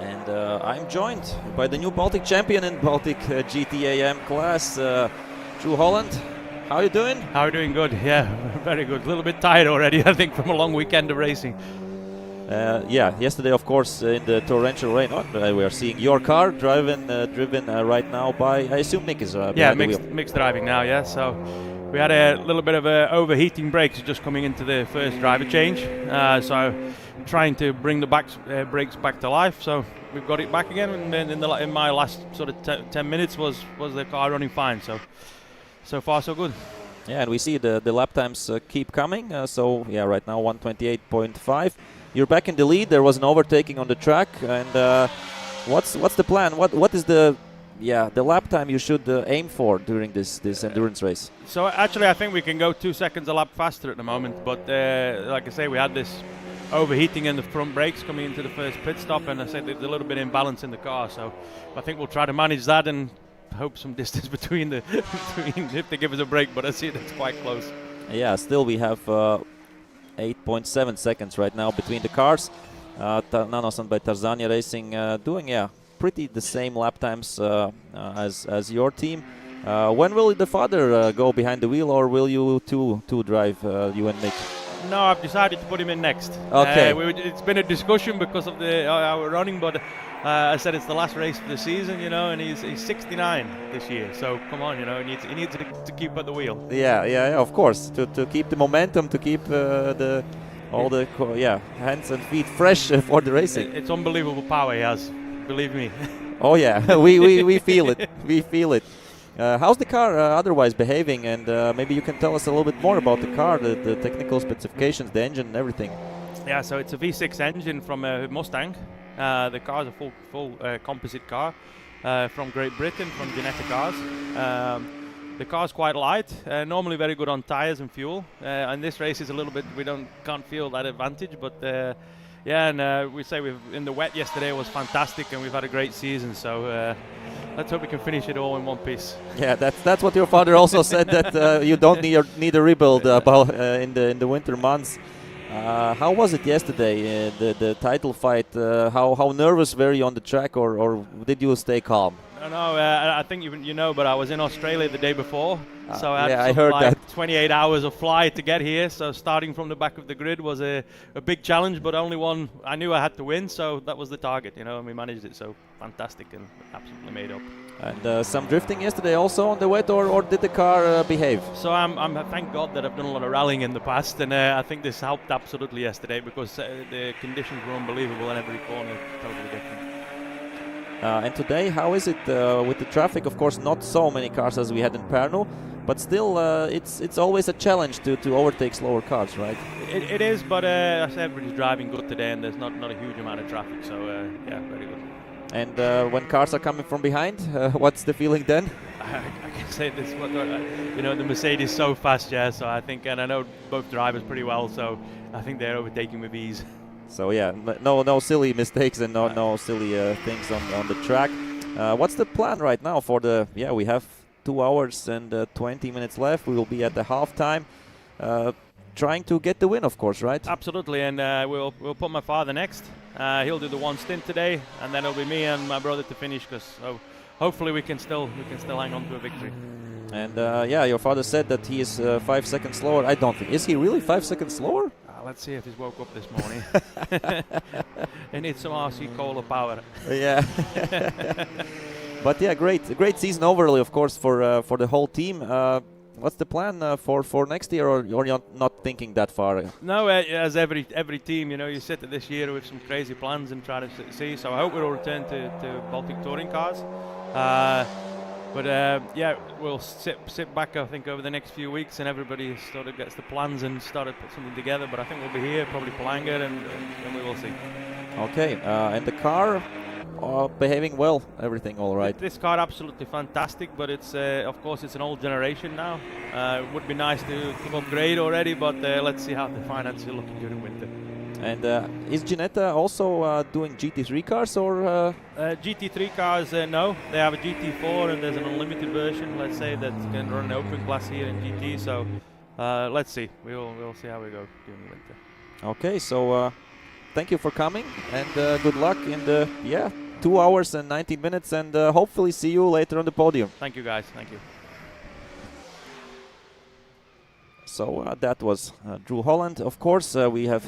And I'm joined by the new Baltic champion in Baltic GTAM class, Drew Holland. How are you doing? How are you doing? Good, yeah, very good. A little bit tired already, I think, from a long weekend of racing. Yeah, yesterday, of course, in the torrential rain, we are seeing your car driven right now by, I assume, Nick is yeah, behind the wheel. mixed driving now, yeah. So we had a little bit of overheating brakes just coming into the first driver change. So I'm trying to bring the brakes back to life. So we've got it back again, and then in my last sort of 10 minutes was the car running fine. So far so good. Yeah, and we see the lap times keep coming. So yeah, right now 128.5. You're back in the lead. There was an overtaking on the track, and what's the plan? What is the lap time you should aim for during this endurance race? So actually, I think we can go 2 seconds a lap faster at the moment. But like I say, we had this overheating in the front brakes coming into the first pit stop, and I said there's a little bit of imbalance in the car. So I think we'll try to manage that and hope some distance between if they give us a break. But I see that's quite close. Yeah, still we have 8.7 seconds right now between the cars. Nanosan by Tarzania Racing doing pretty the same lap times as your team. When will the father go behind the wheel, or will you two drive, you and Nick? No, I've decided to put him in next. Okay. It's been a discussion because of our running, but I said it's the last race of the season, and he's 69 this year. So come on, he needs to keep at the wheel. Yeah, of course, to keep the momentum, to keep hands and feet fresh for the racing. It's unbelievable power he has, believe me. Oh yeah, we feel it. We feel it. How's the car otherwise behaving? And maybe you can tell us a little bit more about the car, the technical specifications, the engine and everything. Yeah, so it's a V6 engine from a Mustang. The car is a full composite car from Great Britain, from Geneta Cars. The car's quite light, normally very good on tires and fuel. And this race is a little bit, can't feel that advantage, but we say in the wet yesterday was fantastic, and we've had a great season. So let's hope we can finish it all in one piece. Yeah, that's what your father also said, that you don't need a rebuild in the winter months. How was it yesterday, the title fight? How nervous were you on the track, or did you stay calm? No, I think you know, but I was in Australia the day before, so I had I heard like that. 28 hours of flight to get here. So starting from the back of the grid was a big challenge, but only one I knew I had to win, so that was the target, and we managed it. So fantastic and absolutely made up. And some drifting yesterday also on the wet, or did the car behave? So I'm thank God that I've done a lot of rallying in the past, and I think this helped absolutely yesterday because the conditions were unbelievable and every corner totally different. And today, how is it with the traffic? Of course, not so many cars as we had in Pärnu, but still, it's always a challenge to overtake slower cars, right? It is, but I said everybody's driving good today, and there's not a huge amount of traffic, so yeah, very good. And when cars are coming from behind, what's the feeling then? I can say this, the Mercedes is so fast, yeah. So I think, and I know both drivers pretty well, so I think they're overtaking with ease. So yeah, no silly mistakes and no silly things on the track. What's the plan right now for the? Yeah, we have 2 hours and 20 minutes left. We will be at the halftime, trying to get the win, of course, right? Absolutely, and we'll put my father next. He'll do the one stint today, and then it'll be me and my brother to finish. So hopefully we can still hang on to a victory. And your father said that he is 5 seconds slower. I don't think. Is he really 5 seconds slower? Let's see if he's woke up this morning. He needs some RC Cola power. Yeah. But yeah, great season overall, of course, for the whole team. What's the plan for next year, or you're not thinking that far? No, as every team, you sit at this year with some crazy plans and try to see. So I hope we'll return to Baltic Touring Cars. But yeah, we'll sit back, I think, over the next few weeks, and everybody sort of gets the plans and start to put something together. But I think we'll be here, probably playing it, and we will see. Okay, and the car behaving well, everything all right. This car absolutely fantastic, but it's of course it's an old generation now. It would be nice to upgrade already, but let's see how the finance is looking during winter. And is Ginetta also doing GT3 cars or? GT3 cars, no. They have a GT4 and there's an unlimited version, let's say, that can run an open class here in GT. So let's see. We'll see how we go during the winter. Okay, so thank you for coming and good luck in the 2 hours and 19 minutes, and hopefully see you later on the podium. Thank you, guys. Thank you. So that was Drew Holland. Of course, we have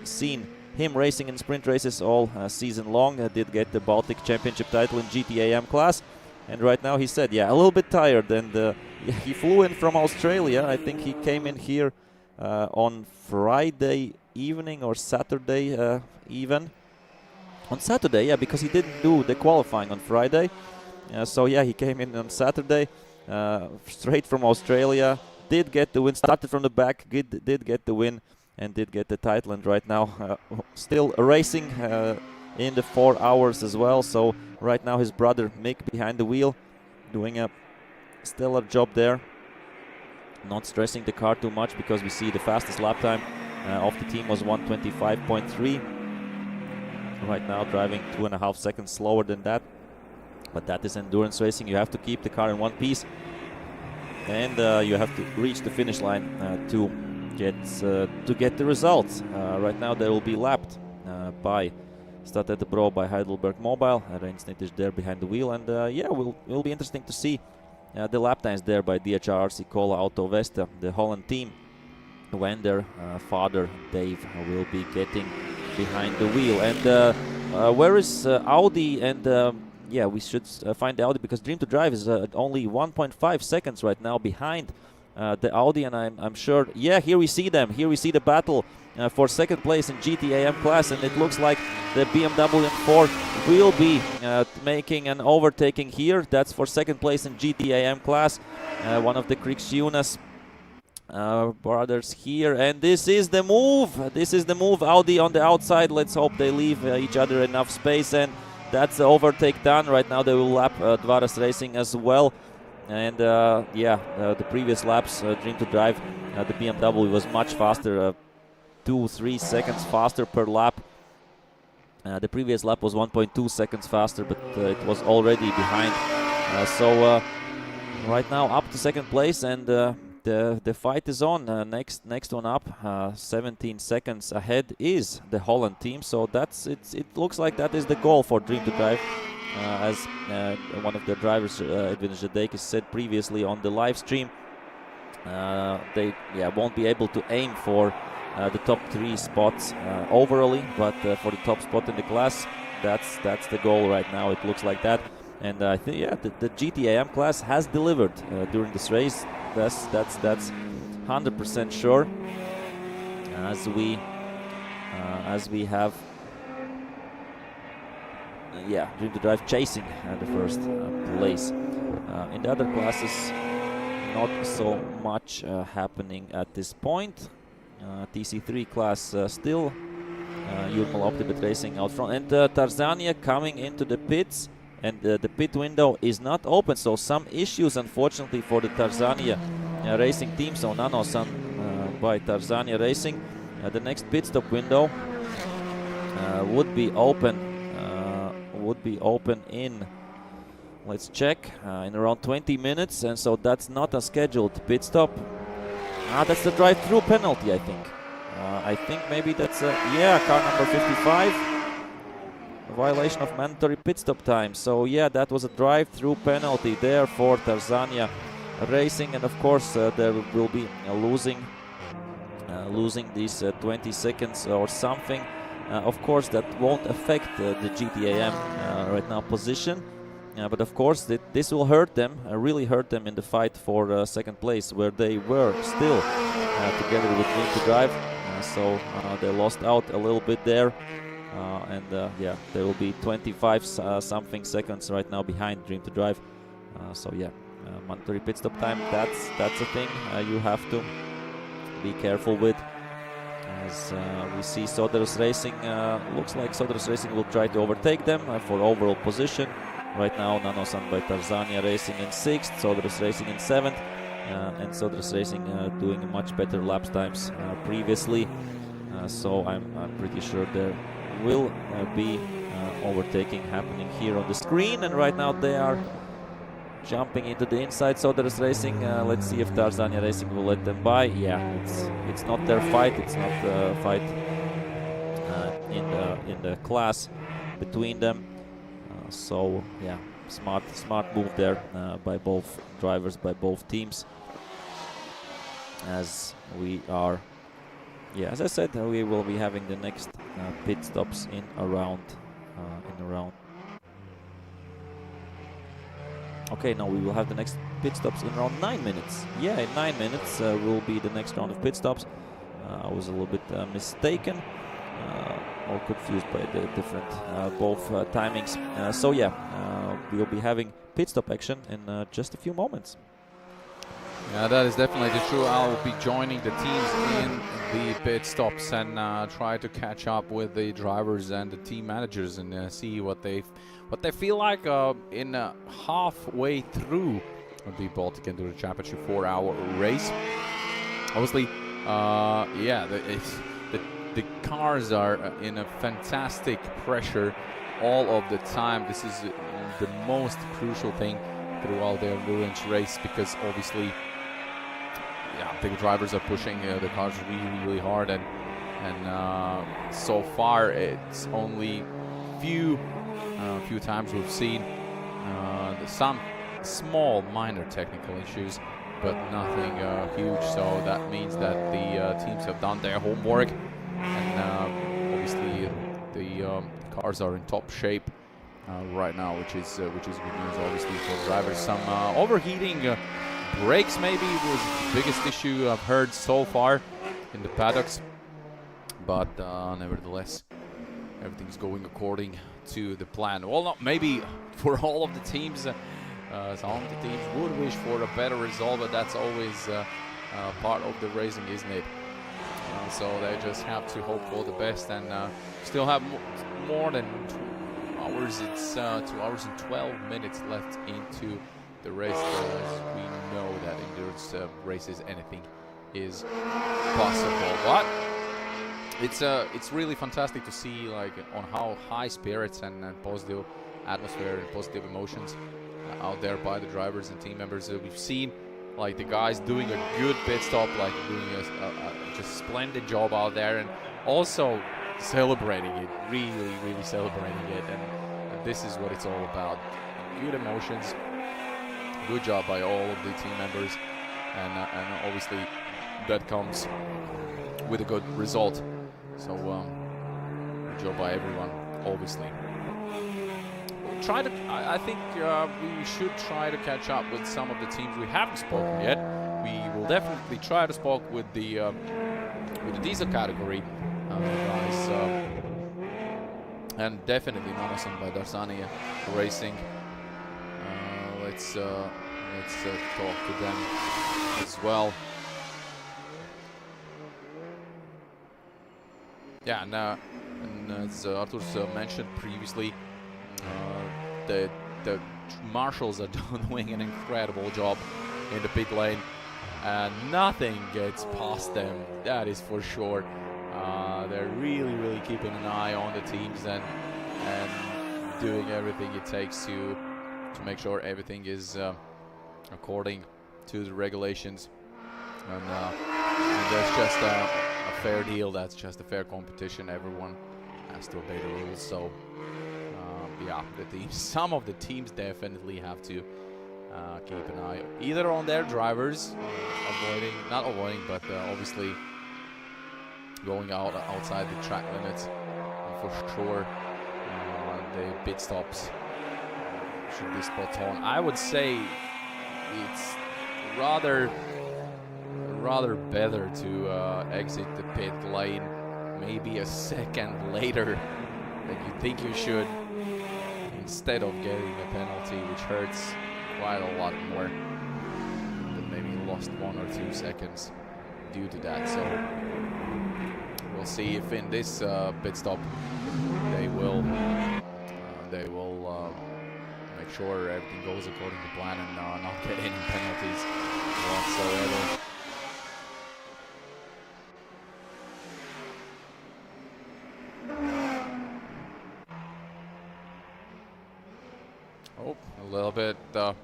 seen him racing in sprint races all season long. Did get the Baltic Championship title in GTAM class. And right now he said, a little bit tired. And he flew in from Australia. I think he came in here on Friday evening or Saturday even. On Saturday, because he didn't do the qualifying on Friday. So he came in on Saturday, straight from Australia. Did get the win, started from the back, did get the win, and did get the title. And right now, still racing in the 4 hours as well. So right now, his brother Mick behind the wheel, doing a stellar job there. Not stressing the car too much, because we see the fastest lap time of the team was 1:25.3. Right now, driving 2.5 seconds slower than that. But that is endurance racing. You have to keep the car in one piece. And you have to reach the finish line to get the results. Right now they will be lapped by Stade Bro by Heidelberg Mobile. Lenktyniu there behind the wheel, and will be interesting to see the lap times there by DHR-RC Cola Auto Vesta, the Holland team, when their father Dave will be getting behind the wheel. And where is Audi? And we should find the Audi, because Dream to Drive is only 1.5 seconds right now behind the Audi, and I'm sure, here we see them. Here we see the battle for second place in GTAM class, and it looks like the BMW M4 will be making an overtaking here. That's for second place in GTAM class. One of the Krikščiūnas brothers here, and this is the move. This is the move. Audi on the outside. Let's hope they leave each other enough space, and that's the overtake done. Right now they will lap Soderus Racing as well. And the previous laps, Dream to Drive, the BMW was much faster, 2-3 seconds faster per lap. The previous lap was 1.2 seconds faster, but it was already behind. So right now up to second place, and the fight is on. Next one up, 17 seconds ahead, is the Holland team. So it looks like that is the goal for Dream to Drive, as one of the drivers, Edvin Žadeikis, said previously on the live stream. They won't be able to aim for the top 3 spots overally, but for the top spot in the class, that's the goal right now. It looks like that. And I think the GTAM class has delivered during this race. That's 100% sure. As we have Dream to Drive chasing the first place. In the other classes, not so much happening at this point. TC3 class still Jurmal Optibet Racing out front, and Tarzania coming into the pits. And the pit window is not open, so some issues, unfortunately, for the Tarzania Racing team. So Nano-san by Tarzania Racing. The next pit stop window would be open in, let's check, in around 20 minutes, and so that's not a scheduled pit stop. That's the drive-through penalty, I think. I think maybe that's car number 55. Violation of mandatory pit stop time. So that was a drive-through penalty there for Tarzania Racing, and of course there will be losing these 20 seconds or something. Of course that won't affect the GTAM right now position, but of course this will hurt them, really hurt them in the fight for second place, where they were still together with Dream to Drive. So they lost out a little bit there. They will be 25 something seconds right now behind Dream to Drive So yeah, mandatory pit stop time, that's a thing you have to be careful with. As we see Soderus Racing, looks like Soderus Racing will try to overtake them for overall position. Right now, Nanosan by Tarzania Racing in 6th, Soderus Racing in 7th, and Soderus Racing doing much better lap times previously. So I'm pretty sure there will be overtaking happening here on the screen. And right now they are jumping into the inside. Soderus Racing. Let's see if Tarzania Racing will let them by. Yeah, it's not their fight. It's not the fight in the class between them. So yeah, smart move there by both drivers, by both teams. As we are, yeah, as I said, we will be having the next pit stops in around. Okay, now we will have the next pit stops in around 9 minutes. Yeah, in 9 minutes will be the next round of pit stops. I was a little bit mistaken, or confused by the different both timings. So yeah, we will be having pit stop action in just a few moments. Yeah, that is definitely true. I'll be joining the teams in the pit stops and try to catch up with the drivers and the team managers and see what they feel like in halfway through the Baltic Enduro Championship 4-hour race. Obviously, yeah, the cars are in a fantastic pressure all of the time. This is the most crucial thing throughout the endurance race, because obviously, yeah, the drivers are pushing the cars really hard, and so far it's only few times we've seen some small minor technical issues, but nothing huge. So that means that the teams have done their homework, and obviously the cars are in top shape right now, which is good news, obviously, for drivers. Some overheating brakes maybe was the biggest issue I've heard so far in the paddocks, but nevertheless, everything's going according to the plan. Well, not maybe for all of the teams. Some of the teams would wish for a better result, but that's always part of the racing, isn't it? So they just have to hope for the best, and still have more than 2 hours. It's 2 hours and 12 minutes left into the race. As we know that endurance races, anything is possible. But it's really fantastic to see, like, on how high spirits and positive atmosphere and positive emotions out there by the drivers and team members. We've seen, like, the guys doing a good pit stop, like doing a just splendid job out there, and also celebrating it, really celebrating it, and this is what it's all about. Good emotions, good job by all of the team members, and obviously that comes with a good result. So good job by everyone, obviously. I think we should try to catch up with some of the teams we haven't spoken yet. We will definitely try to speak with the diesel category guys, and definitely Nanosan by Tarzania Racing. Let's talk to them as well. Yeah, and as Artur's mentioned previously, the marshals are doing an incredible job in the pit lane, and nothing gets past them, that is for sure. They're really keeping an eye on the teams and doing everything it takes to make sure everything is according to the regulations, and there's just a fair deal. That's just a fair competition. Everyone has to obey the rules. So yeah, some of the teams definitely have to keep an eye either on their drivers, but obviously going outside the track limits, and for sure the pit stops should be spot on. I would say it's rather better to exit the pit lane maybe a second later than you think you should, instead of getting a penalty, which hurts quite a lot more. But maybe lost 1 or 2 seconds due to that. So we'll see if in this pit stop they will make sure everything goes according to plan and not get any penalties whatsoever. Oh, a little bit putting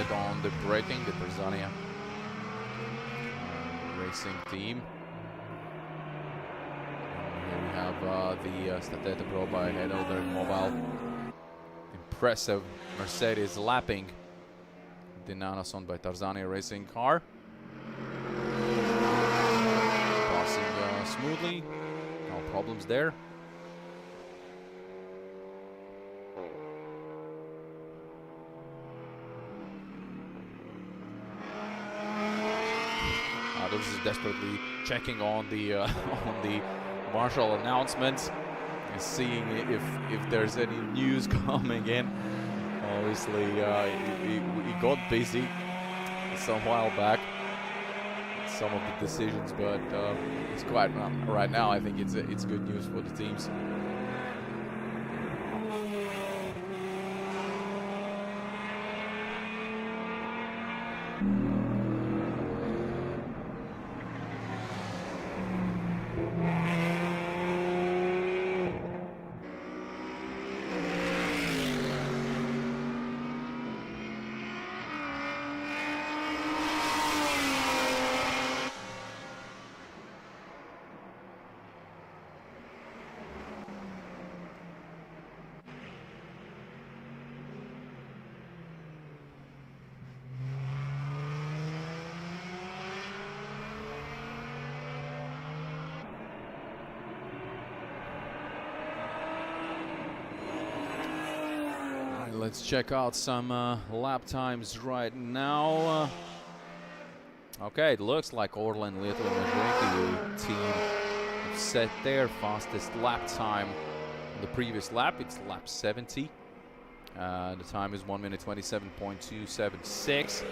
it on the braking, the Tarzania racing team. And here we have the Stateta Pro by Heidelberg Mobile. Impressive Mercedes lapping the Nanason by Tarzania Racing car. Passing smoothly, no problems there. Others is desperately checking on the marshal announcements and seeing if there's any news coming in. Obviously, he got busy some while back. Some of the decisions, but it's quite right now. I think it's good news for the teams. Let's check out some lap times right now. Okay, it looks like Orlen Lenktyniu team set their fastest lap time on the previous lap. It's lap 70. The time is 1 minute 27.276.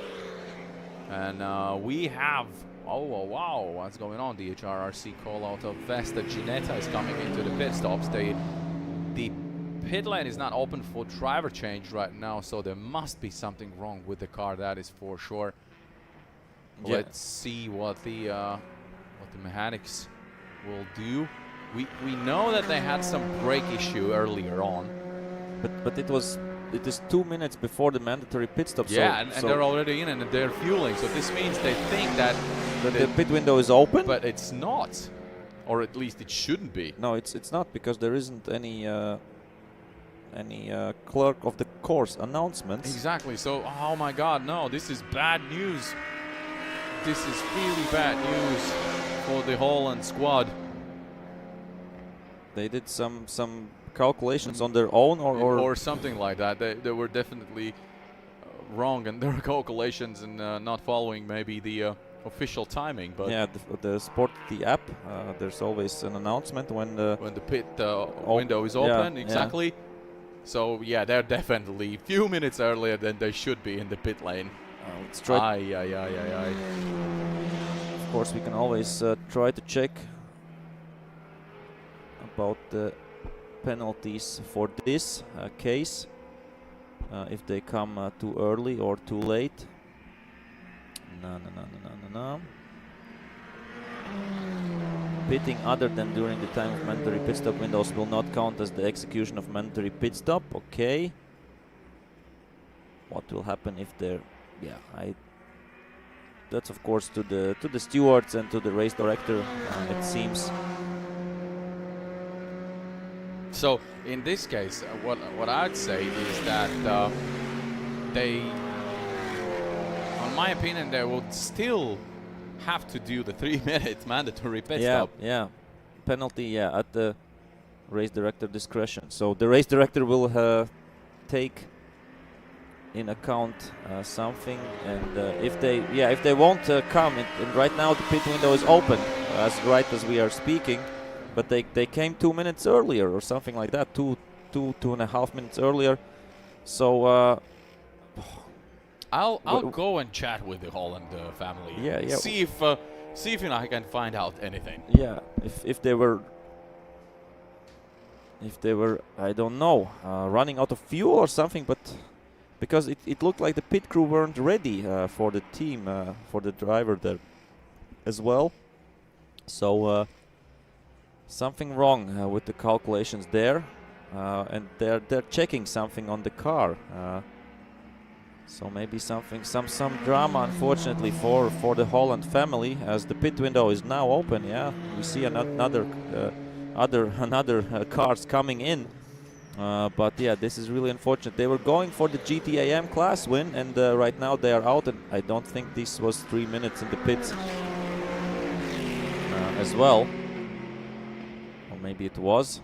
And we have, oh wow, what's going on? The HRRC call out of Vesta Ginetta is coming into the pit stops. The pit lane is not open for driver change right now, so there must be something wrong with the car, that is for sure. Yeah. Let's see what the mechanics will do. We know that they had some brake issue earlier on, but it is 2 minutes before the mandatory pit stop. Yeah, so and they're already in and they're fueling, so this means they think that the pit window is open, but it's not, or at least it shouldn't be. No, it's not, because there isn't any clerk of the course announcements. Exactly. So, oh my God, no! This is bad news. This is really bad news for the Holland squad. They did some calculations on their own, or something like that. They were definitely wrong in their calculations and not following maybe the official timing. But yeah, the app. There's always an announcement when the pit window is open. Yeah, exactly. Yeah. So yeah, they're definitely a few minutes earlier than they should be in the pit lane. Let's try. Of course, we can always try to check about the penalties for this case, if they come too early or too late. No. Pitting other than during the time of mandatory pit stop windows will not count as the execution of mandatory pit stop. Okay. What will happen if they're... Yeah, that's of course to the stewards and to the race director, it seems. So in this case, what I'd say is that they, in my opinion, they would still have to do the 3-minute mandatory pit stop. Yeah, penalty. Yeah, at the race director discretion. So the race director will take in account something, and if they won't come, and right now the pit window is open as we are speaking, but they came 2 minutes earlier or something like that, two and a half minutes earlier. So I'll go and chat with the Holland family. Yeah, yeah. See if I can find out anything. Yeah, if they were, I don't know, running out of fuel or something, but because it looked like the pit crew weren't ready for the team, for the driver there as well. So something wrong with the calculations there, and they're checking something on the car. So maybe some drama, unfortunately, for the Holland family, as the pit window is now open. Yeah, we see another cars coming in. But yeah, this is really unfortunate. They were going for the GTAM class win, and right now they are out. And I don't think this was 3 minutes in the pits as well, or maybe it was.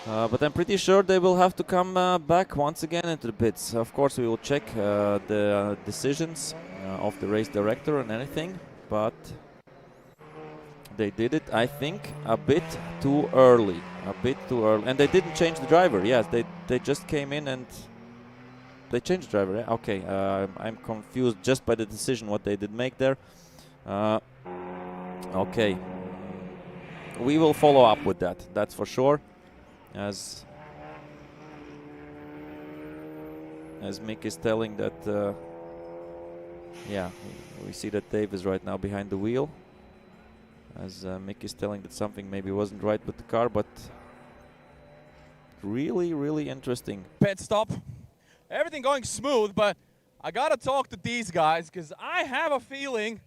But I'm pretty sure they will have to come back once again into the pits. Of course, we will check the decisions of the race director and anything, but they did it, I think, a bit too early. And they didn't change the driver. Yes, they just came in and they changed the driver. Yeah? Okay, I'm confused just by the decision what they did make there. Okay, we will follow up with that. That's for sure. As Mick is telling that, yeah, we see that Dave is right now behind the wheel. As Mick is telling that something maybe wasn't right with the car, but really, really interesting. Pit stop. Everything going smooth, but I gotta talk to these guys because I have a feeling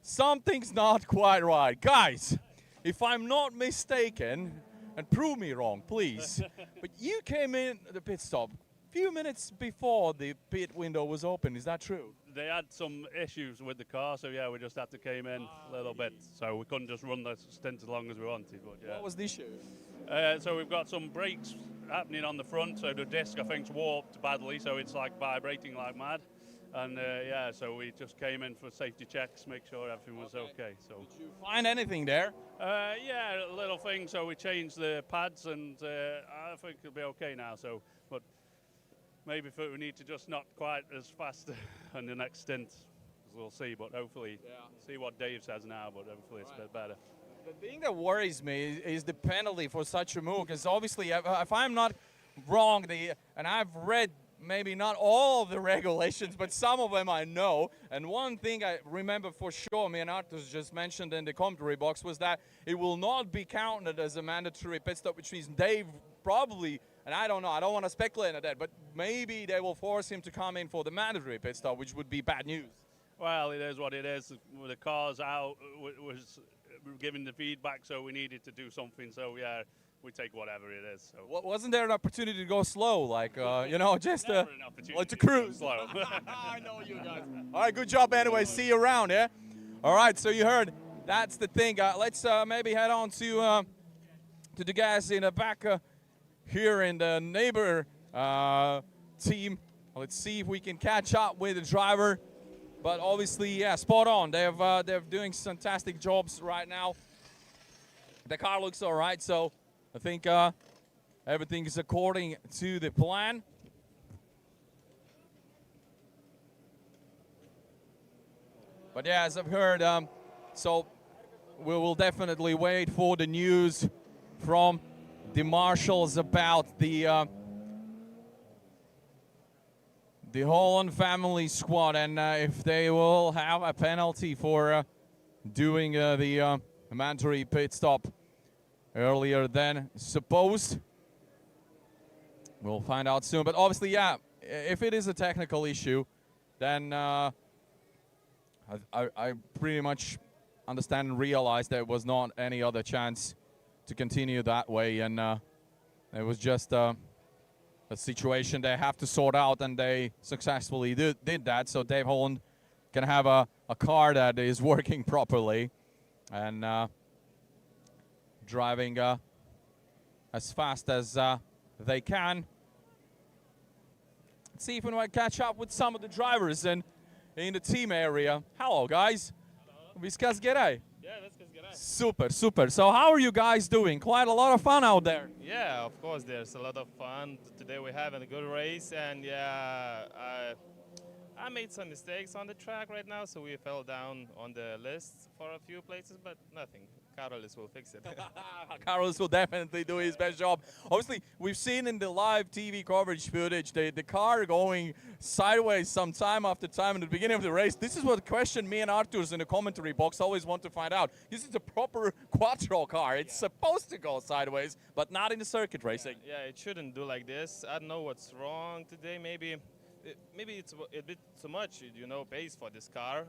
something's not quite right. Guys, if I'm not mistaken, and prove me wrong, please, but you came in the pit stop a few minutes before the pit window was open. Is that true? They had some issues with the car, so yeah, we just had to came in a little bit. So we couldn't just run the stint as long as we wanted. But yeah. What was the issue? So we've got some brakes happening on the front, so the disc I think's warped badly, so it's like vibrating like mad. And yeah, so we just came in for safety checks, make sure everything was okay. So did you find anything there? Yeah, a little thing. So we changed the pads, and I think it'll be okay now. So, but maybe we need to just not quite as fast on the next stint. We'll see, but hopefully, see what Dave says now. But hopefully, it's a bit better. The thing that worries me is the penalty for such a move, because obviously, if I'm not wrong, and I've read maybe not all of the regulations, but some of them I know. And one thing I remember for sure, me and Artus just mentioned in the commentary box, was that it will not be counted as a mandatory pit stop, which means Dave probably, and I don't know, I don't want to speculate on that, but maybe they will force him to come in for the mandatory pit stop, which would be bad news. Well, it is what it is. The car's out, was giving the feedback, so we needed to do something. So yeah, we take whatever it is. So. Wasn't there an opportunity to go slow, like, you know, just like to cruise? Slow. I know you guys. All right, good job anyway. See you around, yeah? All right, so you heard, that's the thing. Let's maybe head on to the guys in the back here in the neighbor team. Let's see if we can catch up with the driver. But obviously, yeah, spot on. They're doing fantastic jobs right now. The car looks all right, so I think everything is according to the plan. But yeah, as I've heard, so we will definitely wait for the news from the marshals about the Holland family squad, and if they will have a penalty for doing the mandatory pit stop earlier than supposed. We'll find out soon. But obviously, yeah, if it is a technical issue, then I pretty much understand and realize there was not any other chance to continue that way. And it was just a situation they have to sort out, and they successfully did that. So Dave Holland can have a car that is working properly and driving as fast as they can. Let's see if we can catch up with some of the drivers in the team area. Hello, guys. Viskas gerai? Yeah, Super, super. So how are you guys doing? Quite a lot of fun out there. Yeah, of course, there's a lot of fun. Today we're having a good race, and yeah, I made some mistakes on the track right now, so we fell down on the list for a few places, but nothing. Carlos will fix it. Carlos will definitely do his best job. Obviously, we've seen in the live TV coverage footage the car going sideways some time after time in the beginning of the race. This is what question me and Arturs in the commentary box always want to find out. This is a proper quattro car. It's supposed to go sideways, but not in the circuit racing. Yeah, it shouldn't do like this. I don't know what's wrong today. Maybe it's a bit too much, pace for this car.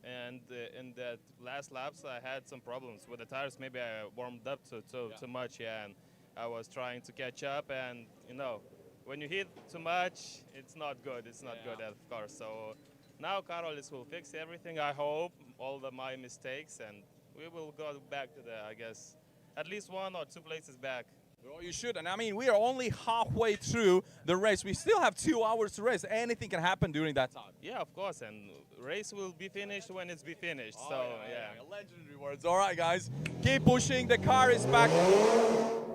And in that last laps, I had some problems with the tires. Maybe I warmed up too much, and I was trying to catch up. And when you hit too much, it's not good. It's not good, of course. So now Carlos will fix everything. I hope all of my mistakes, and we will go back to I guess, at least 1 or 2 places back. Well, you should. And I mean, we are only halfway through the race. We still have 2 hours to race. Anything can happen during that time. Yeah, of course. And race will be finished when it's be finished. Oh, so, yeah. Legendary words. All right, guys. Keep pushing. The car is back.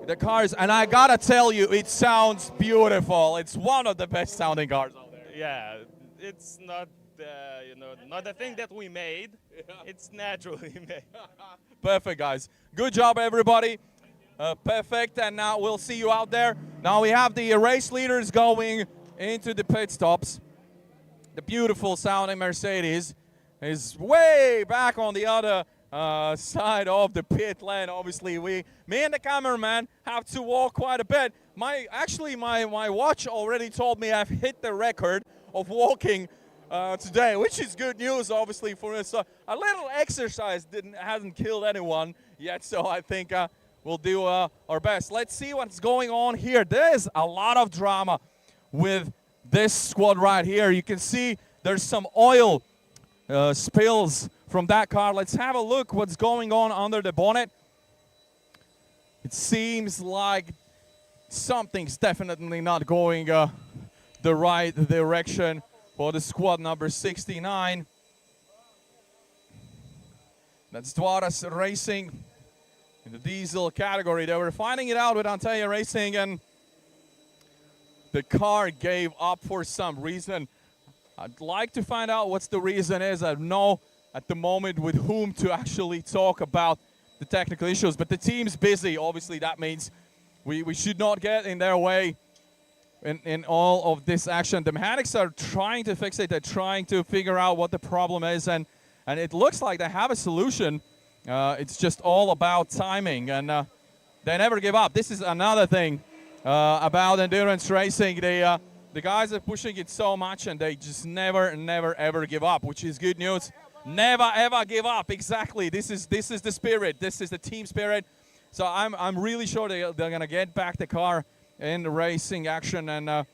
The car is, and I gotta tell you, it sounds beautiful. It's one of the best sounding cars out there. Yeah, it's not, not the thing that we made. It's naturally made. Perfect, guys. Good job, everybody. Perfect, and now we'll see you out there. Now we have the race leaders going into the pit stops. The beautiful sounding Mercedes is way back on the other side of the pit lane. Obviously, me and the cameraman have to walk quite a bit. My watch already told me I've hit the record of walking today, which is good news, obviously, for us. A little exercise hasn't killed anyone yet, so I think we'll do our best. Let's see what's going on here. There's a lot of drama with this squad right here. You can see there's some oil spills from that car. Let's have a look what's going on under the bonnet. It seems like something's definitely not going the right direction for the squad number 69. That's Soderus Racing in the diesel category. They were finding it out with Untitled Racing, and the car gave up for some reason. I'd like to find out what's the reason is. I don't know at the moment with whom to actually talk about the technical issues, but the team's busy. Obviously, that means we should not get in their way in all of this action. The mechanics are trying to fix it. They're trying to figure out what the problem is, and it looks like they have a solution. It's just all about timing, and they never give up. This is another thing about endurance racing. The guys are pushing it so much, and they just never, ever give up, which is good news. Never, ever give up. Exactly. This is the spirit. This is the team spirit. So I'm really sure they're gonna get back the car in the racing action, and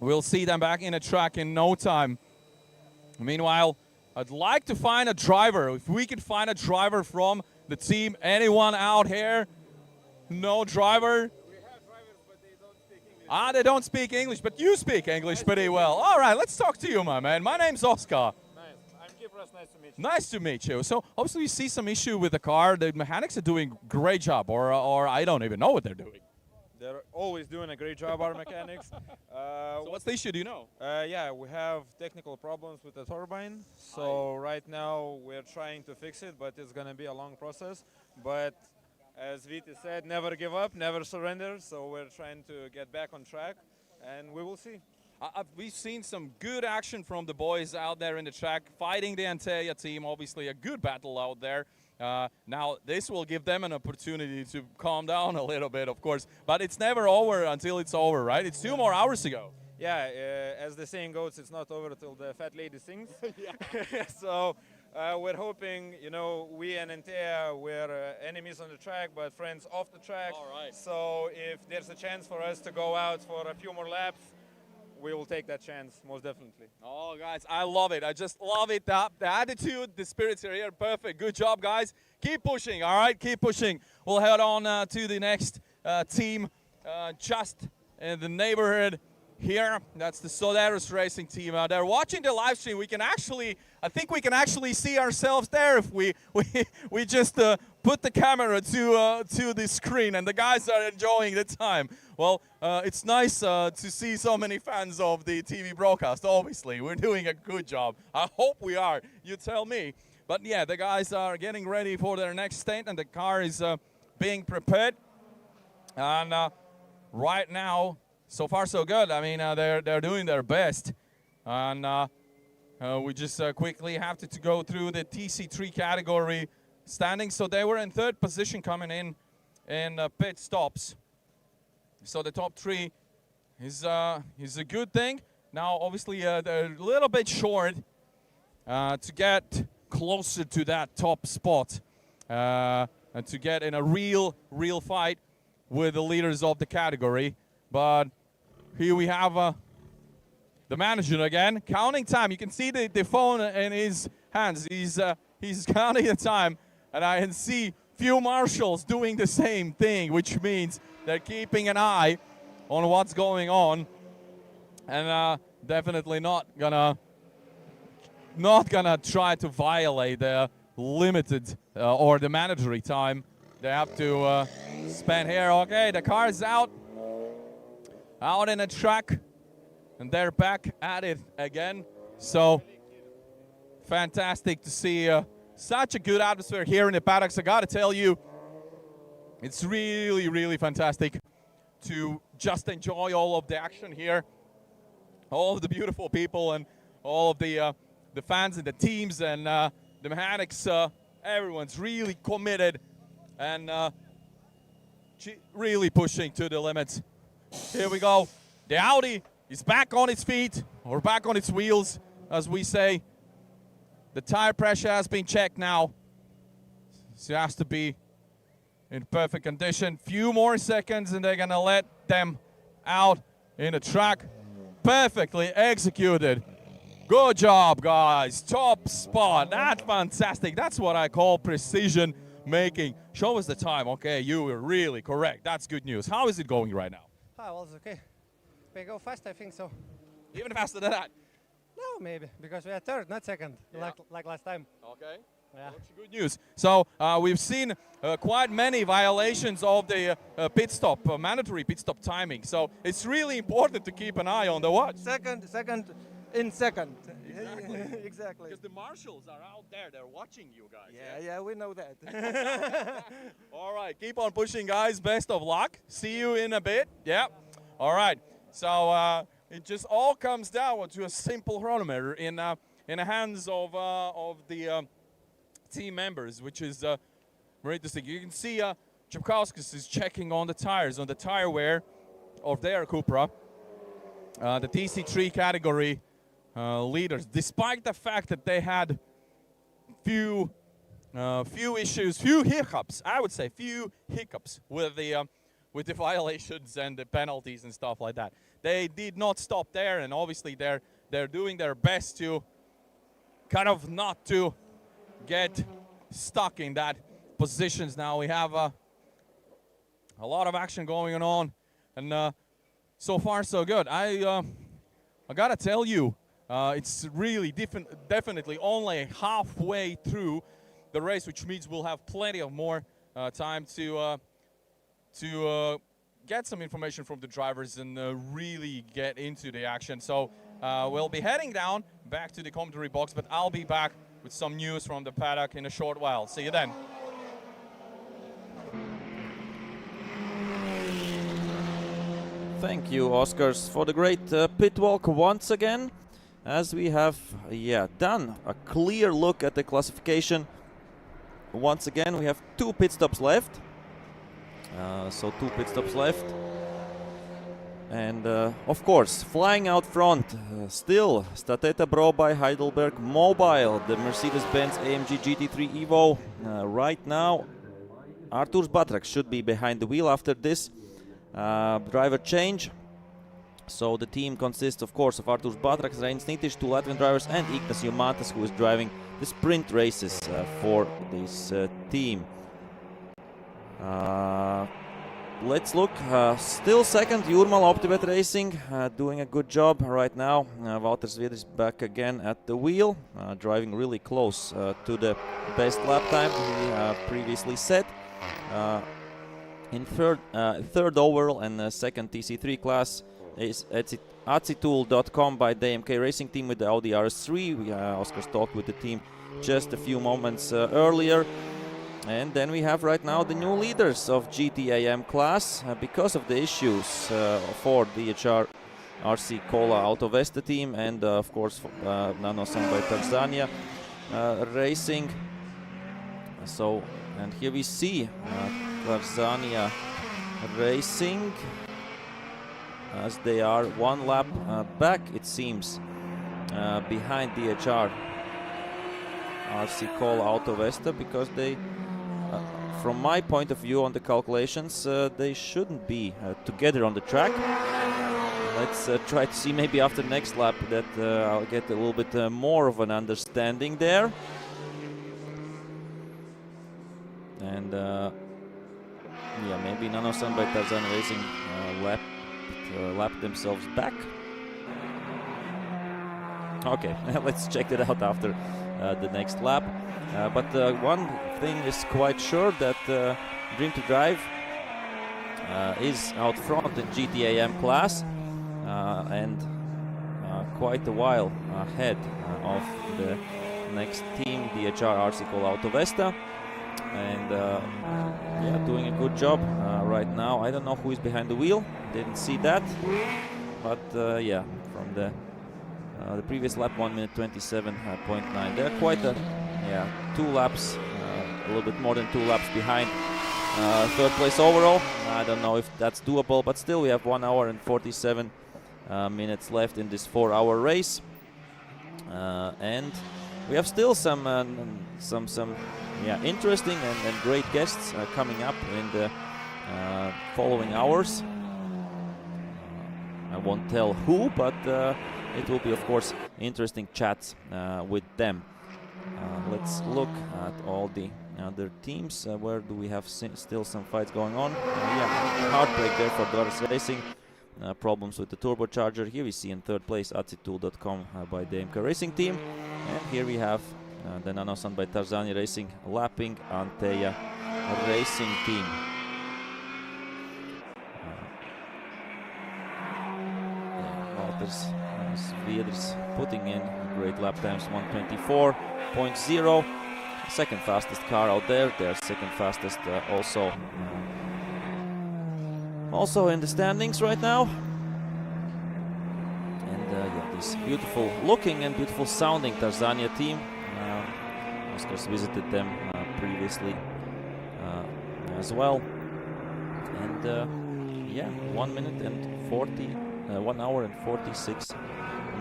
we'll see them back in the track in no time. Meanwhile, I'd like to find a driver. If we can find a driver from the team, anyone out here? No driver? We have drivers, but they don't speak English. They don't speak English, but you speak English pretty well. All right, let's talk to you, my man. My name's Oscar. Nice. I'm Kipras. Nice to meet you. Nice to meet you. So obviously you see some issue with the car. The mechanics are doing a great job, or I don't even know what they're doing. They're always doing a great job, our mechanics. So what's the issue, do you know? Yeah, we have technical problems with the turbine. So right now we're trying to fix it, but it's going to be a long process. But as Viti said, never give up, never surrender. So we're trying to get back on track, and we will see. We've seen some good action from the boys out there in the track, fighting the Antalya team. Obviously a good battle out there. Now, this will give them an opportunity to calm down a little bit, of course. But it's never over until it's over, right? It's 2 more hours to go. Yeah, as the saying goes, it's not over till the fat lady sings. So we're hoping, we and Antalya, we're enemies on the track, but friends off the track. All right. So if there's a chance for us to go out for a few more laps, we will take that chance, most definitely. Oh, guys, I love it. I just love it. The attitude, the spirits are here. Perfect. Good job, guys. Keep pushing, all right? Keep pushing. We'll head on to the next team just in the neighborhood here. That's the Soderus Racing team. They're watching the live stream. We can actually I think we can actually see ourselves there if we just put the camera to the screen, and the guys are enjoying the time. Well, it's nice to see so many fans of the TV broadcast. Obviously, we're doing a good job. I hope we are. You tell me. But yeah, the guys are getting ready for their next stint, and the car is being prepared. And right now, so far so good. I mean, they're doing their best, and we just quickly have to go through the TC3 category standings. So they were in third position coming in pit stops. So the top three is a good thing. Now, obviously, they're a little bit short to get closer to that top spot and to get in a real fight with the leaders of the category. But here we have the manager again, counting time. You can see the phone in his hands. He's counting the time, and I can see few marshals doing the same thing, which means they're keeping an eye on what's going on, and definitely not gonna try to violate the limited or the mandatory time they have to spend here. Okay, the car is out in a track, and they're back at it again. So fantastic to see such a good atmosphere here in the paddocks. I gotta tell you, it's really fantastic to just enjoy all of the action here, all of the beautiful people and all of the fans and the teams and the mechanics. Everyone's really committed and really pushing to the limits. Here we go. The Audi is back on its feet, or back on its wheels, as we say. The tire pressure has been checked now. So it has to be in perfect condition. Few more seconds and they're gonna let them out in the track. Perfectly executed. Good job, guys. Top spot. That's fantastic. That's what I call precision making. Show us the time. Okay, you were really correct. That's good news. How is it going right now? Ah, well, it's okay. We go fast, I think so. Even faster than that? No, maybe, because we are third, not second, like last time. Okay. Yeah. That's good news. So we've seen quite many violations of the pit stop, mandatory pit stop timing. So it's really important to keep an eye on the what? Second. Exactly. Exactly. Because the marshals are out there, they're watching you guys. Yeah, we know that. All right, keep on pushing, guys. Best of luck. See you in a bit. Yeah. All right. So it just all comes down to a simple chronometer in the hands of the team members, which is very interesting. You can see Capkauskas is checking on the tires, on the tire wear of their Cupra. The TC3 category leaders, despite the fact that they had few issues, few hiccups, I would say, few hiccups with the violations and the penalties and stuff like that. They did not stop there, and obviously they're doing their best to kind of not to get stuck in that positions. Now we have a lot of action going on, and so far so good. I gotta tell you, it's really definitely only halfway through the race, which means we'll have plenty of more time to get some information from the drivers and really get into the action. So we'll be heading down back to the commentary box, but I'll be back with some news from the paddock in a short while. See you then. Thank you, Oscars, for the great pit walk once again, as we have done a clear look at the classification. Once again, we have 2 pit stops left. So 2 pit stops left. And of course, flying out front, still Stateta Bro by Heidelberg Mobile, the Mercedes-Benz AMG GT3 Evo. Right now, Arturs Batrax should be behind the wheel after this driver change. So the team consists, of course, of Arturs Batrax, Lenktyniu, 2 Latvian drivers, and Ignas Jumatas, who is driving the sprint races for this team. let's look. Still second, Jurmal Optibet Racing, doing a good job right now. Valtteri Zviedris back again at the wheel, driving really close to the best lap time he previously set. In third overall and second TC3 class is Atsitool.com by the MK Racing team with the Audi RS3. Oscar talked with the team just a few moments earlier. And then we have right now the new leaders of GTAM class because of the issues for DHR RC Cola Autovesta team and of course Nano Sambai Tanzania Racing. So, and here we see Tanzania Racing as they are one lap back, it seems, behind DHR RC Cola Autovesta, because they from my point of view on the calculations, they shouldn't be together on the track. Let's try to see maybe after next lap that I'll get a little bit more of an understanding there. And yeah, maybe Nano Sambai Tanzania Racing lapped themselves back. Okay, let's check it out after the next lap. But one thing is quite sure, that Dream to Drive is out front in GTAM class and quite a while ahead of the next team, DHR RC Cola Autovesta. And yeah, doing a good job right now. I don't know who is behind the wheel, didn't see that. But yeah, from the previous lap, 1 minute 27.9. They're quite a 2 laps, a little bit more than 2 laps behind third place overall. I don't know if that's doable, but still we have 1 hour and 47 minutes left in this 4-hour race, and we have still some interesting and great guests coming up in the following hours. I won't tell who, but it will be, of course, interesting chats with them. Let's look at all the other teams. Where do we have still some fights going on? Yeah, heartbreak there for Soderus Racing. Problems with the turbocharger. Here we see in third place Atsitool.com by the MK Racing team. And here we have the Nano Sambai Tanzania Racing lapping Anteya Racing team. Valtteri Zviedris putting in great lap times, 1:24.0. Second fastest car out there. Their second fastest also in the standings right now. And yeah, this beautiful looking and beautiful sounding Tanzania team. Oscar's visited them previously as well. And yeah, 1 minute and 1 hour and 46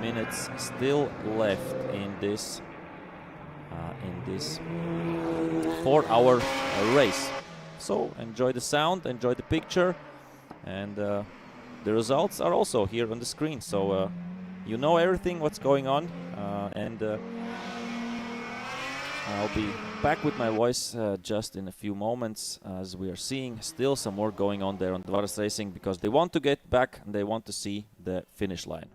minutes still left in this 4-hour race. So enjoy the sound, enjoy the picture, and the results are also here on the screen. So you know everything what's going on, and I'll be back with my voice just in a few moments, as we are seeing still some work going on there on Soderus Racing, because they want to get back and they want to see the finish line.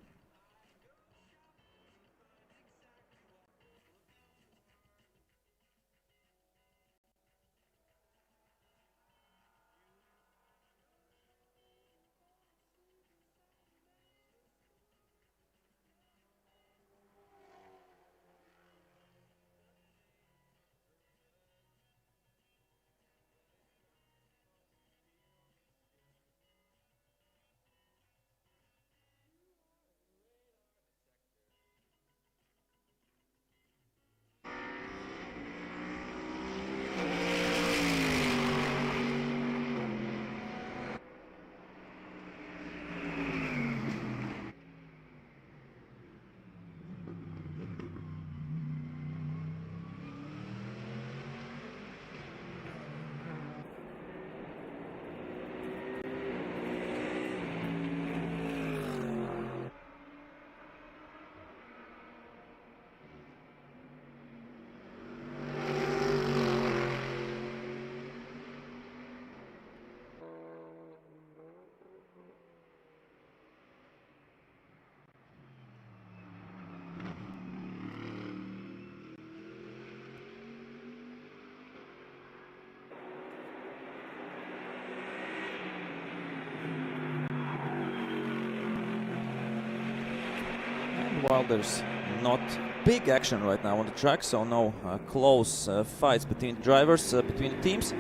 Meanwhile, there's not big action right now on the track, so no close fights between drivers, between teams.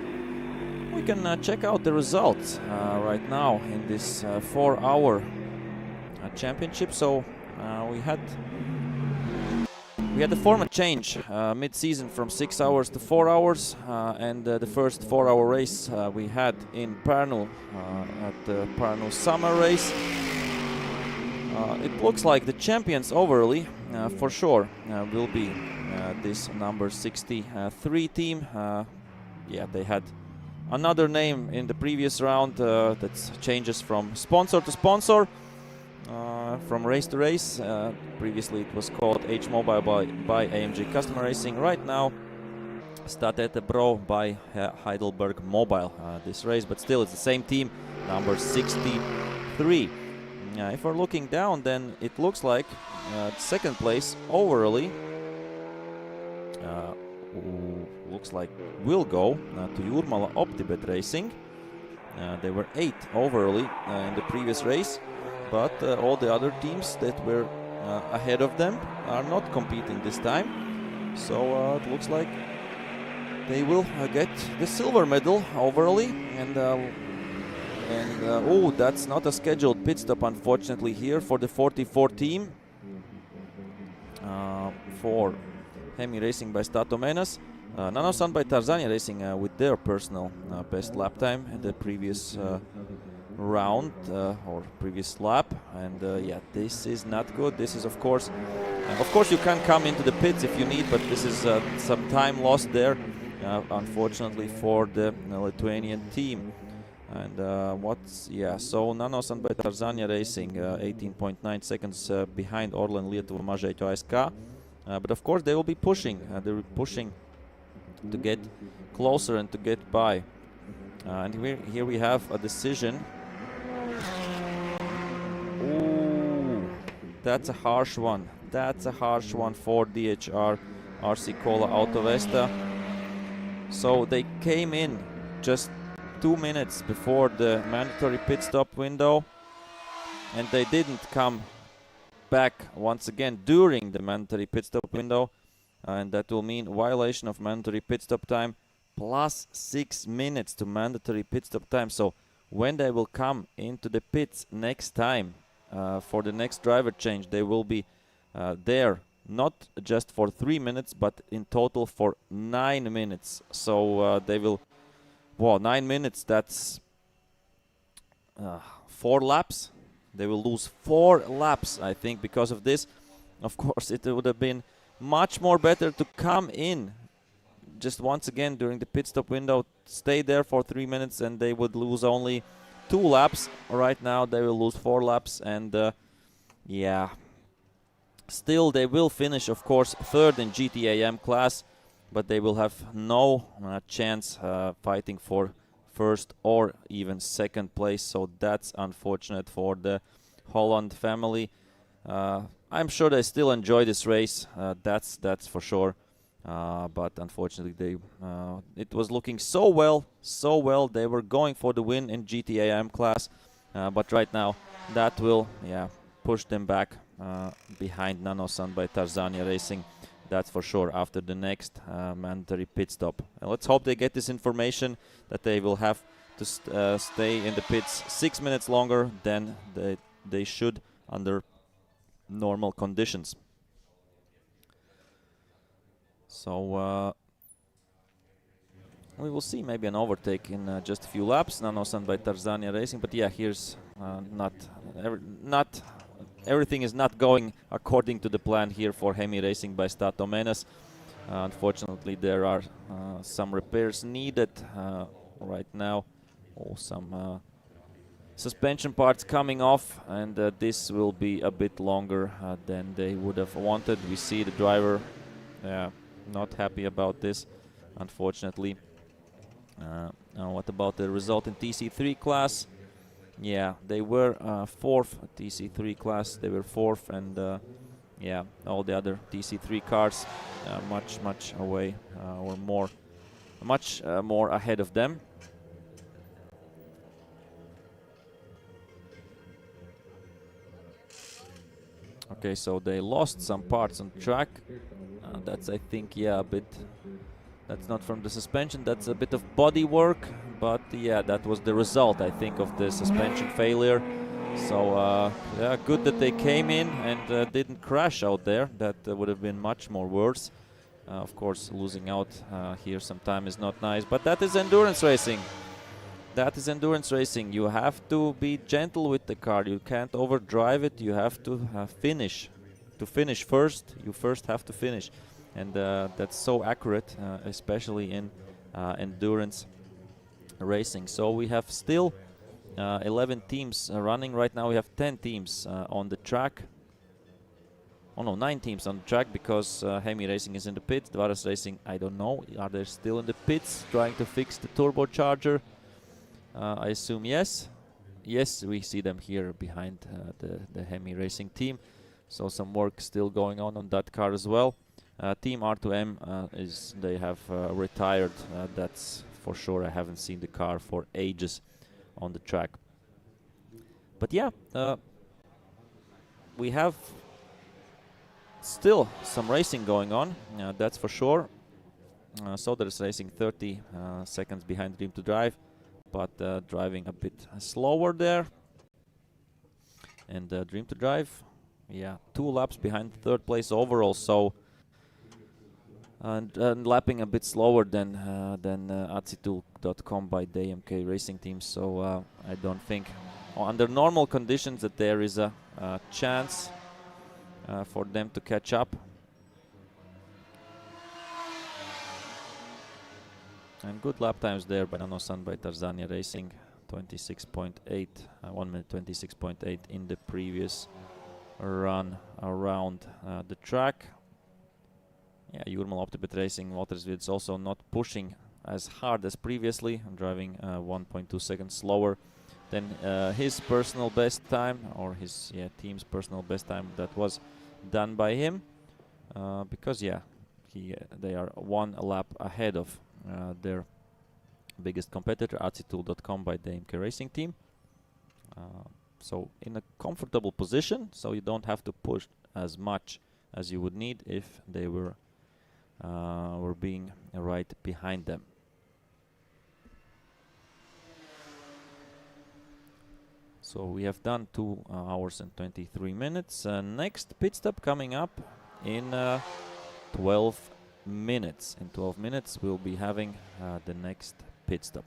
We can check out the results right now in this 4-hour championship. So we had the format change mid-season from 6 hours to 4 hours, and the first 4-hour race we had in Pärnu at the Pärnu Summer Race. It looks like the champions overall, for sure, will be this number 63 team. Yeah, they had another name in the previous round that changes from sponsor to sponsor. From race to race. Previously it was called H-Mobile by AMG Customer Racing. Right now Statete Pro by Heidelberg Mobile, this race, but still it's the same team, number 63. If we're looking down, then it looks like second place overall looks like will go to Jurmala OptiBet Racing. They were 8 overall in the previous race. But all the other teams that were ahead of them are not competing this time. So it looks like they will get the silver medal overall. And oh, that's not a scheduled pit stop, unfortunately, here for the 44 team. For Hemi Racing by Stato Menas. Nanosan by Tarzania Racing with their personal best lap time in the previous round or previous lap, and yeah, this is not good. This is of course you can come into the pits if you need, but this is some time lost there, unfortunately, for the Lithuanian team. And so Nanosan by Tarzania Racing 18.9 seconds behind Orlen Lietuva Mažeikių ASK, but of course they will be pushing. They're pushing to get closer and to get by. And here we have a decision. Ooh, that's a harsh one. That's a harsh one for DHR RC Cola Autovesta. So they came in just 2 minutes before the mandatory pit stop window, and they didn't come back once again during the mandatory pit stop window, and that will mean violation of mandatory pit stop time plus 6 minutes to mandatory pit stop time. So when they will come into the pits next time for the next driver change, they will be there not just for 3 minutes, but in total for 9 minutes. So they will, 9 minutes, that's 4 laps. They will lose 4 laps, I think, because of this. Of course, it would have been much more better to come in just once again during the pit stop window, stay there for 3 minutes, and they would lose only 2 laps. Right now they will lose 4 laps, and yeah, still they will finish, of course, 3rd in GTAM class, but they will have no chance fighting for 1st or even 2nd place. So that's unfortunate for the Holland family. I'm sure they still enjoy this race, that's for sure. But unfortunately, it was looking so well. They were going for the win in GTAM class, but right now that will, push them back behind Nanosan by Tarzania Racing. That's for sure after the next mandatory pit stop. And let's hope they get this information that they will have to stay in the pits 6 minutes longer than they should under normal conditions. So we will see maybe an overtake in just a few laps. Nanosan by Tarzania Racing, but yeah, here's not everything is not going according to the plan here for Hemi Racing by Stato Menas. Unfortunately, there are some repairs needed right now. Some suspension parts coming off, and this will be a bit longer than they would have wanted. We see the driver not happy about this, unfortunately. Now what about the result in TC3 class? Yeah, they were 4th TC3 class. They were 4th, and yeah, all the other TC3 cars much away or much more ahead of them. Okay, so they lost some parts on track. That's, I think, yeah, a bit. That's not from the suspension. That's a bit of body work, but yeah, that was the result, I think, of the suspension failure. So yeah, good that they came in and didn't crash out there. That would have been much more worse. Of course, losing out here sometime is not nice, but that is endurance racing. That is endurance racing. You have to be gentle with the car. You can't overdrive it. You have to finish. To finish first, you first have to finish. And that's so accurate, especially in endurance racing. So we have still 11 teams running. Right now we have 10 teams on the track. Oh no, 9 teams on the track, because Hemi Racing is in the pits. The RS Racing, I don't know. Are they still in the pits trying to fix the turbocharger? I assume yes. Yes, we see them here behind the Hemi Racing team. So some work still going on that car as well. Team R2M they have retired. That's for sure. I haven't seen the car for ages on the track. But yeah, we have still some racing going on. That's for sure. Soderus Racing 30 seconds behind Dream to Drive, but driving a bit slower there. And Dream to Drive, yeah, 2 laps behind third place overall. So and lapping a bit slower than Attitude.com by the MK Racing team. So I don't think under normal conditions that there is a chance for them to catch up. And good lap times there by Nanosan by Tarzania Racing, 26.8, 1 minute 26.8 in the previous run around the track. Yeah, Jurmal Optibet Racing, Watersvid's also not pushing as hard as previously. I'm driving 1.2 seconds slower than his personal best time, or his team's personal best time that was done by him. Because yeah, they are 1 lap ahead of their biggest competitor, Attitude.com by the MK Racing team. So in a comfortable position, so you don't have to push as much as you would need if they were being right behind them. So we have done 2 hours and 23 minutes. Next pit stop coming up in 12 minutes. In 12 minutes we'll be having the next pit stop.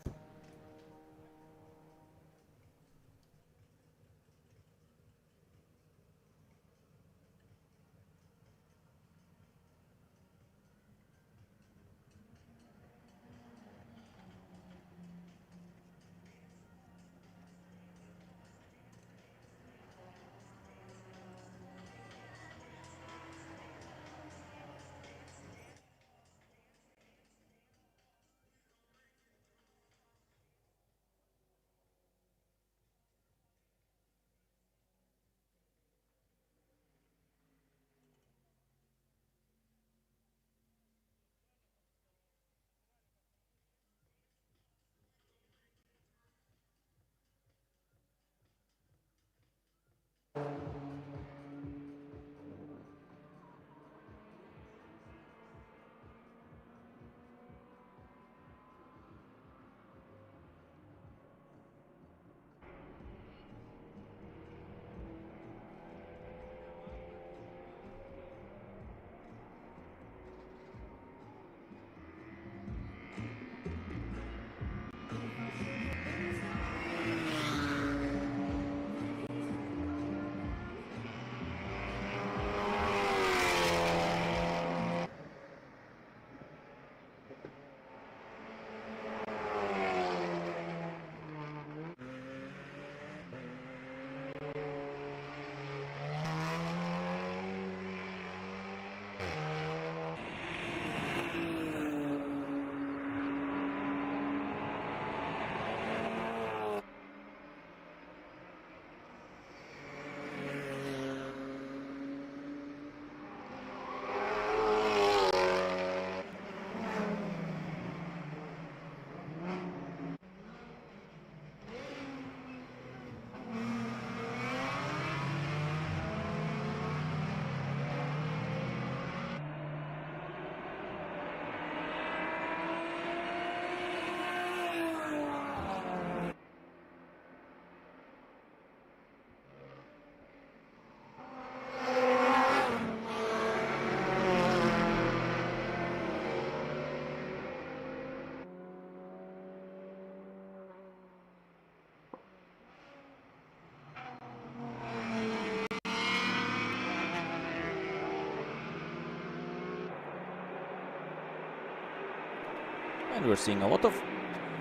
And we're seeing a lot of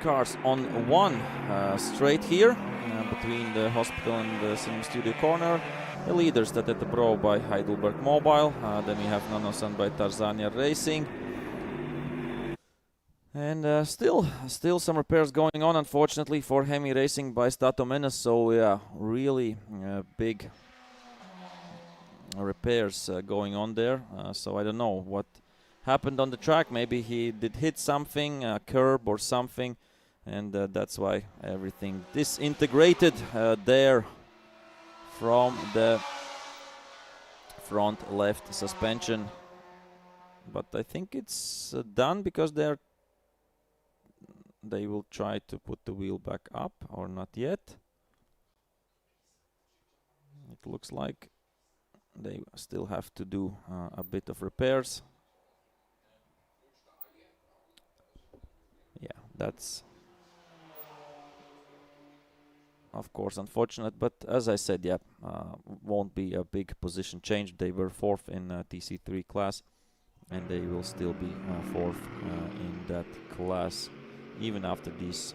cars on one straight here between the hospital and the cinema studio corner. The leaders, Tete Pro by Heidelberg Mobile. Then we have Nanosan by Tarzania Racing. And still some repairs going on, unfortunately, for Hemi Racing by Stato Menas. So yeah, really big repairs going on there. So I don't know what happened on the track. Maybe he did hit something, a curb or something, and that's why everything disintegrated there from the front left suspension. But I think it's done, because they will try to put the wheel back up, or not yet. It looks like they still have to do a bit of repairs. Yeah, that's of course unfortunate, but as I said, yeah, won't be a big position change. They were 4th in TC3 class, and they will still be 4th in that class, even after these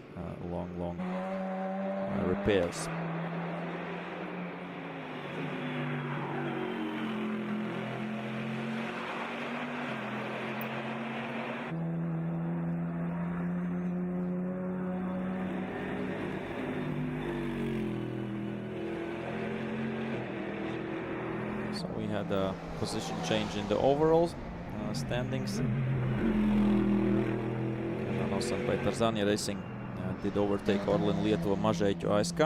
long repairs. So we had a position change in the overall standings. Nanosan by Tarzania Racing did overtake Orlen Lietuva Mažeikių ASK,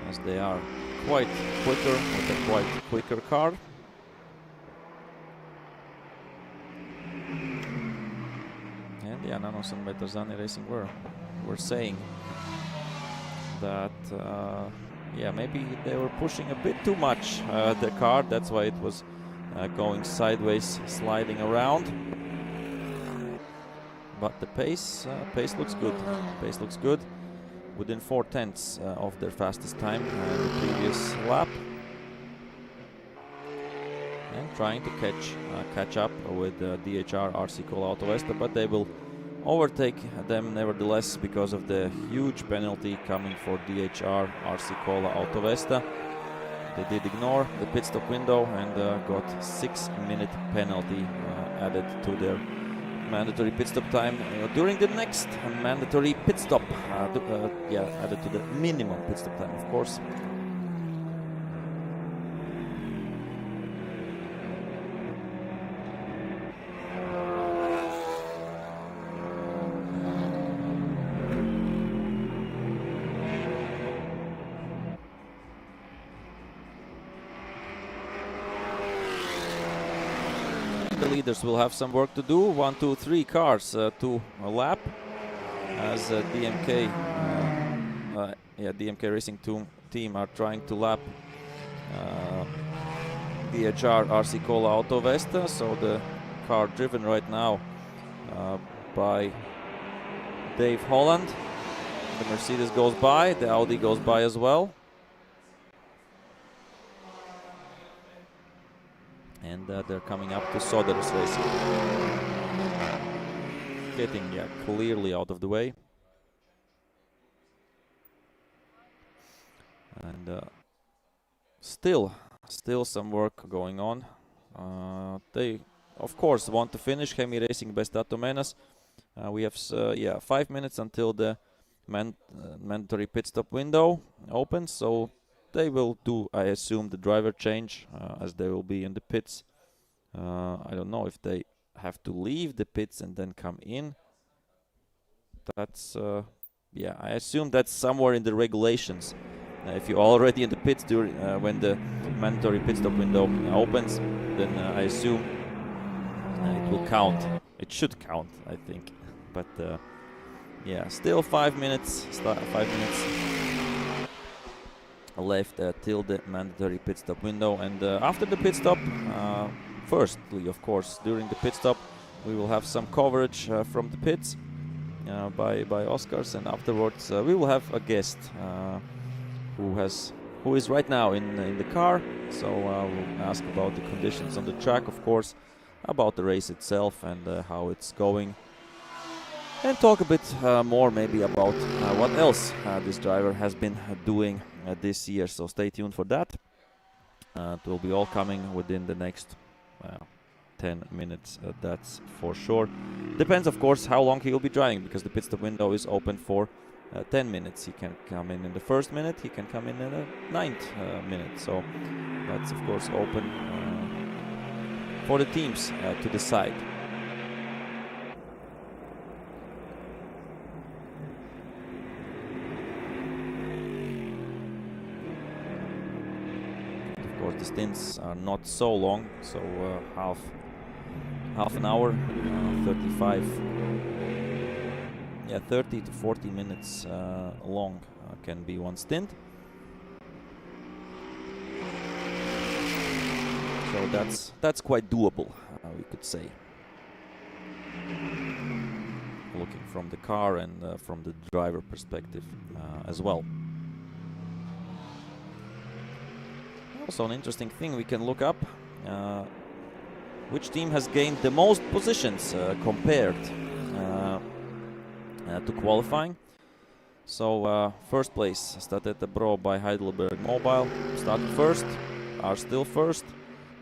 as they are quite quicker, with a quite quicker car. And yeah, Nanosan by Tarzania Racing were saying that yeah, maybe they were pushing a bit too much the car. That's why it was going sideways, sliding around. But the pace looks good. Pace looks good. Within 4/10 of their fastest time the previous lap. And trying to catch up with DHR RC Cola Autovesta, but they will overtake them nevertheless, because of the huge penalty coming for DHR RC Cola Autovesta. They did ignore the pit stop window and got 6-minute penalty added to their mandatory pit stop time during the next mandatory pit stop. Yeah, added to the minimum pit stop time, of course. The leaders will have some work to do. 1, 2, 3 cars to a lap, as DMK Racing team are trying to lap DHR RC Cola Autovesta. So the car driven right now by Dave Holland. The Mercedes goes by, the Audi goes by as well. And they're coming up to Soderus Racing. Getting clearly out of the way. And still some work going on. They, of course, want to finish Hemi Racing by Stato Menas. We have 5 minutes until the mandatory pit stop window opens, so they will do, I assume, the driver change as they will be in the pits. I don't know if they have to leave the pits and then come in. That's I assume that's somewhere in the regulations. If you're already in the pits during when the mandatory pit stop window opens, then I assume it will count. It should count, I think. But yeah, still 5 minutes. 5 minutes left till the mandatory pit stop window. And after the pit stop, firstly, of course, during the pit stop, we will have some coverage from the pits by Oskars, and afterwards we will have a guest who is right now in the car. So we'll ask about the conditions on the track, of course, about the race itself and how it's going, and talk a bit more maybe about what else this driver has been doing this year. So stay tuned for that. It will be all coming within the next 10 minutes, that's for sure. Depends, of course, how long he will be driving, because the pit stop window is open for 10 minutes. He can come in the first minute, he can come in the 9th minute. So that's, of course, open for the teams to decide. Of course, the stints are not so long, so half an hour, 30 to 40 minutes long can be one stint. So that's quite doable, we could say, looking from the car and from the driver perspective as well. Also, an interesting thing we can look up. Which team has gained the most positions compared to qualifying. So first place, Statete Bro by Heidelberg Mobile, started first, are still first.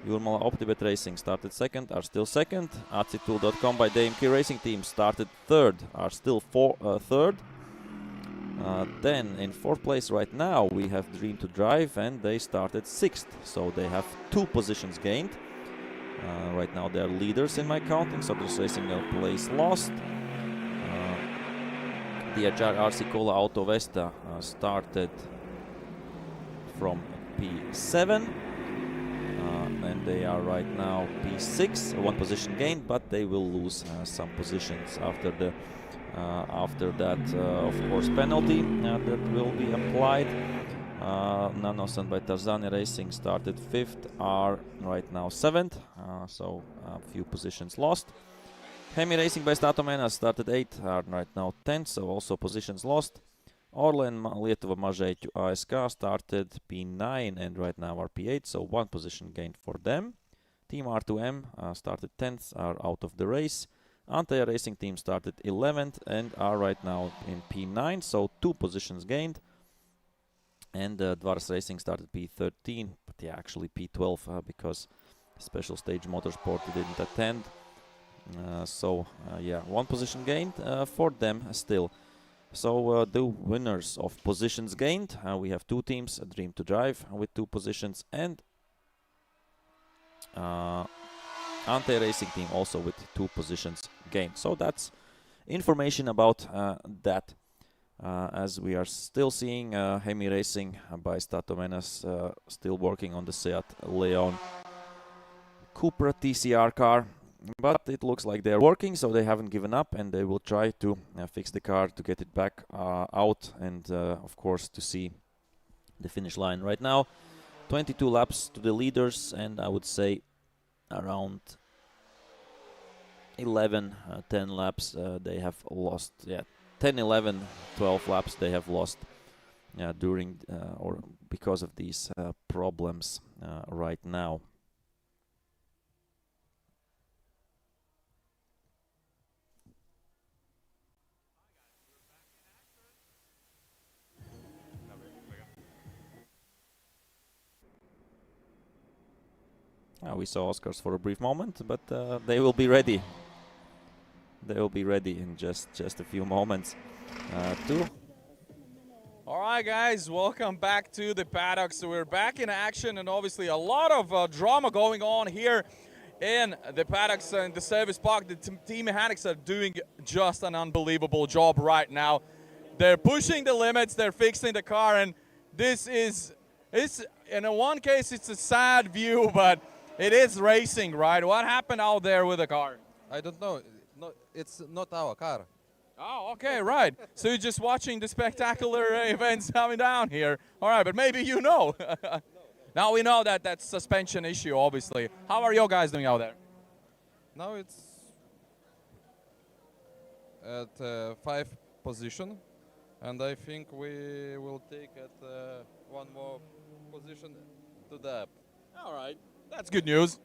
Jurmala OptiBet Racing started second, are still second. AC2.com by DMK Racing Team started third, are still third. Then in fourth place right now we have Dream to Drive, and they started sixth, so they have 2 positions gained. Right now they are leaders in my counting. Soderus Racing a place lost. DHR RC Cola Auto Vesta started from P7, and they are right now P6, 1 position gained, but they will lose some positions after that, of course, penalty that will be applied. Nanosan by Tarzani Racing started 5th, are right now 7th, so a few positions lost. Hemi Racing by Statomenas started 8th, are right now 10th, so also positions lost. Orlen Lietuva Mažeikiu ASK started P9 and right now are P8, so 1 position gained for them. Team R2M started 10th, are out of the race. Antalya Racing Team started 11th and are right now in P9, so 2 positions gained. And Dvaras Racing started P13, but yeah, actually P12 because Special Stage Motorsport didn't attend. Yeah, 1 position gained for them still. So the winners of positions gained, we have 2 teams, Dream to Drive with 2 positions, and Ante Racing Team also with 2 positions gained. So that's information about that. As we are still seeing Hemi Racing by Statomenas still working on the Seat Leon Cupra TCR car, but it looks like they're working, so they haven't given up, and they will try to fix the car to get it back out and of course to see the finish line. Right now 22 laps to the leaders, and I would say around 10 laps they have lost. 10, 11, 12 laps they have lost during or because of these problems right now. We saw Oscars for a brief moment, but they will be ready. They will be ready in just a few moments too. All right, guys, welcome back to the paddock. So we're back in action, and obviously a lot of drama going on here in the paddocks and the service park. The team mechanics are doing just an unbelievable job right now. They're pushing the limits, they're fixing the car, and this is, in one case it's a sad view, but it is racing, right? What happened out there with the car? I don't know. No, it's not our car. Oh, okay, right. So you're just watching the spectacular events coming down here. All right, but maybe you know. Now we know that that's suspension issue, obviously. How are your guys doing out there? Now it's at 5th position, and I think we will take at 1 more position to the app. All right. That's good news.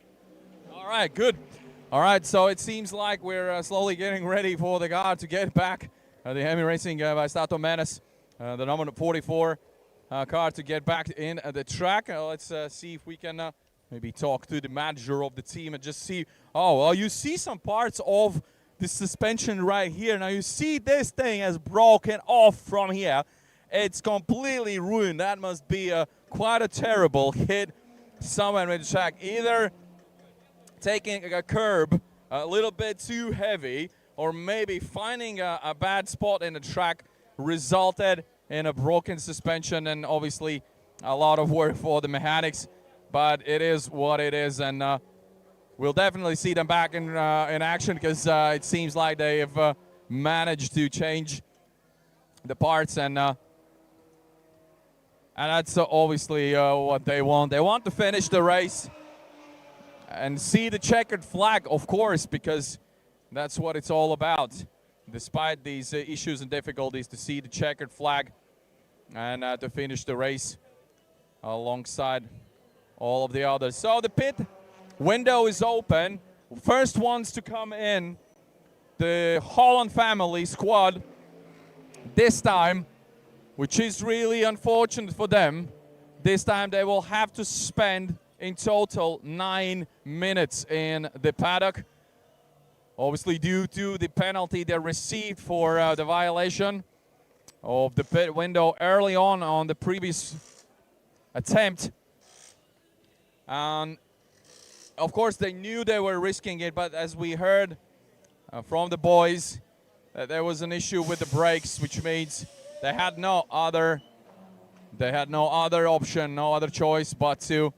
All right, good. All right, so it seems like we're slowly getting ready for the car to get back. The MKM Racing by Stato Menes, the number 44 car to get back in the track. Let's see if we can maybe talk to the manager of the team and just see. Oh, well, you see some parts of the suspension right here. Now you see this thing has broken off from here. It's completely ruined. That must be quite a terrible hit somewhere in the track. Either taking a curb a little bit too heavy, or maybe finding a bad spot in the track resulted in a broken suspension, and obviously a lot of work for the mechanics, but it is what it is, and we'll definitely see them back in action, because it seems like they have managed to change the parts, and that's obviously what they want. They want to finish the race and see the checkered flag, of course, because that's what it's all about. Despite these issues and difficulties, to see the checkered flag and to finish the race alongside all of the others. So the pit window is open. First ones to come in, the Holland family squad this time, which is really unfortunate for them. This time they will have to spend in total 9 minutes in the paddock. Obviously due to the penalty they received for the violation of the pit window early on the previous attempt. And of course they knew they were risking it, but as we heard from the boys, there was an issue with the brakes, which means they had no other option, no other choice but to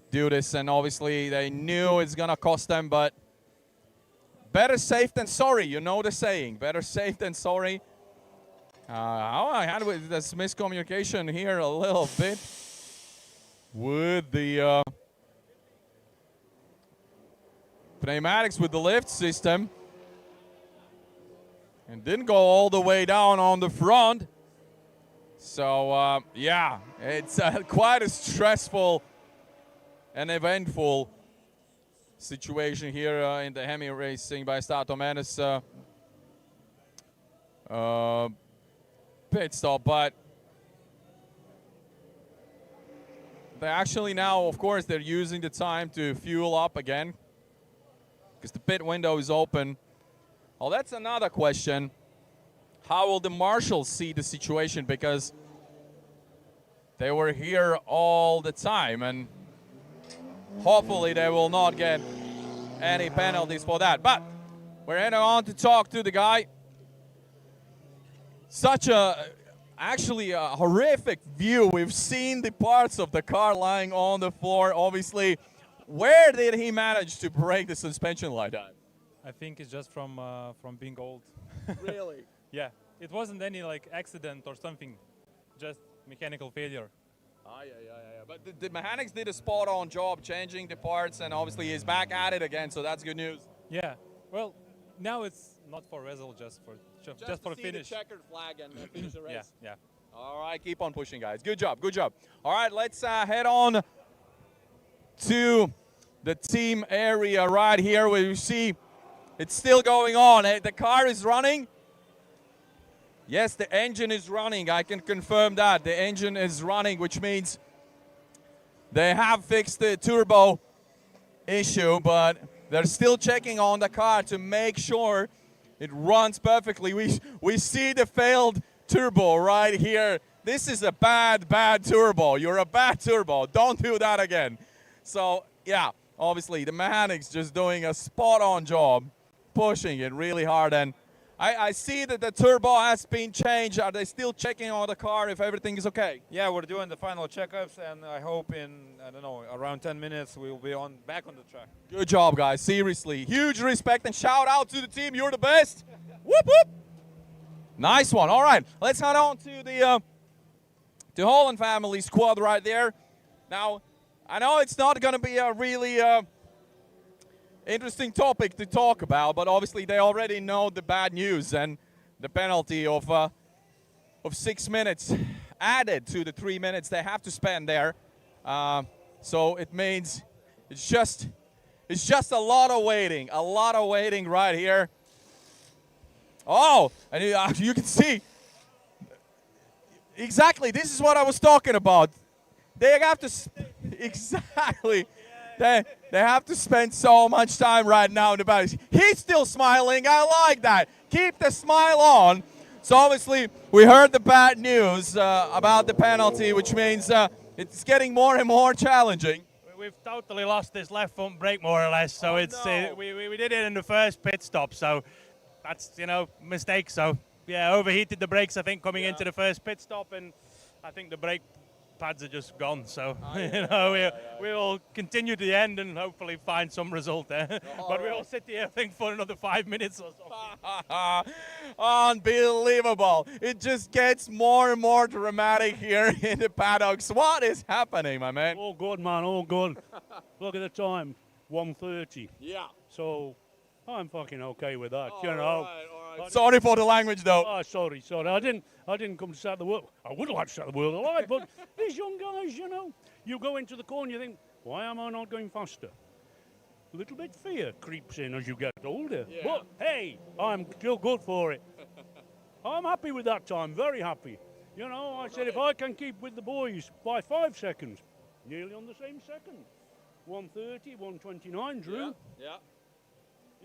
do this. And obviously they knew it's gonna cost them, but better safe than sorry, you know the saying. Better safe than sorry. I had with this miscommunication here a little bit with the pneumatics, with the lift system, and didn't go all the way down on the front. So yeah, it's quite a stressful and eventful situation here in the MKM Racing by Stato Menes pit stop, but they actually now, of course, they're using the time to fuel up again because the pit window is open. Well, that's another question. How will the marshals see the situation, because they were here all the time, and hopefully they will not get any penalties for that. But we're heading on to talk to the guy. Such actually a horrific view. We've seen the parts of the car lying on the floor. Obviously, where did he manage to break the suspension like that? I think it's just from being old. Really? Yeah, it wasn't any like accident or something, just mechanical failure. Yeah. But the mechanics did a spot-on job changing the parts, and obviously he's back at it again, so that's good news. Yeah, well, now it's not for result, just for finish. The checkered flag and finish the race. Yeah. All right, keep on pushing, guys. Good job. All right, let's head on to the team area right here, where you see it's still going on. The car is running. Yes, the engine is running. I can confirm that. The engine is running, which means they have fixed the turbo issue, but they're still checking on the car to make sure it runs perfectly. We see the failed turbo right here. This is a bad turbo. You're a bad turbo. Don't do that again. So, yeah, obviously the mechanics just doing a spot-on job, pushing it really hard. And I see that the turbo has been changed. Are they still checking on the car if everything is okay? Yeah, we're doing the final checkups, and I hope in, I don't know, around 10 minutes we'll be back on the track. Good job, guys. Seriously. Huge respect and shout out to the team. You're the best. Whoop, whoop. Nice one. All right. Let's head on to the Holland family squad right there. Now, I know it's not going to be a really interesting topic to talk about, but obviously they already know the bad news and the penalty of 6 minutes added to the 3 minutes they have to spend there. So it means it's just It's just a lot of waiting right here. Oh, and you can see, exactly, this is what I was talking about. They have to, exactly, they have to spend so much time right now in the back. He's still smiling, I like that. Keep the smile on. So obviously, we heard the bad news about the penalty, which means it's getting more and more challenging. We've totally lost this left front brake more or less, so we did it in the first pit stop, so that's, mistake. So yeah, overheated the brakes, I think, coming into the first pit stop, and I think the brake pads are just gone. So we will continue to the end and hopefully find some result there. But we will sit here, I think, for another 5 minutes or so. Unbelievable! It just gets more and more dramatic here in the paddocks. What is happening, my man? All good, man. All good. Look at the time, 1:30. Yeah. So I'm fucking okay with that. All right. Sorry for the language, though. Oh, sorry. I didn't come to set the world. I would like to set the world alight, but these young guys, you go into the corner, you think, why am I not going faster? A little bit fear creeps in as you get older. Yeah. But hey, I'm still good for it. I'm happy with that time. Very happy. I said if I can keep with the boys by 5 seconds, nearly on the same second. 1:30, 1:29, Drew. Yeah.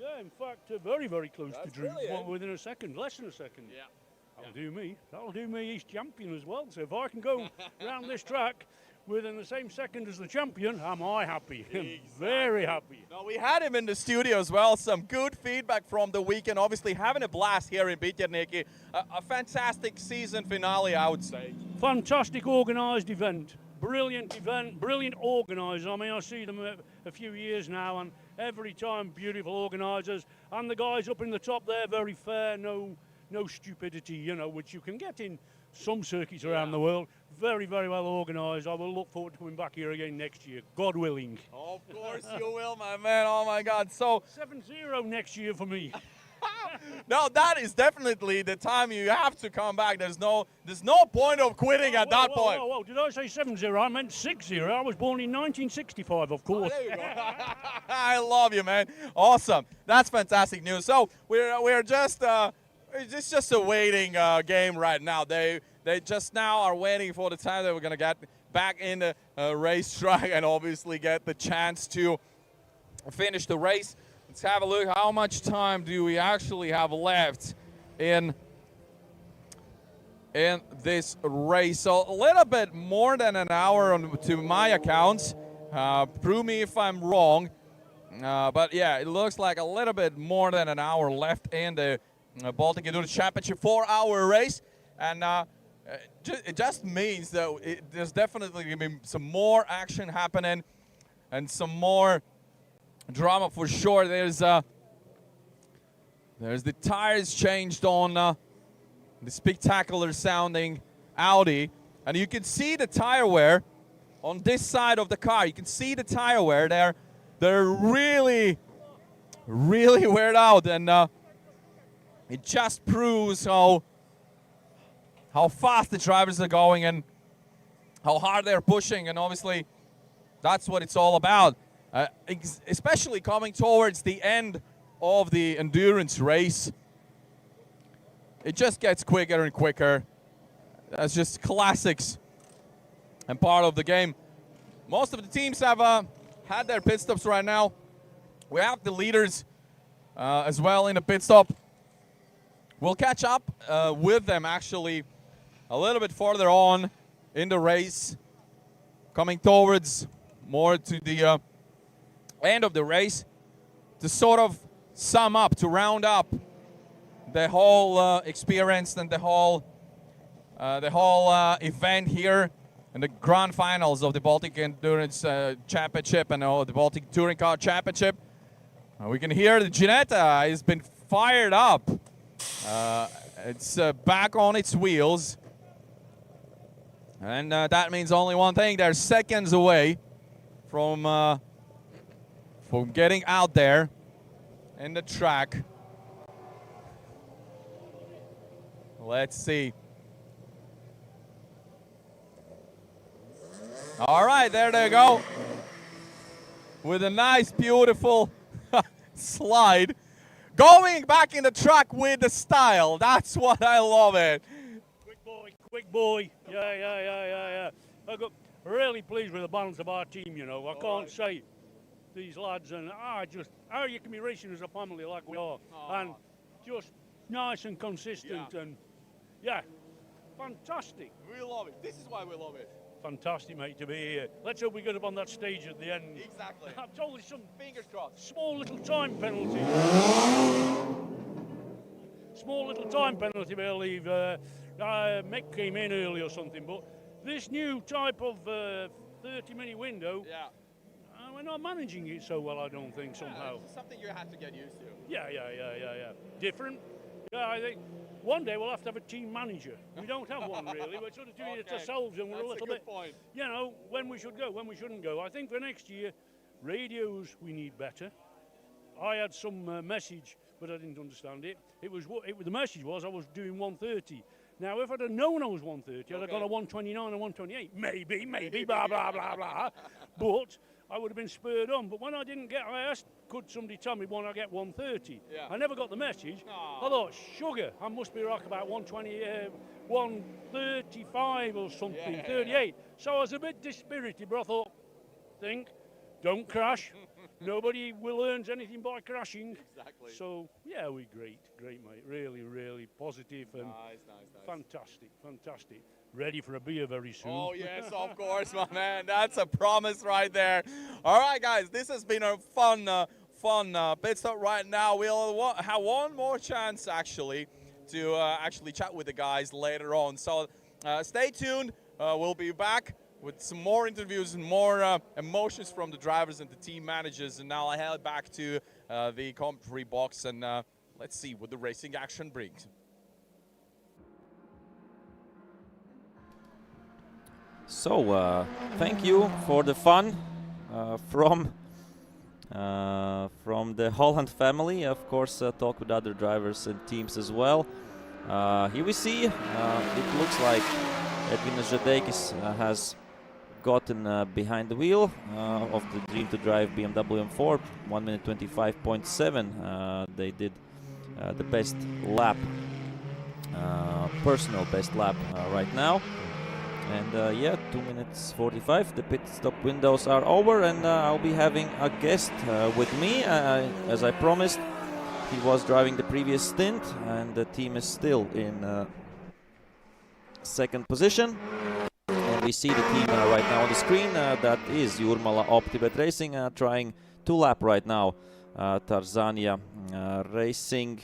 Yeah, in fact, very, very close to Drew. brilliant. Within a second, less than a second. Yeah. That'll do me. That'll do me East champion as well. So if I can go round this track within the same second as the champion, am I happy? Very happy. No, we had him in the studio as well. Some good feedback from the weekend. Obviously, having a blast here in BaTCC. A fantastic season finale, I would say. Fantastic organised event. Brilliant event, brilliant organisers. I mean, I see them a few years now, and every time beautiful organisers. And the guys up in the top there, very fair, no stupidity, which you can get in some circuits around the world. Very, very well organised. I will look forward to coming back here again next year, God willing. Of course you will, my man. Oh, my God. So 7-0 next year for me. No, that is definitely the time you have to come back. There's no point of quitting at that point. Whoa, did I say 7-0? I meant 6-0. I was born in 1965, of course. There you go. I love you, man. Awesome. That's fantastic news. So we're just it's just a waiting game right now. They just now are waiting for the time that we're gonna get back in the racetrack and obviously get the chance to finish the race. Let's have a look. How much time do we actually have left in this race? So a little bit more than an hour to my accounts. Prove me if I'm wrong. But yeah, it looks like a little bit more than an hour left in the Baltic Endurance Championship 4-hour race. And it just means that there's definitely going to be some more action happening and some more drama for sure. There's the tires changed on the spectacular sounding Audi, and you can see the tire wear on this side of the car. You can see the tire wear there. They're really weared out, and it just proves how fast the drivers are going and how hard they're pushing, and obviously that's what it's all about. Especially coming towards the end of the endurance race, it just gets quicker and quicker. That's just classics and part of the game. Most of the teams have had their pit stops right now. We have the leaders as well in the pit stop. We'll catch up with them actually a little bit further on in the race, coming towards more to the end of the race, to sort of sum up, to round up the whole experience and the whole event here in the grand finals of the Baltic Endurance Championship and the Baltic Touring Car Championship. We can hear the Ginetta has been fired up. It's back on its wheels, and that means only one thing: they're seconds away from getting out there in the track. Let's see. All right, there they go. with a nice, beautiful slide. Going back in the track with the style. That's what I love it. Quick boy. Yeah. I got really pleased with the balance of our team, you know. I can't say these lads, and how you can be racing as a family like we are, and just nice and consistent, and yeah, fantastic. We love it. This is why we love it. Fantastic, mate, to be here. Let's hope we get up on that stage at the end. Exactly. I've told you some fingers crossed. Small little time penalty. Small little time penalty, I believe. Mick came in early or something, but this new type of 30-minute window, we're not managing it so well, I don't think, somehow. It's something you have to get used to. Yeah. Different. Yeah, I think one day we'll have to have a team manager. We don't have one really. We're sort of doing it ourselves, and we're a little bit, you know, when we should go, when we shouldn't go. I think for next year, radios we need better. I had some message, but I didn't understand it. The message was I was doing 130. Now, if I'd have known I was 130, I'd have gone a 129 or 128. Maybe, blah, blah, blah, blah. But I would have been spurred on. But when I didn't get, I asked, could somebody tell me when I get 130? Yeah. I never got the message. I thought, sugar, I must be like about 120, 135 or something, 38. So I was a bit dispirited, but I thought, don't crash. Nobody will earn anything by crashing. Exactly. So, yeah, we're great, mate. Really, really positive and fantastic. Ready for a beer very soon. Oh, yes, of course, my man. That's a promise right there. All right, guys, this has been a fun pit stop right now. We'll have one more chance, actually, to actually chat with the guys later on. So stay tuned. We'll be back with some more interviews and more emotions from the drivers and the team managers. And now I head back to the commentary box, and let's see what the racing action brings. So, thank you for the fun from the Holland family. Of course, talk with other drivers and teams as well. Here we see, it looks like Edvin Žadeikis has gotten behind the wheel of the Dream to Drive BMW M4, 1 minute 25.7. They did the best lap, personal best lap right now. And yeah, 2 minutes 45. The pit stop windows are over, and I'll be having a guest with me. As I promised, he was driving the previous stint, and the team is still in second position. And we see the team right now on the screen. That is Jurmala Optibet Racing trying to lap right now Tarzania Racing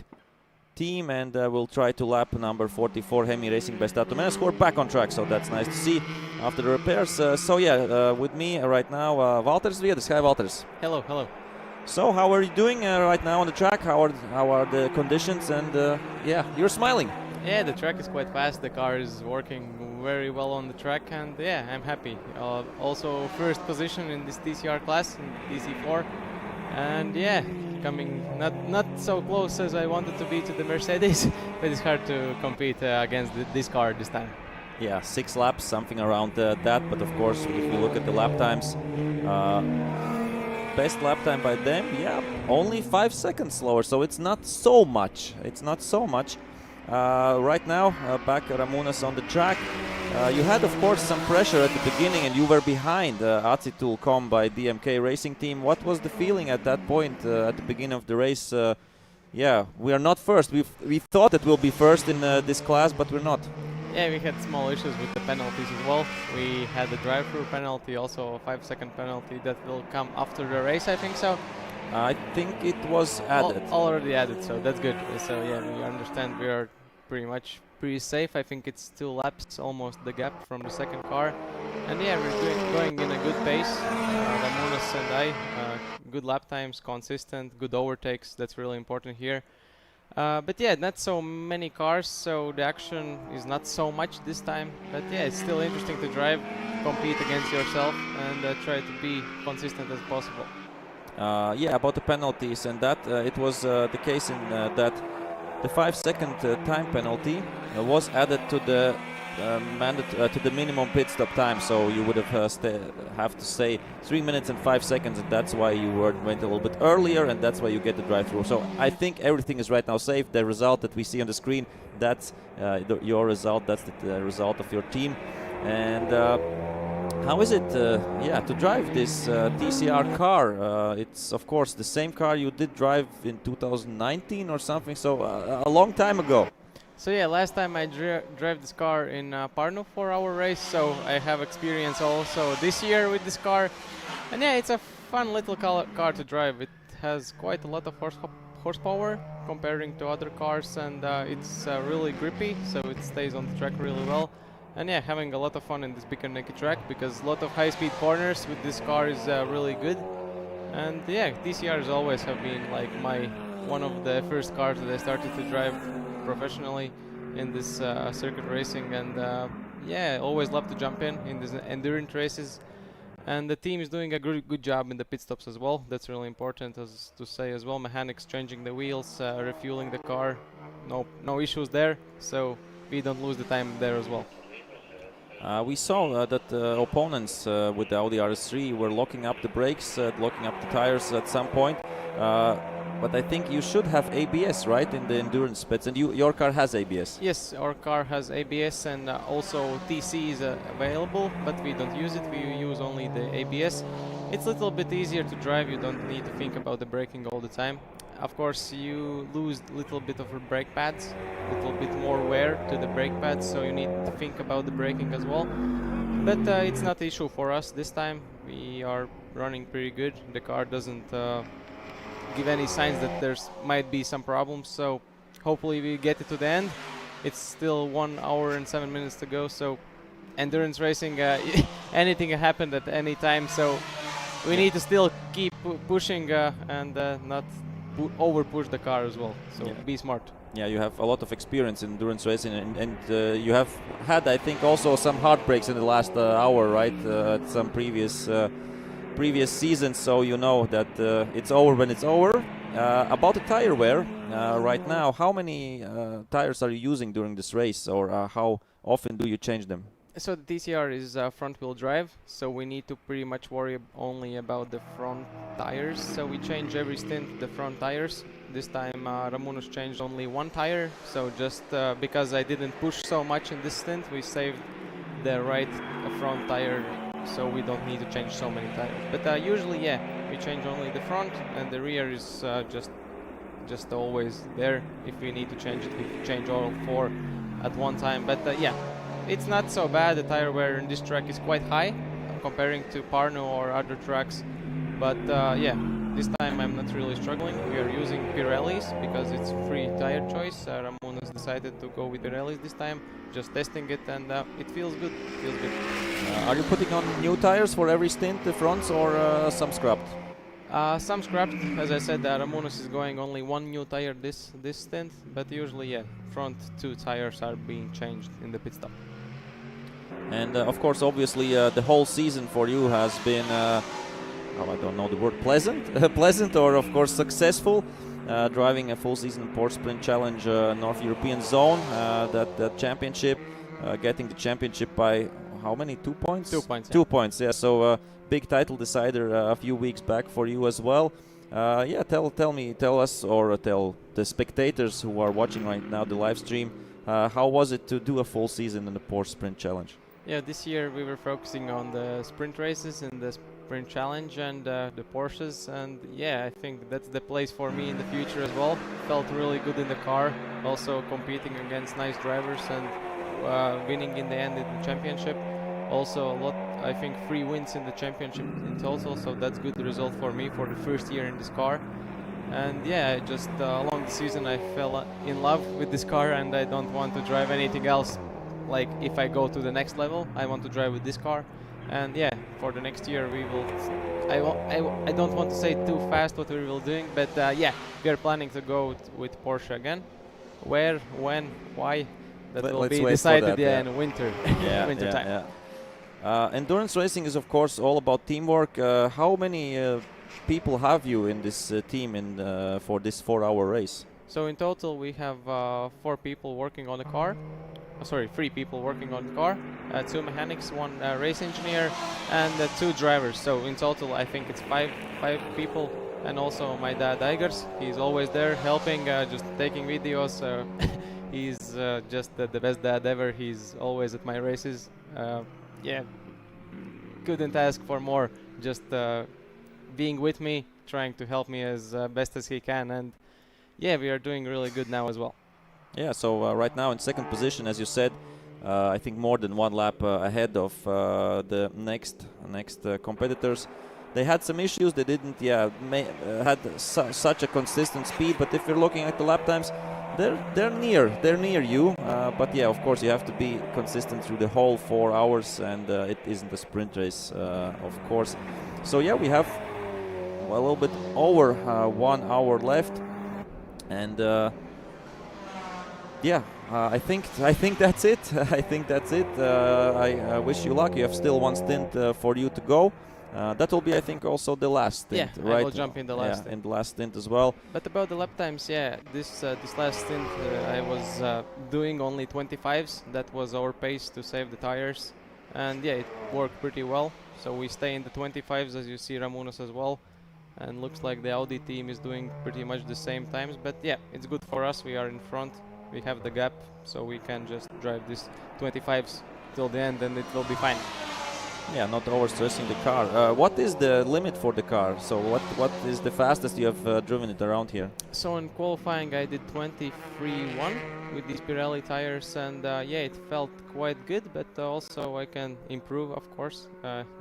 team, and we'll try to lap number 44 Hemi Racing by Stato Menescu. We're back on track, so that's nice to see after the repairs. So yeah, with me right now, Valters Viedas. Hi, Valters. Hello. So how are you doing right now on the track? How are the conditions? And yeah, you're smiling. Yeah, the track is quite fast. The car is working very well on the track, and yeah, I'm happy. Also first position in this TCR class in DC4, and yeah, coming not so close as I wanted to be to the Mercedes, but it's hard to compete against this car this time. Yeah, 6 laps, something around that. But of course, if you look at the lap times, best lap time by them, yeah, only 5 seconds slower. So it's not so much. Right now, back Ramunas on the track. You had, of course, some pressure at the beginning, and you were behind Acitul.com by DMK Racing Team. What was the feeling at that point, at the beginning of the race? Yeah, we are not first. We thought that we'll be first in this class, but we're not. Yeah, we had small issues with the penalties as well. We had the drive-through penalty, also a 5-second penalty that will come after the race, I think so. I think it was added. Already added, so that's good. So yeah, we understand we are pretty safe. I think it's 2 laps, almost the gap from the second car. And yeah, we're going in a good pace. Ramunas and I, good lap times, consistent, good overtakes. That's really important here. But yeah, not so many cars, so the action is not so much this time. But yeah, it's still interesting to drive, compete against yourself, and try to be consistent as possible. Yeah, about the penalties and that, it was the case in that the 5-second time penalty was added to the to the minimum pit stop time, so you would have to say 3 minutes and 5 seconds, and that's why you went a little bit earlier, and that's why you get the drive-through. So I think everything is right now safe. The result that we see on the screen, that's your result. That's the result of your team. And how is it, to drive this TCR car? It's of course the same car you did drive in 2019 or something, so a long time ago. So yeah, last time I drove this car in Pärnu for our race, so I have experience also this year with this car. And yeah, it's a fun little car to drive. It has quite a lot of horsepower comparing to other cars, and it's really grippy, so it stays on the track really well. And yeah, having a lot of fun in this Bikernieki track, because a lot of high-speed corners with this car is really good. And yeah, TCRs always have been like one of the first cars that I started to drive professionally in this circuit racing, and yeah, always love to jump in these endurance races. And the team is doing a good job in the pit stops as well. That's really important to say as well. Mechanics changing the wheels, refueling the car, no issues there, so we don't lose the time there as well. We saw that opponents with the Audi RS3 were locking up the brakes, locking up the tires at some point. But I think you should have ABS, right, in the endurance bits, and your car has ABS. Yes, our car has ABS, and also TC is available, but we don't use it. We use only the ABS. It's a little bit easier to drive. You don't need to think about the braking all the time. Of course, you lose a little bit of your brake pads, a little bit more wear to the brake pads, so you need to think about the braking as well. But it's not an issue for us this time. We are running pretty good. The car doesn't give any signs that there's might be some problems, so hopefully we get it to the end. It's still 1 hour and 7 minutes to go, so endurance racing, anything can happen at any time, so we need to still keep pushing and not over push the car as well, so be smart. Yeah, you have a lot of experience in endurance racing, and you have had, I think, also some heartbreaks in the last hour, right, at some previous seasons, so you know that it's over when it's over. About the tire wear, right now, how many tires are you using during this race, or how often do you change them? So the TCR is front-wheel drive, so we need to pretty much worry only about the front tires. So we change every stint the front tires. This time Ramūnas changed only one tire, so just because I didn't push so much in this stint, we saved the right front tire, so we don't need to change so many tires. But usually, yeah, we change only the front, and the rear is just always there. If we need to change it, we change all four at one time. But yeah, it's not so bad. The tire wear in this track is quite high comparing to Pärnu or other tracks. But yeah, this time I'm not really struggling. We are using Pirellis because it's free tire choice. Ramūnas decided to go with Pirellis this time, just testing it, and it feels good. Are you putting on new tires for every stint, the fronts, or some scrapped? Some scrapped. As I said, Ramūnas is going only one new tire this stint, but usually, yeah, front two tires are being changed in the pit stop. And of course, obviously, the whole season for you has been, I don't know the word, pleasant, or of course successful. Driving a full season Porsche Sprint Challenge North European Zone, that championship, getting the championship by how many? 2 points? 2 points. 2 points. Yeah. So big title decider a few weeks back for you as well. Yeah. Tell us, or tell the spectators who are watching right now the live stream, how was it to do a full season in the Porsche Sprint Challenge? Yeah, this year we were focusing on the sprint races and the Sprint Challenge and the Porsches, and yeah, I think that's the place for me in the future as well. Felt really good in the car, also competing against nice drivers and winning in the end in the championship. Also a lot, I think, 3 wins in the championship in total, so that's good result for me for the first year in this car. And yeah, just along the season I fell in love with this car, and I don't want to drive anything else. Like if I go to the next level, I want to drive with this car. And yeah, for the next year we will, I don't want to say too fast what we will doing, but yeah, we are planning to go with Porsche again. Where, when, why, that will be decided in winter, winter time. Endurance racing is of course all about teamwork. How many people have you in this team for this 4-hour race? So in total we have 4 people working on the car. three people working on the car, 2 mechanics, 1 race engineer, and 2 drivers. So in total, I think it's five people. And also my dad Igors, he's always there helping, just taking videos. He's just the best dad ever. He's always at my races. Yeah, couldn't ask for more. Just being with me, trying to help me as best as he can. And yeah, we are doing really good now as well. Yeah, so right now in second position, as you said, I think more than 1 lap ahead of the next competitors. They had some issues. They didn't, had such a consistent speed. But if you're looking at the lap times, they're near you. But yeah, of course, you have to be consistent through the whole 4 hours, and it isn't a sprint race, of course. So yeah, we have a little bit over 1 hour left, and yeah, I think that's it. I think that's it. I wish you luck. You have still 1 stint for you to go. That will be, I think, also the last stint, right? I will jump in the last stint. in the last stint as well. But about the lap times, yeah, this last stint I was doing only 25s. That was our pace to save the tires, and yeah, it worked pretty well. So we stay in the 25s, as you see Ramūnas as well, and looks like the Audi team is doing pretty much the same times. But yeah, it's good for us. We are in front. We have the gap, so we can just drive this 25s till the end, and it will be fine. Yeah, not overstressing the car. What is the limit for the car? So what is the fastest you have driven it around here? So in qualifying I did 23.1 with these Pirelli tires, and yeah, it felt quite good, but also I can improve, of course.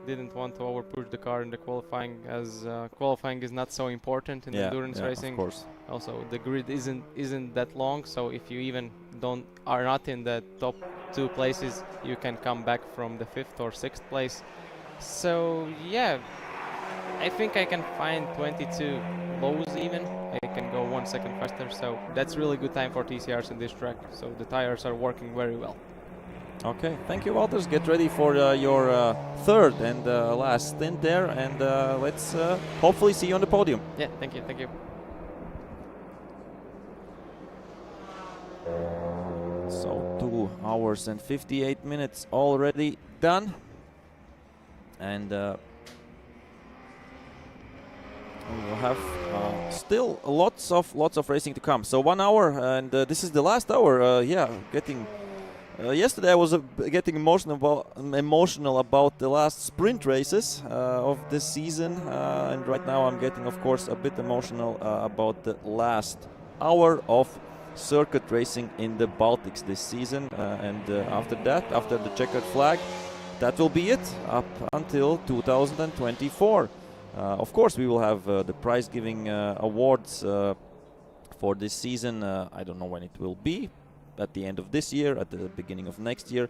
Didn't want to overpush the car in the qualifying, as qualifying is not so important in endurance racing. Of course. Also the grid isn't that long, so if you even are not in the top 2 places, you can come back from the 5th or 6th place. So yeah, I think I can find 22 lows even. I can go 1 second faster, so that's really good time for TCRs in this track. So the tires are working very well. Okay, thank you, Walters. Get ready for your 3rd and last stint there, and let's hopefully see you on the podium. Yeah, thank you, thank you. So 2 hours and 58 minutes already done, and we will have still lots of racing to come. So 1 hour, and this is the last hour. Yeah, getting. Yesterday I was getting emotional about the last sprint races of this season, and right now I'm getting, of course, a bit emotional about the last hour of circuit racing in the Baltics this season, and after that, after the checkered flag, that will be it up until 2024. Of course, we will have the prize-giving awards for this season. I don't know when it will be, at the end of this year, at the beginning of next year.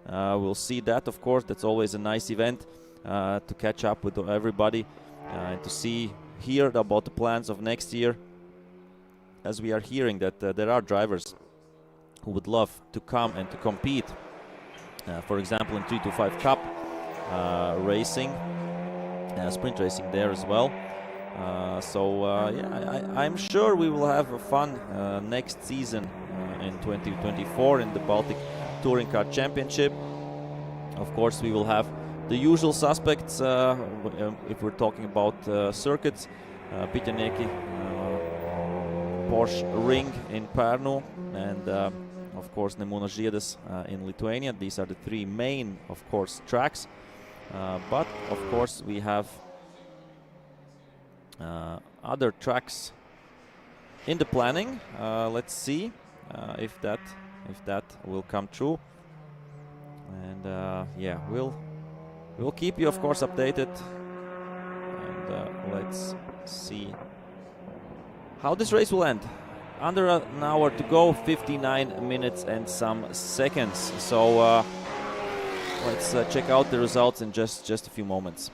We'll see that, of course. That's always a nice event to catch up with everybody and to hear about the plans of next year, as we are hearing that there are drivers who would love to come and to compete, for example, in 325 Cup racing, sprint racing there as well. Yeah, I'm sure we will have a fun next season in 2024 in the Baltic Touring Car Championship. Of course, we will have the usual suspects if we're talking about circuits. BaTCC, Porsche Ring in Pärnu, and of course Nemuno Žiedas in Lithuania. These are the 3 main, of course, tracks. But of course we have other tracks in the planning. Let's see if that will come true. And yeah, we'll keep you, of course, updated. And let's see how this race will end. Under an hour to go, 59 minutes and some seconds. So let's check out the results in just a few moments.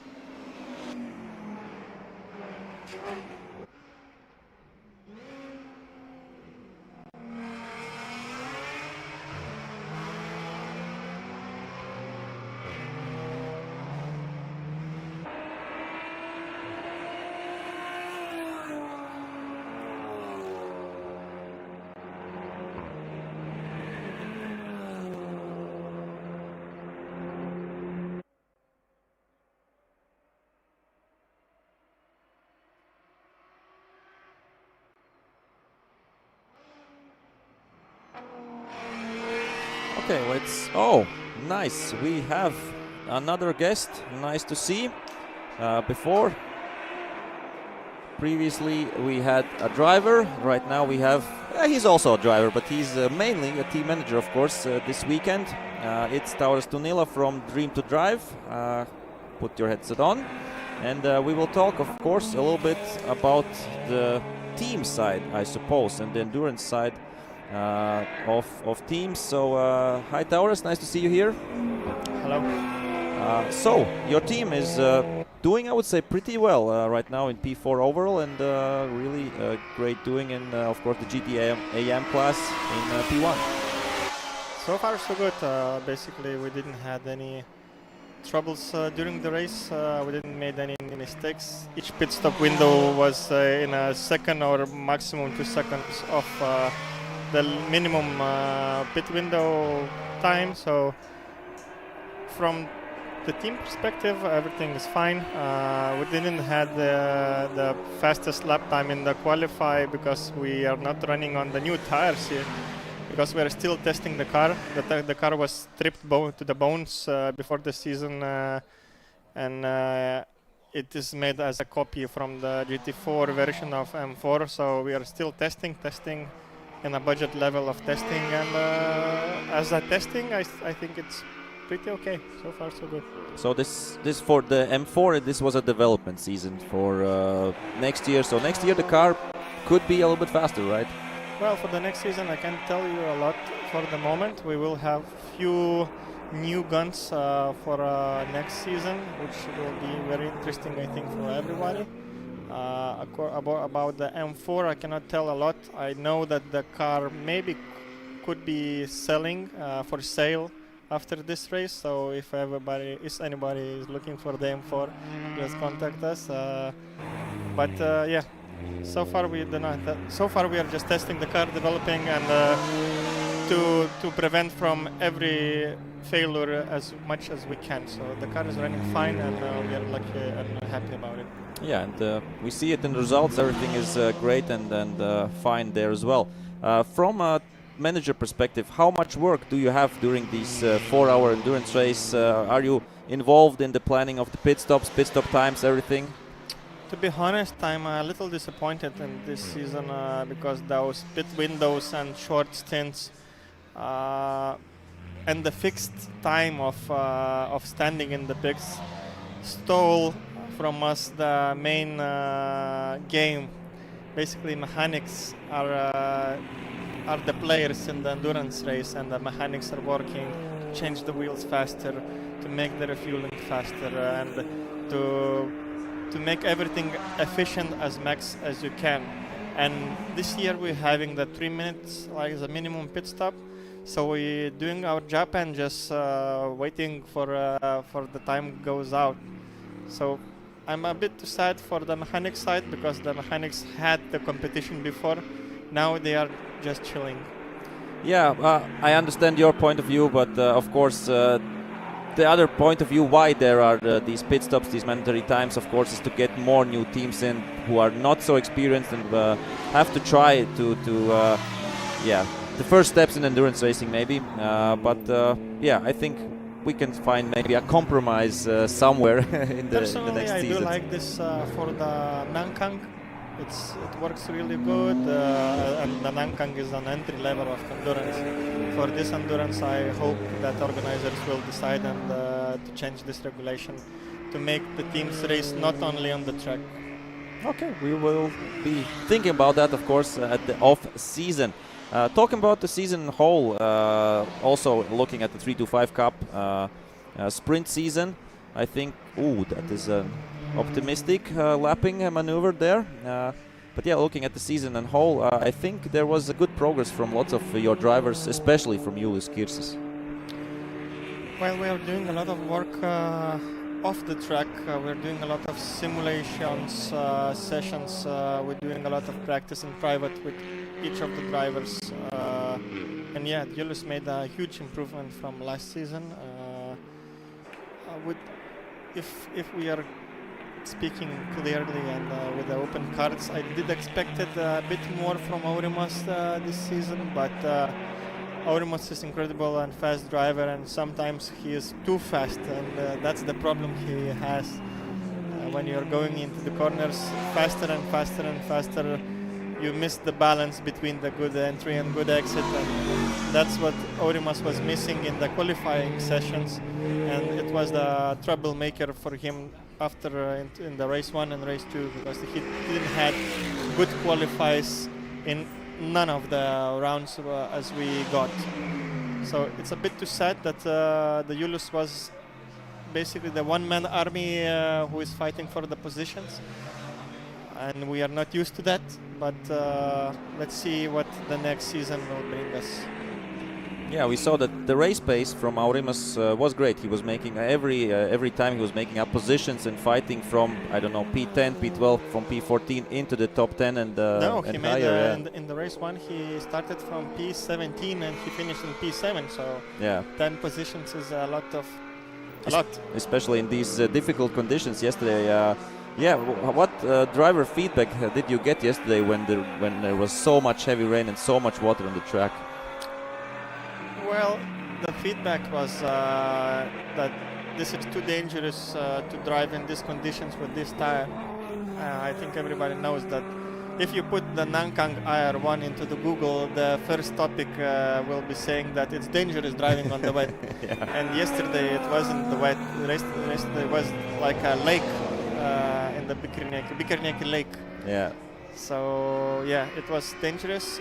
Okay, let's... Oh, nice. We have another guest. Nice to see. Before, previously we had a driver. Right now we have... he's also a driver, but he's mainly a team manager, of course, this weekend. It's Tauras Tunila from Dream to Drive. Put your headset on. And we will talk, of course, a little bit about the team side, I suppose, and the endurance side of teams. So, hi Tauras, nice to see you here. Hello. So, your team is doing, I would say, pretty well right now in P4 overall, and really great doing in, of course, the GT AM class in P1. So far, so good. Basically, we didn't have any troubles during the race. We didn't make any mistakes. Each pit stop window was in a second or maximum 2 seconds of the minimum pit window time. So from the team perspective, everything is fine. We didn't have the fastest lap time in the qualify because we are not running on the new tires here. Because we are still testing the car. The car was stripped to the bones before the season, and it is made as a copy from the GT4 version of M4. So we are still testing in a budget level of testing, and as a testing, I think it's pretty okay. So far, so good. So this for the M4, this was a development season for next year. So next year the car could be a little bit faster, right? Well, for the next season, I can't tell you a lot for the moment. We will have few new guns for next season, which will be very interesting, I think, for everybody. About the M4, I cannot tell a lot. I know that the car maybe could be selling for sale after this race. So if anybody is looking for the M4, just contact us. Yeah. So far we do not. So far we are just testing the car, developing, and to prevent from every failure as much as we can. So the car is running fine, and we are lucky and happy about it. Yeah, and we see it in the results. Everything is great and fine there as well. From a manager perspective, how much work do you have during these 4-hour endurance race? Are you involved in the planning of the pit stops, pit stop times, everything? To be honest, I'm a little disappointed in this season because those pit windows and short stints and the fixed time of standing in the pits stole from us the main game. Basically, mechanics are the players in the endurance race, and the mechanics are working to change the wheels faster, to make the refueling faster, and to make everything efficient as max as you can. And this year we're having the 3 minutes like the minimum pit stop, so we're doing our job and just waiting for the time goes out. So I'm a bit sad for the mechanics side because the mechanics had the competition before. Now they are just chilling. Yeah, I understand your point of view, but of course the other point of view why there are these pit stops, these mandatory times, of course, is to get more new teams in who are not so experienced and have to try the first steps in endurance racing maybe. Yeah, I think we can find maybe a compromise somewhere in the next season. Personally, I do like this for the Nankang. It works really good, and the Nankang is an entry level of endurance. For this endurance, I hope that organizers will decide and to change this regulation to make the teams race not only on the track. Okay, we will be thinking about that, of course, at the off-season. Talking about the season whole, also looking at the 325 Cup sprint season, I think, that is an optimistic lapping maneuver there. But yeah, looking at the season and whole, I think there was a good progress from lots of your drivers, especially from Julius Kirsis. Well, we are doing a lot of work off the track. We're doing a lot of simulations, sessions. We're doing a lot of practice in private with each of the drivers. And yeah, Julius made a huge improvement from last season. If we are speaking clearly and with the open cards, I did expect a bit more from Aurimas this season, but Aurimas is incredible and fast driver, and sometimes he is too fast, and that's the problem he has. When you're going into the corners faster and faster and faster, you miss the balance between the good entry and good exit, and that's what Aurimas was missing in the qualifying sessions, and it was the troublemaker for him after in the race 1 and race 2, because he didn't have good qualifies in none of the rounds as we got. So it's a bit too sad that the Julius was basically the one-man army who is fighting for the positions, and we are not used to that, but let's see what the next season will bring us. Yeah, we saw that the race pace from Aurimas was great. He was making every time he was making up positions and fighting from, I don't know, P10, P12, from P14 into the top 10 and no, and he made higher. in the race 1 he started from P17 and he finished in P7, so yeah, 10 positions is a lot. Especially in these difficult conditions yesterday. Yeah, what driver feedback did you get yesterday when there was so much heavy rain and so much water on the track? Well, the feedback was that this is too dangerous to drive in these conditions with this tire. I think everybody knows that if you put the Nankang IR1 into the Google, the first topic will be saying that it's dangerous driving on the wet. Yeah. And yesterday it wasn't the wet. Yesterday was like a lake in the Bikernieki Lake. Yeah. So yeah, it was dangerous.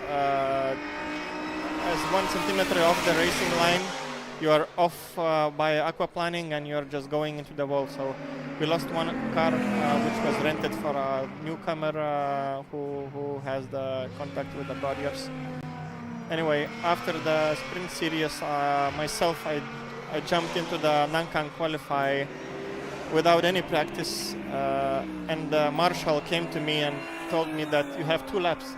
As 1 centimeter off the racing line, you are off by aquaplaning and you are just going into the wall. So we lost one car which was rented for a newcomer who has the contact with the barriers. Anyway, after the sprint series, myself, I jumped into the Nankang qualify without any practice, and the marshal came to me and told me that you have 2 laps.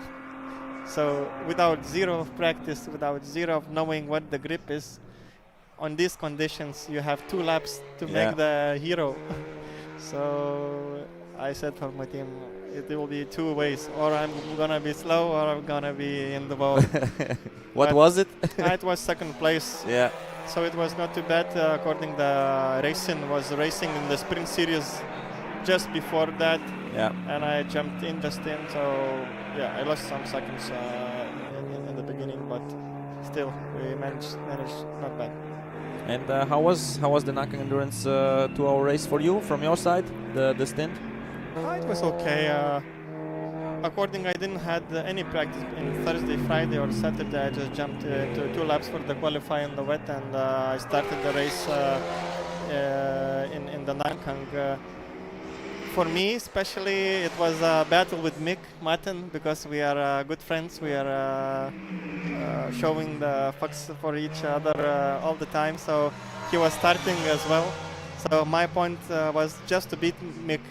So without zero of practice, without zero of knowing what the grip is, on these conditions you have 2 laps to make the hero. So I said for my team, it will be 2 ways, or I'm gonna be slow or I'm gonna be in the wall. What was it? It was 2nd place. Yeah. So it was not too bad. According the racing was racing in the sprint series just before that. Yeah. And I jumped in just in, so yeah, I lost some seconds in the beginning, but still we managed not bad. And how was the Nankang Endurance 2-hour race for you from your side, the stint? It was okay. According I didn't had any practice in Thursday, Friday or Saturday. I just jumped to 2 laps for the qualifying in the wet, and I started the race in the Nankang. For me especially, it was a battle with Mick Matten, because we are good friends. We are showing the fucks for each other all the time. So he was starting as well. So my point was just to beat Mick,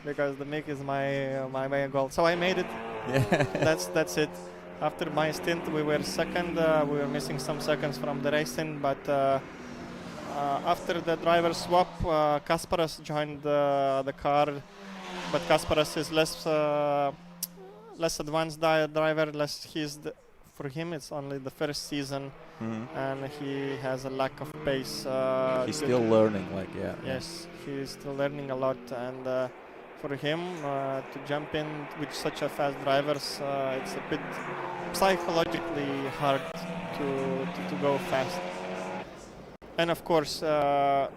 because the Mick is my goal. So I made it. Yeah. That's it. After my stint, we were 2nd. We were missing some seconds from the racing, but after the driver swap, Kasparas joined the car, but Kasparas is less advanced driver. For him, it's only the 1st season, and he has a lack of pace. He's still learning, Yes, he's still learning a lot, and for him to jump in with such a fast drivers, it's a bit psychologically hard to go fast. And of course,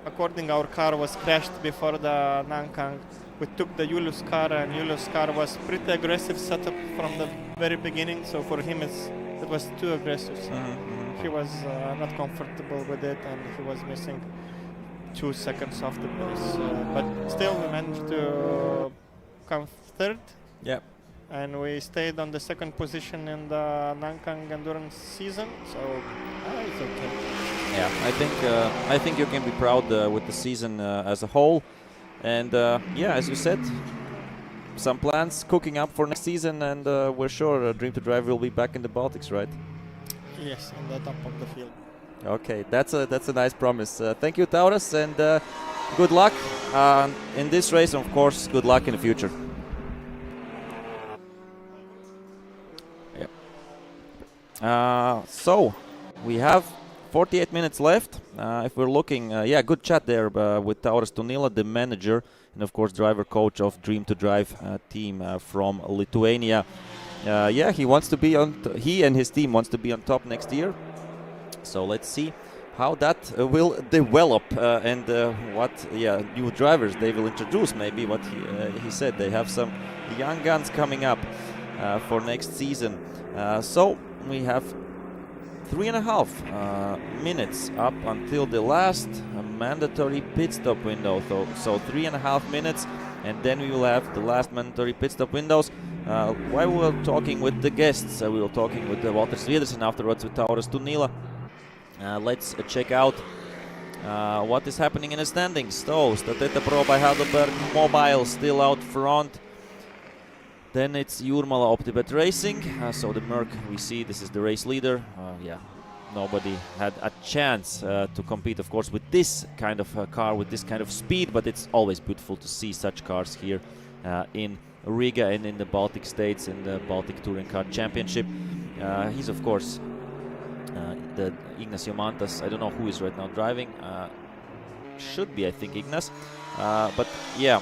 according our car was crashed before the Nankang, we took the Julius car, and Julius car was pretty aggressive setup from the very beginning. So for him, it was too aggressive. So he was not comfortable with it, and he was missing 2 seconds off the pace. But still, we managed to come 3rd. Yeah. And we stayed on the 2nd position in the Nankang Endurance season. So it's okay. Yeah, I think you can be proud with the season as a whole, and yeah, as you said, some plans cooking up for next season, and we're sure Dream to Drive will be back in the Baltics, right? Yes, on the top of the field. Okay, that's a nice promise. Thank you, Taurus, and good luck in this race, and of course, good luck in the future. Yeah. So. we have 48 minutes left. If we're looking, yeah, good chat there with Tauras Tunila, the manager, and of course driver coach of Dream to Drive team from Lithuania. Yeah, he wants to be on. He and his team wants to be on top next year. So let's see how that will develop and what new drivers they will introduce. Maybe what he said, they have some young guns coming up for next season. So we have 3.5 minutes up until the last mandatory pit stop window. So 3.5 minutes, and then we will have the last mandatory pit stop windows. While we were talking with the guests, we were talking with Walter Svieders and afterwards with Tauras Tunila. Let's check out what is happening in the standings. So, Stateta Pro by Heidelberg Mobile still out front. Then it's Jurmala OptiBet Racing. So the Merc, we see this is the race leader. Yeah, nobody had a chance to compete, of course, with this kind of car, with this kind of speed. But it's always beautiful to see such cars here in Riga and in the Baltic States and the Baltic Touring Car Championship. He's, of course, the Ignacio Mantas. I don't know who is right now driving. Should be, I think, Ignas. But yeah,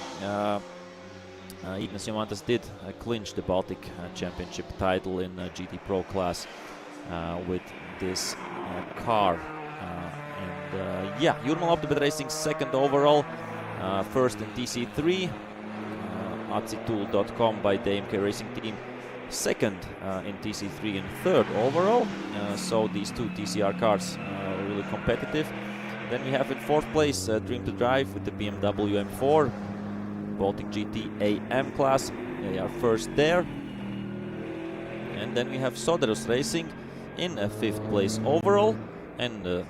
Ignacio Mantas did clinch the Baltic Championship title in GT Pro class with this car. Yeah, Jurmala OptiBet Racing second overall, first in TC3. Atsitool.com by the MKM Racing team second in TC3 and third overall. So these two TCR cars are really competitive. Then we have in fourth place Dream to Drive with the BMW M4 Baltic GT AM class. They are first there. And then we have Soderus Racing in fifth place overall and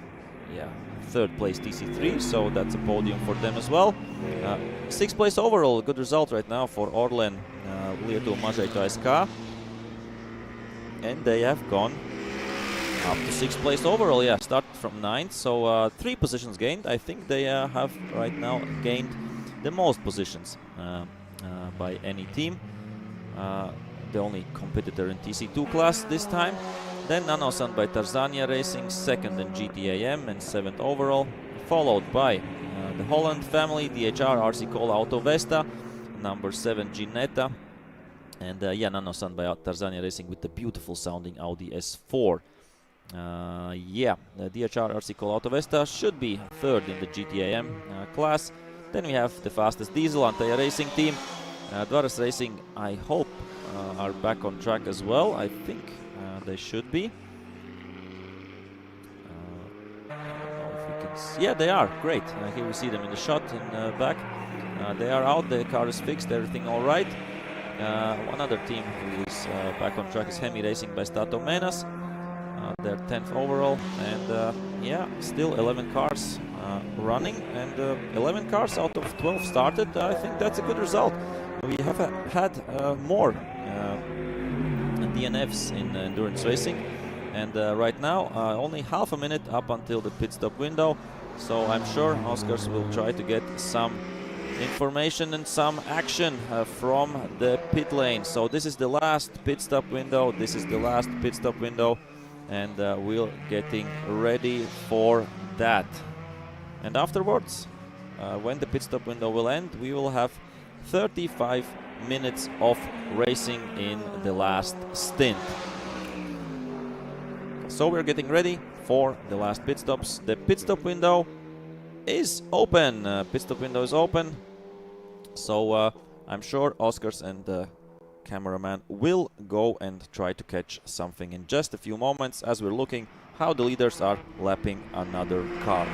third place TC3, so that's a podium for them as well. Sixth place overall, good result right now for Orlen Lietuva Mažeito SK. And they have gone up to sixth place overall. Yeah, start from ninth, so 3 positions gained. I think they have right now gained the most positions by any team. The only competitor in TC2 class this time. Then Nanosan by Tarzania Racing, second in GTAM and 7th overall, followed by the Holland family, DHR, RC Cola Auto Vesta, number 7 Ginetta, and Nanosan by Tarzania Racing with the beautiful sounding Audi S4. The DHR RC Cola Auto Vesta should be third in the GTAM class. Then we have the fastest diesel, Antalya Racing team. Dvaras Racing, I hope, are back on track as well. I think they should be. Yeah, they are. Great. Here we see them in the shot in the back. They are out. The car is fixed. Everything all right. One other team who is back on track is Hemi Racing by Stato Menas. They're 10th overall. And still 11 cars running. And 11 cars out of 12 started. I think that's a good result. We have had more DNFs in endurance racing, and right now only half a minute up until the pit stop window, so I'm sure Oscars will try to get some information and some action from the pit lane. So this is the last pit stop window, and we're getting ready for that. And afterwards, when the pit stop window will end, we will have 35 minutes of racing in the last stint. So we're getting ready for the last pit stops. The pit stop window is open. So I'm sure Oscars and the cameraman will go and try to catch something in just a few moments as we're looking how the leaders are lapping another car.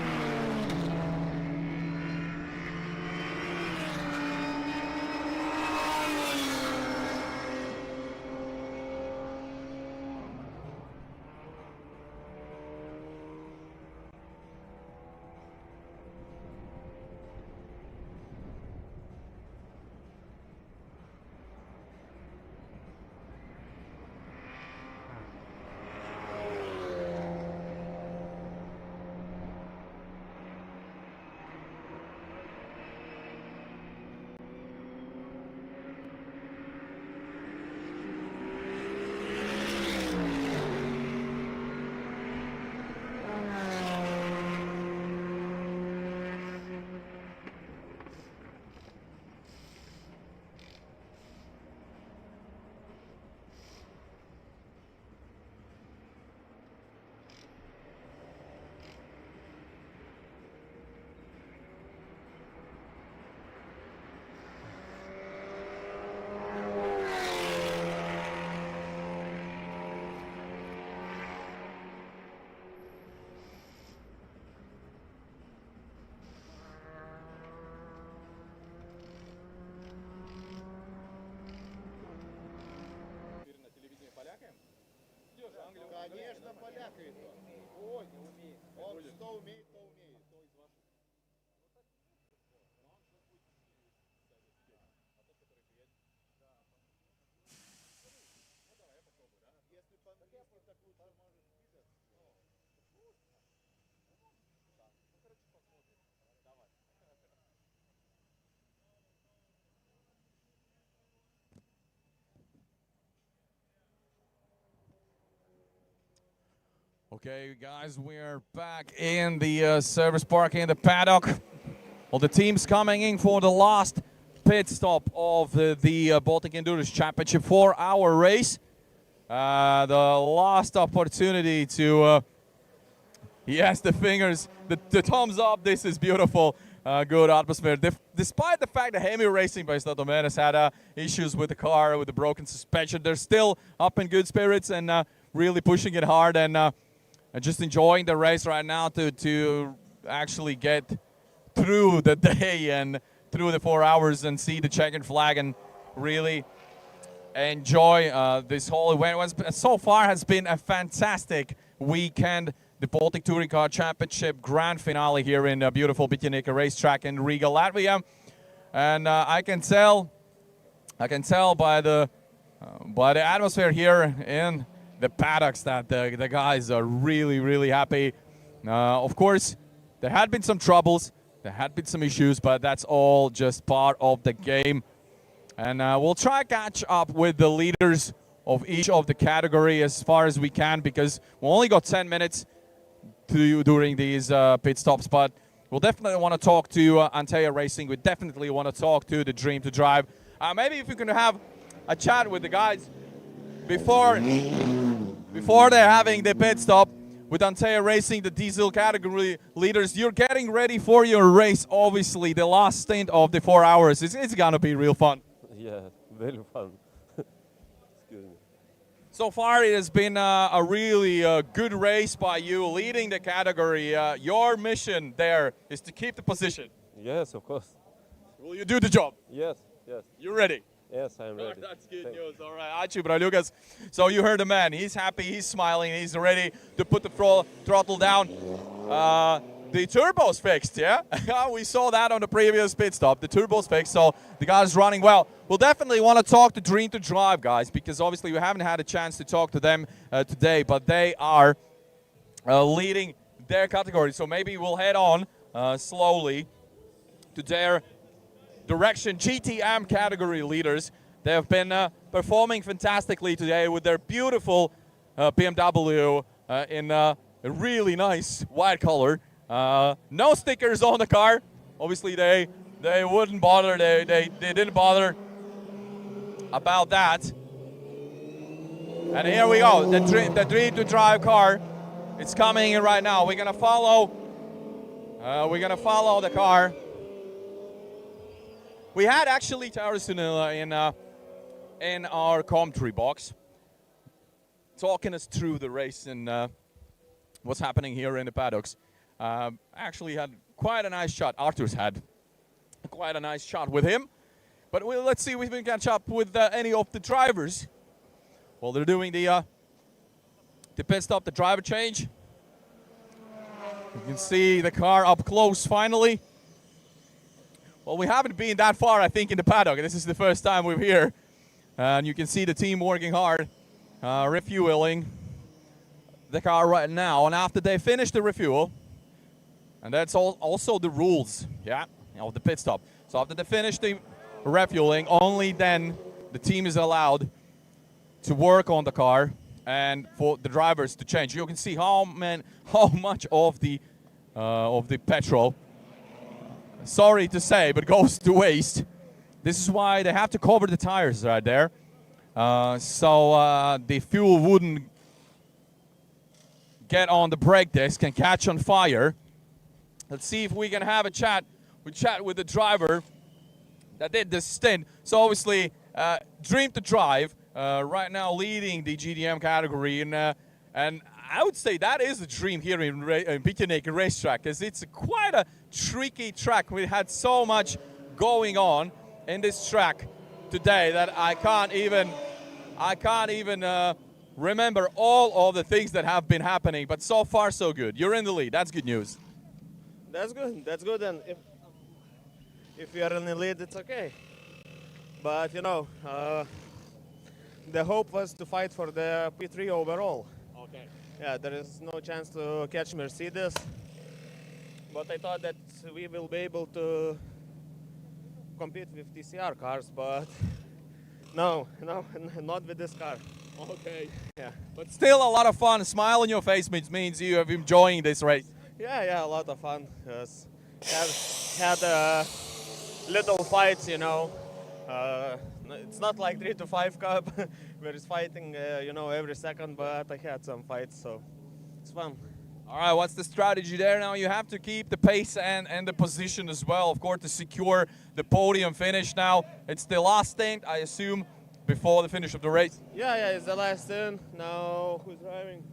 Okay, guys, we're back in the service park in the paddock. Well, the team's coming in for the last pit stop of the Baltic Endurance Championship 4-hour race. The last opportunity to, yes, the fingers, the thumbs up. This is beautiful. Good atmosphere. Despite the fact that Heavy Racing by Statomen has had issues with the car, with the broken suspension, they're still up in good spirits and really pushing it hard and just enjoying the race right now to actually get through the day and through the 4 hours and see the checkered flag and really enjoy this whole event. So far has been a fantastic weekend. The Baltic Touring Car Championship grand finale here in beautiful BaTCC racetrack in Riga, Latvia. And I can tell by the atmosphere here in the paddocks that the guys are really, really happy. Of course, there had been some troubles, there had been some issues, but that's all just part of the game. And we'll try to catch up with the leaders of each of the category as far as we can, because we only got 10 minutes during these pit stops, but we'll definitely want to talk to Untitled Racing. We definitely want to talk to the Dream to Drive. Maybe if we can have a chat with the guys before they're having the pit stop with Untitled Racing, the diesel category leaders. You're getting ready for your race, obviously, the last stint of the 4 hours. It's gonna be real fun. Yeah, very fun. So far, it has been a really good race by you, leading the category. Your mission there is to keep the position. Yes, of course. Will you do the job? Yes, yes. You ready? Yes, I'm ready. That's good news. All right, ačiū, braliukas. So you heard the man. He's happy, he's smiling, he's ready to put the throttle down. The turbo's fixed, yeah? We saw that on the previous pit stop. The turbo's fixed, so the guy's running well. We'll definitely want to talk to Dream to Drive, guys, because obviously we haven't had a chance to talk to them today, but they are leading their category. So maybe we'll head on slowly to their direction. GTM category leaders. They have been performing fantastically today with their beautiful BMW in a really nice white color. No stickers on the car. Obviously, they wouldn't bother. They didn't bother about that. And here we go. The Dream to Drive car. It's coming in right now. We're gonna follow. The car. We had actually Taurus in our commentary box, talking us through the race and what's happening here in the paddocks. Actually had quite a nice shot. Artur's had quite a nice shot with him. But let's see if we can catch up with any of the drivers. Well, they're doing the pit stop, the driver change. You can see the car up close finally. Well, we haven't been that far, I think, in the paddock. This is the first time we're here. And you can see the team working hard, refueling the car right now. And after they finish the refuel, and that's also the rules, yeah, of the pit stop. So after they finish the refueling, only then the team is allowed to work on the car and for the drivers to change. You can see how much of the petrol, sorry to say, but goes to waste. This is why they have to cover the tires right there, so the fuel wouldn't get on the brake disc and catch on fire. Let's see if we can have a chat. We chat with the driver that did this stint. So obviously, Dream to Drive right now leading the GDM category, and I would say that is a dream here in BaTCC racetrack, because it's quite a tricky track. We had so much going on in this track today that I can't even remember all of the things that have been happening, but so far so good. You're in the lead. That's good news. That's good. That's good. And if you are in the lead, it's okay. But you know, the hope was to fight for the P3 overall. Okay. Yeah, there is no chance to catch Mercedes. But I thought that we will be able to compete with TCR cars, but no, not with this car. Okay. Yeah. But still a lot of fun. A smile on your face means you are enjoying this race. Yeah, a lot of fun. Yes. Had little fights, you know. It's not like 3 to 5 cup where it's fighting, you know, every second, but I had some fights, so it's fun. All right, what's the strategy there? Now you have to keep the pace and the position as well, of course, to secure the podium finish. Now it's the last stint, I assume, before the finish of the race. Yeah, it's the last stint. Now who's driving?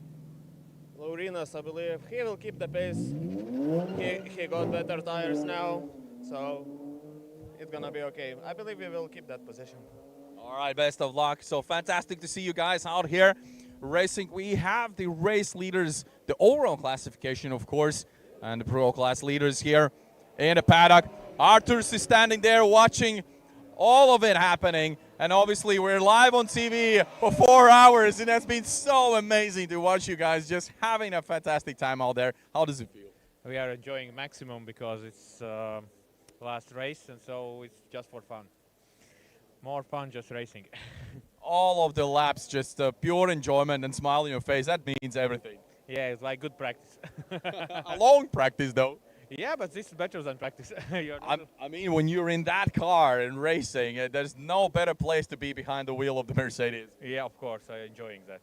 Laurinas, I believe. He will keep the pace. He got better tires now, so it's gonna be okay. I believe we will keep that position. All right, best of luck. So fantastic to see you guys out here racing. We have the race leaders, the overall classification, of course, and the pro class leaders here in the paddock. Arturs is standing there watching all of it happening. And obviously we're live on TV for 4 hours, and it's been so amazing to watch you guys just having a fantastic time out there. How does it feel? We are enjoying maximum because it's last race, and so it's just for fun. More fun just racing. All of the laps, just pure enjoyment and smile on your face. That means everything. Yeah, it's like good practice. A long practice, though. Yeah, but this is better than practice. I mean, when you're in that car and racing, there's no better place to be behind the wheel of the Mercedes. Yeah, of course, I'm enjoying that.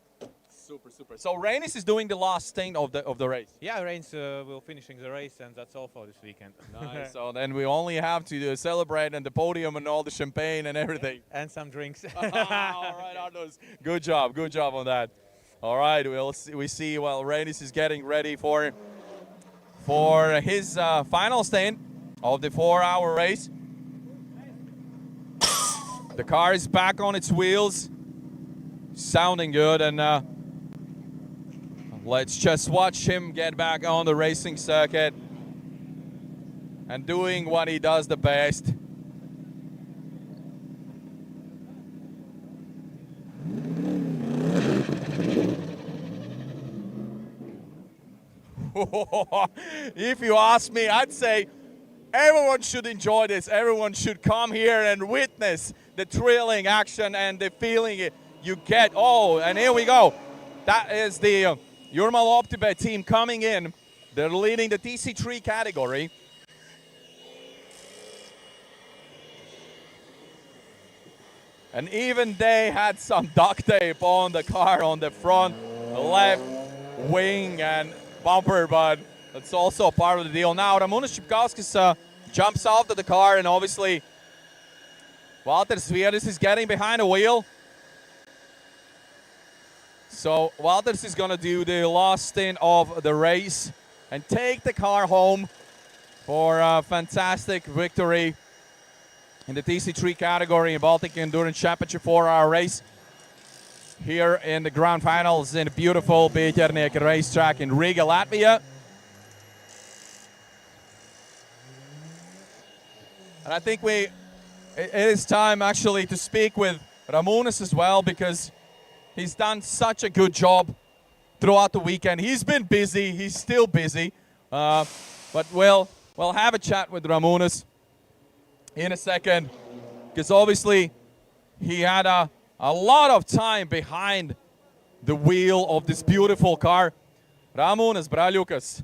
Super, super. So Reinis is doing the last stint of the race. Yeah, Reigns will finishing the race, and that's all for this weekend. Nice. So then we only have to celebrate and the podium and all the champagne and everything. And some drinks. All right, Arnolds. Good job on that. All right, we see while Reinis is getting ready for his final stint of the 4-hour race. The car is back on its wheels, sounding good, and let's just watch him get back on the racing circuit and doing what he does the best. If you ask me, I'd say everyone should enjoy this. Everyone should come here and witness the thrilling action and the feeling you get. Oh, and here we go. That is the Jurmala Optibet team coming in. They're leading the TC3 category. And even they had some duct tape on the car on the front left wing and bumper, but that's also part of the deal. Now Ramūnas Capkauskas jumps out of the car, and obviously Valters Vieris is getting behind the wheel. So Valters is going to do the last stint of the race and take the car home for a fantastic victory in the TC3 category in Baltic Endurance Championship 4-hour race here in the grand finals in the beautiful BaTCC racetrack in Riga, Latvia. And I think it is time actually to speak with Ramūnas as well, because he's done such a good job throughout the weekend. He's been busy, he's still busy, but we'll have a chat with Ramūnas in a second, because obviously he had a lot of time behind the wheel of this beautiful car. Ramūnas, бралюкас,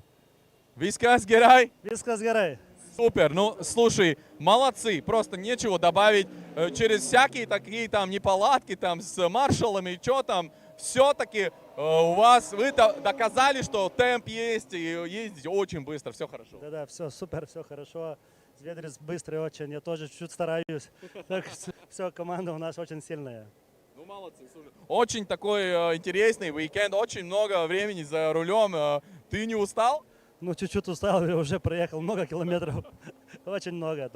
viskas gerai? Viskas gerai. Супер, ну слушай, молодцы, просто нечего добавить. Через всякие такие там неполадки там с маршалами, что там, все-таки вы доказали, что темп есть, и ездите очень быстро, все хорошо. Да, все супер, все хорошо. Зверис быстрый очень, я тоже чуть стараюсь. Так все, команда у нас очень сильная. Ну, молодцы, слушай. Очень такой интересный уикенд, очень много времени за рулем. Ты не устал? Ну, чуть-чуть устал, я уже проехал много километров. очень много.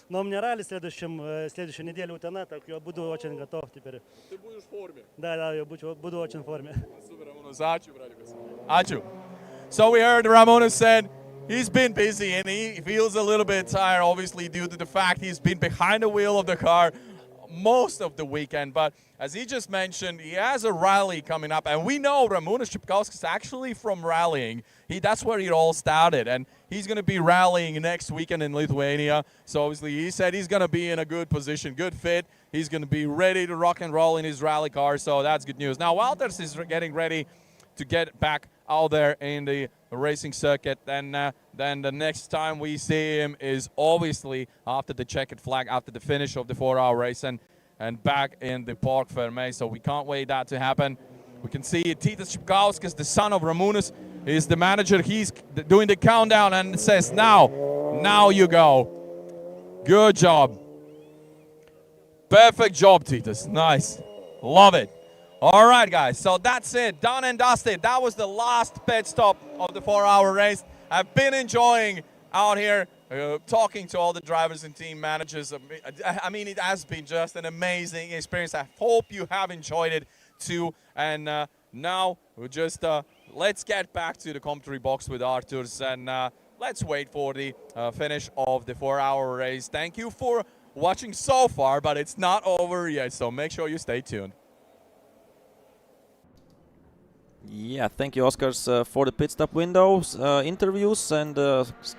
Но у меня ралли следующую неделю Утена, так я буду очень готов теперь. Ты будешь в форме. Да, я буду очень в форме. Super, Ramonas. Ačiū, braliukas. Ačiū. So we heard Ramonas said he's been busy and he feels a little bit tired, obviously, due to the fact he's been behind the wheel of the car most of the weekend. But as he just mentioned, he has a rally coming up. And we know Ramonas Capkauskas is actually from rallying. That's where it all started. And he's going to be rallying next weekend in Lithuania. So obviously he said he's going to be in a good position, good fit. He's going to be ready to rock and roll in his rally car. So that's good news. Now Walters is getting ready to get back out there in the racing circuit. Then the next time we see him is obviously after the checkered flag, after the finish of the 4-hour race and back in the Park Ferme. So we can't wait that to happen. We can see Titas Capkauskas, the son of Ramonas, is the manager. He's doing the countdown and says, now you go. Good job. Perfect job, Titas. Nice. Love it. All right, guys, so that's it. Done and dusted. That was the last pit stop of the 4-hour race. I've been enjoying out here talking to all the drivers and team managers. I mean, it has been just an amazing experience. I hope you have enjoyed it too. And now we'll just let's get back to the commentary box with Arturs and let's wait for the finish of the 4-hour race. Thank you for watching so far, but it's not over yet, so make sure you stay tuned. Yeah, thank you, Oskars, for the pit stop windows, interviews, and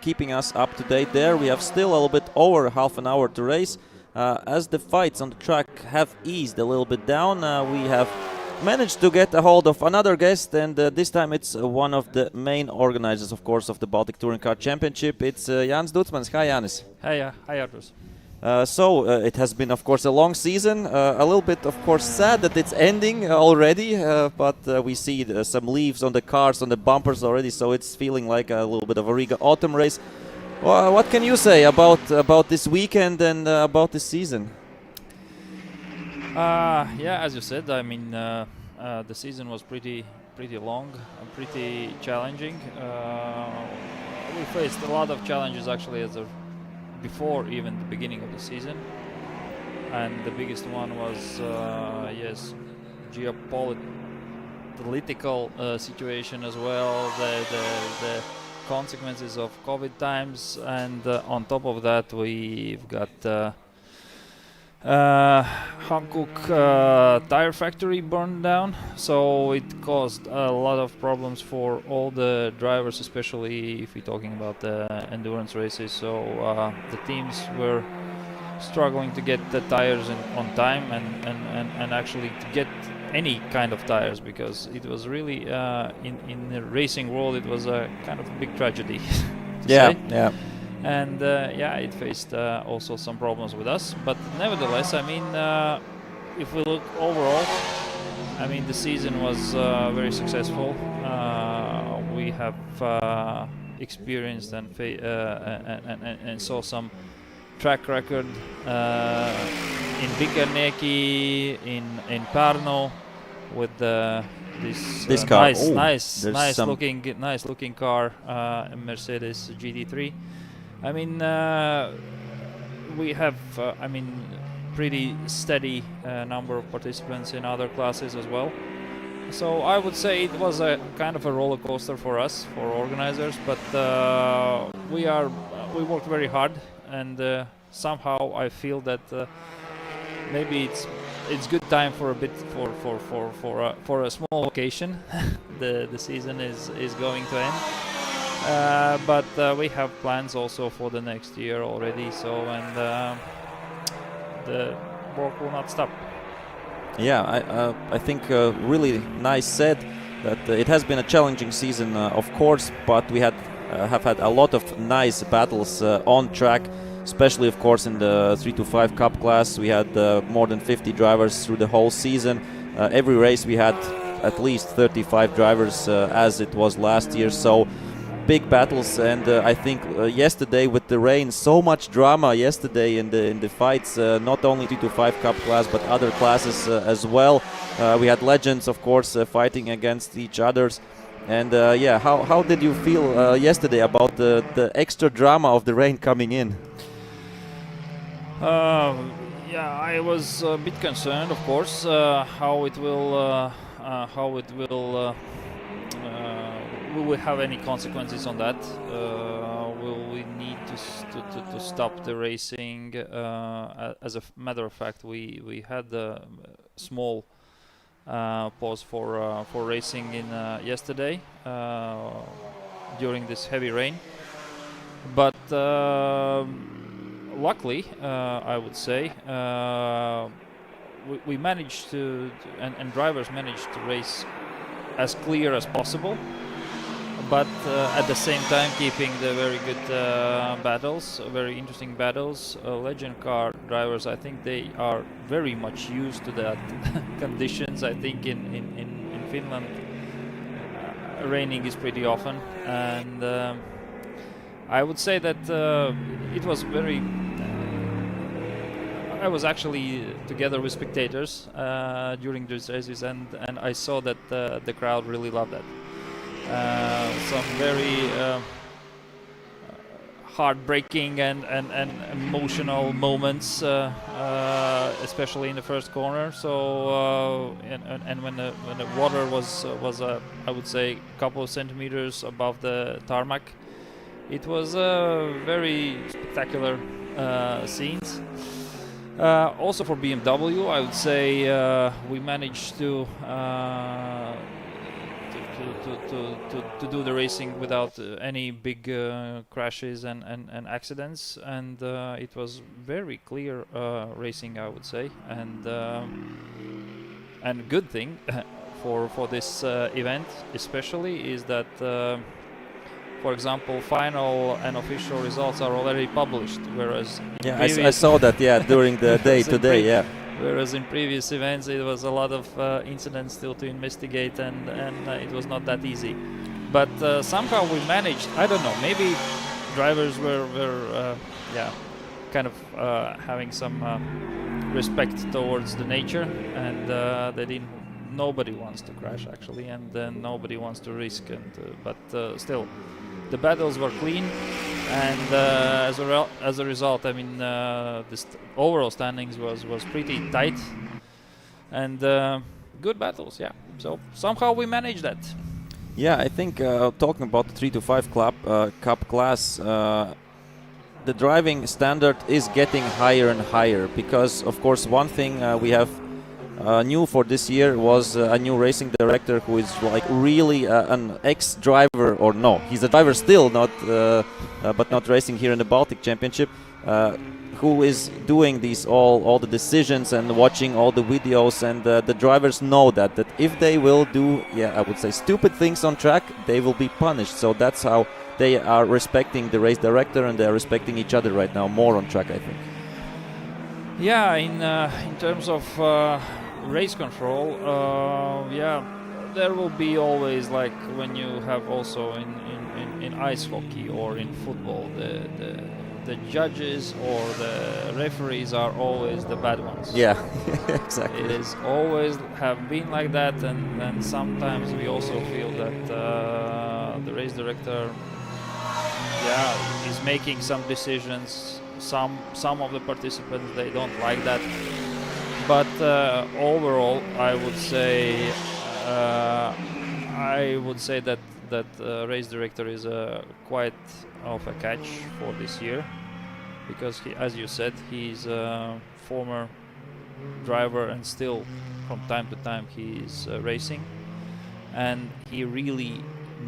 keeping us up to date there. We have still a little bit over half an hour to race. As the fights on the track have eased a little bit down, we have managed to get a hold of another guest, and this time it's one of the main organizers, of course, of the Baltic Touring Car Championship. It's Jānis Dutsmans. Hi, Jānis. Hi, Arturs. So it has been, of course, a long season. A little bit, of course, sad that it's ending already, but we see some leaves on the cars, on the bumpers already, so it's feeling like a little bit of a Riga autumn race. What can you say about this weekend and about this season? Yeah, as you said, I mean, the season was pretty long and pretty challenging. We faced a lot of challenges actually before even the beginning of the season, and the biggest one was yes, geopolitical situation as well, the consequences of COVID times, and on top of that we've got Hankook tire factory burned down, so it caused a lot of problems for all the drivers, especially if we're talking about the endurance races. So the teams were struggling to get the tires on time and actually to get any kind of tires, because it was really in the racing world it was a kind of a big tragedy. Yeah. And yeah, it faced also some problems with us, but nevertheless, I mean, if we look overall, I mean, the season was very successful. We have experienced and saw some track record in Vikernieki, in Pärnu, with this car. nice looking car, Mercedes GT3. I mean, we have, I mean, pretty steady number of participants in other classes as well. So I would say it was a kind of a roller coaster for us, for organizers, but we worked very hard, and somehow I feel that maybe it's good time for a bit for a small vacation. The season is going to end. But we have plans also for the next year already, so, and the work will not stop. Yeah, I think really nice said that it has been a challenging season, of course, but we have had a lot of nice battles on track, especially, of course, in the 3 to 5 Cup class. We had more than 50 drivers through the whole season. Every race we had at least 35 drivers, as it was last year, so big battles. And I think yesterday with the rain, so much drama yesterday in the fights, not only 3 to 5 Cup class but other classes as well. We had legends, of course, fighting against each others. And yeah, how did you feel yesterday about the extra drama of the rain coming in? Yeah, I was a bit concerned, of course, how it will will we have any consequences on that? Will we need to stop the racing? As a matter of fact, we had a small pause for racing in yesterday during this heavy rain, but luckily, I would say, we managed to and drivers managed to race as clear as possible, but at the same time keeping the very good battles, very interesting battles. Legend car drivers, I think they are very much used to that conditions. I think in Finland raining is pretty often, and I would say that it was very. I was actually together with spectators during these races, and I saw that the crowd really loved that. Some very heartbreaking and emotional moments, especially in the first corner. So and when the water was I would say a couple of centimeters above the tarmac, it was very spectacular scenes. Also for BMW, I would say we managed to do the racing without any big crashes and accidents, and it was very clear racing, I would say, and good thing for this event especially is that for example, final and official results are already published, whereas I saw that during the day today. Whereas in previous events it was a lot of incidents still to investigate, and it was not that easy. But somehow we managed. I don't know. Maybe drivers were kind of having some respect towards the nature, and they didn't. Nobody wants to crash actually, and then nobody wants to risk. But still, the battles were clean, and as a result, I mean, the overall standings was pretty tight, and good battles. Yeah, so somehow we managed that. Yeah, I think talking about the 3 to 5 cup class, the driving standard is getting higher and higher, because of course one thing we have new for this year was a new racing director who is like really an ex-driver, or no, he's a driver still, not but not racing here in the Baltic Championship, who is doing these all the decisions and watching all the videos, and the drivers know that if they will do, I would say, stupid things on track, they will be punished. So that's how they are respecting the race director, and they are respecting each other right now more on track, I think. Yeah, in terms of race control, there will be always, like when you have also in ice hockey or in football, the judges or the referees are always the bad ones. Yeah, exactly. It is always have been like that, and sometimes we also feel that the race director is making some decisions. Some of the participants, they don't like that, but overall I would say that race director is quite of a catch for this year, because he, as you said, he's a former driver, and still from time to time he's racing, and he really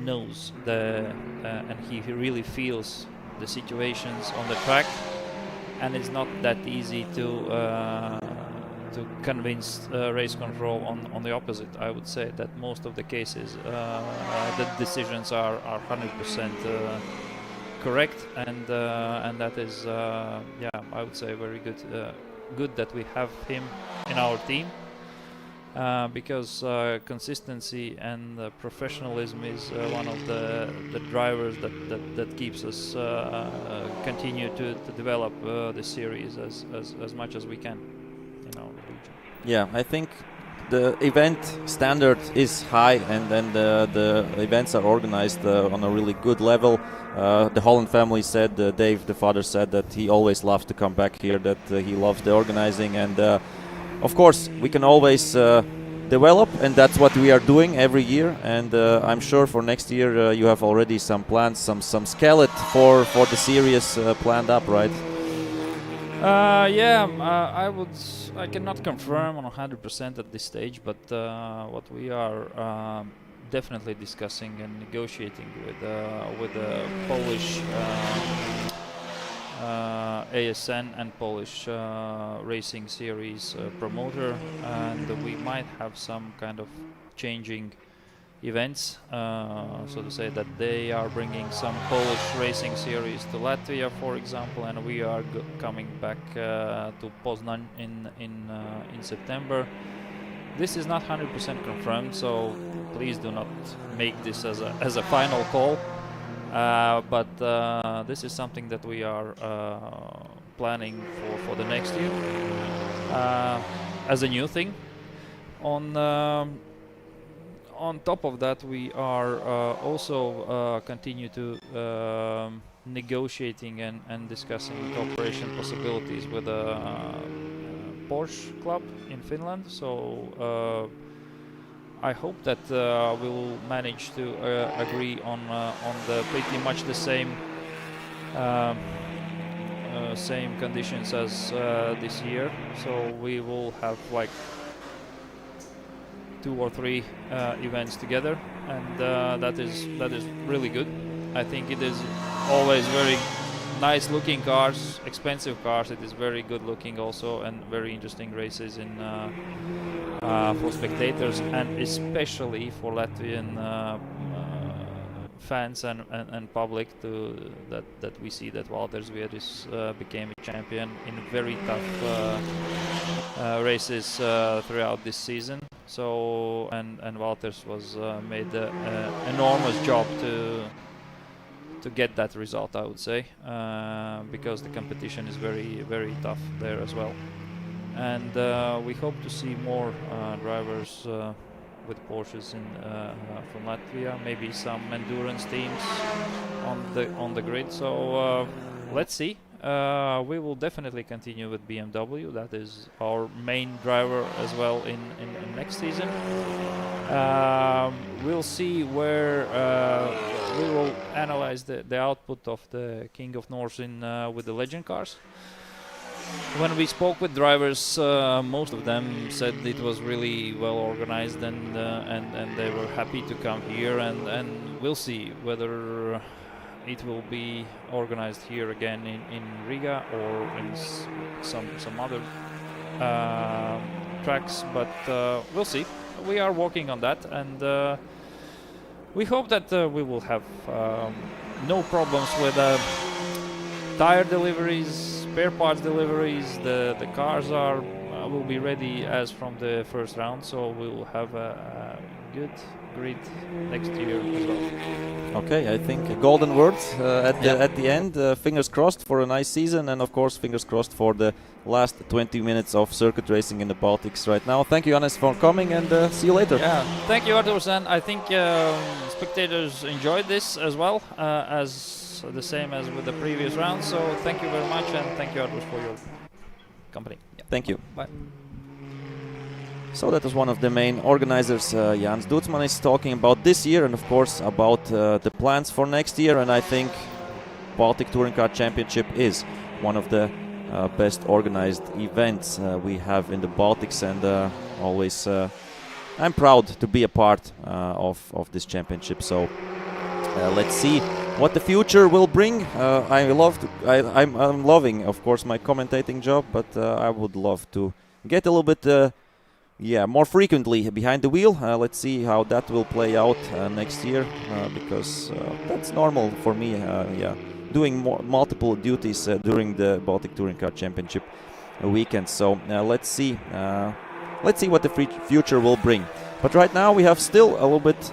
knows and he really feels the situations on the track, and it's not that easy to convince race control on the opposite. I would say that most of the cases the decisions are 100% correct, and that is I would say very good that we have him in our team, because consistency and professionalism is one of the drivers that keeps us continue to develop the series as much as we can in our region. Yeah, I think the event standard is high, and then the events are organized on a really good level. The Holland family said, Dave, the father, said that he always loves to come back here, that he loves the organizing, and of course we can always develop, and that's what we are doing every year. And I'm sure for next year you have already some plans, some skeleton for the series planned up, right? I cannot confirm on 100% at this stage, but what we are definitely discussing and negotiating with the Polish ASN and Polish racing series promoter, and we might have some kind of changing events, so to say, that they are bringing some Polish racing series to Latvia, for example, and we are coming back to Poznan in September. This is not 100% confirmed, so please do not make this as a final call. But this is something that we are planning for the next year as a new thing. On top of that, we are also continue to negotiating and discussing cooperation possibilities with a Porsche club in Finland. So I hope that we will manage to agree on the pretty much the same conditions as this year. So we will have like 2 or 3 events together, and that is really good. I think it is always very nice looking cars, expensive cars. It is very good looking also, and very interesting races for spectators, and especially for Latvian fans and public, that we see that Valters Viedis became a champion in very tough races throughout this season. So and Valters was made an enormous job to get that result, I would say, because the competition is very tough there as well. And we hope to see more drivers with Porsches from Latvia, maybe some endurance teams on the grid. So let's see. We will definitely continue with BMW. That is our main driver as well in next season. We'll see where we will analyze the output of the King of North with the legend cars. When we spoke with drivers, most of them said it was really well organized, and they were happy to come here, and we'll see whether it will be organized here again in Riga or in some other tracks, but we'll see. We are working on that, and we hope that we will have no problems with tire deliveries, spare parts deliveries. The cars will be ready as from the first round, so we will have a good grid next year as well. Okay, I think golden words at the end. Fingers crossed for a nice season, and of course fingers crossed for the last 20 minutes of circuit racing in the Baltics right now. Thank you, Hannes, for coming, and see you later. Yeah, thank you, Arturs, and I think spectators enjoyed this as well, as the same as with the previous round. So thank you very much, and thank you, Arturs, for your company. Yeah. Thank you. Bye. So that was one of the main organizers, Jans Dutsmanis, talking about this year, and of course about the plans for next year. And I think Baltic Touring Car Championship is one of the best organized events we have in the Baltics, and always I'm proud to be a part of this championship. So let's see what the future will bring. I'm loving, of course, my commentating job, but I would love to get a little bit more frequently behind the wheel. Let's see how that will play out next year, because that's normal for me. Doing multiple duties during the Baltic Touring Car Championship weekend. So let's see what the future will bring. But right now we have still a little bit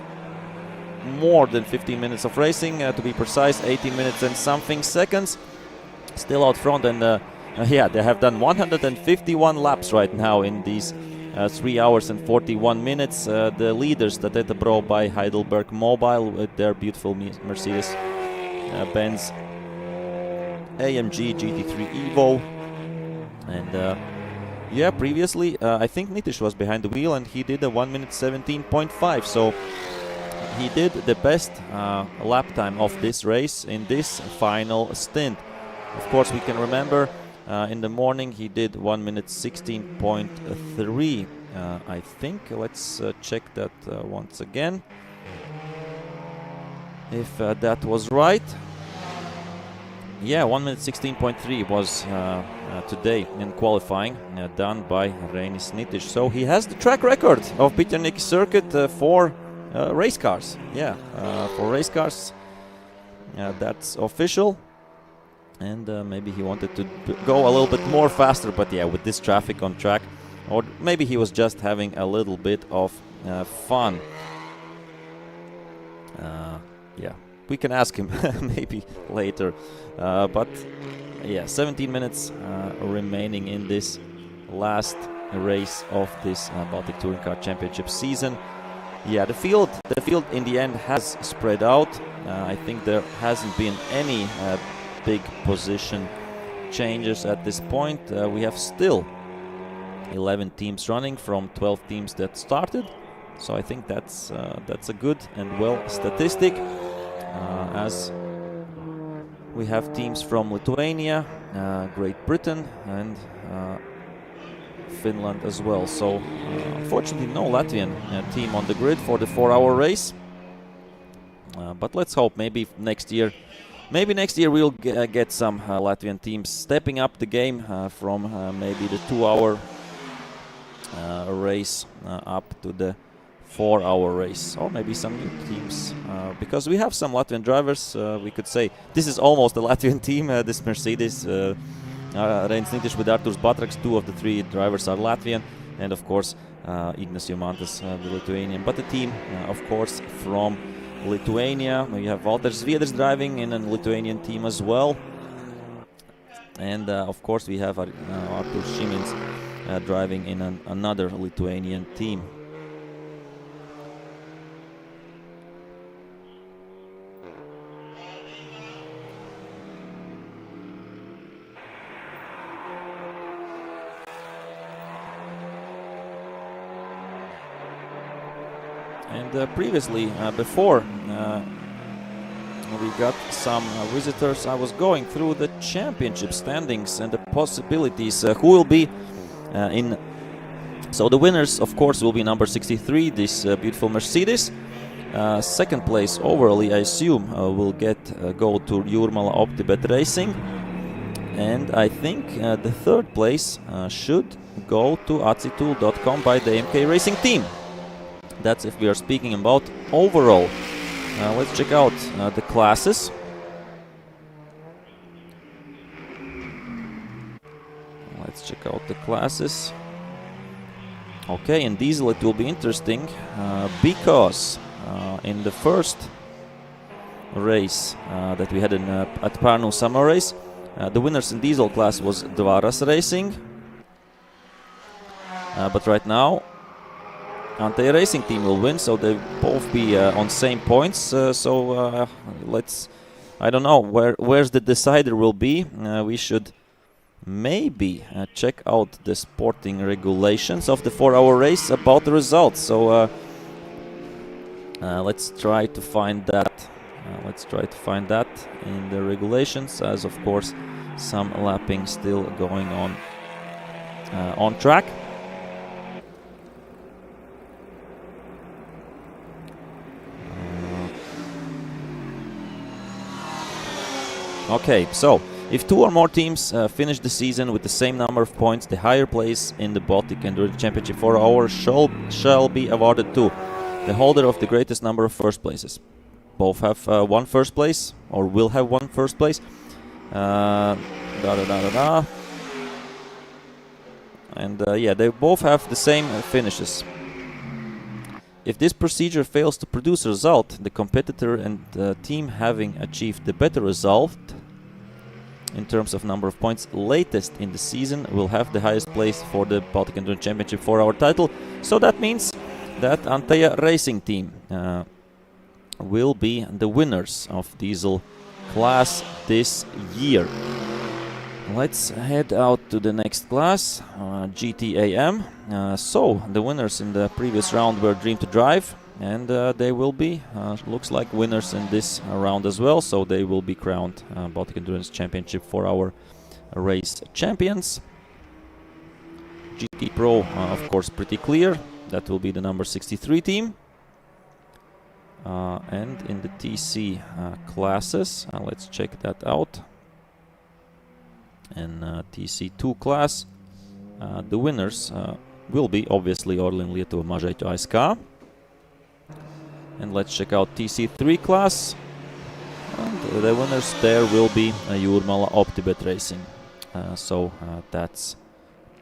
more than 15 minutes of racing, to be precise, 18 minutes and something seconds. Still out front, and they have done 151 laps right now in these 3 hours and 41 minutes. The leaders, Tateta Bro by Heidelberg Mobile with their beautiful Mercedes Benz AMG GT3 Evo. And yeah, previously I think Nitish was behind the wheel and he did a 1 minute 17.5. So he did the best lap time of this race in this final stint. Of course, we can remember in the morning he did 1 minute 16.3. I think. Let's check that once again. If that was right. Yeah, 1 minute 16.3 was today in qualifying, done by Reinis Nitish. So he has the track record of Pitjanieki circuit for race cars. Yeah, for race cars, that's official. And maybe he wanted to go a little bit more faster, but yeah, with this traffic on track, or maybe he was just having a little bit of fun. Yeah, we can ask him maybe later. But yeah, 17 minutes remaining in this last race of this Baltic Touring Car Championship season. Yeah, the field in the end has spread out. I think there hasn't been any big position changes at this point. We have still 11 teams running from 12 teams that started. So I think that's a good and well statistic, as we have teams from Lithuania, Great Britain, and Finland as well. So unfortunately no Latvian team on the grid for the 4-hour race. But let's hope maybe next year we'll get some Latvian teams stepping up the game from maybe the 2-hour race up to the 4-hour race, or maybe some new teams, because we have some Latvian drivers. We could say this is almost a Latvian team, this Mercedes. Reinis Nitish with Arturs Batraks, 2 of the 3 drivers are Latvian, and of course Ignas Jomantas, the Lithuanian, but the team of course from Lithuania. We have Valters Zviedrs driving in a Lithuanian team as well, and of course we have Arturs Šimins driving in another Lithuanian team. And previously, before we got some visitors, I was going through the championship standings and the possibilities who will be in. So the winners, of course, will be number 63, this beautiful Mercedes. Second place overall, I assume, will go to Jūrmala OptiBet Racing, and I think the third place should go to acitool.com by the MK Racing team. That's if we are speaking about overall. Let's check out the classes. Let's check out the classes. Okay, in diesel it will be interesting because in the first race that we had at Pärnu summer race, the winners in diesel class was Dvaras Racing, but right now Ante Racing team will win, so they both be on same points. So let's, I don't know where's the decider will be. We should maybe check out the sporting regulations of the 4-hour race about the results. So let's try to find that. Let's try to find that in the regulations, as of course some lapping still going on track. Okay, so if 2 or more teams finish the season with the same number of points, the higher place in the Baltic Endurance Championship 4 hours shall be awarded to the holder of the greatest number of first places. Both have 1 first place, or will have 1 first place. And yeah, they both have the same finishes. If this procedure fails to produce a result, the competitor and the team having achieved the better result in terms of number of points, latest in the season, will have the highest place for the Baltic Endurance Championship for our title. So that means that Anteja Racing team will be the winners of diesel class this year. Let's head out to the next class, GTAM. So the winners in the previous round were Dream to Drive, and they will be, looks like, winners in this round as well. So they will be crowned Baltic Endurance Championship for our race champions. GT Pro, of course, pretty clear. That will be the number 63 team. And in the TC classes, let's check that out. In TC2 class, the winners will be obviously Orlin Lietuva Mažeikių ASK. And let's check out TC3 class. And the winners there will be Jūrmala OptiBet Racing. So that's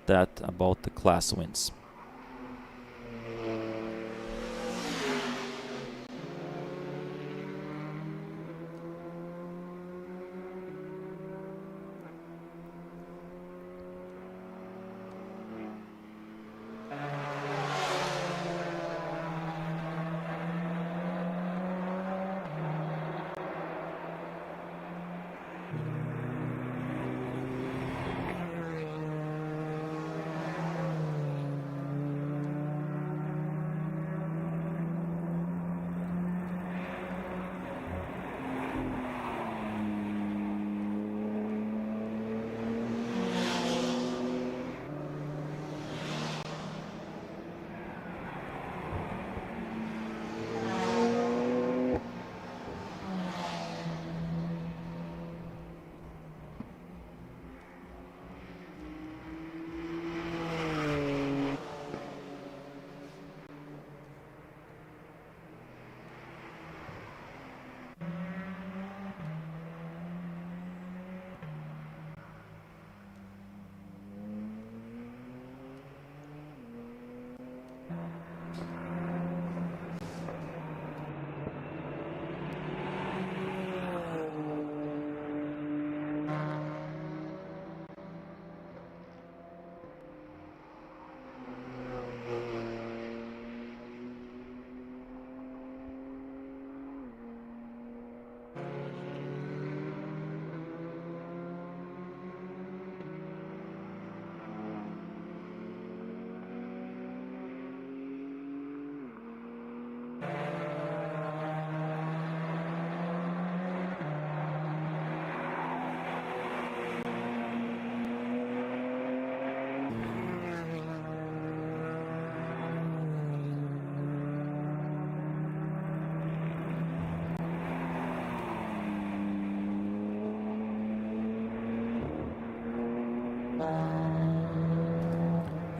that about the class wins.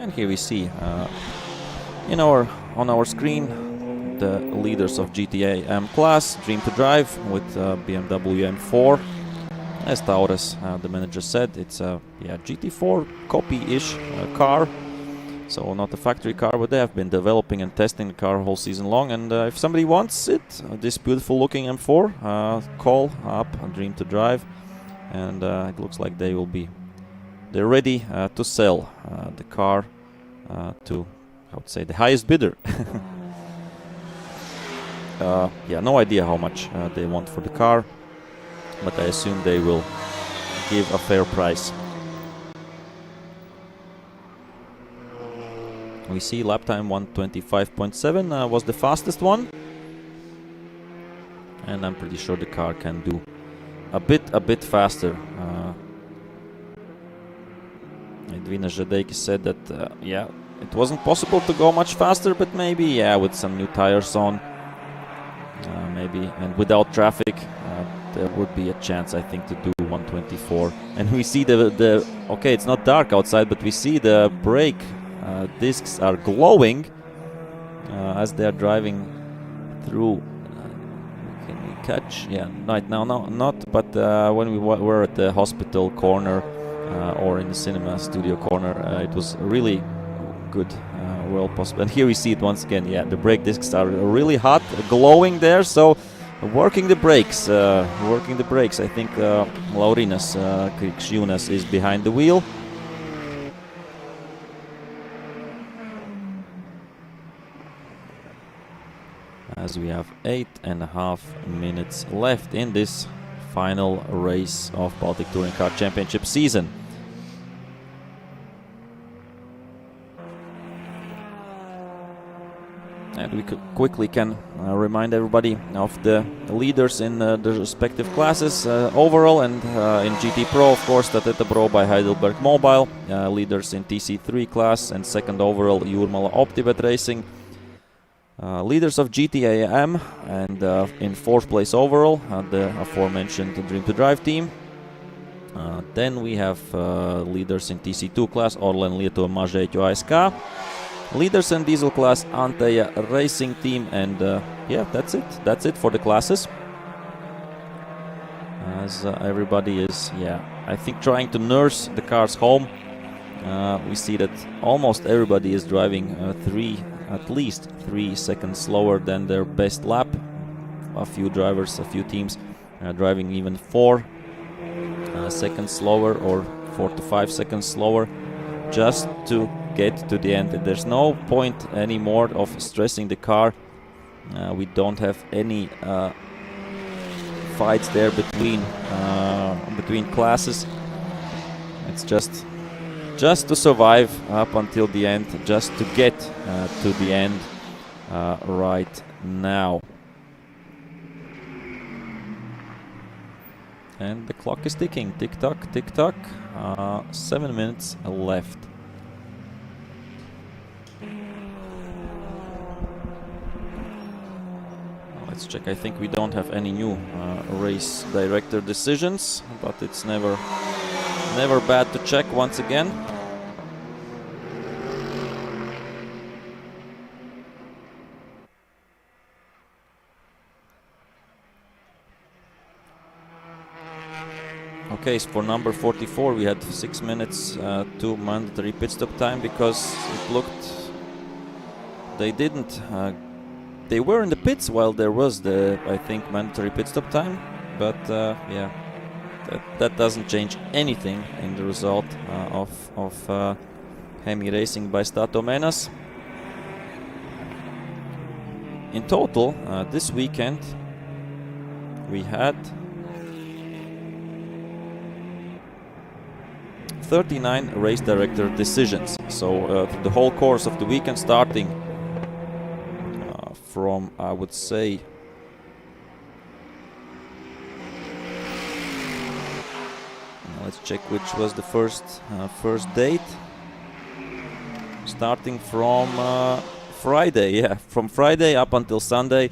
And here we see on our screen the leaders of GTAM class, Dream to Drive with BMW M4. As Taurus, the manager said, it's a GT4 copy-ish car. So not a factory car, but they have been developing and testing the car whole season long. And if somebody wants it, this beautiful looking M4, call up Dream to Drive. And it looks like they're ready to sell the car to, I would say, the highest bidder. No idea how much they want for the car, but I assume they will give a fair price. We see lap time 1:25.7 was the fastest one, and I'm pretty sure the car can do a bit faster. Edvina Žadeikis said that it wasn't possible to go much faster, but maybe with some new tires on, maybe, and without traffic, there would be a chance, I think, to do 124. And we see the okay, it's not dark outside, but we see the brake discs are glowing as they are driving through. Can we catch? Right now, no, not. But when we were at the hospital corner or in the cinema studio corner, it was really good, well possible. And here we see it once again. The brake discs are really hot, glowing there. So working the brakes. I think Laurinas Krikščiūnas is behind the wheel. As we have 8.5 minutes left in this final race of Baltic Touring Car Championship season. And we quickly can remind everybody of the leaders in the respective classes overall, and in GT Pro, of course, Tateta Pro by Heidelberg Mobile, leaders in TC3 class, and second overall Jūrmala Optibet Racing. Leaders of GTAM, and in fourth place overall, the aforementioned Dream to Drive team. Then we have leaders in TC2 class, Orlen Lietuva Mažeikių ASK. Leaders in diesel class, Anteja Racing team, and yeah, that's it. That's it for the classes. As everybody is, yeah, I think trying to nurse the cars home. We see that almost everybody is driving at least 3 seconds slower than their best lap. A few drivers, a few teams driving even 4 seconds slower, or 4 to 5 seconds slower, just to get to the end. There's no point anymore of stressing the car. We don't have any fights there between classes. It's just to survive up until the end, just to get to the end right now. And the clock is ticking, tick tock, tick tock. 7 minutes left. Let's check. I think we don't have any new race director decisions, but it's never bad to check once again. Okay, so for number 44 we had 6 minutes to mandatory pit stop time, because it looked they were in the pits while there was the, I think, mandatory pit stop time, but yeah, that doesn't change anything in the result of Hemi Racing by Stato Menas. In total, this weekend we had 39 race director decisions. So the whole course of the weekend, starting from, I would say, let's check which was the first date. Starting from Friday, yeah, from Friday up until Sunday,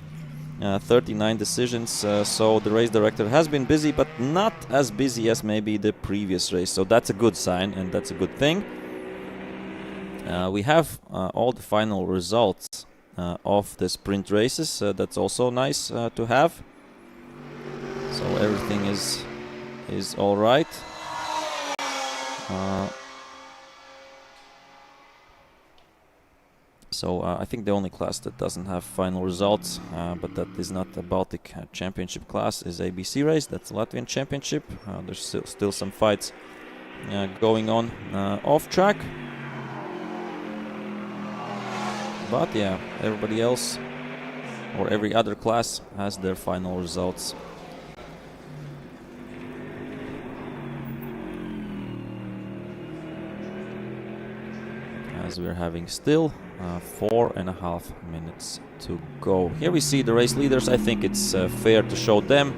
39 decisions. So the race director has been busy, but not as busy as maybe the previous race. So that's a good sign, and that's a good thing. We have all the final results of the sprint races. That's also nice to have. So everything is all right. So I think the only class that doesn't have final results, but that is not a Baltic Championship class, is ABC race. That's Latvian Championship. There's still some fights going on off track. But yeah, everybody else, or every other class, has their final results. As we're having still 4.5 minutes to go. Here we see the race leaders. I think it's fair to show them,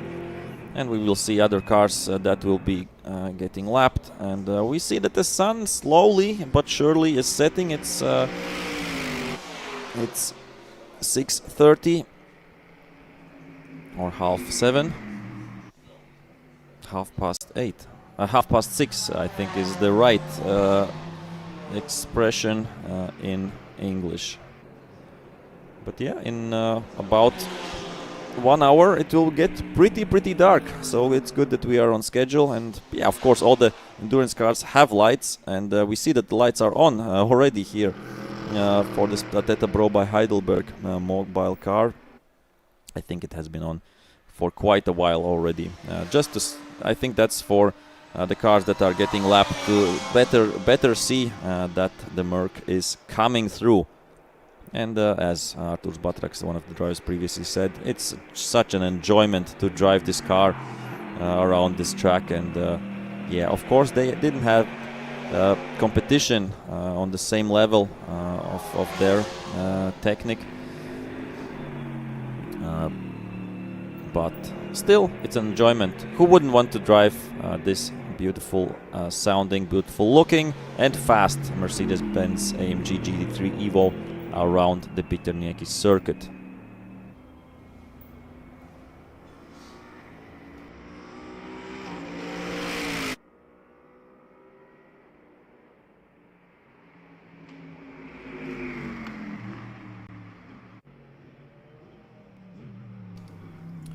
and we will see other cars that will be getting lapped. And we see that the sun slowly but surely is setting. It's 6:30 or 6:30, 8:30, 6:30, I think is the right expression in English. But yeah, in about 1 hour it will get pretty dark, so it's good that we are on schedule. And yeah, of course, all the endurance cars have lights, and we see that the lights are on already here for this Tateta Pro by Heidelberg mobile car. I think it has been on for quite a while already. I think that's for the cars that are getting lapped to better see that the Merc is coming through. And as Arturs Batraks, one of the drivers previously said, it's such an enjoyment to drive this car around this track. And yeah, of course they didn't have competition on the same level of their technique. But still, it's an enjoyment. Who wouldn't want to drive this beautiful sounding, beautiful looking and fast Mercedes-Benz AMG GT3 Evo around the BaTCC circuit?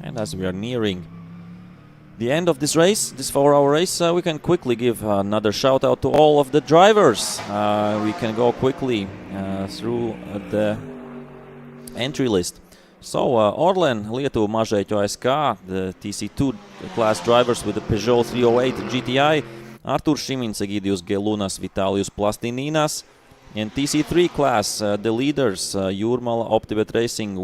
And as we are nearing the end of this race, this 4-hour race, we can quickly give another shout out to all of the drivers. We can go quickly through the entry list. So Orlen, Lietuva Mažeiķu ASK, the TC2 class drivers with the Peugeot 308 GTI, Arturs Šimins, Egidius Gelunas, Vitalijus Plastininas. In TC3 class, the leaders, Jūrmala Optibet Racing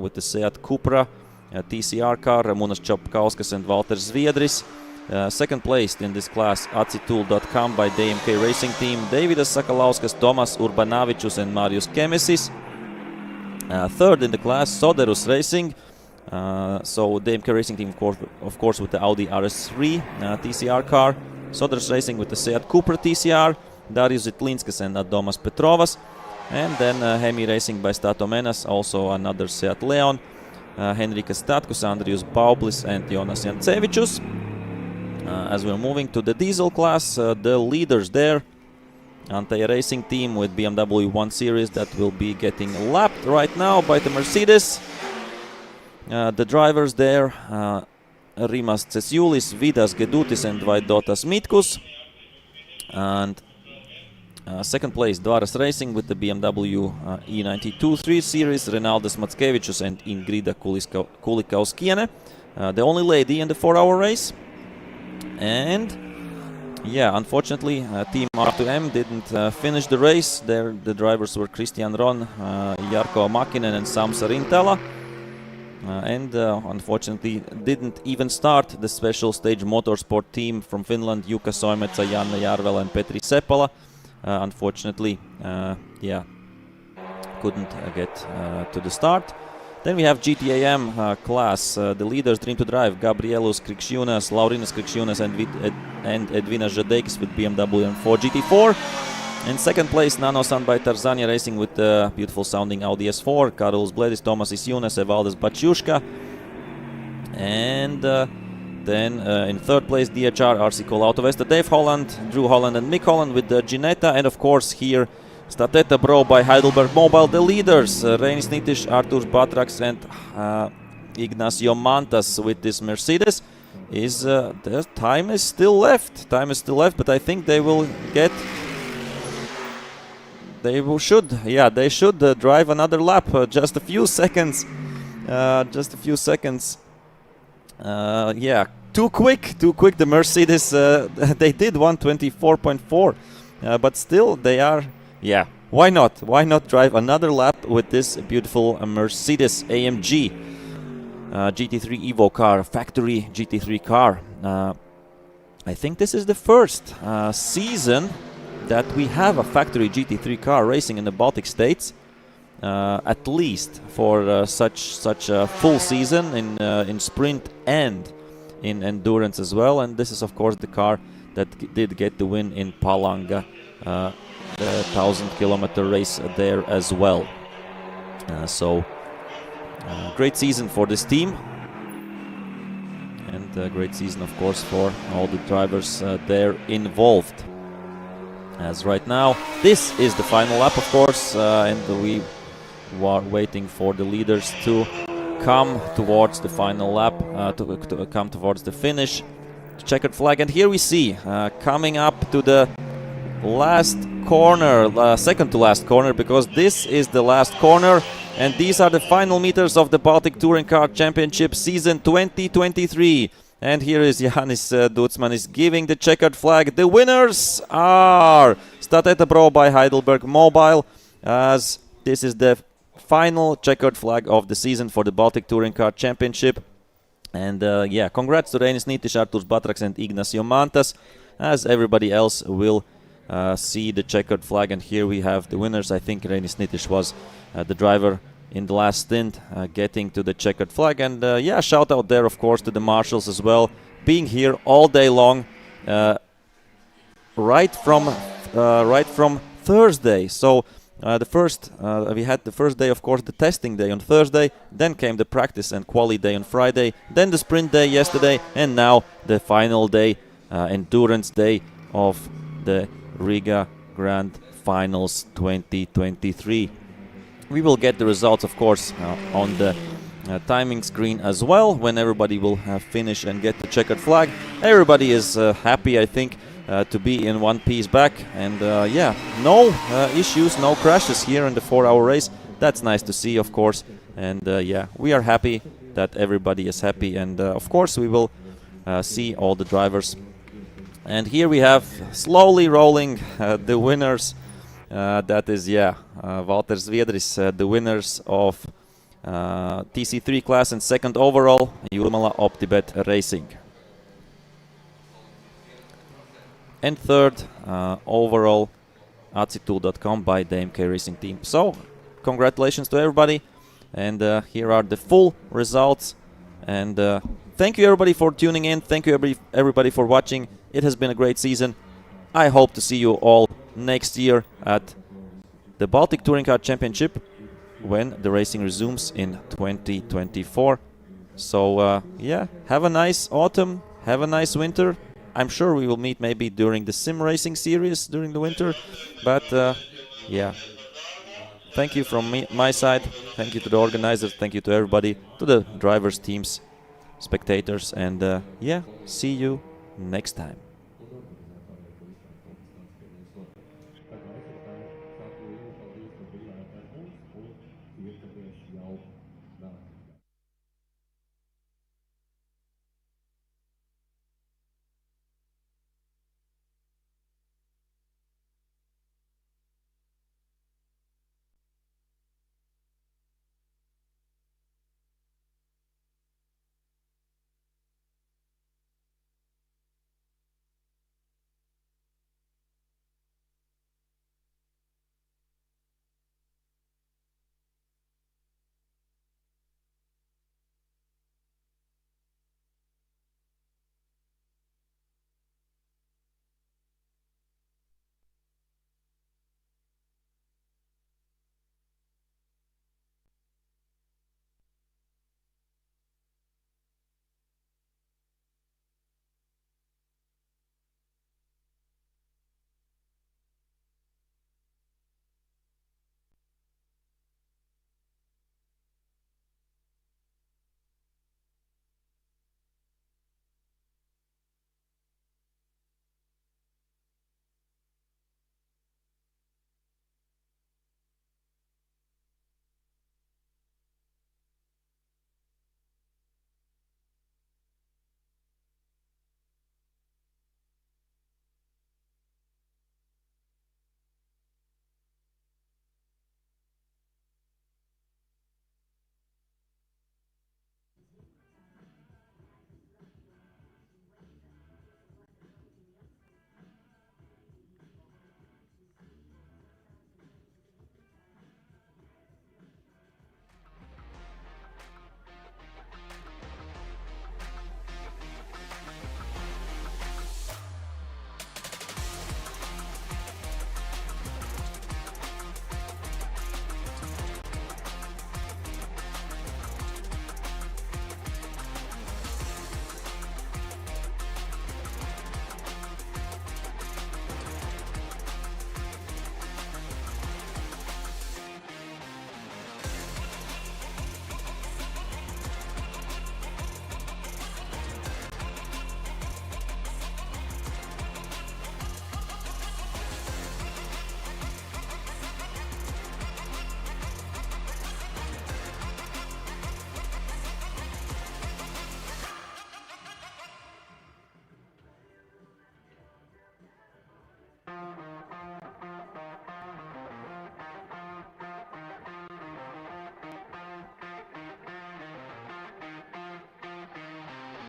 with the Seat Cupra, TCR car, Ramonas Capkauskas and Walter Zviedris. Second placed in this class, acitool.com by the MK Racing team, Davidas Sakalauskas, Tomas Urbanavičius and Marius Kemesis. Third in the class, Soderus Racing. So the MK Racing team, of course, with the Audi RS3 TCR car. Soderus Racing with the Seat Cupra TCR, Darius Zitlinskas and Adomas Petrovas. And then Hemi Racing by Stato Menas, also another Seat Leon. Henrikas Statkus, Andrius Baublis and Jonas Jancevičius. As we're moving to the diesel class, the leaders there, Antai Racing team with BMW 1 Series that will be getting lapped right now by the Mercedes. The drivers there, Rimas Cesiulis, Vidas Gedutis and Vaidotas Mitkus. And second place, Dvaras Racing with the BMW E92 3 Series, Renaldas Mackevičius and Ingrida Kulikauskiene, the only lady in the 4-hour race. And yeah, unfortunately, Team R2M didn't finish the race. The drivers were Christian Ron, Jarkko Makinen and Samsa Rintala. And unfortunately didn't even start the special stage motorsport team from Finland, Jukka Soimetsa, Janne Järvelä and Petri Seppala. Unfortunately, yeah, couldn't get to the start. Then we have GTAM class. The leaders Dream to Drive, Gabrielus Krikščiūnas, Laurinas Krikščiūnas and Edvinas Žadeikis with BMW M4 GT4. In second place, Nano-san by Tarzania Racing with the beautiful sounding Audi S4, Karls Bledis, Tomas Isjunas, Evaldas Baciuška. And then in third place, DHR, RC Cola Auto Vesta, Dave Holland, Drew Holland and Mick Holland with the Ginetta. And of course here, Stateta Bro by Heidelberg Mobile, the leaders, Reinis Nitiš, Arturs Batraks and Ignacio Mantas with this Mercedes. The time is still left. But I think they will get... They should drive another lap. Just a few seconds. Yeah, too quick. The Mercedes, they did 124.4, but still they are. Yeah, why not? Why not drive another lap with this beautiful Mercedes AMG GT3 Evo car, factory GT3 car? I think this is the first season that we have a factory GT3 car racing in the Baltic States, at least for such a full season in sprint and in endurance as well. And this is of course the car that did get the win in Palanga, the 1,000-kilometer race there as well. So great season for this team, and a great season of course for all the drivers there involved. As right now, this is the final lap, of course, and we are waiting for the leaders to come towards the final lap, to come towards the finish, checkered flag. And here we see, coming up to the last corner, second to last corner, because this is the last corner, and these are the final meters of the Baltic Touring Car Championship season 2023. And here is Janis Dutzman is giving the checkered flag. The winners are Stateta Pro by Heidelberg Mobile, as this is the final checkered flag of the season for the Baltic Touring Car Championship. And yeah, congrats to Reinis Nitiš, Arturs Batraks and Ignacio Mantas, as everybody else will see the checkered flag. And here we have the winners. I think Reinis Nitiš was the driver in the last stint, getting to the checkered flag. And yeah, shout out there, of course, to the marshals as well, being here all day long, right from Thursday. So we had the first day, of course, the testing day on Thursday, then came the practice and quali day on Friday, then the sprint day yesterday, and now the final day, endurance day of the Riga Grand Finals 2023. We will get the results, of course, on the timing screen as well, when everybody will finish and get the checkered flag. Everybody is happy, I think, to be in one piece back. And yeah, no issues, no crashes here in the 4-hour race. That's nice to see, of course. And yeah, we are happy that everybody is happy. And of course, we will see all the drivers. And here we have slowly rolling the winners. That is, yeah, Valter Zviedris, the winners of TC3 class and second overall, Jurmala OptiBet Racing. And third overall, Acitool.com by the MK Racing team. So, congratulations to everybody. And here are the full results. And thank you everybody for tuning in. Thank you everybody for watching. It has been a great season. I hope to see you all next year at the Baltic Touring Car Championship when the racing resumes in 2024. So yeah, have a nice autumn, have a nice winter. I'm sure we will meet maybe during the sim racing series during the winter, but yeah, thank you from my side. Thank you to the organizers, thank you to everybody, to the drivers, teams, spectators, and yeah, see you next time.